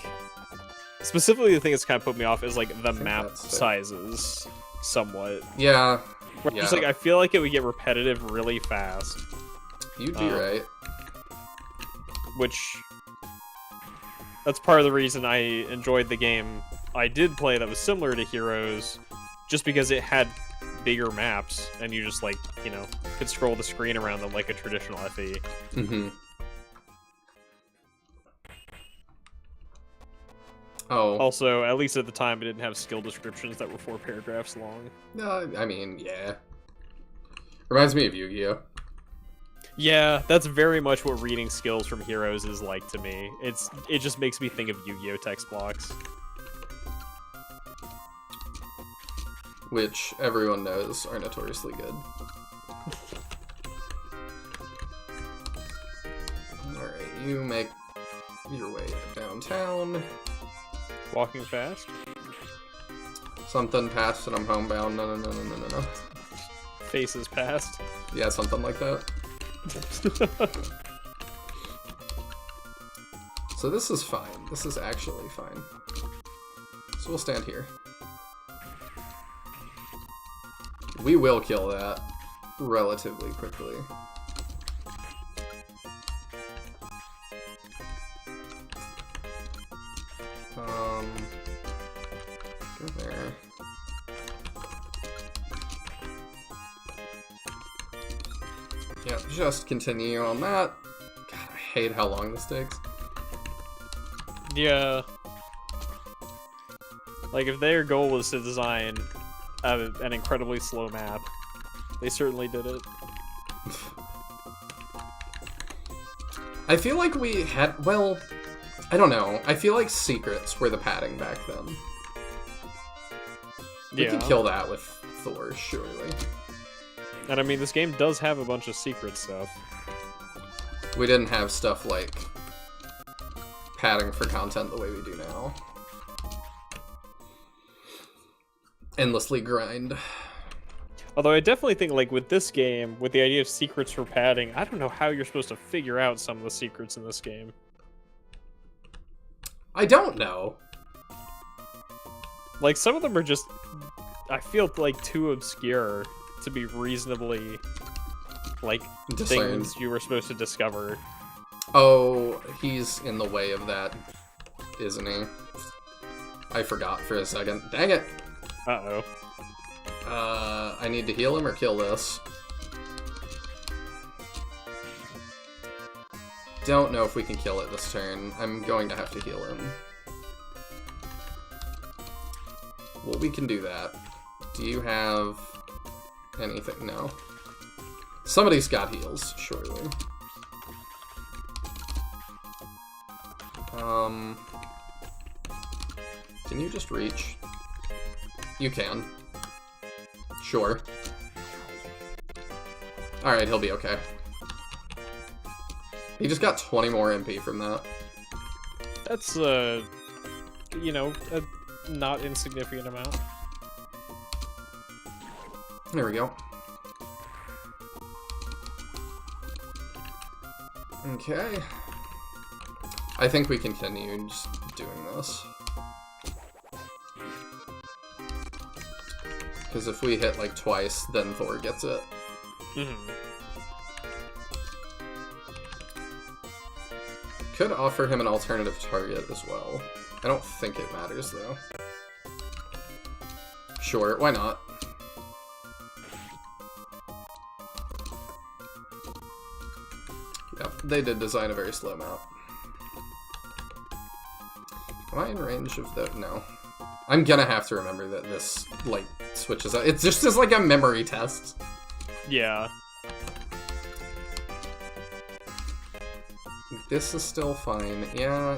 specifically the thing that's kind of put me off is like the map sizes somewhat. Yeah. Where just like I feel like it would get repetitive really fast. You'd be right. Which that's part of the reason I enjoyed the game I did play that was similar to Heroes, just because it had bigger maps and you just like, you know, could scroll the screen around them like a traditional FE. Mm-hmm. Oh. Also, at least at the time, it didn't have skill descriptions that were 4 paragraphs long. No, I mean, yeah. Reminds me of Yu-Gi-Oh! Yeah, that's very much what reading skills from Heroes is like to me. It just makes me think of Yu-Gi-Oh! Text blocks. Which everyone knows are notoriously good. Alright, you make your way downtown. Walking fast? Something passed and I'm homebound. No. Faces past. Yeah, something like that. So this is fine. This is actually fine. So we'll stand here. We will kill that relatively quickly. Go there. Yep, just continue on that. God, I hate how long this takes. Yeah. Like, if their goal was to design an incredibly slow map, they certainly did it. I feel like we had, well, I don't know. I feel like secrets were the padding back then. We could kill that with Thor, surely. And I mean, this game does have a bunch of secret stuff. We didn't have stuff like padding for content the way we do now. Endlessly grind. Although I definitely think, like, with this game, with the idea of secrets for padding, I don't know how you're supposed to figure out some of the secrets in this game. I don't know. Like, some of them are just, I feel like, too obscure to be reasonably, like, Discerned. things you were supposed to discover. Oh, he's in the way of that, isn't he? I forgot for a second. Dang it! Uh-oh. I need to heal him or kill this. Don't know if we can kill it this turn. I'm going to have to heal him. Well, we can do that. Do you have anything? No. Somebody's got heals, surely. Can you just reach? You can. Sure. Alright, he'll be okay. He just got 20 more MP from that. That's, you know, a not insignificant amount. There we go. Okay. I think we continue just doing this. Because if we hit like twice, then Thor gets it. Could offer him an alternative target as well. I don't think it matters though. Sure, why not? Yep, they did design a very slow map. Am I in range of that? No. I'm gonna have to remember that this, like, switches out. It's just as, like, a memory test. Yeah. This is still fine. Yeah.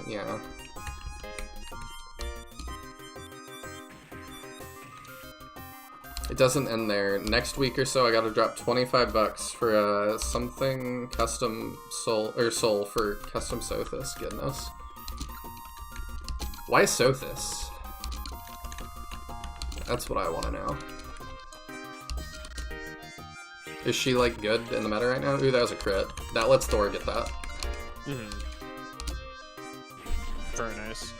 It doesn't end there. Next week or so, I gotta drop $25 for, something custom soul for custom Sothis. Goodness. Why Sothis? That's what I want to know. Is she, like, good in the meta right now? Ooh, that was a crit. That lets Thor get that. Very nice.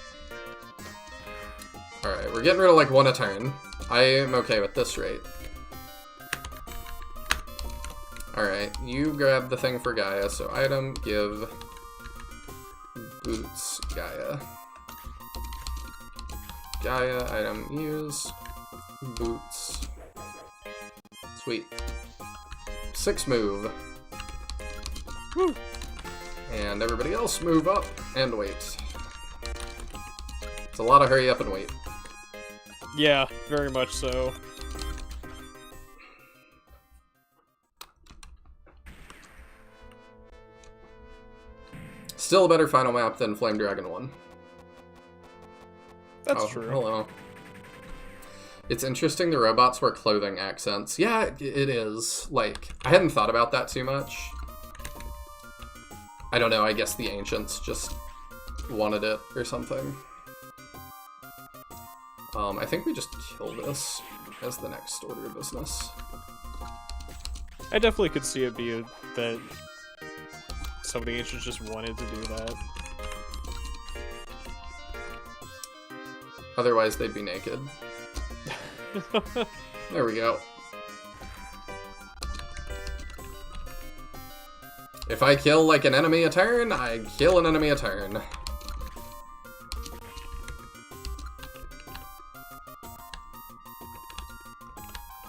Alright, we're getting rid of, like, one a turn. I am okay with this rate. Alright, you grab the thing for Gaia, so item, give, boots, Gaia. Gaia, item, use, boots. Sweet. 6 move. Woo! And everybody else move up and wait. It's a lot of hurry up and wait. Yeah, very much so. Still a better final map than Flame Dragon 1. That's true. Hello. It's interesting the robots wear clothing accents. Yeah, it is. Like, I hadn't thought about that too much. I don't know, I guess the ancients just wanted it or something. I think we just kill this as the next order of business. I definitely could see it be that some of the ancients just wanted to do that. Otherwise, they'd be naked. There we go. If I kill, like, an enemy a turn, I kill an enemy a turn.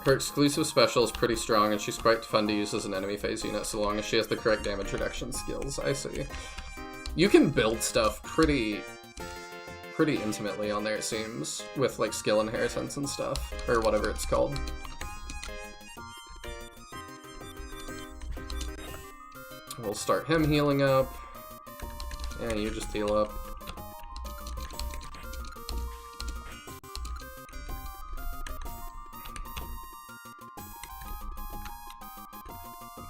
Her exclusive special is pretty strong, and she's quite fun to use as an enemy phase unit, so long as she has the correct damage reduction skills. I see. You can build stuff pretty intimately on there, it seems, with, like, skill inheritance and stuff, or whatever it's called. We'll start him healing up. Yeah, you just heal up.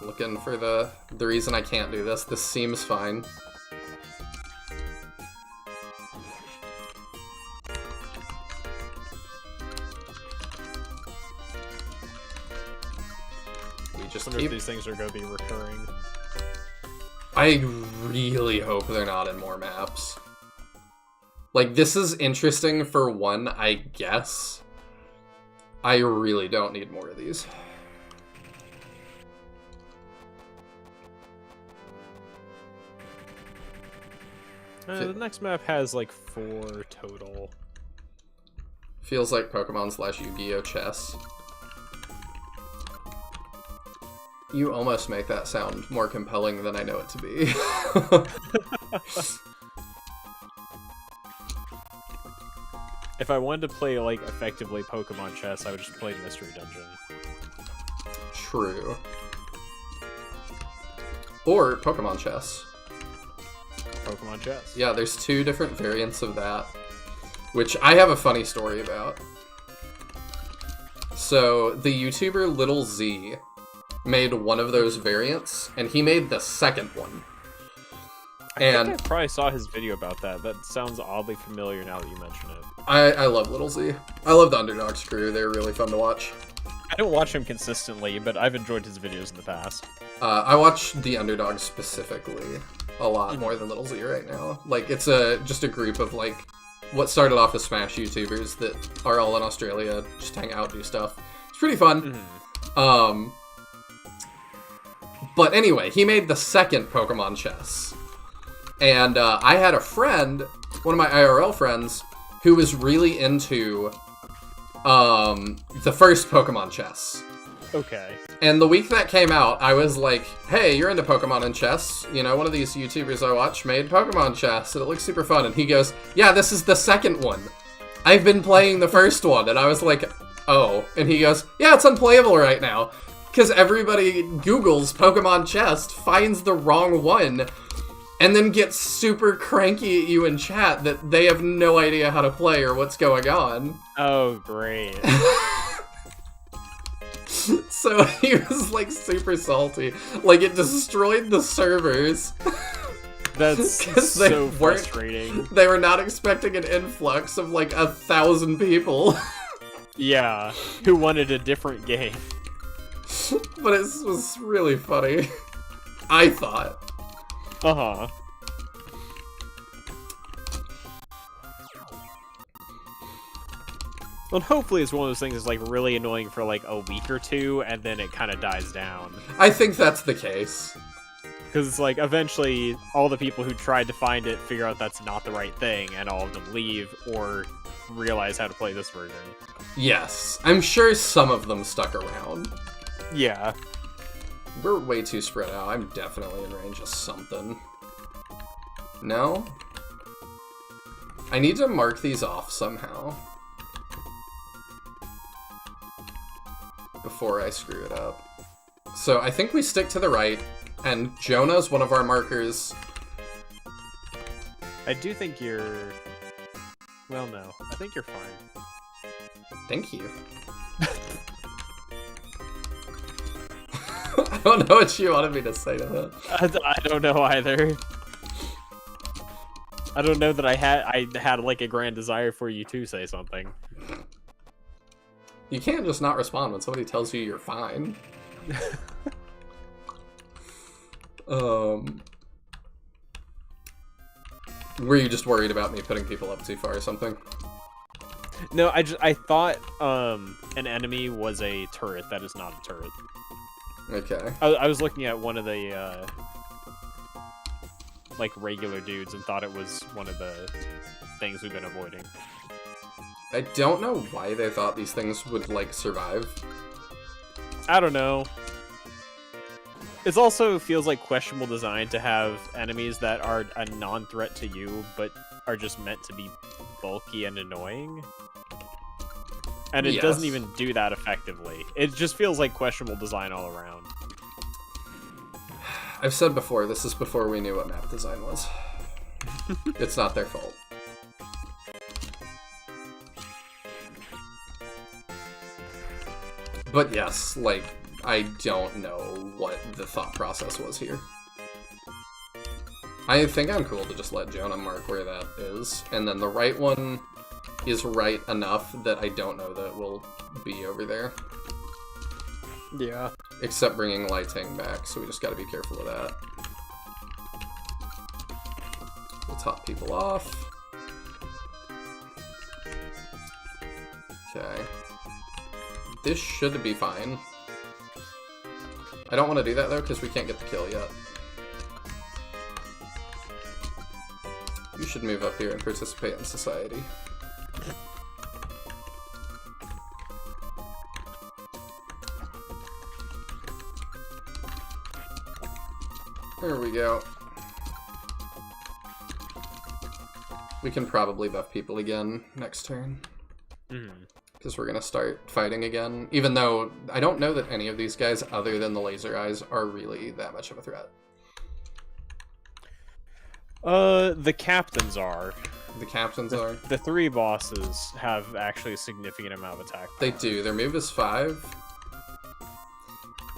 Looking for the reason I can't do this. This seems fine. We just I wonder if these things are going to be recurring. I really hope they're not in more maps. Like, this is interesting for one, I guess. I really don't need more of these. The next map has like 4 total. Feels like Pokemon / Yu-Gi-Oh! Chess. You almost make that sound more compelling than I know it to be. If I wanted to play, like, effectively Pokemon chess, I would just play Mystery Dungeon. True. Or Pokemon Chess. Pokemon chess. Yeah, there's 2 different variants of that, which I have a funny story about. So, the YouTuber Little Z made one of those variants, and he made the second one. I think I probably saw his video about that. That sounds oddly familiar now that you mention it. I love Little Z. I love the Underdogs crew. They're really fun to watch. I don't watch him consistently, but I've enjoyed his videos in the past. I watch the Underdogs specifically a lot more than Little Z right now. Like, it's just a group of, like, what started off as Smash YouTubers that are all in Australia, just hang out, do stuff. It's pretty fun. But anyway, he made the second Pokemon Chess. And I had a friend, one of my IRL friends, who was really into the first Pokemon Chess. Okay. And the week that came out, I was like, hey, you're into Pokemon and chess. You know, one of these YouTubers I watch made Pokemon chess, and it looks super fun. And he goes, yeah, this is the second one. I've been playing the first one. And I was like, oh. And he goes, yeah, it's unplayable right now. Because everybody Googles Pokemon chess, finds the wrong one, and then gets super cranky at you in chat that they have no idea how to play or what's going on. Oh, great. So he was, like, super salty. Like, it destroyed the servers. That's so frustrating. They were not expecting an influx of, like, 1,000 people. Yeah, who wanted a different game. But it was really funny. I thought. Uh-huh. Well, hopefully it's one of those things that's, like, really annoying for, like, a week or two, and then it kind of dies down. I think that's the case. Because it's like, eventually, all the people who tried to find it figure out that's not the right thing, and all of them leave, or realize how to play this version. Yes. I'm sure some of them stuck around. Yeah. We're way too spread out. I'm definitely in range of something. No? I need to mark these off somehow. Before I screw it up. So I think we stick to the right, and Jonah's one of our markers. I do think you're... Well, no. I think you're fine. Thank you. I don't know what you wanted me to say to that. I don't know either. I don't know that I had like a grand desire for you to say something. You can't just not respond when somebody tells you you're fine. Were you just worried about me putting people up too far or something? No, I thought an enemy was a turret. That is not a turret. Okay. I was looking at one of the like regular dudes and thought it was one of the things we've been avoiding. I don't know why they thought these things would, like, survive. I don't know. It also feels like questionable design to have enemies that are a non-threat to you, but are just meant to be bulky and annoying. And it doesn't even do that effectively. It just feels like questionable design all around. I've said before, this is before we knew what map design was. It's not their fault. But yes, like, I don't know what the thought process was here. I think I'm cool to just let Jonah mark where that is, and then the right one is right enough that I don't know that it will be over there. Yeah. Except bringing Lighting back, so we just gotta be careful of that. We'll top people off. Okay. This should be fine. I don't want to do that, though, because we can't get the kill yet. You should move up here and participate in society. There we go. We can probably buff people again next turn. Because we're gonna start fighting again. Even though I don't know that any of these guys, other than the laser eyes, are really that much of a threat. The captains are. The captains are? The three bosses have actually a significant amount of attack power. They do. Their move is 5.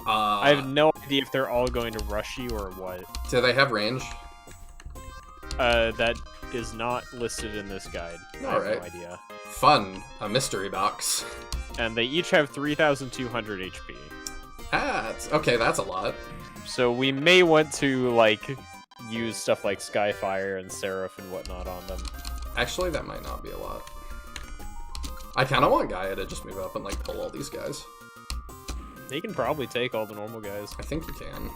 I have no idea if they're all going to rush you or what. Do they have range? That is not listed in this guide. I have no idea. Fun. A mystery box. And they each have 3,200 HP. Okay, that's a lot. So we may want to, like, use stuff like Skyfire and Seraph and whatnot on them. Actually, that might not be a lot. I kind of want Gaia to just move up and, like, pull all these guys. He can probably take all the normal guys. I think he can.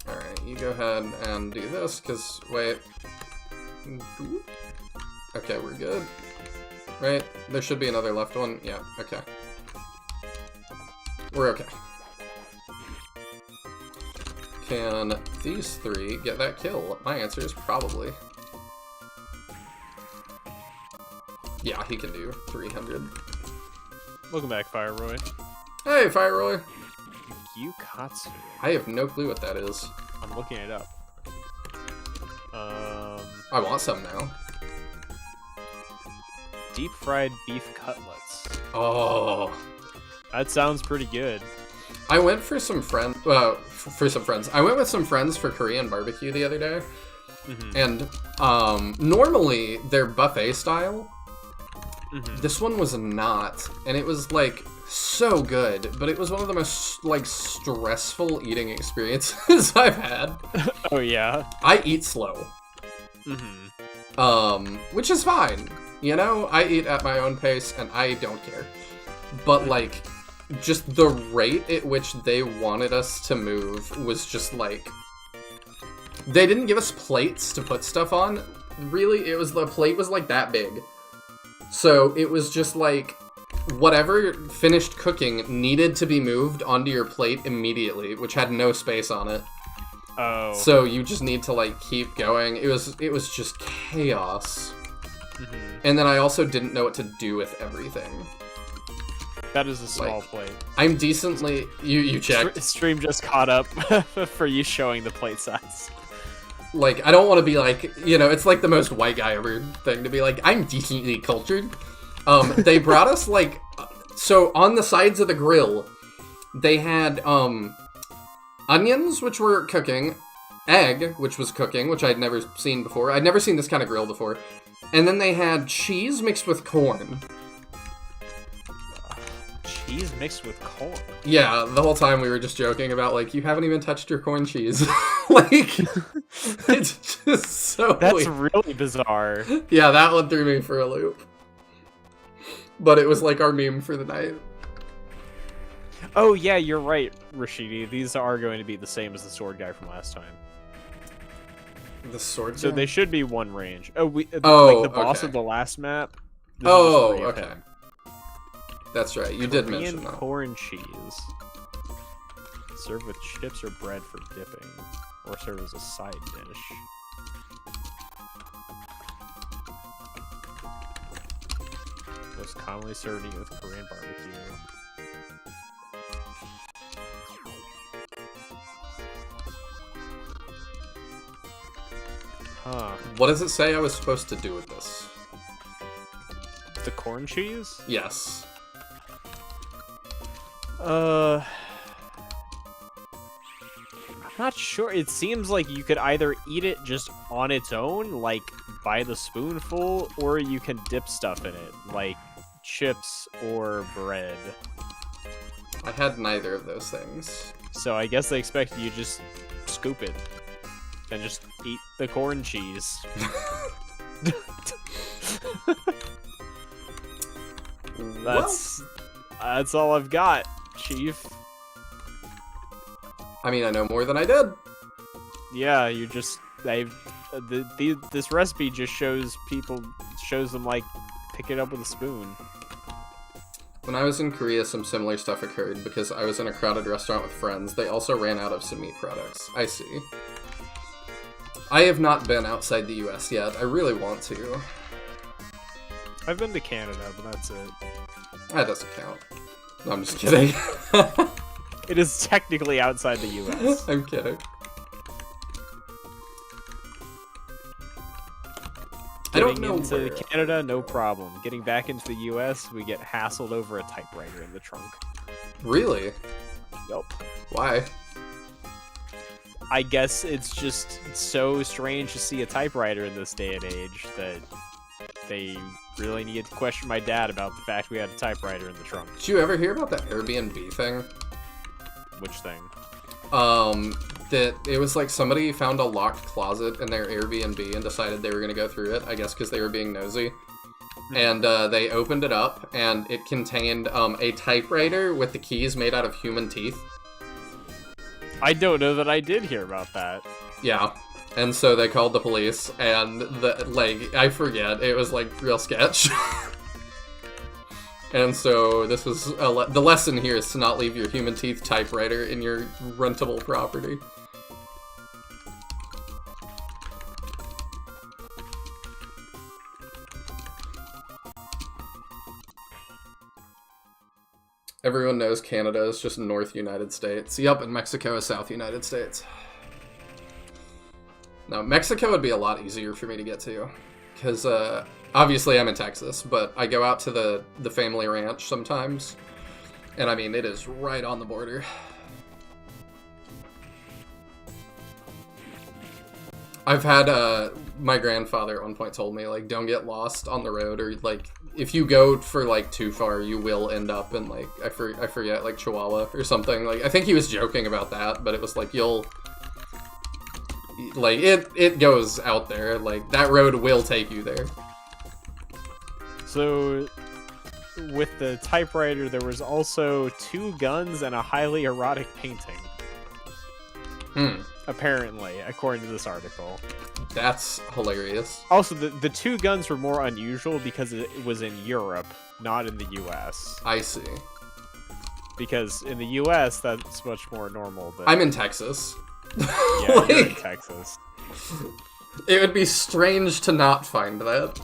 Alright, you go ahead and do this, because, wait. Okay, we're good. Right? There should be another left one. Yeah, okay. We're okay. Can these 3 get that kill? My answer is probably. Yeah, he can do 300. Welcome back, Fire Roy. Hey, Fire Roy! Gyukatsu. I have no clue what that is. I'm looking it up. I want some now. Deep fried beef cutlets. Oh. That sounds pretty good. I went for some friends. I went with some friends for Korean barbecue the other day, and normally they're buffet style. This one was not, and it was like so good, but it was one of the most like stressful eating experiences I've had. Oh yeah. I eat slow. Which is fine. You know, I eat at my own pace and I don't care. But like, just the rate at which they wanted us to move was just like, they didn't give us plates to put stuff on. Really, it was, the plate was like that big. So it was just like, whatever finished cooking needed to be moved onto your plate immediately, which had no space on it. Oh. So you just need to like keep going. It was just chaos. And then I also didn't know what to do with everything. That is a small Like, plate. I'm decently... You checked. Stream just caught up for you showing the plate size. Like, I don't want to be like, you know, it's like the most white guy ever thing to be like, I'm decently cultured. They brought us like... So on the sides of the grill, they had onions, which were cooking, egg, which was cooking, which I'd never seen before. I'd never seen this kind of grill before. And then they had cheese mixed with corn. Cheese mixed with corn? Yeah, the whole time we were just joking about, like, you haven't even touched your corn cheese. Like, it's just so That's weird. really bizarre. Yeah, that one threw me for a loop. But it was like our meme for the night. Oh yeah, you're right, Rashidi. These are going to be the same as the sword guy from last time. The sword So guy? they should be one range. Oh, like the boss okay. of the last map. this is Oh, three of okay. him. That's right, you did Korean mention that. corn cheese. Serve with chips or bread for dipping, or serve as a side dish. Most commonly served with Korean barbecue. Huh. What does it say I was supposed to do with this? The corn cheese? Yes. I'm not sure. It seems like you could either eat it just on its own, like by the spoonful, or you can dip stuff in it, like chips or bread. I had neither of those things. So I guess they expect you to just scoop it and just eat the corn cheese. That's all I've got, Chief. I mean, I know more than I did. Yeah, you just this recipe just shows them like pick it up with a spoon. When I was in Korea, some similar stuff occurred because I was in a crowded restaurant with friends. They also ran out of some meat products. I see. I have not been outside the US yet. I really want to. I've been to Canada, but that's it. That doesn't count. No, I'm just kidding. It is technically outside the US. I'm kidding. I don't know into where. Canada, no problem. Getting back into the US, we get hassled over a typewriter in the trunk. Really? Yep. Why? I guess it's just so strange to see a typewriter in this day and age that they really needed to question my dad about the fact we had a typewriter in the trunk. Did you ever hear about that Airbnb thing? Which thing? That it was like somebody found a locked closet in their Airbnb and decided they were going to go through it, I guess because they were being nosy. And they opened it up, and it contained a typewriter with the keys made out of human teeth. I don't know that I did hear about that. Yeah. And so they called the police, and I forget, it was like real sketch. And so this was the lesson here is to not leave your human teeth typewriter in your rentable property. Everyone knows Canada is just North United States. Yup, and Mexico is South United States. Now, Mexico would be a lot easier for me to get to. Because, obviously I'm in Texas, but I go out to the family ranch sometimes. And I mean, it is right on the border. I've had, my grandfather at one point told me, like, don't get lost on the road, or, like, if you go for, like, too far, you will end up in, like, I forget, like, Chihuahua or something. Like, I think he was joking about that, but it was like, like, it goes out there. Like, that road will take you there. So, with the typewriter, there was also 2 guns and a highly erotic painting. Apparently, according to this article. That's hilarious. Also, the 2 guns were more unusual because it was in Europe, not in the US. I see. Because in the US, that's much more normal than... I'm in Texas. Yeah, you're in Texas. It would be strange to not find that.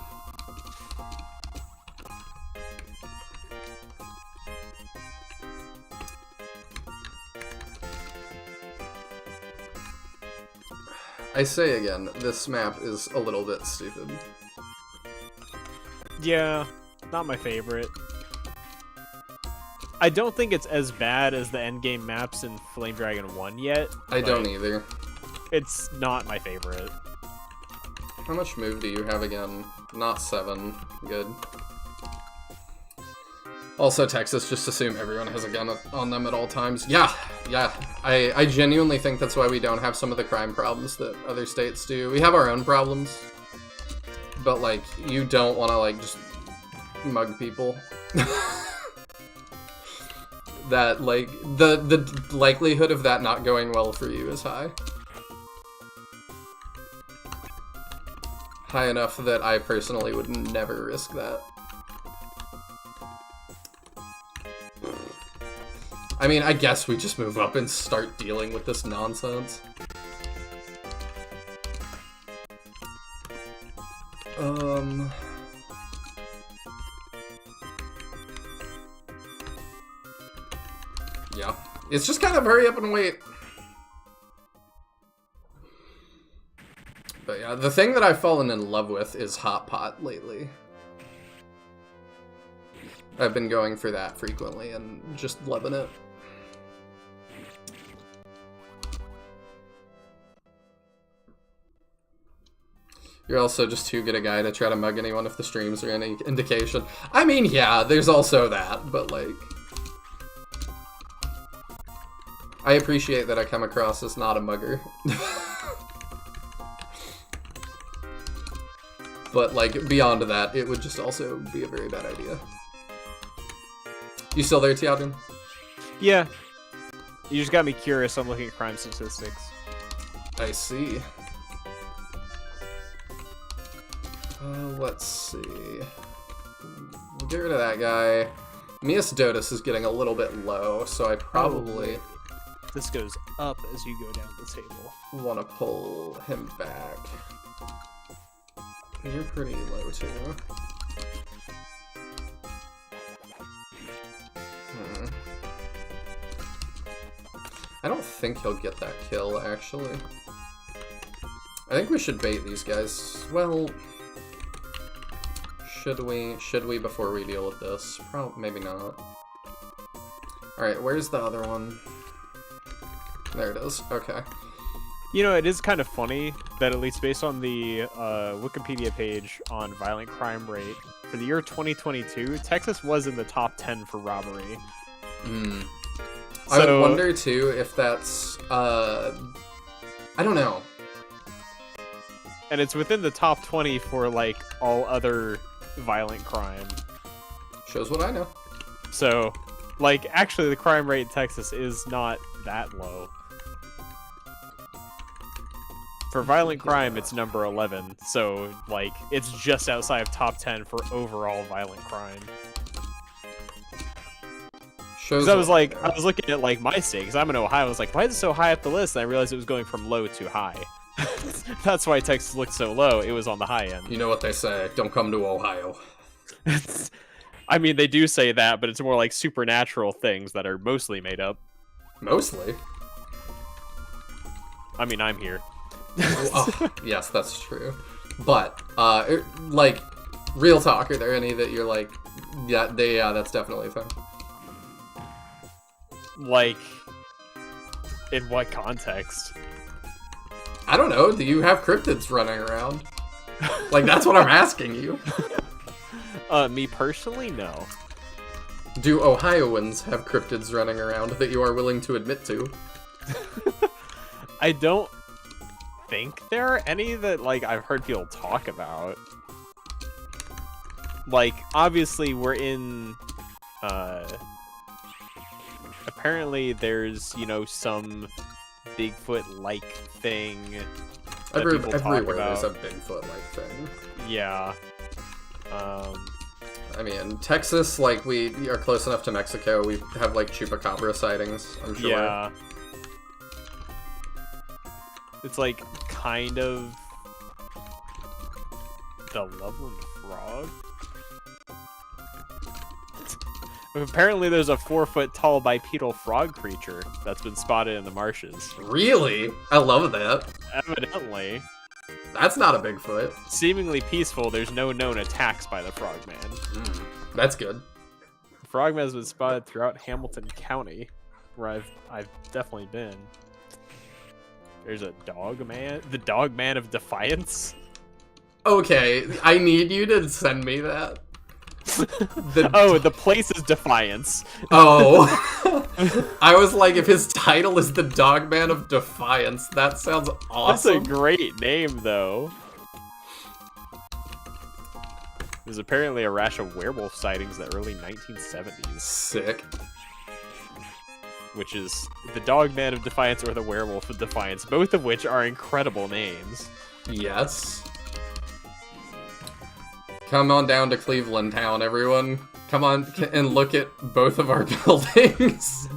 I say again, this map is a little bit stupid. Yeah, not my favorite. I don't think it's as bad as the endgame maps in Flame Dragon 1 yet. I don't either. It's not my favorite. How much move do you have again? Not 7. Good. Also, Texas, just assume everyone has a gun on them at all times. Yeah. I genuinely think that's why we don't have some of the crime problems that other states do. We have our own problems, but, like, you don't want to, like, just mug people. That, like, the likelihood of that not going well for you is high. High enough that I personally would never risk that. I mean, I guess we just move up and start dealing with this nonsense. Yeah. It's just kind of hurry up and wait. But yeah, the thing that I've fallen in love with is Hot Pot lately. I've been going for that frequently and just loving it. You're also just too good a guy to try to mug anyone if the streams are any indication. I mean, yeah, there's also that, but like... I appreciate that I come across as not a mugger. But, like, beyond that, it would just also be a very bad idea. You still there, Tyadran? Yeah. You just got me curious. I'm looking at crime statistics. I see. Let's see. We'll get rid of that guy. Mias Dotus is getting a little bit low, so I probably... This goes up as you go down the table. Want to pull him back. You're pretty low, too. I don't think he'll get that kill, actually. I think we should bait these guys. Well... Should we before we deal with this? Probably, maybe not. Alright, where's the other one? There it is. Okay. You know, it is kind of funny that at least based on the Wikipedia page on violent crime rate, for the year 2022, Texas was in the top 10 for robbery. Hmm. So, I would wonder, too, if that's... I don't know. And it's within the top 20 for, like, all other violent crime. Shows what I know. So, like, actually the crime rate in Texas is not that low. For violent crime, it's number 11, so, like, it's just outside of top 10 for overall violent crime. Shows I was like, I was looking at, like, my state, because I'm in Ohio, I was like, why is it so high up the list? And I realized it was going from low to high. That's why Texas looked so low, it was on the high end. You know what they say, don't come to Ohio. I mean, they do say that, but it's more like supernatural things that are mostly made up. Mostly? I mean, I'm here. Oh, yes, that's true. But, like, real talk, are there any that you're like, yeah, that's definitely a thing? Like, in what context? I don't know, do you have cryptids running around? Like, that's what I'm asking you. Me personally, no. Do Ohioans have cryptids running around that you are willing to admit to? I don't think there are any that, like, I've heard people talk about. Like, obviously, we're in, apparently there's, you know, some Bigfoot-like thing that people talk everywhere about. there's a Bigfoot-like thing. Yeah. I mean, Texas, like, we are close enough to Mexico, we have, like, chupacabra sightings, I'm sure. Yeah. It's, like, kind of the Loveland Frog? Apparently there's a 4-foot-tall bipedal frog creature that's been spotted in the marshes. Really? I love that. Evidently. That's not a Bigfoot. Seemingly peaceful, there's no known attacks by the frogman. That's good. The frogman has been spotted throughout Hamilton County, where I've definitely been. There's a dog man. The dog man of Defiance. Okay, I need you to send me that. The place is Defiance. Oh. I was like, if his title is the Dogman of Defiance, that sounds awesome. That's a great name, though. There's apparently a rash of werewolf sightings in the early 1970s. Sick. Which is the Dogman of Defiance or the Werewolf of Defiance, both of which are incredible names. Yes. Come on down to Cleveland Town, everyone. Come on and look at both of our buildings.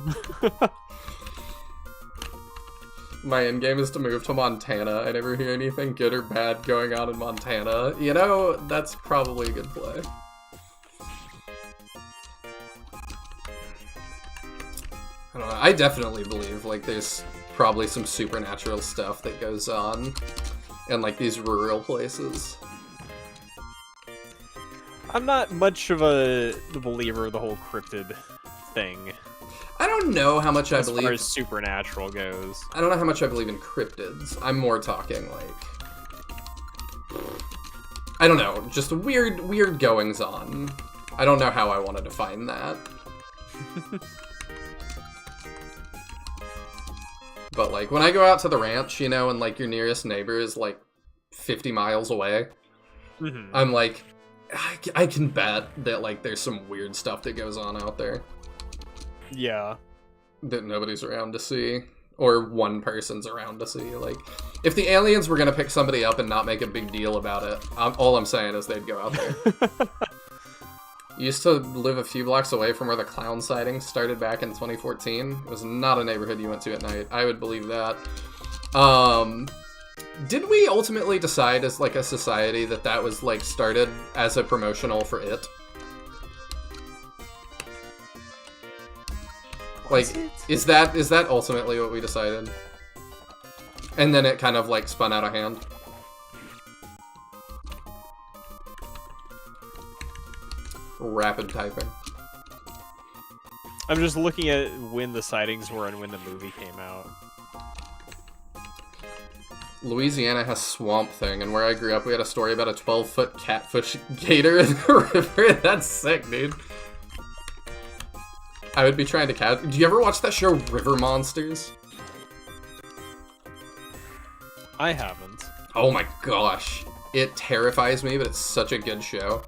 My endgame is to move to Montana. I never hear anything good or bad going on in Montana. You know, that's probably a good play. I don't know. I definitely believe, like, there's probably some supernatural stuff that goes on in, like, these rural places. I'm not much of a believer of the whole cryptid thing. I don't know how much I believe... As far as supernatural goes. I don't know how much I believe in cryptids. I'm more talking, like... I don't know. Just weird goings-on. I don't know how I want to define that. But, like, when I go out to the ranch, you know, and, like, your nearest neighbor is, like, 50 miles away, I'm like... I can bet that, like, there's some weird stuff that goes on out there. Yeah. That nobody's around to see. Or one person's around to see. Like, if the aliens were gonna pick somebody up and not make a big deal about it, all I'm saying is they'd go out there. You used to live a few blocks away from where the clown sightings started back in 2014. It was not a neighborhood you went to at night. I would believe that. Did we ultimately decide as, like, a society that was, like, started as a promotional for it? Like, is that ultimately what we decided? And then it kind of, like, spun out of hand? Rapid typing. I'm just looking at when the sightings were and when the movie came out. Louisiana has Swamp Thing, and where I grew up, we had a story about a 12-foot catfish gator in the river. That's sick, dude. I would be trying to catch... Do you ever watch that show, River Monsters? I haven't. Oh my gosh. It terrifies me, but it's such a good show.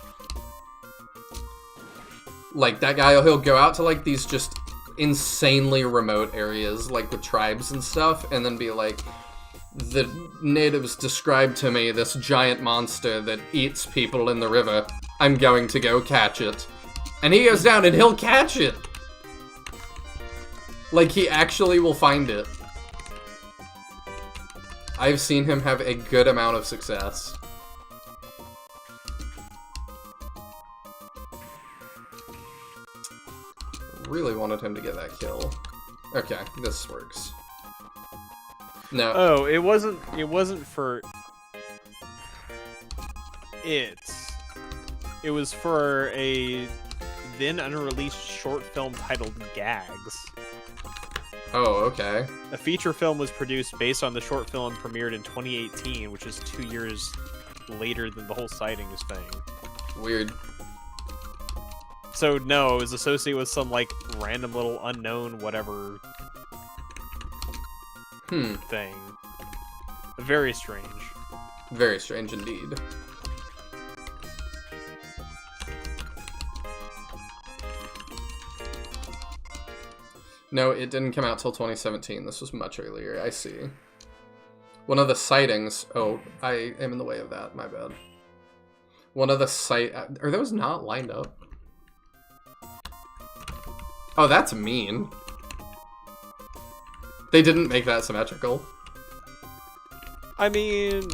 Like, that guy, he'll go out to, like, these just insanely remote areas, like, with tribes and stuff, and then be like... The natives described to me this giant monster that eats people in the river. I'm going to go catch it. And he goes down and he'll catch it! Like, he actually will find it. I've seen him have a good amount of success. Really wanted him to get that kill. Okay, this works. No. Oh, it wasn't for it. It was for a then unreleased short film titled Gags. Oh, okay. A feature film was produced based on the short film premiered in 2018, which is 2 years later than the whole sightings thing. Weird. So no, it was associated with some, like, random little unknown whatever thing. Very strange. Very strange indeed. No, it didn't come out till 2017. This was much earlier. I see. One of the sightings... Oh, I am in the way of that. My bad. One of the Are those not lined up? Oh, that's mean. They didn't make that symmetrical. I mean...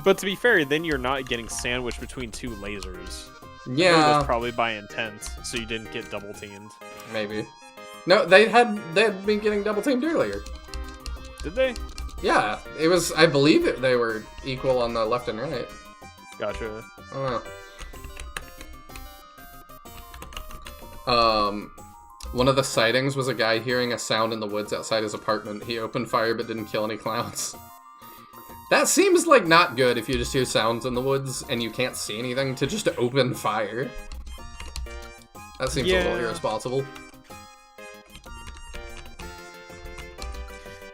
But to be fair, then you're not getting sandwiched between two lasers. Yeah. That's probably by intent, so you didn't get double teamed. Maybe. No, they had been getting double teamed earlier. Did they? Yeah, it was. I believe they were equal on the left and right. Gotcha. One of the sightings was a guy hearing a sound in the woods outside his apartment. He opened fire but didn't kill any clowns. That seems like not good if you just hear sounds in the woods and you can't see anything to just open fire. That seems a little irresponsible.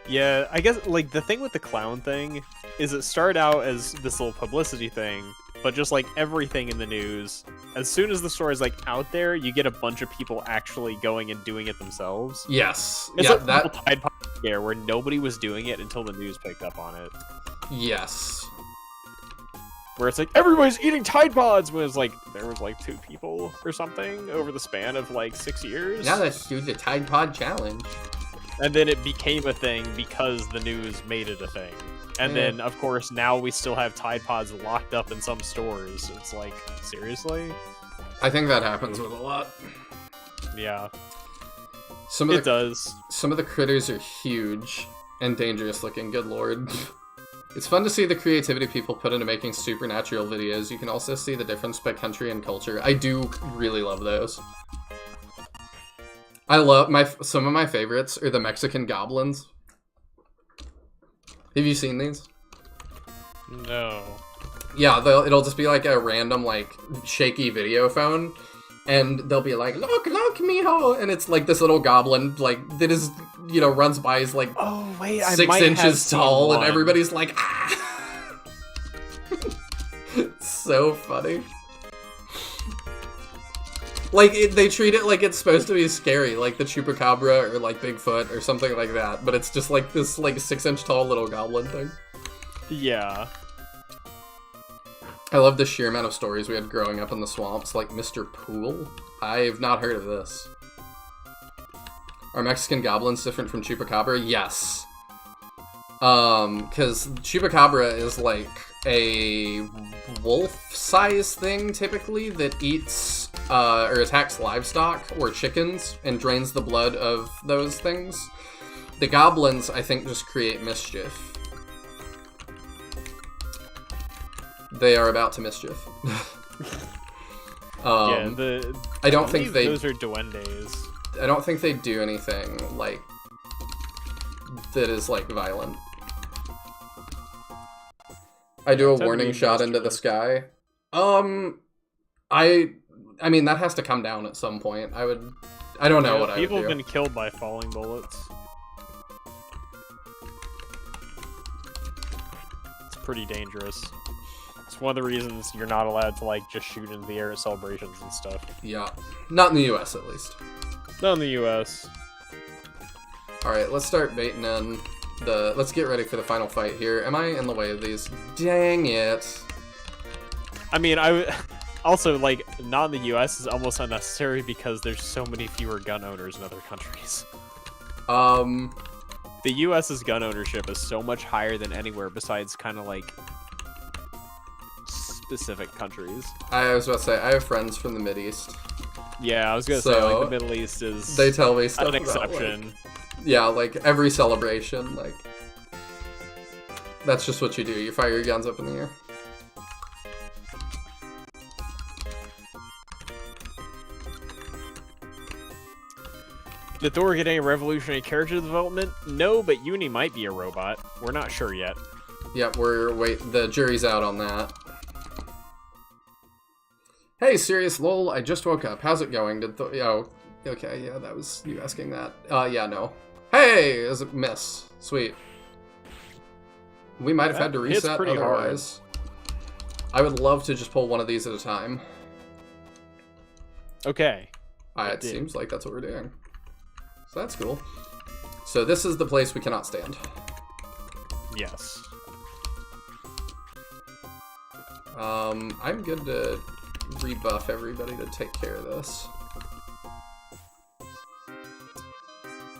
Yeah, I guess, like, the thing with the clown thing is it started out as this little publicity thing, but just like everything in the news, as soon as the story is like out there, you get a bunch of people actually going and doing it themselves. Yes. It's yeah, like that Tide Pod scare where nobody was doing it until the news picked up on it. Yes. Where it's like everybody's eating Tide Pods, when it's like there was like 2 people or something over the span of like 6 years. Now let's do the Tide Pod challenge. And then it became a thing because the news made it a thing. And then, of course, now we still have Tide Pods locked up in some stores. It's like, seriously? I think that happens with a lot. Yeah. It does. Some of the critters are huge and dangerous looking, good lord. It's fun to see the creativity people put into making supernatural videos. You can also see the difference by country and culture. I do really love those. I love some of my favorites are the Mexican goblins. Have you seen these? No. Yeah, it'll just be like a random, like, shaky video phone, and they'll be like, look, mijo! And it's like this little goblin, like, that is, you know, runs by, is like, oh, wait, 6 inches tall, and everybody's like, ah! It's so funny. Like, they treat it like it's supposed to be scary, like the Chupacabra or, like, Bigfoot or something like that, but it's just, like, this, like, 6-inch tall little goblin thing. Yeah. I love the sheer amount of stories we had growing up in the swamps, like Mr. Pool. I've not heard of this. Are Mexican goblins different from Chupacabra? Yes. Because Chupacabra is, like, a wolf-size thing, typically, that eats, or attacks livestock or chickens and drains the blood of those things. The goblins, I think, just create mischief. They are about to mischief. I don't think those are duendes. I don't think they do anything, like, that is, like, violent. I do a warning shot into the sky. I mean, that has to come down at some point. I don't know what I would do. People have been killed by falling bullets. It's pretty dangerous. It's one of the reasons you're not allowed to, like, just shoot into the air at celebrations and stuff. Yeah. Not in the US, at least. Not in the US. Alright, let's start baiting in let's get ready for the final fight here. Am I in the way of these? Dang it. I mean, also, like, not in the US is almost unnecessary because there's so many fewer gun owners in other countries. The US's gun ownership is so much higher than anywhere besides kind of, like, specific countries. I was about to say, I have friends from the Mideast. Yeah, I was gonna say, like, the Middle East is they tell me stuff an about, exception. Like, yeah, like, every celebration, like, that's just what you do. You fire your guns up in the air. Did Thor get any revolutionary character development? No, but Uni might be a robot. We're not sure yet. Yep, the jury's out on that. Hey, serious lol, I just woke up. How's it going? Oh, okay, yeah, that was you asking that. Yeah, no. Hey, is it miss? Sweet. We might have had to reset otherwise. I would love to just pull one of these at a time. Okay. It seems like that's what we're doing. So that's cool. So this is the place we cannot stand. Yes. I'm good to rebuff everybody to take care of this.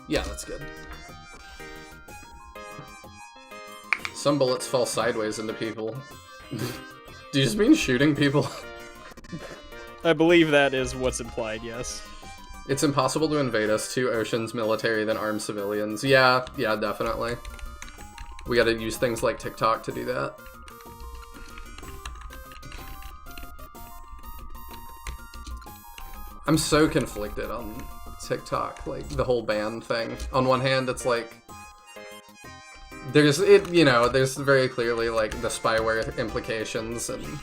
Yeah, that's good. Some bullets fall sideways into people. Do you just mean shooting people? I believe that is what's implied, yes. It's impossible to invade us, 2 oceans military than armed civilians. Yeah, definitely. We gotta use things like TikTok to do that. I'm so conflicted on TikTok, like the whole ban thing. On one hand, it's like there's very clearly like the spyware implications and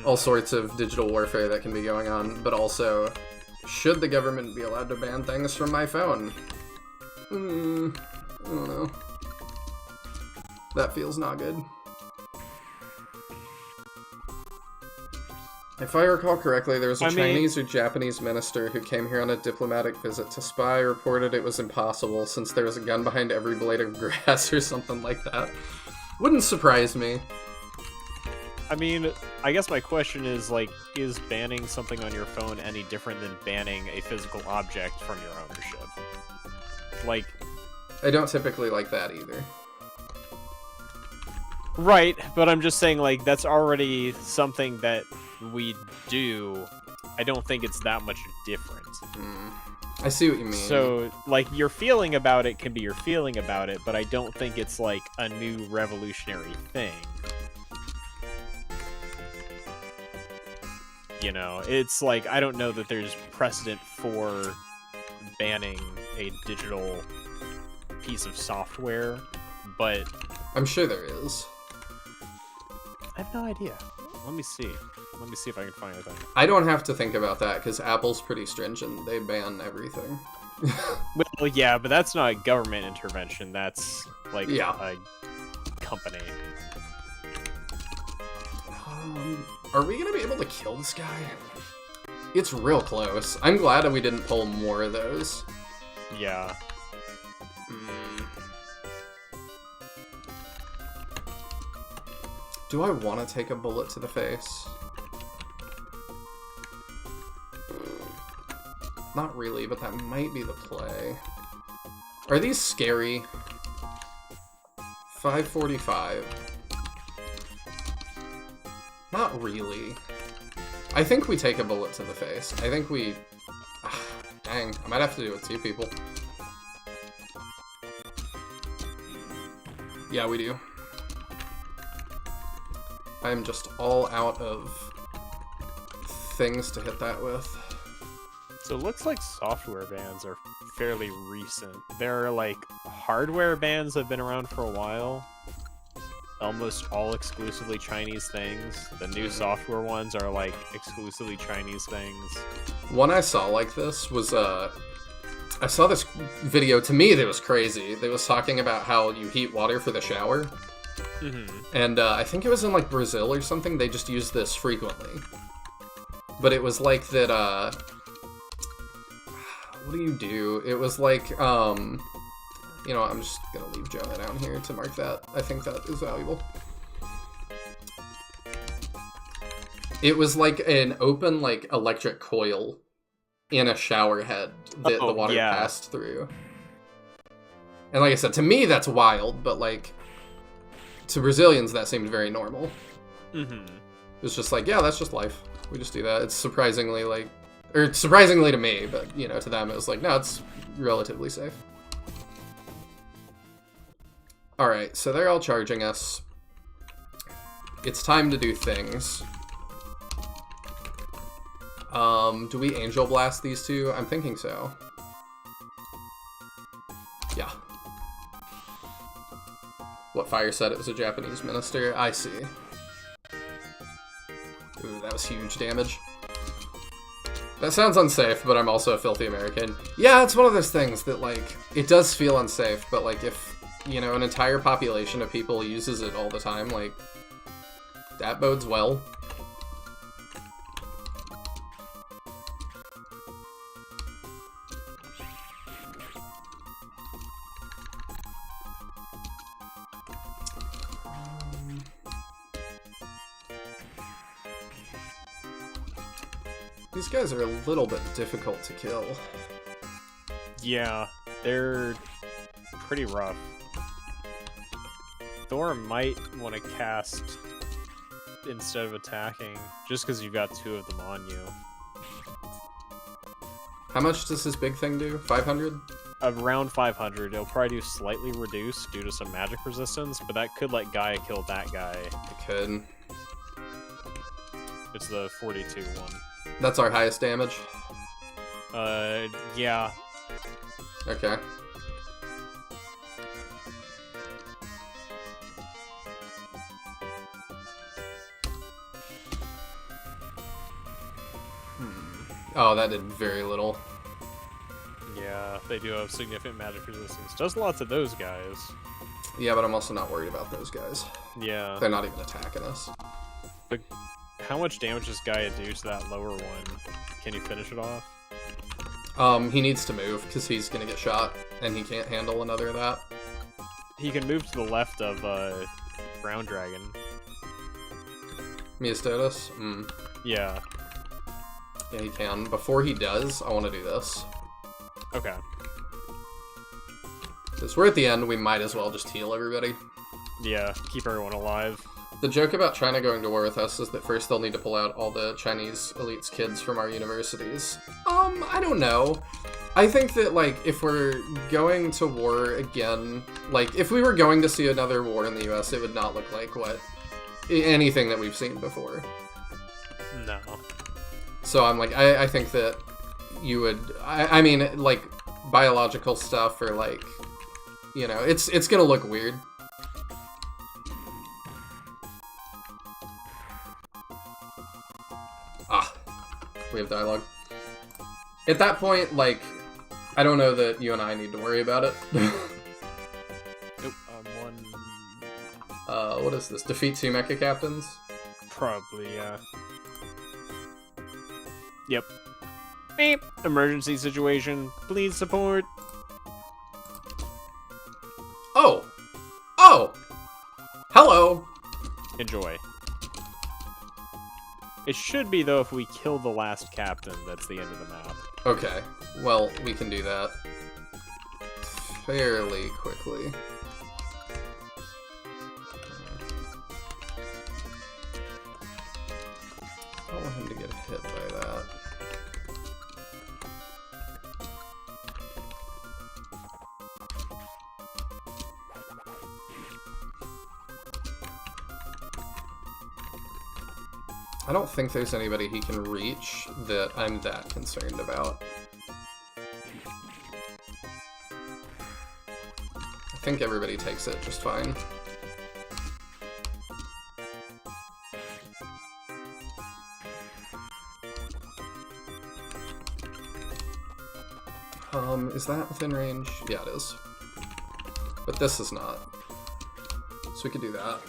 all sorts of digital warfare that can be going on, but also, should the government be allowed to ban things from my phone? I don't know. That feels not good. If I recall correctly, there was a Chinese or Japanese minister who came here on a diplomatic visit to spy, reported it was impossible since there was a gun behind every blade of grass or something like that. Wouldn't surprise me. I mean, I guess my question is, like, is banning something on your phone any different than banning a physical object from your ownership? Like... I don't typically like that either. Right, but I'm just saying, like, that's already something that we do. I don't think it's that much different. I see what you mean. So, like, your feeling about it can be your feeling about it, but I don't think it's, like, a new revolutionary thing. You know, it's like, I don't know that there's precedent for banning a digital piece of software, but... I'm sure there is. I have no idea. Let me see. Let me see if I can find anything. I don't have to think about that, because Apple's pretty stringent. They ban everything. Well, yeah, but that's not a government intervention. That's, like, a company. Are we going to be able to kill this guy? It's real close. I'm glad we didn't pull more of those. Yeah. Do I want to take a bullet to the face? Not really, but that might be the play. Are these scary? 545. Not really. I think we take a bullet to the face. I think we... Dang, I might have to do it with 2 people. Yeah, we do. I'm just all out of things to hit that with. So it looks like software bans are fairly recent. There are, like, hardware bans that have been around for a while. Almost all exclusively Chinese things. The new software ones are, like, exclusively Chinese things. One I saw like this was, I saw this video, to me, that was crazy. They was talking about how you heat water for the shower. And I think it was in, like, Brazil or something. They just use this frequently. But it was like that, what do you do? It was like, you know, I'm just gonna leave Jonah down here to mark that. I think that is valuable. It was like an open, like, electric coil in a shower head that the water passed through. And like I said, to me, that's wild, but, like, to Brazilians, that seemed very normal. It's just like, yeah, that's just life. We just do that. It's surprisingly, like, or surprisingly to me, but, you know, to them, it was like, no, it's relatively safe. Alright, so they're all charging us. It's time to do things. Do we Angel Blast these 2? I'm thinking so. Yeah. What Fire said it was a Japanese minister? I see. Ooh, that was huge damage. That sounds unsafe, but I'm also a filthy American. Yeah, it's one of those things that, like, it does feel unsafe, but, like, if, you know, an entire population of people uses it all the time, like, that bodes well. These guys are a little bit difficult to kill. Yeah, they're pretty rough. Thor might want to cast instead of attacking, just because you've got 2 of them on you. How much does this big thing do? 500? Around 500. It'll probably do slightly reduced due to some magic resistance, but that could let Gaia kill that guy. It could. It's the 42 one. That's our highest damage. Yeah. Okay. Oh, that did very little. Yeah, they do have significant magic resistance. Does lots of those guys. Yeah, but I'm also not worried about those guys. Yeah. They're not even attacking us. But how much damage does Gaia do to that lower one? Can you finish it off? He needs to move, because he's gonna get shot, and he can't handle another of that. He can move to the left of, Ground Dragon. Miastotus? Yeah. Yeah, he can. Before he does, I want to do this. Okay. Since we're at the end, we might as well just heal everybody. Yeah, keep everyone alive. The joke about China going to war with us is that first they'll need to pull out all the Chinese elites kids from our universities. I don't know. I think that, like, if we're going to war again, like, if we were going to see another war in the US, it would not look like anything that we've seen before. No. So I'm like, I think that you would, I mean, like, biological stuff or, like, you know, it's gonna look weird. We have dialogue. At that point, like, I don't know that you and I need to worry about it. Nope, what is this? Defeat 2 mecha captains? probably, yeah. Yep. Beep. Emergency situation. Please support. Oh! Oh! Hello! Enjoy. It should be, though, if we kill the last captain, that's the end of the map. Okay, well, we can do that fairly quickly. I don't want him to get hit by that. I don't think there's anybody he can reach that I'm that concerned about. I think everybody takes it just fine. Is that within range? Yeah, it is. But this is not. So we could do that.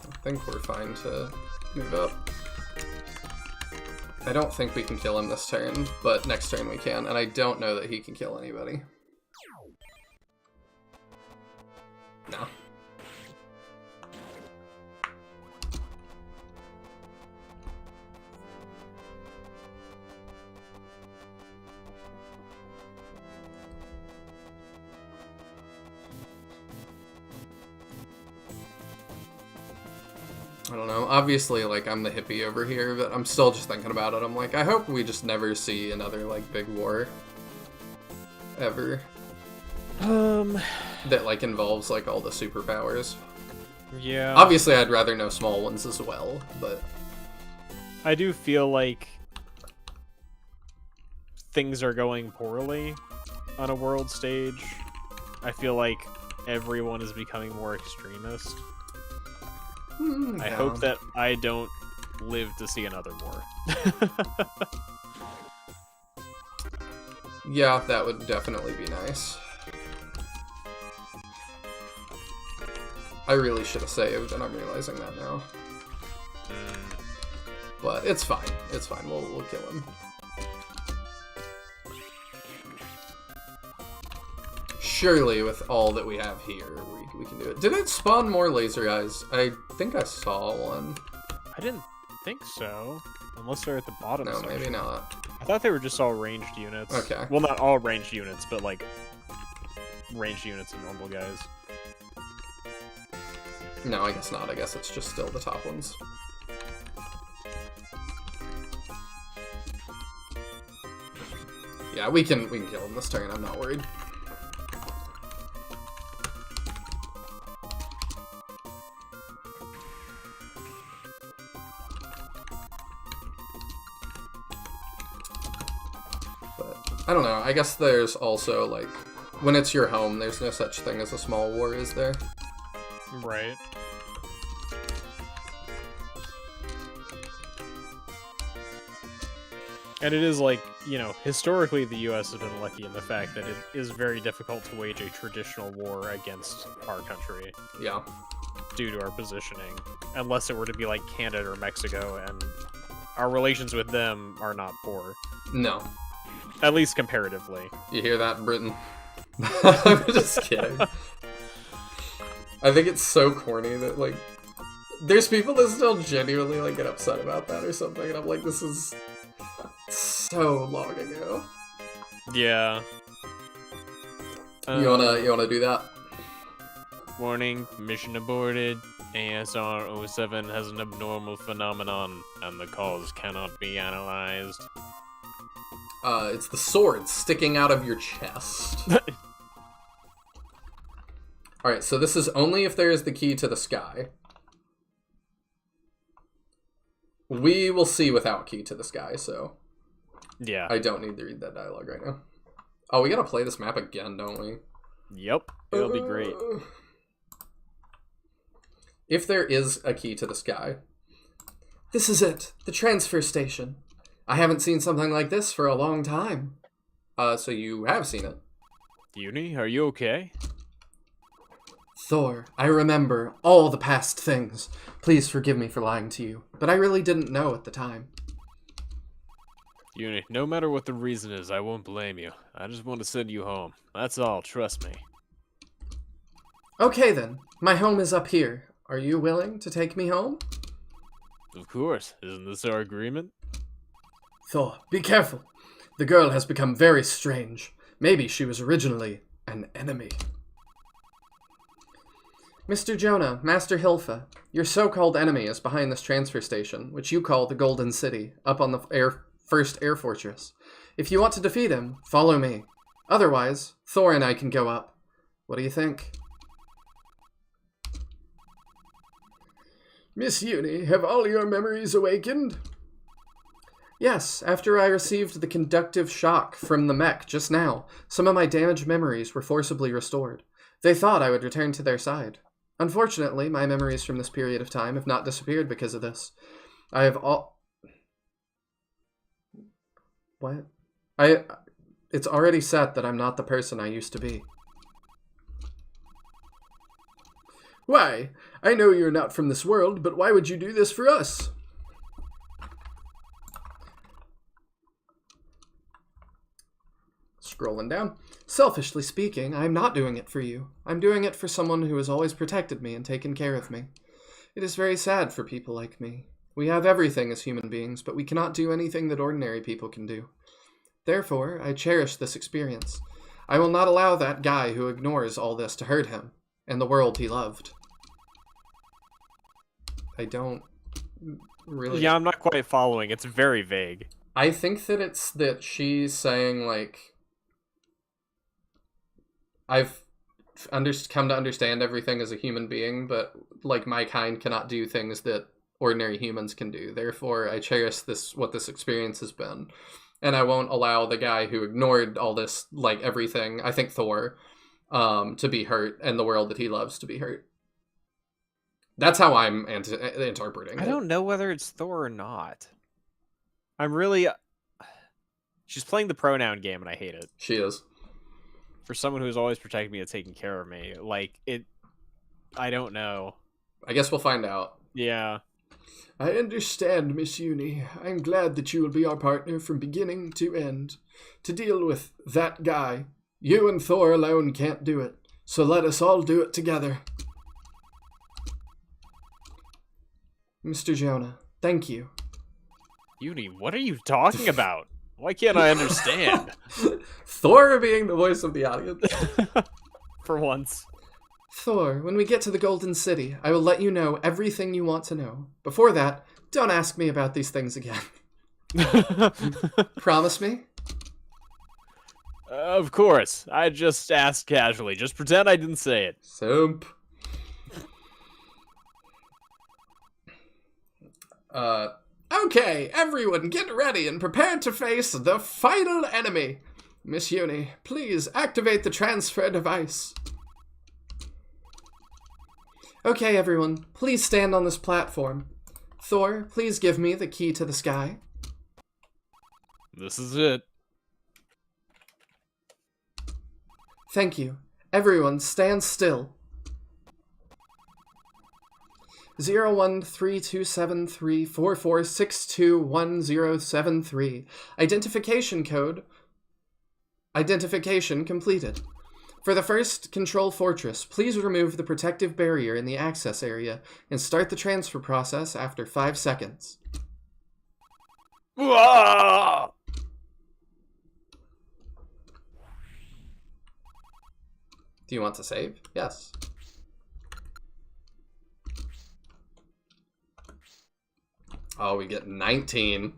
I think we're fine to move up. I don't think we can kill him this turn, but next turn we can, and I don't know that he can kill anybody. No. I don't know. Obviously, like, I'm the hippie over here, but I'm still just thinking about it. I'm like, I hope we just never see another, like, big war. Ever. That, like, involves, like, all the superpowers. Yeah. Obviously, I'd rather know small ones as well, but... I do feel like things are going poorly on a world stage. I feel like everyone is becoming more extremist. I hope that I don't live to see another war. Yeah, that would definitely be nice. I really should have saved, and I'm realizing that now. But it's fine. It's fine. We'll kill him. Surely, with all that we have here, we can do it. Did it spawn more laser eyes? I think I saw one. I didn't think so. Unless they're at the bottom No, section. maybe not. I thought they were just all ranged units. Okay. Well, not all ranged units, but like ranged units and normal guys. No, I guess not. I guess it's just still the top ones. Yeah, we can kill him this turn. I'm not worried. I guess there's also, like, when it's your home, there's no such thing as a small war, is there? Right. And it is like, you know, historically the US has been lucky in the fact that it is very difficult to wage a traditional war against our country. Yeah. Due to our positioning. Unless it were to be like Canada or Mexico, and our relations with them are not poor. No. At least comparatively. You hear that, Britain? I'm just kidding. I think it's so corny that, like, there's people that still genuinely, like, get upset about that or something, and I'm like, this is so long ago. Yeah. You wanna do that? Warning, mission aborted. ASR 07 has an abnormal phenomenon, and the cause cannot be analyzed. It's the sword sticking out of your chest. Alright, so this is only if there is the key to the sky. We will see without key to the sky, so... Yeah. I don't need to read that dialogue right now. Oh, we gotta play this map again, don't we? Yep, it'll be great. If there is a key to the sky. This is it, the transfer station. I haven't seen something like this for a long time. So you have seen it. Uni, are you okay? Thor, I remember all the past things. Please forgive me for lying to you, but I really didn't know at the time. Uni, no matter what the reason is, I won't blame you. I just want to send you home. That's all, trust me. Okay then, my home is up here. Are you willing to take me home? Of course, isn't this our agreement? Thor, be careful. The girl has become very strange. Maybe she was originally an enemy. Mr. Jonah, Master Hilfa, your so-called enemy is behind this transfer station, which you call the Golden City, up on the first air fortress. If you want to defeat him, follow me. Otherwise, Thor and I can go up. What do you think? Miss Uni, have all your memories awakened? Yes, after I received the conductive shock from the mech just now, some of my damaged memories were forcibly restored. They thought I would return to their side. Unfortunately, my memories from this period of time have not disappeared because of this. I have all... What? It's already set that I'm not the person I used to be. Why? I know you're not from this world, but why would you do this for us? Scrolling down. Selfishly speaking, I'm not doing it for you. I'm doing it for someone who has always protected me and taken care of me. It is very sad for people like me. We have everything as human beings, but we cannot do anything that ordinary people can do. Therefore, I cherish this experience. I will not allow that guy who ignores all this to hurt him and the world he loved. I don't really... Yeah, I'm not quite following. It's very vague. I think that it's that she's saying, like... I've come to understand everything as a human being, but, like, my kind cannot do things that ordinary humans can do. Therefore, I cherish what this experience has been. And I won't allow the guy who ignored all this, like, everything, I think Thor, to be hurt, and the world that he loves to be hurt. That's how I'm interpreting it. I don't know whether it's Thor or not. I'm really... She's playing the pronoun game, and I hate it. She is. For someone who's always protected me and taken care of me, like, it... I don't know. I guess we'll find out. Yeah. I understand, Miss Uni. I'm glad that you will be our partner from beginning to end. To deal with that guy, you and Thor alone can't do it, so let us all do it together. Mr. Jonah, thank you. Uni, what are you talking about? Why can't I understand? Thor being the voice of the audience. For once. Thor, when we get to the Golden City, I will let you know everything you want to know. Before that, don't ask me about these things again. Promise me? Of course. I just asked casually. Just pretend I didn't say it. Simp. Okay, everyone get ready and prepare to face the final enemy. Miss Uni, please activate the transfer device. Okay, everyone, please stand on this platform. Thor, please give me the key to the sky. This is it. Thank you. Everyone, stand still. 01327344621073. Identification code. Identification completed. For the first control fortress, please remove the protective barrier in the access area and start the transfer process after 5 seconds. Ah! Do you want to save? Yes. Oh, we get 19.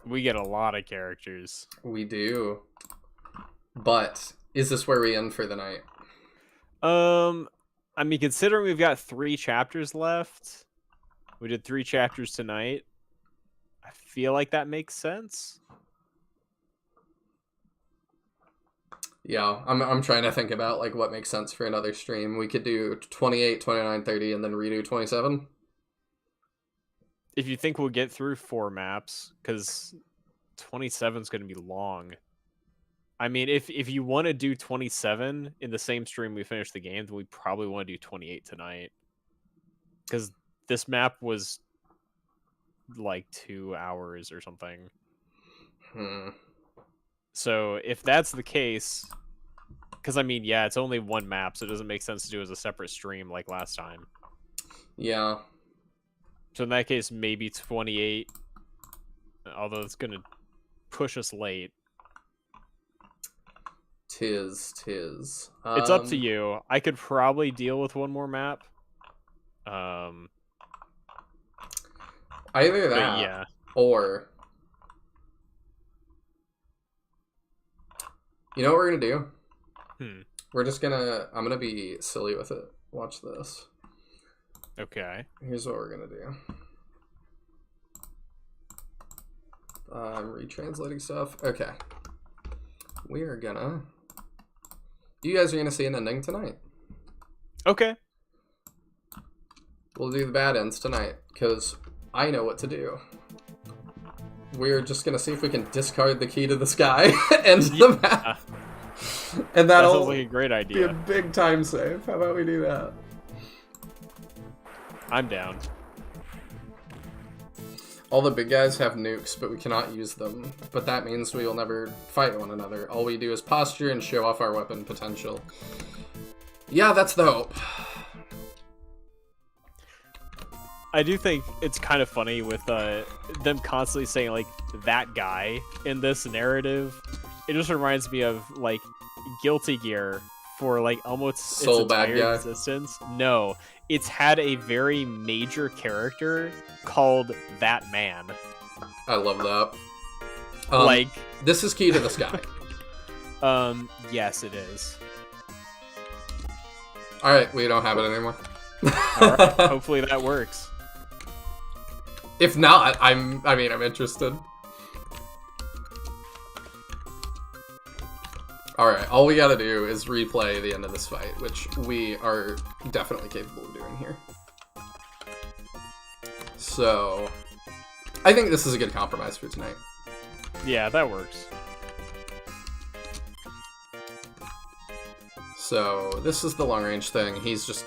We get a lot of characters. We do. But is this where we end for the night? I mean, considering we've got 3 chapters left, we did 3 chapters tonight. I feel like that makes sense. Yeah, I'm trying to think about like what makes sense for another stream. We could do 28, 29, 30, and then redo 27. If you think we'll get through 4 maps, because 27 is going to be long. I mean, if you want to do 27 in the same stream we finish the game, then we probably want to do 28 tonight. Because this map was like 2 hours or something. So if that's the case, because I mean, yeah, it's only 1 map, so it doesn't make sense to do as a separate stream like last time. Yeah. So in that case, maybe 28, although it's going to push us late. Tis. It's up to you. I could probably deal with 1 more map. Either that, yeah. or... You know what we're gonna do? We're just gonna... I'm gonna be silly with it. Watch this. Okay. Here's what we're gonna do. I'm retranslating stuff. Okay. We are gonna... You guys are gonna see an ending tonight. Okay. We'll do the bad ends tonight, because I know what to do. We're just gonna see if we can discard the key to the sky and the map. And That that'll sounds like a great be idea. a big time save. How about we do that? I'm down. All the big guys have nukes, but we cannot use them. But that means we will never fight one another. All we do is posture and show off our weapon potential. Yeah, that's the hope. I do think it's kind of funny with them constantly saying, like, that guy in this narrative. It just reminds me of, like, Guilty Gear for, like, almost Soul its bad entire guy. existence. No, it's had a very major character called That Man. I love that. Like... This is Key to the Sky. Yes, it is. Alright, we don't have it anymore. Alright, hopefully that works. If not, I'm interested. Alright, all we gotta do is replay the end of this fight, which we are definitely capable of doing here. So, I think this is a good compromise for tonight. Yeah, that works. So, this is the long range thing. He's just,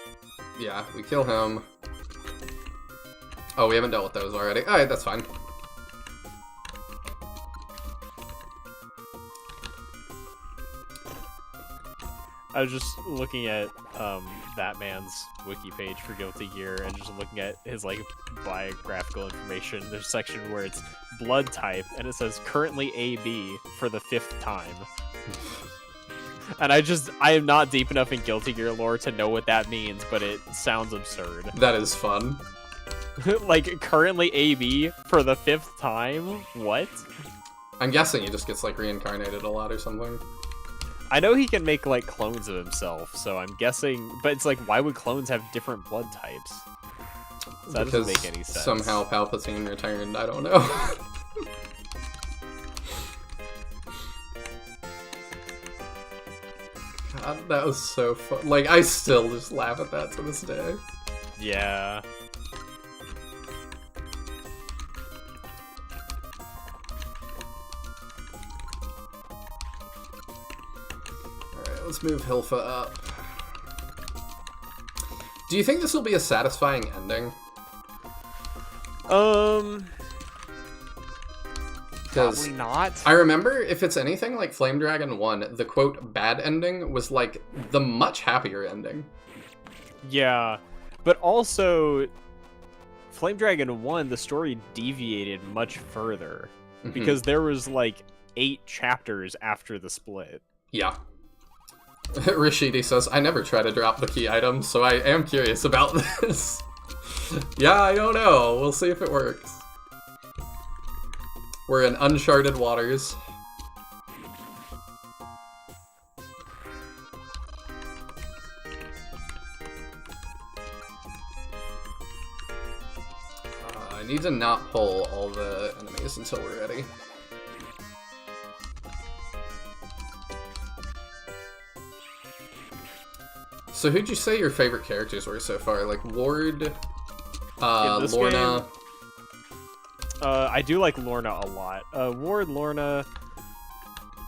yeah, we kill him. Oh, we haven't dealt with those already. Alright, that's fine. I was just looking at that man's wiki page for Guilty Gear and just looking at his like biographical information. There's a section where it's blood type and it says currently AB for the 5th time. And I am not deep enough in Guilty Gear lore to know what that means, but it sounds absurd. That is fun. Like currently AB for the 5th time? What? I'm guessing he just gets like reincarnated a lot or something. I know he can make, like, clones of himself, so I'm guessing... But it's like, why would clones have different blood types? So that doesn't make any sense. Somehow Palpatine returned, I don't know. God, that was so fun. Like, I still just laugh at that to this day. Yeah. Alright, let's move Hilfa up. Do you think this will be a satisfying ending? Probably not. I remember, if it's anything like Flame Dragon 1, the quote bad ending was like the much happier ending. Yeah, but also Flame Dragon 1, the story deviated much further because there was like 8 chapters after the split. Yeah. Rashidi says, I never try to drop the key items, so I am curious about this. Yeah, I don't know. We'll see if it works. We're in uncharted waters. I need to not pull all the enemies until we're ready. So who'd you say your favorite characters were so far? Like Ward, Lorna... Game, I do like Lorna a lot. Ward, Lorna...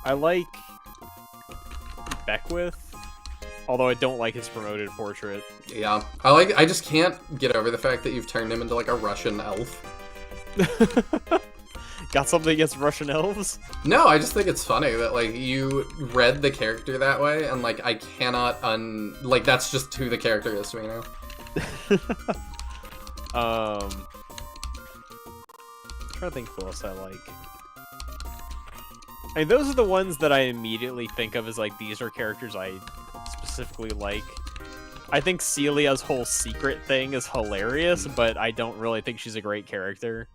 I like... Beckwith. Although I don't like his promoted portrait. Yeah. I just can't get over the fact that you've turned him into like a Russian elf. Got something against Russian elves? No, I just think it's funny that like you read the character that way, and like I cannot like that's just who the character is to me now. I'm trying to think who else I like. I mean, those are the ones that I immediately think of as like these are characters I specifically like. I think Celia's whole secret thing is hilarious, but I don't really think she's a great character.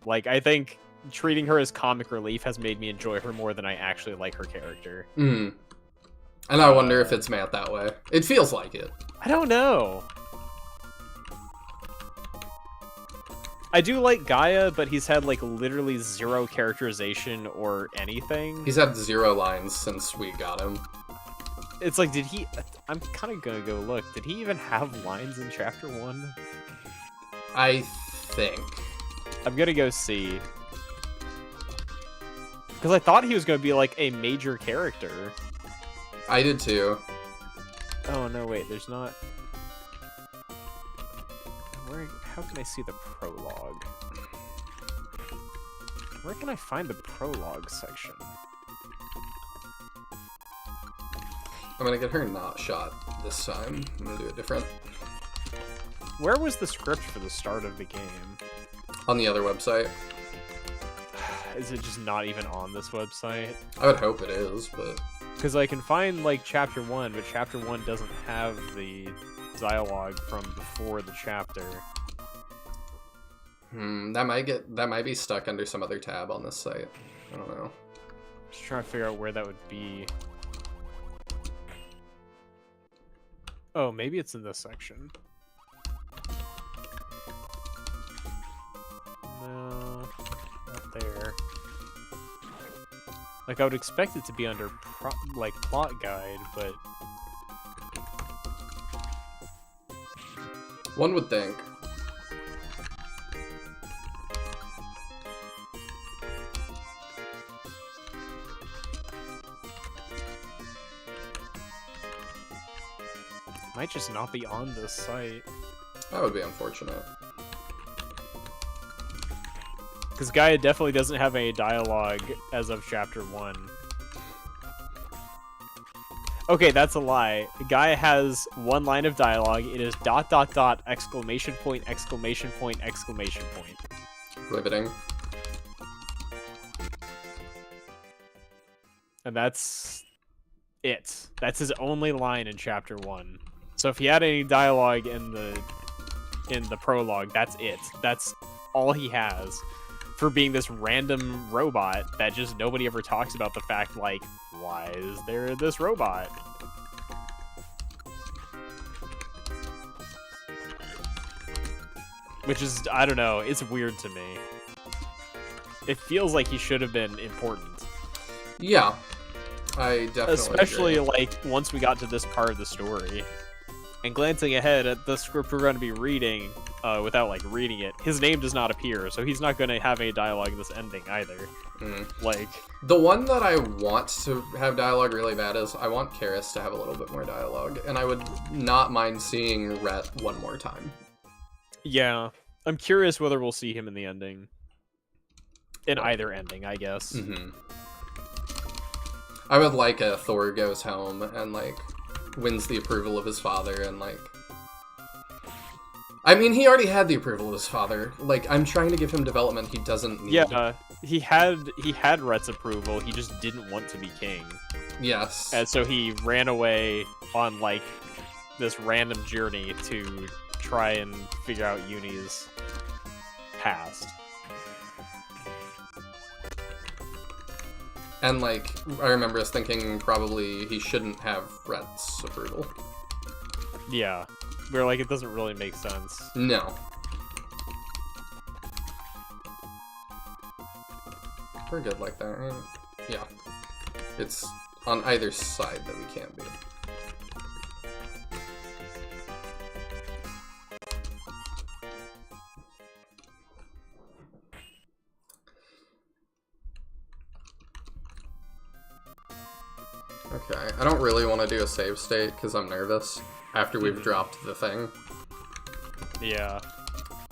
Like, I think treating her as comic relief has made me enjoy her more than I actually like her character. And I wonder if it's meant that way. It feels like it. I don't know. I do like Gaia, but he's had, like, literally 0 characterization or anything. He's had 0 lines since we got him. It's like, did he... I'm kind of gonna go look. Did he even have lines in Chapter 1? I think. I'm gonna go see. Because I thought he was gonna be, like, a major character. I did too. Oh, no, wait, there's not... How can I see the prologue? Where can I find the prologue section? I'm gonna get her not shot this time. I'm gonna do it different. Where was the script for the start of the game? On the other website. Is it just not even on this website? I would hope it is, but... Because I can find, like, Chapter 1, but Chapter 1 doesn't have the dialogue from before the chapter. That might be stuck under some other tab on this site. I don't know. Just trying to figure out where that would be. Oh, maybe it's in this section. No, not there. Like, I would expect it to be under, like, plot guide, but... One would think. Might just not be on this site. That would be unfortunate. Because Gaia definitely doesn't have any dialogue as of Chapter 1. Okay, that's a lie. Gaia has 1 line of dialogue. It is ... exclamation point, exclamation point, exclamation point. Riveting. And that's it. That's his only line in Chapter 1. So if he had any dialogue in the prologue, that's it. That's all he has for being this random robot that just nobody ever talks about the fact, like, why is there this robot? Which is, I don't know, it's weird to me. It feels like he should have been important. Yeah. I definitely Especially, agree. like, once we got to this part of the story. And glancing ahead at the script we're going to be reading, without, like, reading it, his name does not appear, so he's not going to have any dialogue in this ending either. Like... The one that I want to have dialogue really bad is I want Karis to have a little bit more dialogue, and I would not mind seeing Rhett one more time. Yeah. I'm curious whether we'll see him in the ending. In either ending, I guess. Mm-hmm. I would like a Thor goes home and, like, wins the approval of his father and, like... I mean, he already had the approval of his father. Like, I'm trying to give him development he doesn't need. Yeah, he had Rhett's approval, he just didn't want to be king. Yes. And so he ran away on, like, this random journey to try and figure out Uni's past. And, like, I remember us thinking probably he shouldn't have Rhett's approval. Yeah. We were like, it doesn't really make sense. No. We're good like that, right? Yeah. It's on either side that we can't be. Okay, I don't really want to do a save state because I'm nervous after we've dropped the thing. Yeah.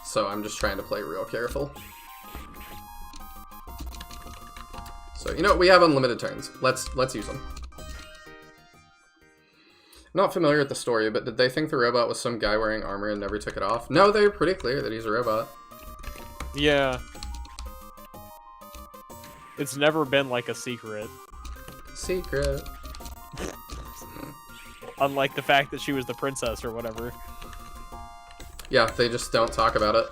So I'm just trying to play real careful. So, you know, we have unlimited turns. Let's use them. Not familiar with the story, but did they think the robot was some guy wearing armor and never took it off? No, they were pretty clear that he's a robot. Yeah. It's never been like a secret. Secret. Unlike the fact that she was the princess or whatever. Yeah, they just don't talk about it.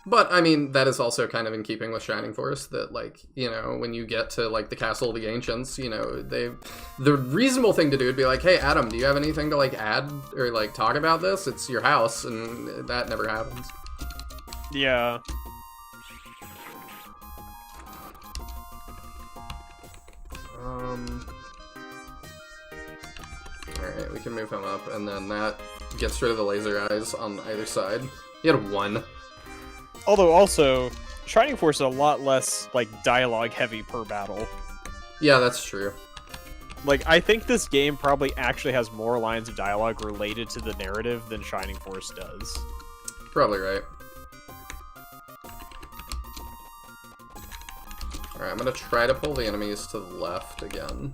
But, I mean, that is also kind of in keeping with Shining Force, that, like, you know, when you get to, like, the Castle of the Ancients, you know, the reasonable thing to do would be like, hey, Adam, do you have anything to, like, add or, like, talk about this? It's your house, and that never happens. Yeah. Alright, we can move him up, and then that gets rid of the laser eyes on either side. He had one. Although also, Shining Force is a lot less, like, dialogue heavy per battle. Yeah, that's true. Like, I think this game probably actually has more lines of dialogue related to the narrative than Shining Force does. Probably right. Alright, I'm gonna try to pull the enemies to the left again.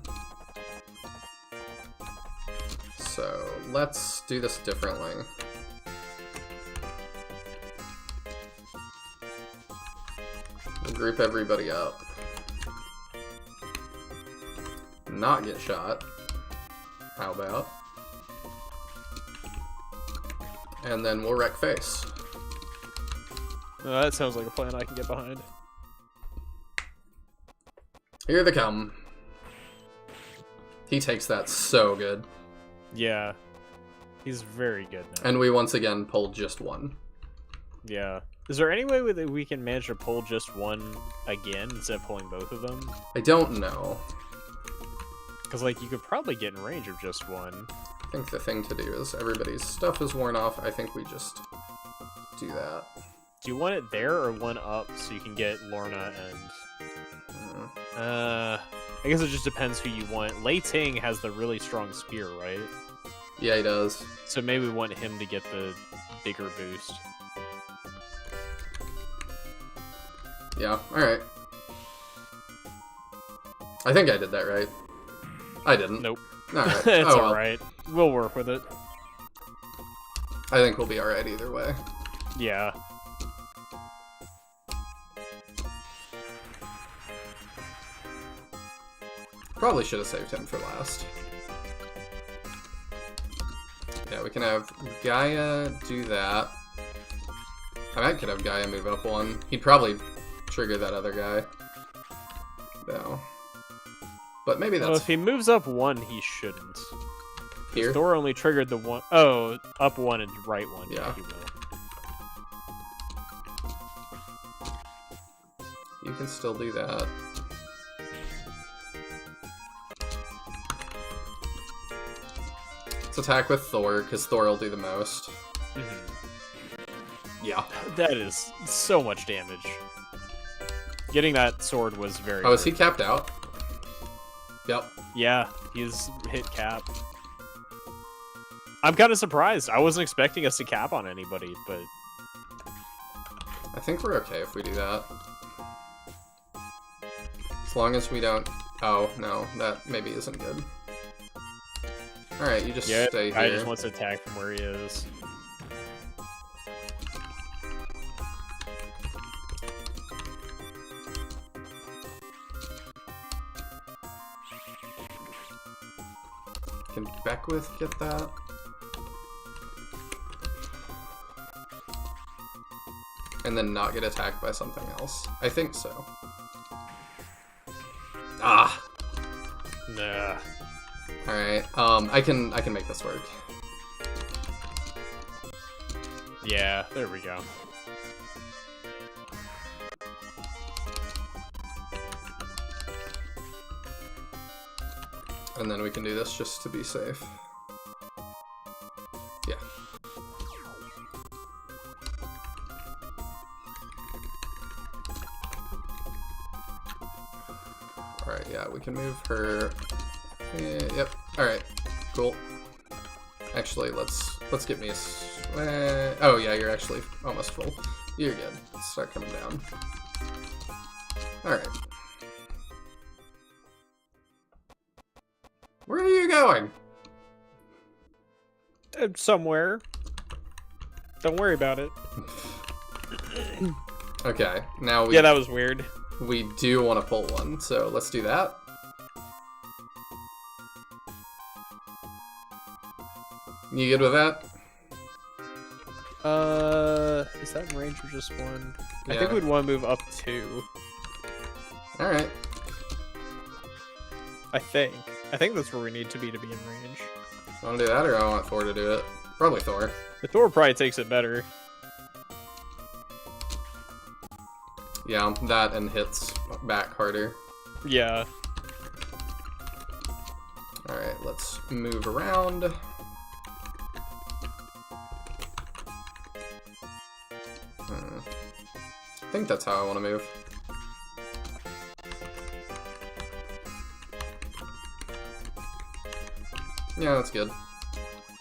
So, let's do this differently. We'll group everybody up. Not get shot. How about? And then we'll wreck face. That sounds like a plan I can get behind. Here they come. He takes that so good. Yeah. He's very good now. And we once again pulled just one. Yeah. Is there any way that we can manage to pull just one again instead of pulling both of them? I don't know. Because, like, you could probably get in range of just one. I think the thing to do is everybody's stuff is worn off. I think we just do that. Do you want it there or one up so you can get Lorna and... I guess it just depends who you want. Lei Ting has the really strong spear, right? Yeah, he does. So maybe we want him to get the bigger boost. Yeah, alright. I think I did that right. I didn't. Nope. Alright. It's Oh, well. alright. We'll work with it. I think we'll be alright either way. Yeah. Probably should have saved him for last. Yeah, we can have Gaia do that. I could have Gaia move up one. He'd probably trigger that other guy. No. But maybe Well, that's if he moves up one, he shouldn't. here. Thor only triggered the one... Oh, up one and right one. Yeah. He will. You can still do that. attack with Thor, because Thor will do the most. Yeah. That is so much damage. Getting that sword was very... Oh, is he capped out? Yep. Yeah, he's hit cap. I'm kind of surprised. I wasn't expecting us to cap on anybody, but... I think we're okay if we do that. As long as we don't... Oh, no, that maybe isn't good. Alright, you just stay here. I just wants to attack from where he is. Can Beckwith get that? And then not get attacked by something else? I think so. Ah! Nah. Alright, I can make this work. Yeah, there we go. And then we can do this just to be safe. Yeah. Alright, yeah, we can move her. Yep. Alright. Cool. Actually, let's get me a... oh yeah, you're actually almost full. You're good. Let's start coming down. Alright. Where are you going? Somewhere. Don't worry about it. Okay, now we... Yeah, that was weird. We do want to pull one, so let's do that. You good with that? Is that in range or just one? Yeah. I think we'd want to move up 2. Alright. I think that's where we need to be in range. Want to do that, or I want Thor to do it? Probably Thor. The Thor probably takes it better. Yeah, that and hits back harder. Yeah. Alright, let's move around. I think that's how I want to move. Yeah, that's good.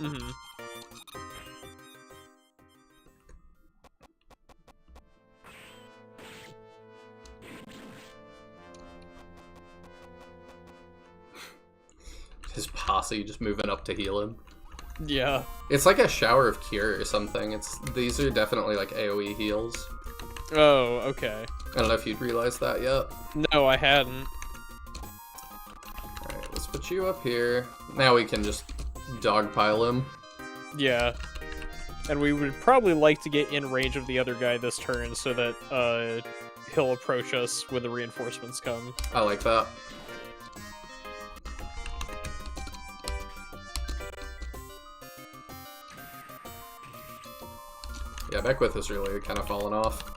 Mm-hmm. His posse just moving up to heal him. Yeah. It's like a shower of cure or something. These are definitely like AoE heals. Oh, okay. I don't know if you'd realized that yet. No, I hadn't. Alright, let's put you up here. Now we can just dogpile him. Yeah. And we would probably like to get in range of the other guy this turn so that he'll approach us when the reinforcements come. I like that. Yeah, Beckwith is really kind of fallen off.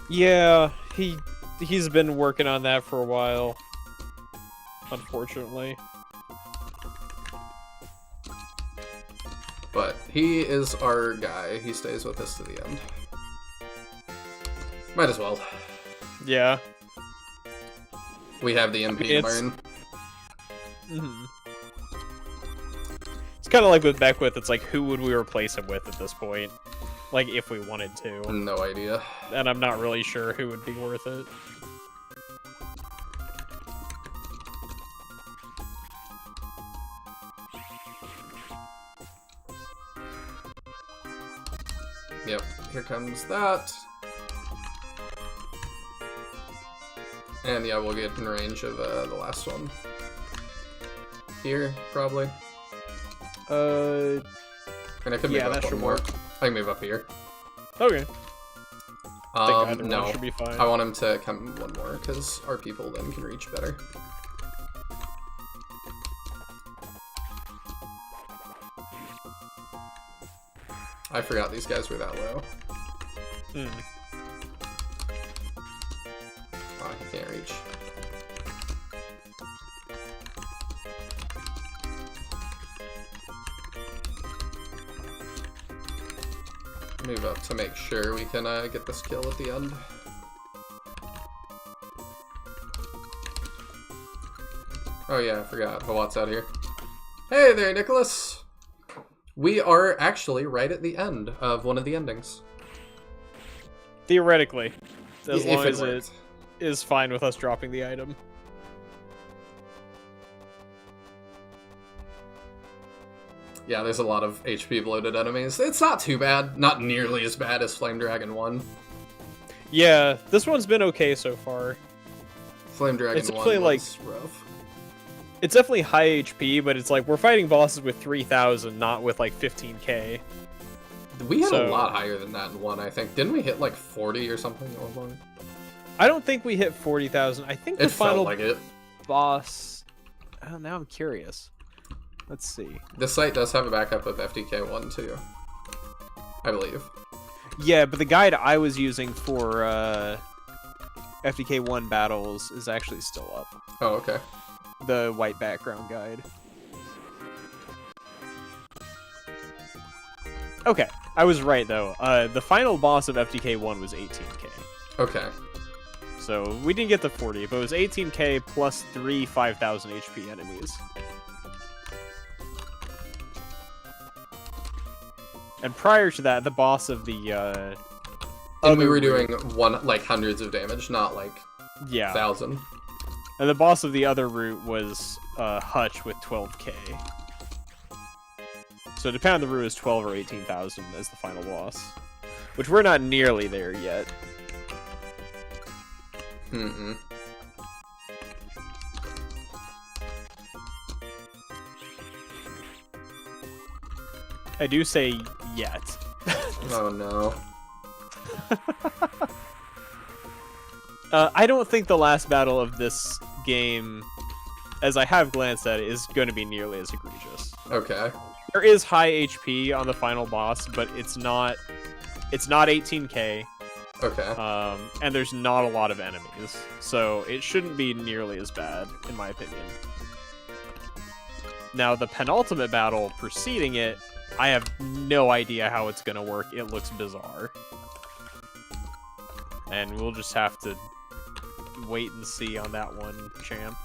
Yeah, he's been working on that for a while. Unfortunately. But he is our guy. He stays with us to the end. Might as well. Yeah. We have the MP to burn. Mm-hmm. It's kind of like with Beckwith, it's like, who would we replace him with at this point? Like, if we wanted to. No idea. And I'm not really sure who would be worth it. Yep, here comes that. And yeah, we'll get in range of the last one. Here, probably. And I could move yeah, up that one should more. work. I can move up here. Okay. I think either no. one should be fine. I want him to come one more, because our people then can reach better. I forgot these guys were that low. Hmm. Oh, he can't reach. . Move up to make sure we can get this kill at the end. Oh yeah, I forgot. Hawat's out here. Hey there, Nicholas! We are actually right at the end of one of the endings. Theoretically. As long as worked. it is fine with us dropping the item. Yeah, there's a lot of HP bloated enemies. It's not too bad. Not nearly as bad as Flame Dragon 1. Yeah, this one's been okay so far. Flame Dragon It's 1 definitely, was rough. It's definitely high HP, but it's like we're fighting bosses with 3,000, not with like 15k. We had So- a lot higher than that in 1, I think. Didn't we hit like 40 or something at one point? I don't think we hit 40,000. I think the It final felt like it. boss... Oh, now I'm curious. Let's see. This site does have a backup of FTK1 too, I believe. Yeah, but the guide I was using for FDK1 battles is actually still up. Oh, okay. The white background guide. Okay, I was right though. The final boss of FDK1 was 18k. Okay. So we didn't get the 40, but it was 18k plus 3 5,000 HP enemies. And prior to that, the boss of the And we other were doing route- hundreds of damage, not like yeah, 1,000. and the boss of the other route was Hutch with 12k. So to pound the route is 12 or 18,000 as the final boss, which we're not nearly there yet. Mm-mm. I do say yet. Oh no. I don't think the last battle of this game, as I have glanced at it, is going to be nearly as egregious. Okay. There is high HP on the final boss, but it's not 18k, Okay. and there's not a lot of enemies, so it shouldn't be nearly as bad, in my opinion. Now, the penultimate battle preceding it, I have no idea how it's going to work. It looks bizarre. And we'll just have to wait and see on that one, champ.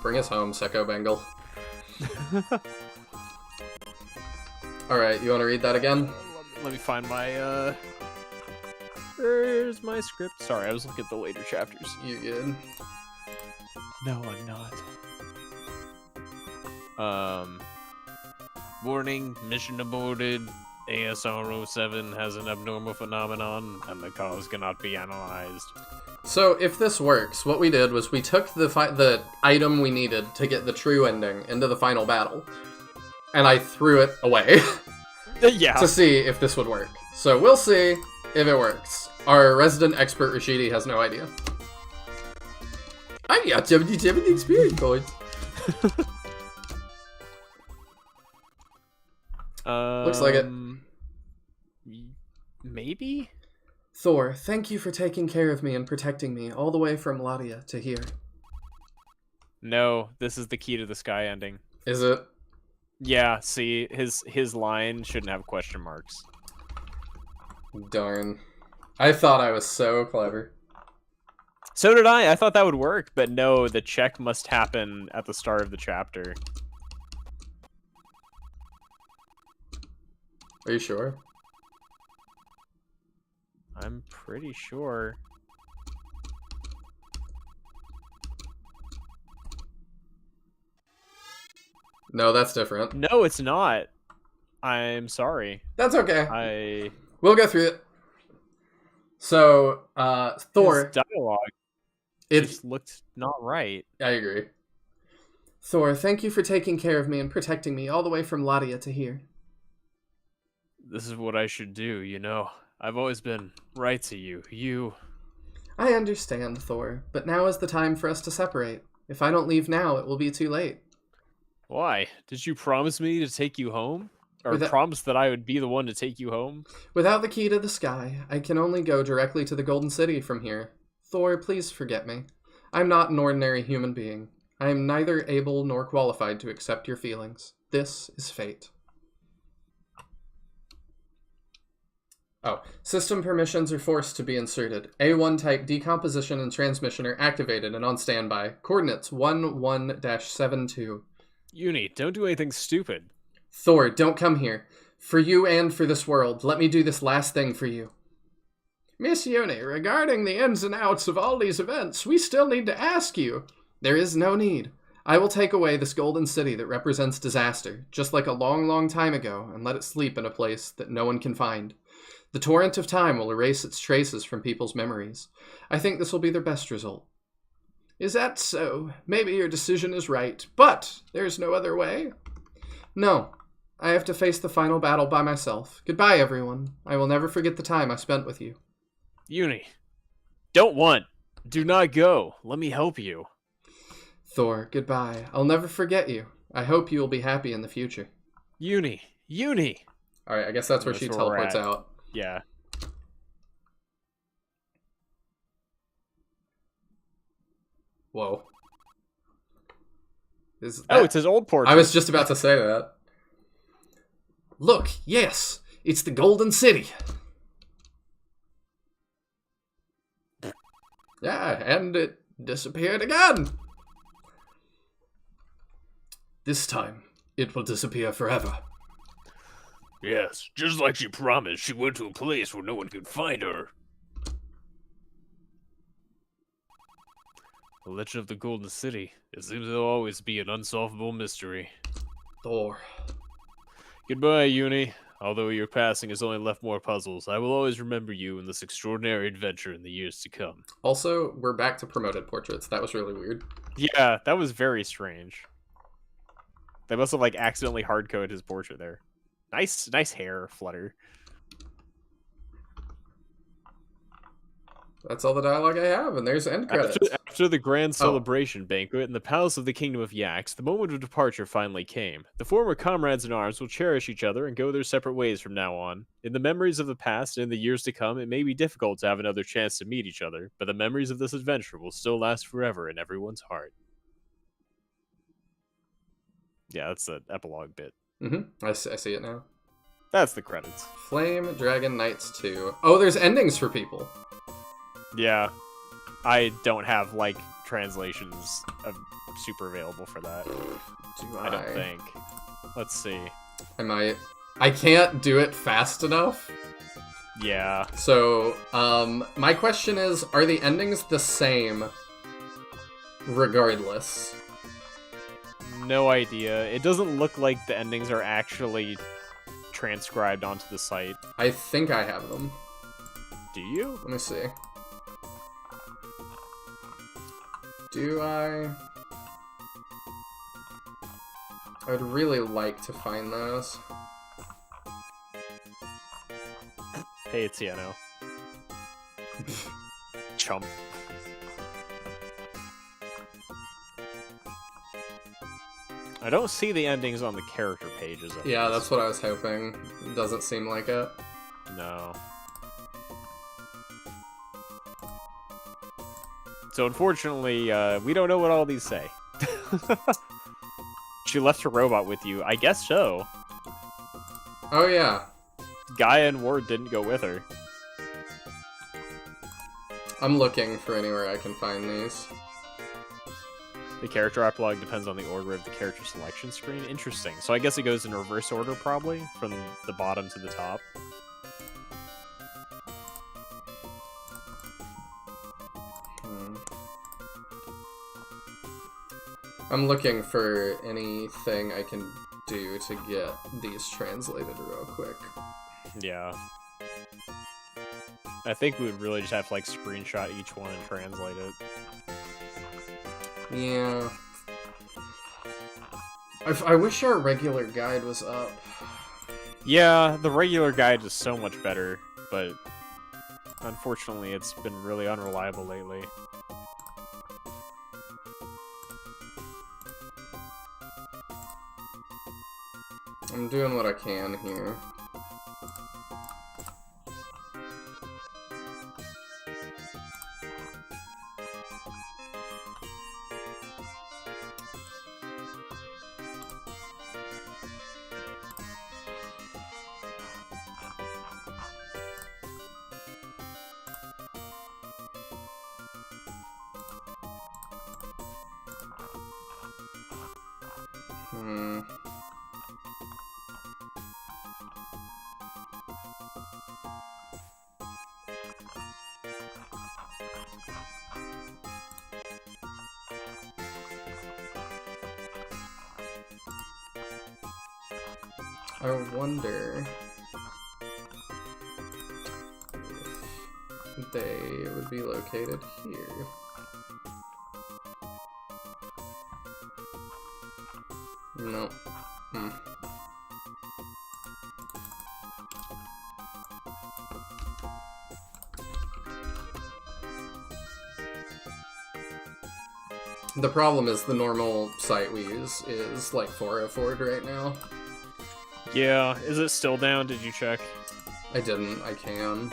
Bring us home, Secco Bengal. Alright, you want to read that again? Let me find my, Where's my script? Sorry, I was looking at the later chapters. You good? No, I'm not. Warning, mission aborted. ASR-07 has an abnormal phenomenon, and the cause cannot be analyzed. So, if this works, what we did was we took the item we needed to get the true ending into the final battle, and I threw it away Yeah. to see if this would work. So, we'll see if it works. Our resident expert Rashidi has no idea. I got 77 experience points. Looks like it. Maybe? Thor, thank you for taking care of me and protecting me all the way from Ladia to here. No, this is the key to the sky ending. Is it? Yeah, see, his line shouldn't have question marks. Darn. I thought I was so clever. So did I. I thought that would work, but no, the check must happen at the start of the chapter. Are you sure? I'm pretty sure. No, that's different. No, it's not. I'm sorry. That's okay. I We'll go through it. So, Thor, His dialogue it's... just looked not right. I agree. Thor, thank you for taking care of me and protecting me all the way from Ladia to here. This is what I should do, you know. I've always been right to you. You... I understand, Thor, but now is the time for us to separate. If I don't leave now, it will be too late. Why? Did you promise me to take you home? Or Without- promise that I would be the one to take you home? Without the key to the sky, I can only go directly to the Golden City from here. Thor, please forget me. I'm not an ordinary human being. I am neither able nor qualified to accept your feelings. This is fate. Oh, system permissions are forced to be inserted. A1 type decomposition and transmission are activated and on standby. Coordinates 11-72. Uni, don't do anything stupid. Thor, don't come here. For you and for this world, let me do this last thing for you. Miss Uni, regarding the ins and outs of all these events, we still need to ask you. There is no need. I will take away this golden city that represents disaster, just like a long, long time ago, and let it sleep in a place that no one can find. The torrent of time will erase its traces from people's memories. I think this will be their best result. Is that so? Maybe your decision is right, but there's no other way. No, I have to face the final battle by myself. Goodbye, everyone. I will never forget the time I spent with you. Uni, do not go. Let me help you. Thor, goodbye. I'll never forget you. I hope you will be happy in the future. Uni. Alright, I guess that's where she teleports out. Yeah. Whoa. It's his old portrait. I was just about to say that. Look, yes, it's the Golden City. Yeah, and it disappeared again. This time, it will disappear forever. Yes, just like she promised, she went to a place where no one could find her. The legend of the Golden City. It seems there'll always be an unsolvable mystery. Thor. Goodbye, Uni. Although your passing has only left more puzzles, I will always remember you in this extraordinary adventure in the years to come. Also, we're back to promoted portraits. That was really weird. Yeah, that was very strange. They must have, like, accidentally hard-coded his portrait there. Nice hair flutter. That's all the dialogue I have, and there's end credits. After the grand celebration banquet in the Palace of the Kingdom of Yaks, the moment of departure finally came. The former comrades in arms will cherish each other and go their separate ways from now on. In the memories of the past and in the years to come, it may be difficult to have another chance to meet each other, but the memories of this adventure will still last forever in everyone's heart. Yeah, that's the epilogue bit. Mm-hmm. I see it now. That's the credits. Flame Dragon Knights 2. Oh, there's endings for people. Yeah. I don't have, like, translations super available for that. I don't think. Let's see. I might. I can't do it fast enough. Yeah. So, my question is, are the endings the same regardless? No idea. It doesn't look like the endings are actually transcribed onto the site. I think I have them. Do you? Let me see. Do I? I would really like to find those. Hey, Tiano. Chump. I don't see the endings on the character pages. Yeah, that's what I was hoping. It doesn't seem like it. No. So unfortunately, we don't know what all these say. She left her robot with you. I guess so. Oh, yeah. Gaia and Ward didn't go with her. I'm looking for anywhere I can find these. The character epilogue depends on the order of the character selection screen. Interesting. So I guess it goes in reverse order, probably, from the bottom to the top. I'm looking for anything I can do to get these translated real quick. Yeah. I think we would really just have to, like, screenshot each one and translate it. Yeah. I wish our regular guide was up. Yeah, the regular guide is so much better, but unfortunately it's been really unreliable lately. I'm doing what I can here. Hmm. I wonder if they would be located here. No. Hmm. The problem is the normal site we use is like 404 right now. Yeah, is it still down? Did you check? I didn't. I can.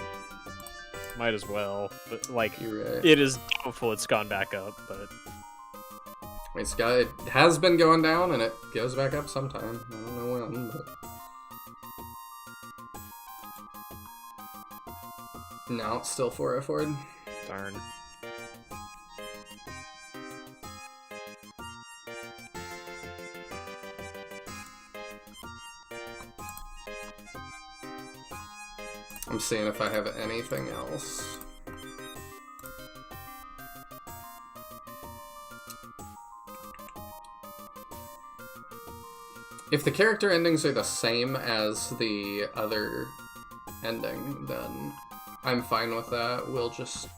Might as well. But like, You're right. it is doubtful it's gone back up, but It has been going down, and it goes back up sometime. I don't know when, but... No, it's still 404. darn. I'm seeing if I have anything else. If the character endings are the same as the other ending, then I'm fine with that. We'll just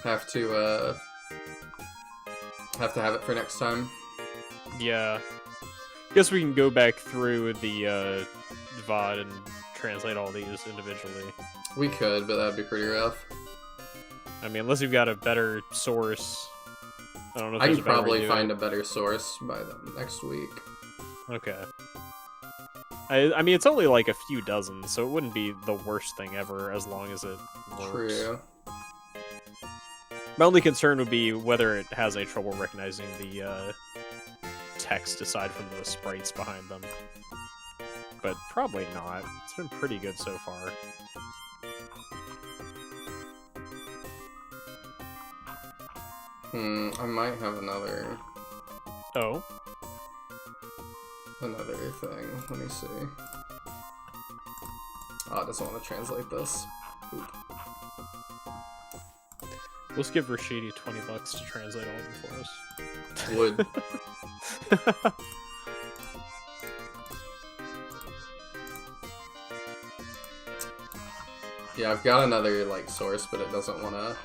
have to have it for next time. Yeah. Guess we can go back through the VOD and translate all these individually. We could, but that'd be pretty rough. I mean, unless you've got a better source. I don't know if I there's can a better way to probably do find it. a better source by the next week. Okay. I mean, it's only like a few dozen, so it wouldn't be the worst thing ever as long as it works. True. My only concern would be whether it has any trouble recognizing the text aside from the sprites behind them. But probably not. It's been pretty good so far. I might have another Oh? thing. Let me see. Oh, it doesn't want to translate this. Oop. Let's give Rashidi $20 to translate all of them for us. Would. Yeah, I've got another like source, but it doesn't want to.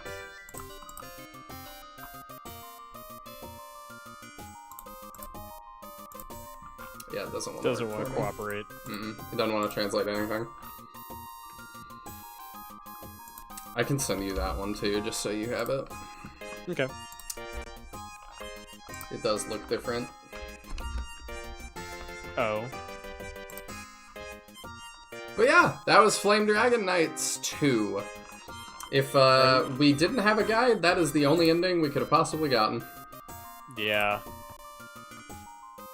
Yeah, it doesn't want to. Doesn't want to cooperate. It doesn't want to translate anything. I can send you that one too, just so you have it. Okay. It does look different. Oh. But yeah, that was Flame Dragon Knights 2. If we didn't have a guide, that is the only ending we could have possibly gotten. Yeah.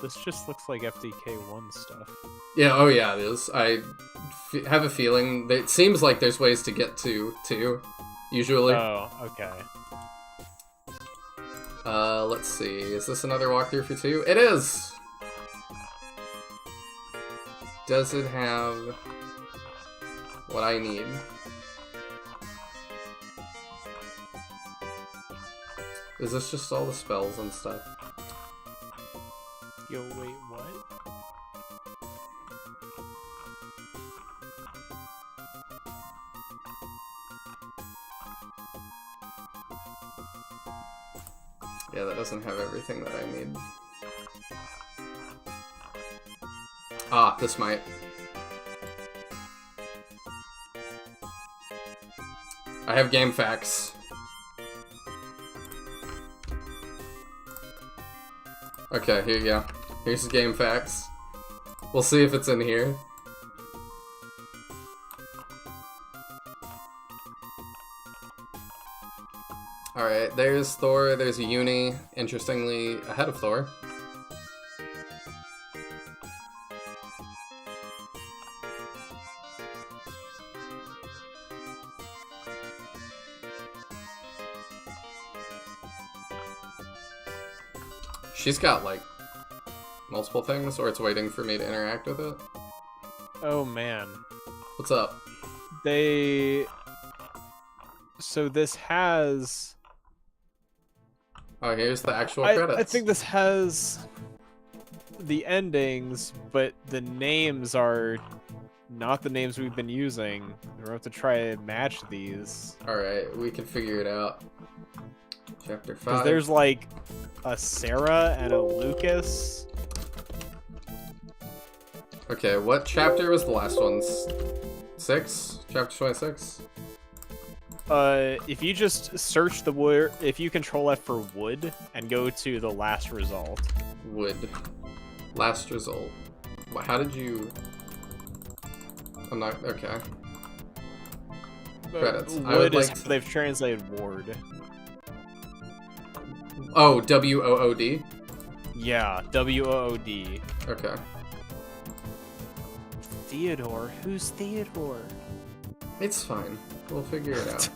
This just looks like FDK1 stuff. Yeah, oh yeah, it is. I have a feeling that it seems like there's ways to get to, too, usually. Oh, okay. Let's see. Is this another walkthrough for 2? It is! Does it have what I need? Is this just all the spells and stuff? Yo, wait, what? Yeah, that doesn't have everything that I need. Ah, this might. I have game facts. Okay, here you go. Here's the game facts. We'll see if it's in here. Alright, there's Thor, there's a Uni, interestingly ahead of Thor. She's got, like, multiple things, or it's waiting for me to interact with it. Oh, man. What's up? So this has... Oh, here's the actual credits. I think this has the endings, but the names are not the names we've been using. We're going to have to try and match these. Alright, we can figure it out. Chapter 5. Because there's like a Sarah and a Lucas. Okay, what chapter was the last one? 6? Chapter 26? If you just search the word, if you control F for wood and go to the last result. Wood. Last result. How did you... I'm not... Okay. Credits. I would Wood is like how they've translated ward. Oh, W-O-O-D? Yeah, W-O-O-D. Okay. Theodore? Who's Theodore? It's fine. We'll figure it out.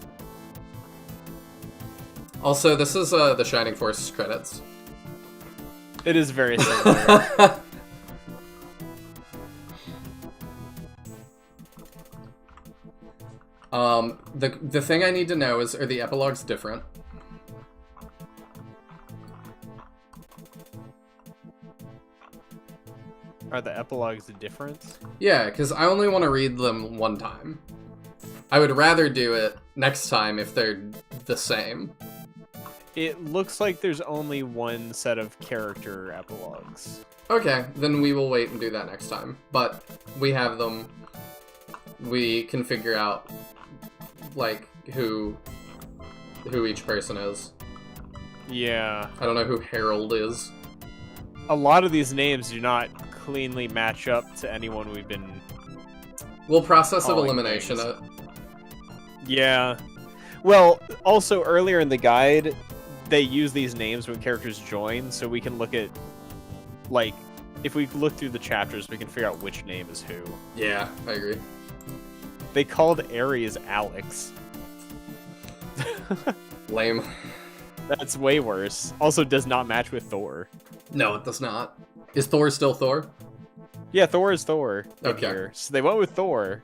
Also, this is the Shining Force credits. It is very similar. The thing I need to know is, are the epilogues different? Are the epilogues different? Yeah, because I only want to read them one time. I would rather do it next time if they're the same. It looks like there's only one set of character epilogues. Okay, then we will wait and do that next time. But we have them. We can figure out, like, who each person is. Yeah. I don't know who Harold is. A lot of these names do not cleanly match up to anyone we've been... We'll process of Calling elimination things. it. Yeah. Well, also earlier in the guide, they use these names when characters join, so we can look at, like, if we look through the chapters, we can figure out which name is who. Yeah, I agree. They called Ares Alex. Lame. That's way worse. Also does not match with Thor. No, it does not. Is Thor still Thor? Yeah, Thor is Thor. Okay. Here. So they went with Thor.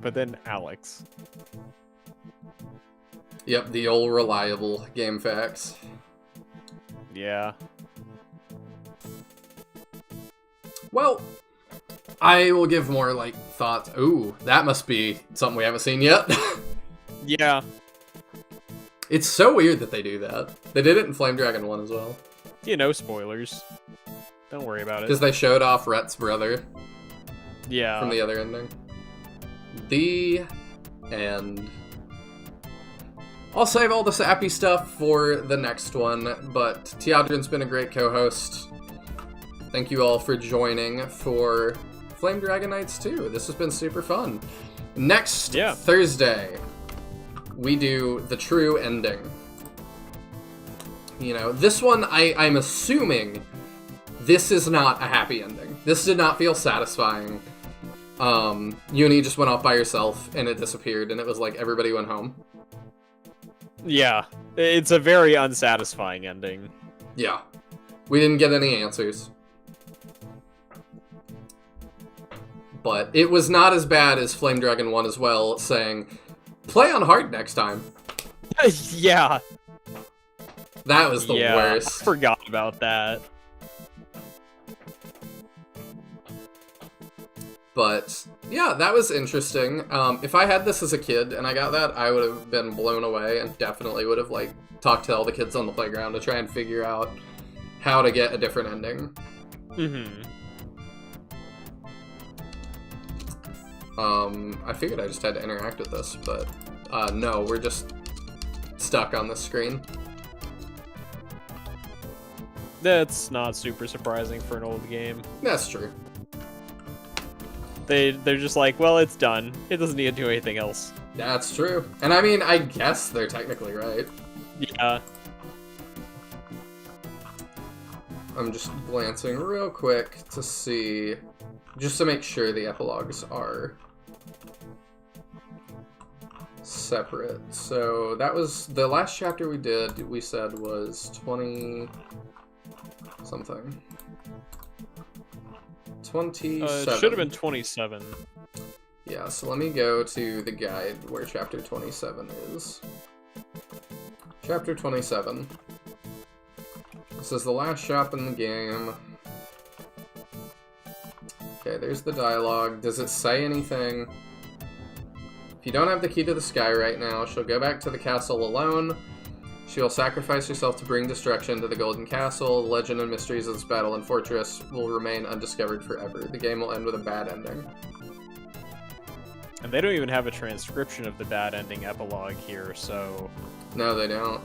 But then Alex. Yep, the old reliable game facts. Yeah. Well, I will give more, like, thoughts. Ooh, that must be something we haven't seen yet. Yeah. It's so weird that they do that. They did it in Flame Dragon 1 as well. You know, spoilers. Don't worry about Because it. they showed off Rhett's brother Yeah. from the other ending. The end. I'll save all the sappy stuff for the next one, but Tyadran's been a great co-host. Thank you all for joining for Flame Dragon Nights 2. This has been super fun. Next Thursday, we do the true ending. You know, this one, I'm assuming this is not a happy ending. This did not feel satisfying. Uni just went off by herself, and it disappeared, and it was like everybody went home. Yeah. It's a very unsatisfying ending. Yeah. We didn't get any answers. But it was not as bad as Flame Dragon 1 as well, saying, play on hard next time. Yeah. That was the worst. I forgot about that. But, yeah, that was interesting. If I had this as a kid and I got that, I would have been blown away and definitely would have, like, talked to all the kids on the playground to try and figure out how to get a different ending. Mm-hmm. I figured I just had to interact with this, but, no, we're just stuck on this screen. That's not super surprising for an old game. That's true. They're just like, well, it's done. It doesn't need to do anything else. That's true. And I mean, I guess they're technically right. Yeah. I'm just glancing real quick to see, just to make sure the epilogues are separate. So that was the last chapter we did, we said was 20... something. 27. It should have been 27. Yeah, so let me go to the guide where chapter 27 is. Chapter 27. This is the last shop in the game. Okay, there's the dialogue. Does it say anything? If you don't have the key to the sky right now, she'll go back to the castle alone. She will sacrifice herself to bring destruction to the Golden Castle. The legend and mysteries of this battle and fortress will remain undiscovered forever. The game will end with a bad ending. And they don't even have a transcription of the bad ending epilogue here, so... No, they don't.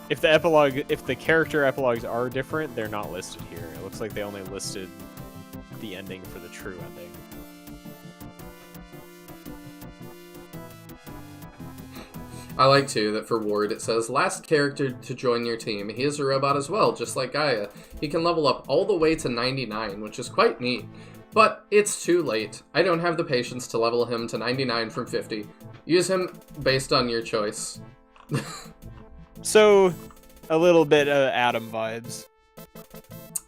If the character epilogues are different, they're not listed here. It looks like they only listed the ending for the true ending. I like, too, that for Ward it says, last character to join your team. He is a robot as well, just like Gaia. He can level up all the way to 99, which is quite neat. But it's too late. I don't have the patience to level him to 99 from 50. Use him based on your choice. So, a little bit of Adam vibes.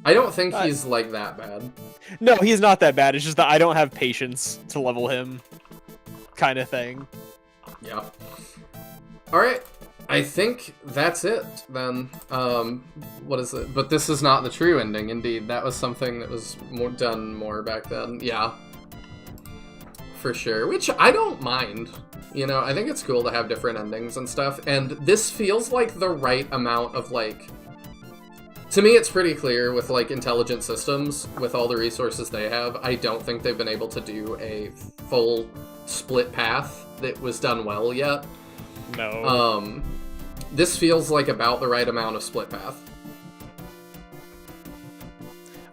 I don't think he's, like, that bad. No, he's not that bad. It's just that I don't have patience to level him kind of thing. Yeah. Alright, I think that's it, then. What is it? But this is not the true ending, indeed. That was something that was done more back then. Yeah. For sure. Which I don't mind. You know, I think it's cool to have different endings and stuff. And this feels like the right amount of, like... To me, it's pretty clear with, like, intelligent systems, with all the resources they have, I don't think they've been able to do a full split path that was done well yet. No. This feels like about the right amount of split path.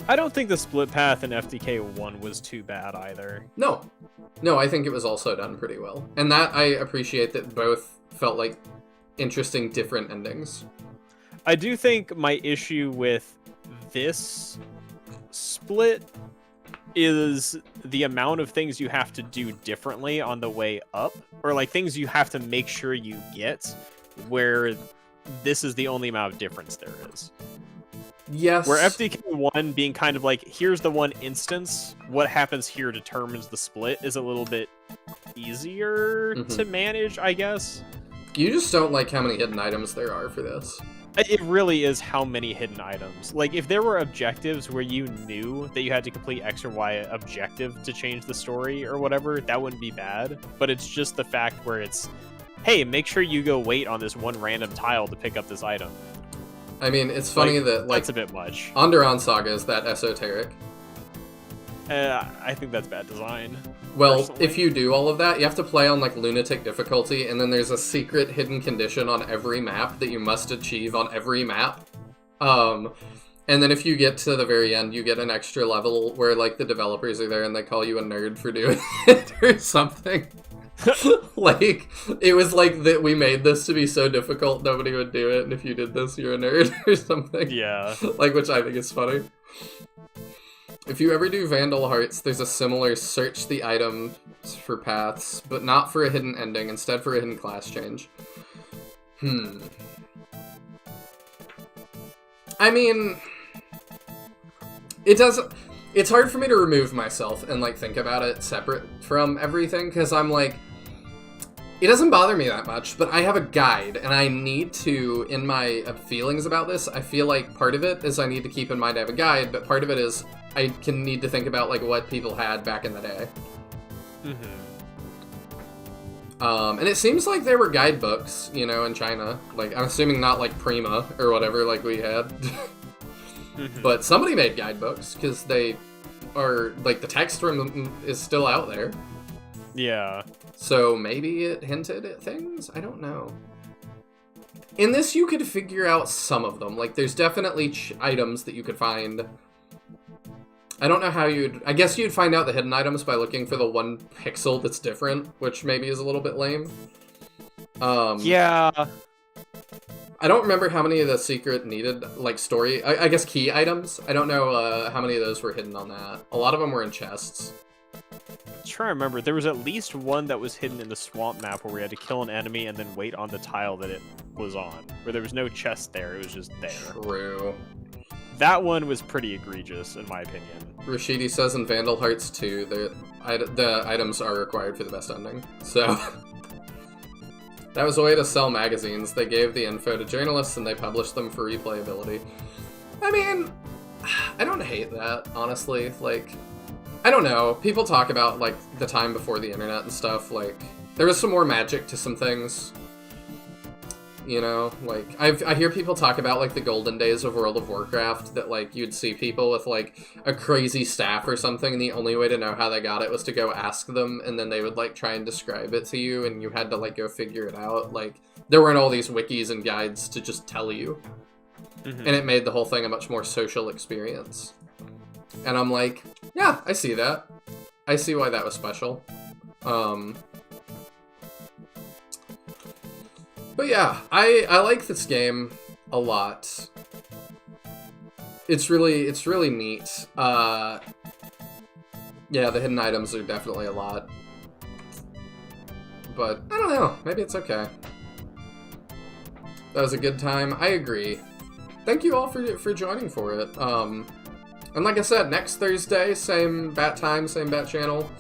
I don't think the split path in FDK 1 was too bad either. No. No, I think it was also done pretty well. And that, I appreciate that both felt like interesting, different endings. I do think my issue with this split is the amount of things you have to do differently on the way up, or like things you have to make sure you get, where this is the only amount of difference there is. Yes. Where FDK 1 being kind of like, here's the one instance, what happens here determines the split, is a little bit easier to manage, I guess. You just don't like how many hidden items there are for this. It really is how many hidden items. Like, if there were objectives where you knew that you had to complete X or Y objective to change the story or whatever, that wouldn't be bad. But it's just the fact where it's, hey, make sure you go wait on this one random tile to pick up this item. I mean, it's funny that, like... That's a bit much. Onderon Saga is that esoteric. I think that's bad design. Well, personally. if you do all of that, you have to play on, like, lunatic difficulty, and then there's a secret hidden condition on every map that you must achieve on every map. And then if you get to the very end, you get an extra level where, like, the developers are there and they call you a nerd for doing it or something. Like, it was like that we made this to be so difficult nobody would do it, and if you did this, you're a nerd or something. Yeah. Like, which I think is funny. If you ever do Vandal Hearts, there's a similar search the items for paths, but not for a hidden ending, instead for a hidden class change. I mean... It's hard for me to remove myself and, like, think about it separate from everything, because I'm like... It doesn't bother me that much, but I have a guide, and I need to, in my feelings about this, I feel like part of it is I need to keep in mind I have a guide, but part of it is I can need to think about, like, what people had back in the day. And it seems like there were guidebooks, you know, in China. Like, I'm assuming not, like, Prima or whatever, like we had. But somebody made guidebooks, because they are, like, the text from them is still out there. Yeah. So maybe it hinted at things? I don't know. In this, you could figure out some of them. Like, there's definitely items that you could find. I don't know how you'd... I guess you'd find out the hidden items by looking for the one pixel that's different, which maybe is a little bit lame. Yeah. I don't remember how many of the secret needed, like, story... I guess key items. I don't know how many of those were hidden on that. A lot of them were in chests. I'm trying to remember. There was at least one that was hidden in the swamp map where we had to kill an enemy and then wait on the tile that it was on. Where there was no chest there, it was just there. True. that one was pretty egregious, in my opinion. Rashidi says in Vandal Hearts 2, the items are required for the best ending. So, that was a way to sell magazines. They gave the info to journalists and they published them for replayability. I mean, I don't hate that, honestly. Like, I don't know. People talk about, like, the time before the internet and stuff. Like, there was some more magic to some things. You know, like, I hear people talk about, like, the golden days of World of Warcraft, that, like, you'd see people with, like, a crazy staff or something, and the only way to know how they got it was to go ask them, and then they would, like, try and describe it to you, and you had to, like, go figure it out. Like, there weren't all these wikis and guides to just tell you. And it made the whole thing a much more social experience. And I'm like, yeah, I see that. I see why that was special. But yeah, I like this game a lot. It's really neat. Yeah, the hidden items are definitely a lot. But I don't know, maybe it's okay. That was a good time. I agree. Thank you all for joining for it. And like I said, next Thursday, same bat time, same bat channel.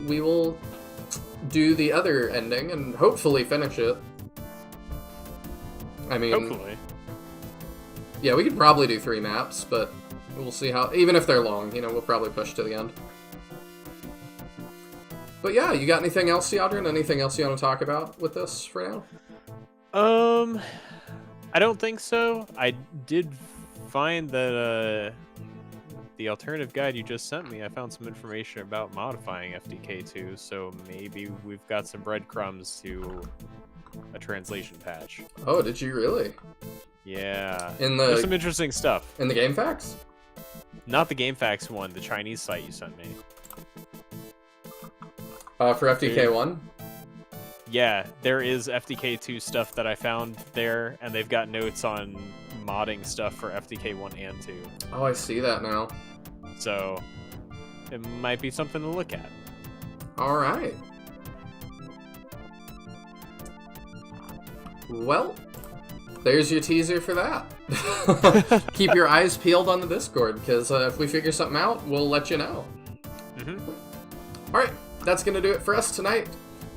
We will do the other ending and hopefully finish it. I mean, Hopefully. Yeah, we could probably do 3 maps, but we'll see how, even if they're long, you know, we'll probably push to the end. But yeah, you got anything else, Tyadran? Anything else you want to talk about with this for now? I don't think so. I did find that, the alternative guide you just sent me, I found some information about modifying FDK2, so maybe we've got some breadcrumbs to a translation patch. Oh, did you really? Yeah. In There's some interesting stuff. In the game facts? Not the GameFAQs one, the Chinese site you sent me. For FDK1? Yeah, there is FDK2 stuff that I found there, and they've got notes on modding stuff for FDK1 and 2. Oh, I see that now. So, it might be something to look at. Alright. Well, there's your teaser for that. Keep your eyes peeled on the Discord, because if we figure something out, we'll let you know. Alright, that's going to do it for us tonight.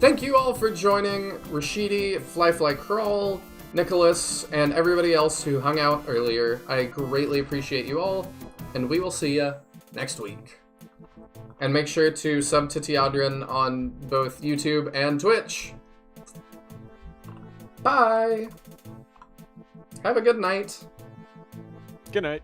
Thank you all for joining Rashidi, Fly Crawl, Nicholas, and everybody else who hung out earlier. I greatly appreciate you all, and we will see you next week. And make sure to sub to Tyadran on both YouTube and Twitch. Bye! Have a good night. Good night.